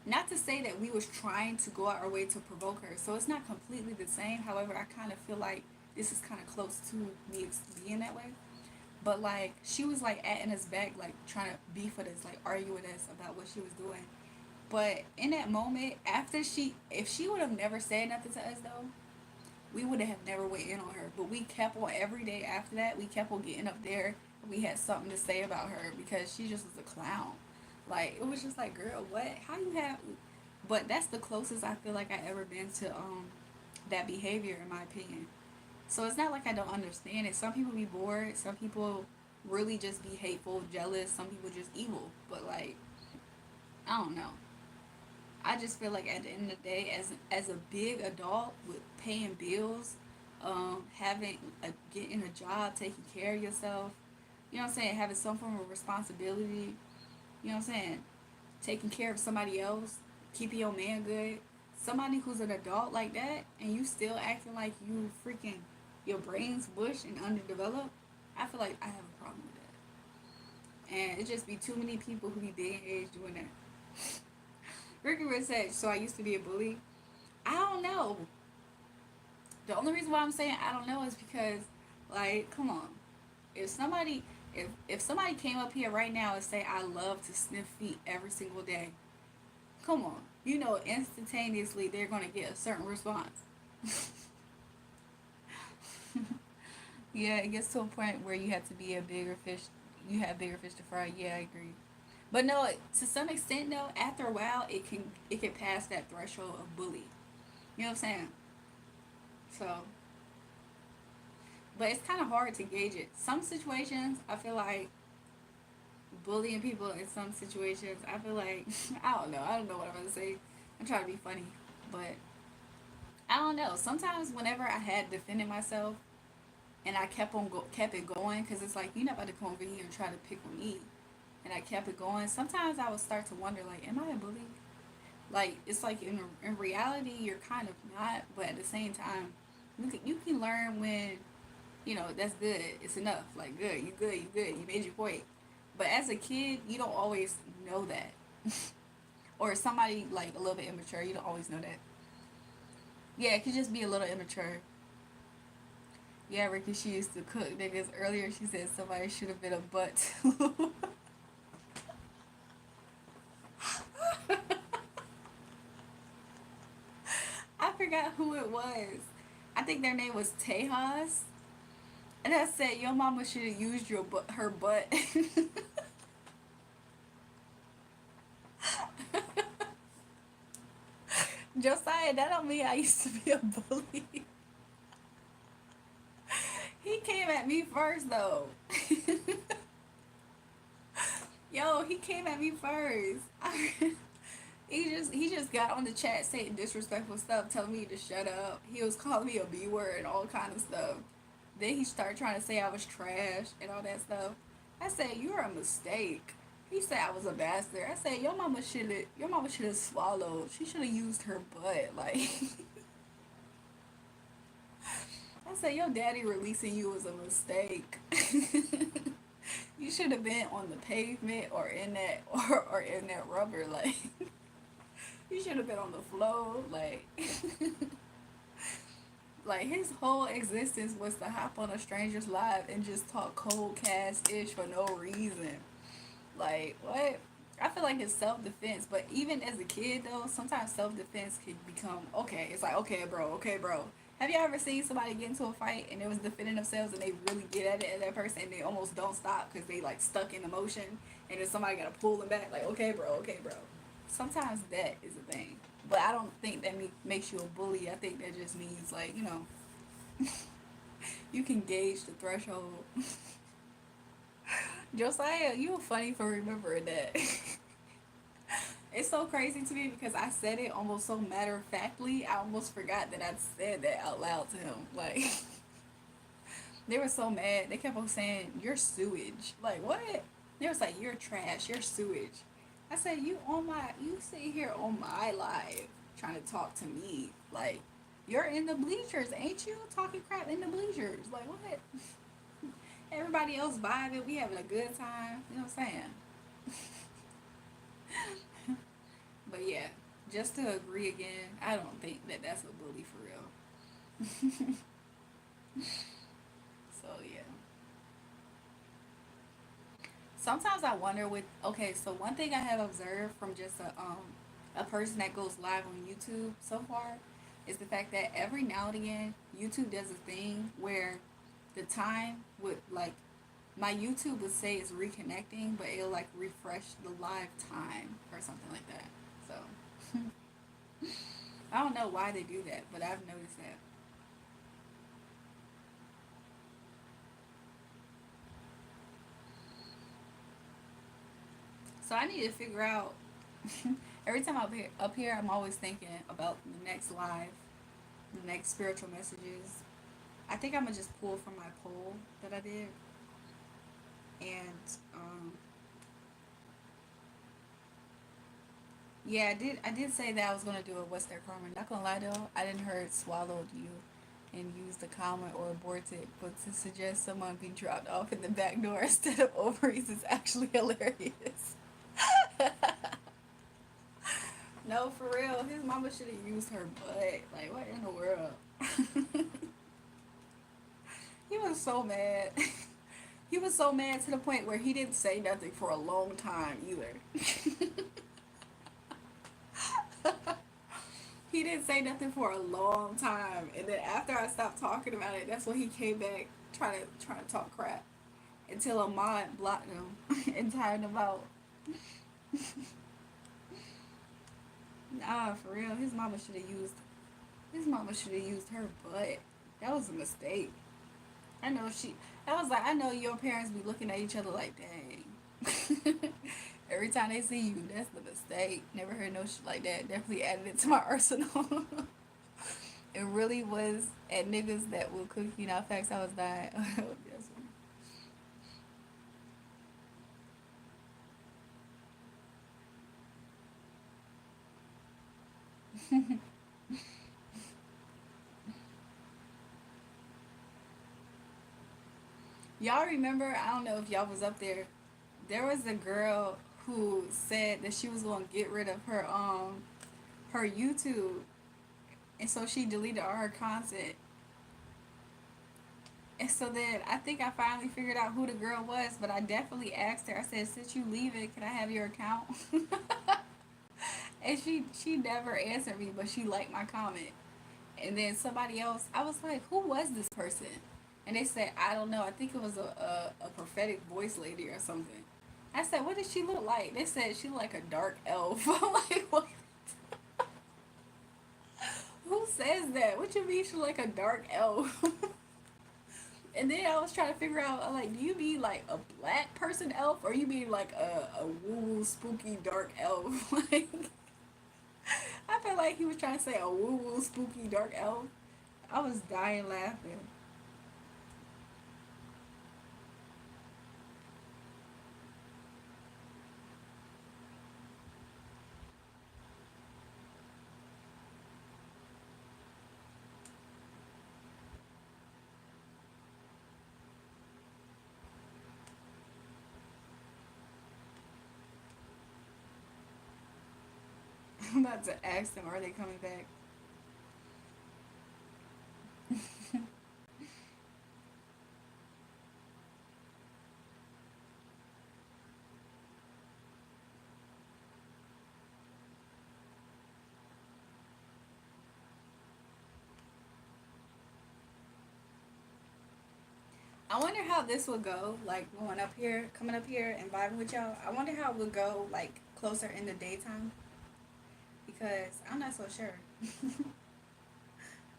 Not to say that we was trying to go out our way to provoke her. So it's not completely the same. However, I kind of feel like this is kind of close to me being that way. But like she was like atting us back, like trying to beef with us, like argue with us about what she was doing. But in that moment, after if she would have never said nothing to us though, we would have never went in on her. But we kept on every day after that. We kept on getting up there. We had something to say about her because she just was a clown. Like it was just like, girl, what? How you have? But that's the closest I feel like I ever been to that behavior, in my opinion. So it's not like I don't understand it. Some people be bored. Some people really just be hateful, jealous. Some people just evil. But like, I don't know. I just feel like at the end of the day, as a big adult with paying bills, having getting a job, taking care of yourself, you know what I'm saying, having some form of responsibility, you know what I'm saying, taking care of somebody else, keeping your man good, somebody who's an adult like that, and you still acting like you freaking your brain's bush and underdeveloped, I feel like I have a problem with that. And it just be too many people who be big age doing that. Ricky Rich said, so I used to be a bully. I don't know. The only reason why I'm saying I don't know is because, like, come on. If somebody, if somebody came up here right now and say I love to sniff feet every single day, come on. You know, instantaneously they're gonna get a certain response. Yeah, it gets to a point where you have to be a bigger fish. You have bigger fish to fry. Yeah, I agree. But no, to some extent though, after a while, it can pass that threshold of bully. You know what I'm saying? So, but it's kind of hard to gauge it. Some situations, I feel like bullying people. In some situations, I feel like I don't know. I don't know what I'm gonna say. I'm trying to be funny, but I don't know. Sometimes whenever I had defended myself and I kept it going, because it's like you're not about to come over here and try to pick on me, and I kept it going. Sometimes I would start to wonder, like, am I a bully? Like it's like in reality you're kind of not, but at the same time, you can learn when that's good. It's enough. Like good, you good, you good. You made your point. But as a kid, you don't always know that. Or somebody like a little bit immature, you don't always know that. Yeah, it could just be a little immature. Yeah, Ricky, she used to cook niggas. Earlier she said somebody should have been a butt too. I forgot who it was. I think their name was Tejas. And I said, your mama should have used her butt. Josiah, that don't mean I used to be a bully. He came at me first though. Yo, he came at me first. He just got on the chat saying disrespectful stuff, telling me to shut up. He was calling me a B word and all kind of stuff. Then he started trying to say I was trash and all that stuff. I said, you're a mistake. He said I was a bastard. I said, your mama should have swallowed. She should have used her butt. Like I said, your daddy releasing you was a mistake. You should have been on the pavement or in that or in that rubber, like you should have been on the floor, like like his whole existence was to hop on a stranger's live and just talk cold cast ish for no reason. Like what? I feel like it's self defense, but even as a kid though, sometimes self defense can become okay. It's like okay, bro. Have you ever seen somebody get into a fight and they was defending themselves and they really get at it at that person and they almost don't stop because they like stuck in emotion and then somebody gotta pull them back like okay, bro. Sometimes that is a thing, but I don't think that makes you a bully. I think that just means like you can gauge the threshold. Josiah, you were funny for remembering that. It's so crazy to me because I said it almost so matter of factly. I almost forgot that I said that out loud to him. Like, they were so mad. They kept on saying, "You're sewage." Like, what? They was like, "You're trash. You're sewage." I said, you sit here on my live trying to talk to me. Like, you're in the bleachers, ain't you? Talking crap in the bleachers. Like, what? Everybody else vibing. We having a good time. You know what I'm saying? But yeah, just to agree again, I don't think that that's a bully for real. So yeah. Sometimes I wonder with okay, so one thing I have observed from just a person that goes live on YouTube so far is the fact that every now and again YouTube does a thing where the time would like my YouTube would say it's reconnecting, but it'll like refresh the live time or something like that. So I don't know why they do that, but I've noticed that. So I need to figure out. Every time up here, I'm always thinking about the next live, the next spiritual messages. I think I'm gonna just pull from my poll that I did, and yeah, I did say that I was gonna do a what's their karma. Not gonna lie though, I didn't heard swallowed you, and use the comma or aborted, but to suggest someone be dropped off in the back door instead of ovaries is actually hilarious. No, for real. His mama should have used her butt. Like, what in the world? He was so mad. He was so mad to the point where he didn't say nothing for a long time either. He didn't say nothing for a long time, and then after I stopped talking about it, that's when he came back trying to talk crap until a mod blocked him and tired him out. Nah, for real. His mama should have used her butt. That was a mistake. I know she. I was like, I know your parents be looking at each other like, dang. Every time they see you, that's the mistake. Never heard no shit like that. Definitely added it to my arsenal. It really was at niggas that will cook you. Now, facts, I was dying. Y'all remember? I don't know if y'all was up there. There was a girl who said that she was gonna get rid of her YouTube, and so she deleted all her content. And so then I think I finally figured out who the girl was, but I definitely asked her. I said, "Since you leave it, can I have your account?" And she never answered me, but she liked my comment. And then somebody else, I was like, "Who was this person?" And they said, "I don't know. I think it was a prophetic voice lady or something." I said, "What did she look like?" They said she looked like a dark elf. I'm like, what? Who says that? What you mean she look like a dark elf? And then I was trying to figure out, like, do you mean like a black person elf, or you mean like a woo spooky dark elf? Like, I felt like he was trying to say a woo woo spooky dark elf. I was dying laughing. I'm about to ask them, are they coming back? I wonder how this will go, like going up here, coming up here and vibing with y'all. I wonder how it would go, like closer in the daytime, because I'm not so sure.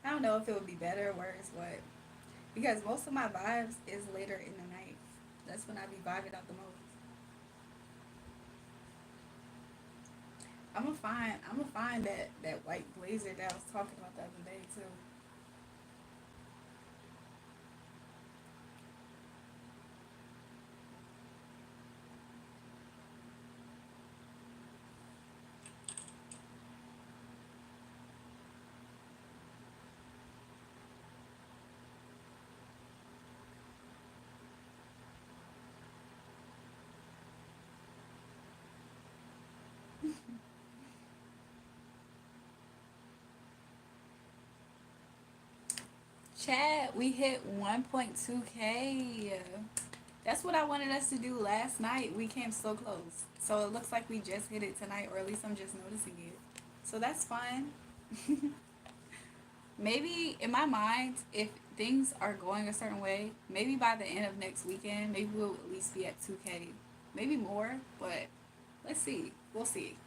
I don't know if it would be better or worse, but because most of my vibes is later in the night. That's when I be vibing out the most. I'm gonna find that white blazer that I was talking about the other day too. Chat, we hit 1.2K. That's what I wanted us to do last night. We came so close. So it looks like we just hit it tonight, or at least I'm just noticing it. So that's fun. Maybe in my mind, if things are going a certain way, maybe by the end of next weekend, maybe we'll at least be at 2K. Maybe more, but let's see. We'll see.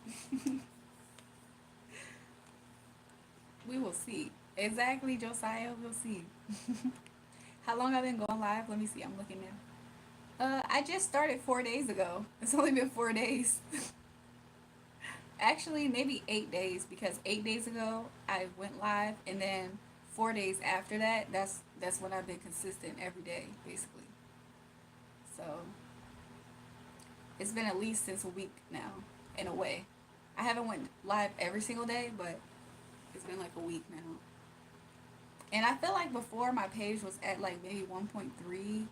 We will see. Exactly, Josiah. We'll see. How long I've been going live? Let me see. I'm looking now. I just started 4 days ago. It's only been 4 days. Actually, maybe 8 days because 8 days ago I went live, and then 4 days after that, that's when I've been consistent every day, basically. So it's been at least since a week now, in a way. I haven't went live every single day, but it's been like a week now. And I feel like before my page was at like maybe 1.3.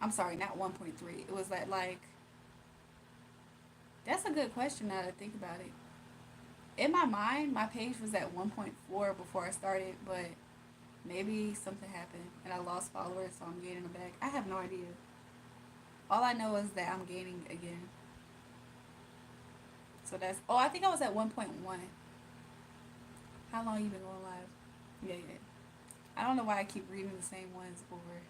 I'm sorry, not 1.3. It was at like, that's a good question now that I think about it. In my mind, my page was at 1.4 before I started, but maybe something happened and I lost followers, so I'm gaining them back. I have no idea. All I know is that I'm gaining again. So that's, oh, I think I was at 1.1. How long you been going live? Yeah, yeah. I don't know why I keep reading the same ones over.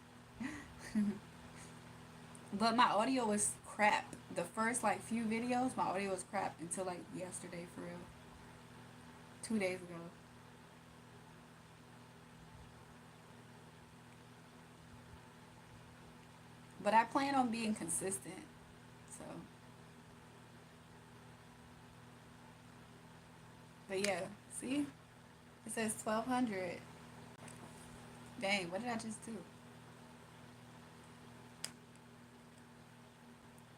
But my audio was crap. The first like few videos, my audio was crap until like yesterday, for real. 2 days ago. But I plan on being consistent. So, but yeah, see? It says 1200. Dang, what did I just do?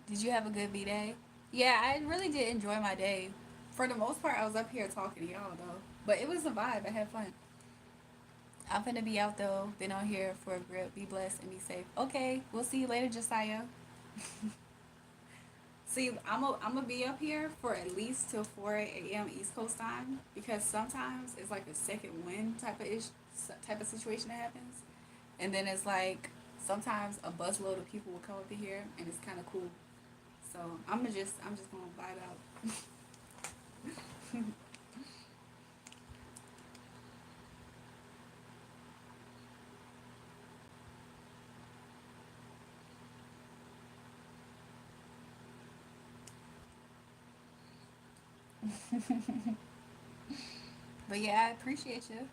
Did you have a good B-Day? Yeah, I really did enjoy my day. For the most part, I was up here talking to y'all, though. But it was a vibe. I had fun. I'm gonna be out, though. Been on here for a grip. Be blessed and be safe. Okay, we'll see you later, Josiah. See, I'm gonna be up here for at least till 4 a.m. East Coast time, because sometimes it's like a second wind type of situation that happens, and then it's like sometimes a busload of people will come up to here, and it's kind of cool. So I'm just gonna vibe out. But yeah, I appreciate you.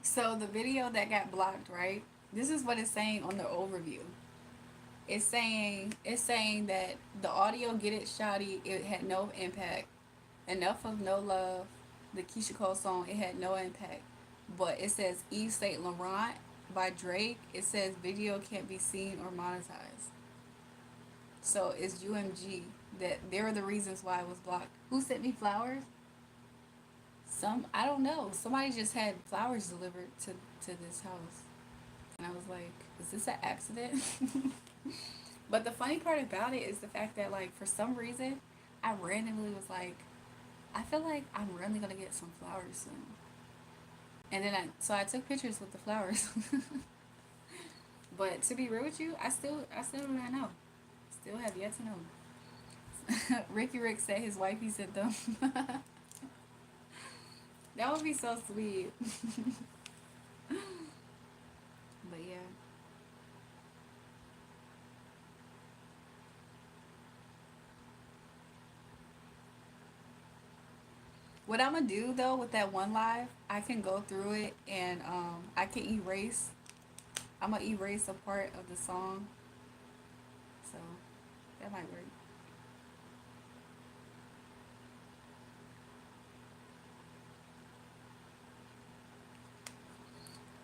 So the video that got blocked, right? This is what it's saying on the overview. It's saying that the audio "Get It Shawty" it had no impact. Enough of No Love, the Keisha Cole song, it had no impact. But it says Eve Saint Laurent by Drake. It says video can't be seen or monetized. So it's UMG that there are the reasons why it was blocked. Who sent me flowers? Some, I don't know. Somebody just had flowers delivered to this house, and I was like, is this an accident? But the funny part about it is the fact that like for some reason, I randomly was like, I feel like I'm really gonna get some flowers soon. And then I took pictures with the flowers. But to be real with you, I still do not know. Still have yet to know. Ricky Rick said his wifey sent them. That would be so sweet. But yeah. What I'm gonna do though with that one live, I can go through it and I can erase. I'm gonna erase a part of the song, so that might work.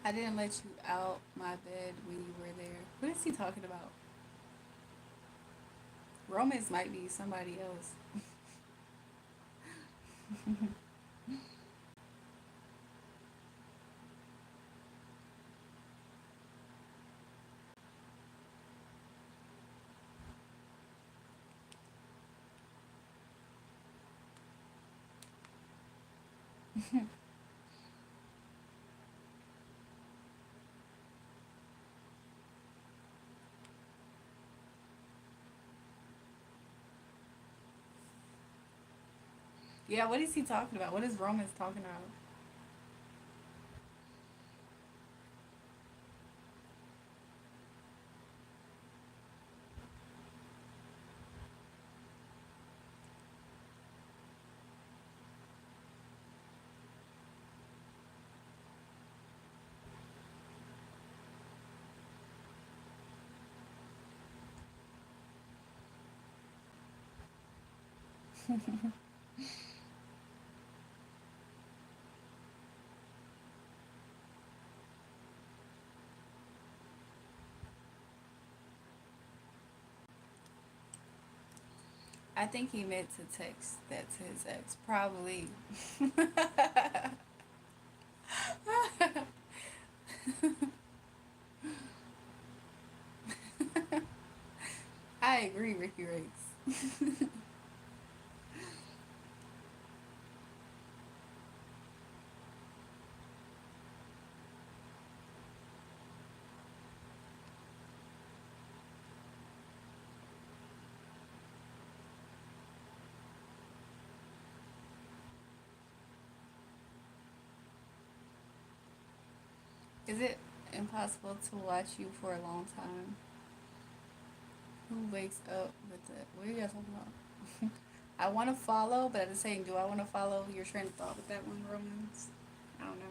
I didn't let you out my bed when you were there. What is he talking about? Romance might be somebody else. Yeah, what is he talking about? What is Romance talking about? I think he meant to text that to his ex. Probably. I agree, Ricky Riggs. Is it impossible to watch you for a long time? Who wakes up with it? What are you guys talking about? I want to follow, but at the same, do I want to follow your train of thought with that one, Romans? I don't know.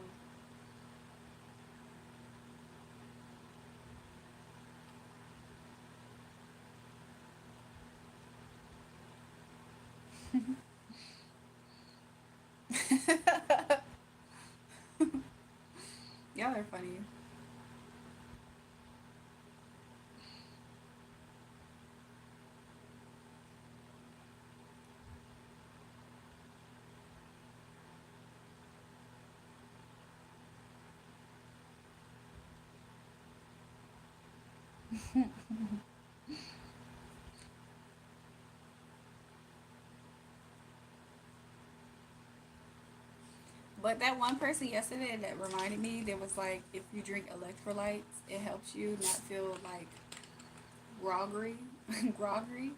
Y'all are funny. But that one person yesterday that reminded me, there was like, if you drink electrolytes, it helps you not feel like groggy, groggy,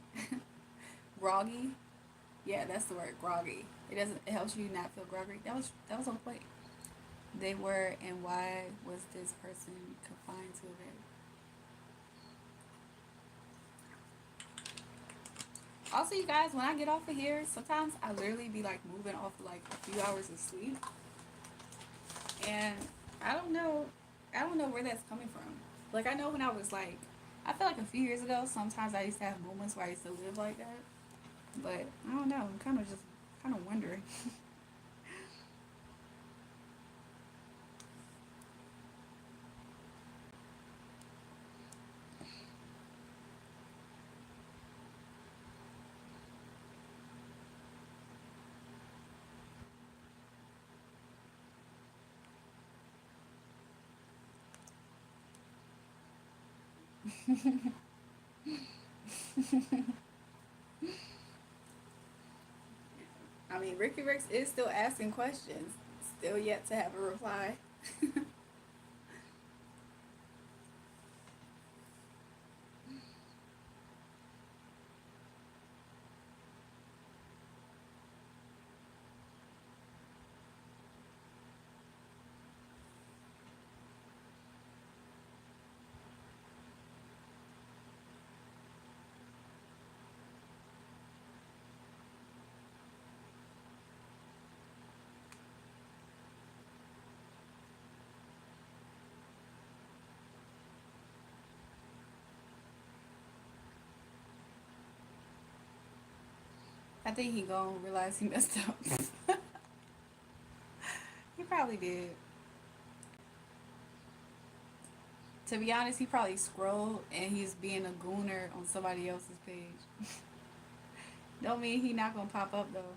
groggy. Yeah, that's the word, groggy. It doesn't. It helps you not feel groggy. That was on point. They were, and why was this person confined to a bed? Also, you guys, when I get off of here, sometimes I literally be like moving off like a few hours of sleep, and I don't know, I don't know where that's coming from. Like I know when I was like, I feel like a few years ago, sometimes I used to have moments where I used to live like that, but I don't know. I'm kind of just kind of wondering. I mean, Ricky Ricks is still asking questions, still yet to have a reply. I think he gonna realize he messed up. He probably did. To be honest, he probably scrolled and he's being a gooner on somebody else's page. Don't mean he not gonna pop up though.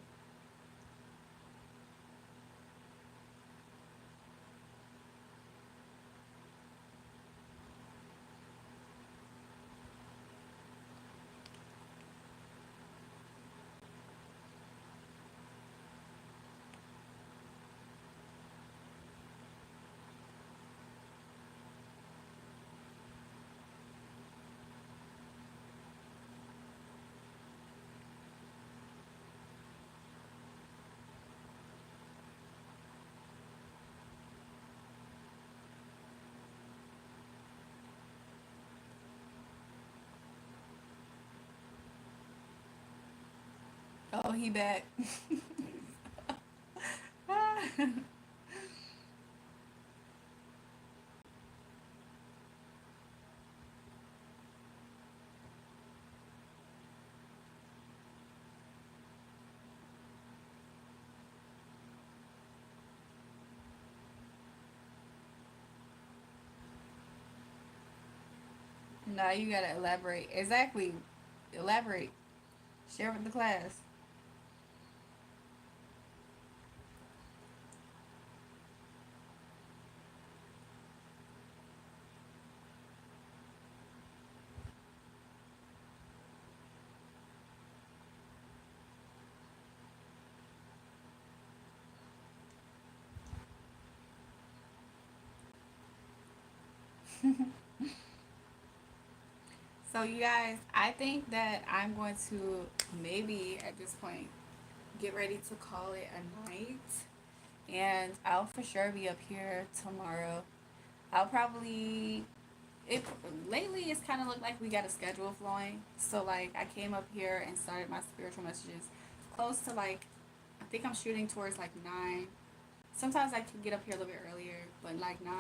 Oh, he back. Nah, you gotta elaborate. Exactly. Elaborate. Share with the class. So you guys, I think that I'm going to maybe at this point get ready to call it a night. And I'll for sure be up here tomorrow. I'll probably it lately it's kind of looked like we got a schedule flowing. So like I came up here and started my spiritual messages close to like I think I'm shooting towards like 9. Sometimes I can get up here a little bit earlier, but like 9.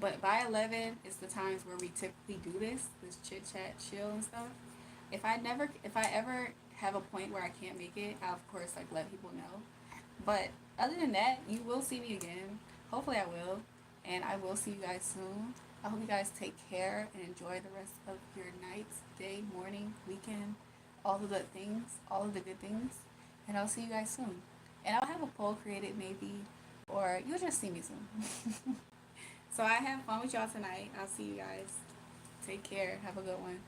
But by 11 is the times where we typically do this chit chat, chill and stuff. If I ever have a point where I can't make it, I'll of course like let people know. But other than that, you will see me again. Hopefully I will. And I will see you guys soon. I hope you guys take care and enjoy the rest of your nights, day, morning, weekend, all of the things, all of the good things. And I'll see you guys soon. And I'll have a poll created maybe, or you'll just see me soon. So I have fun with y'all tonight. I'll see you guys. Take care. Have a good one.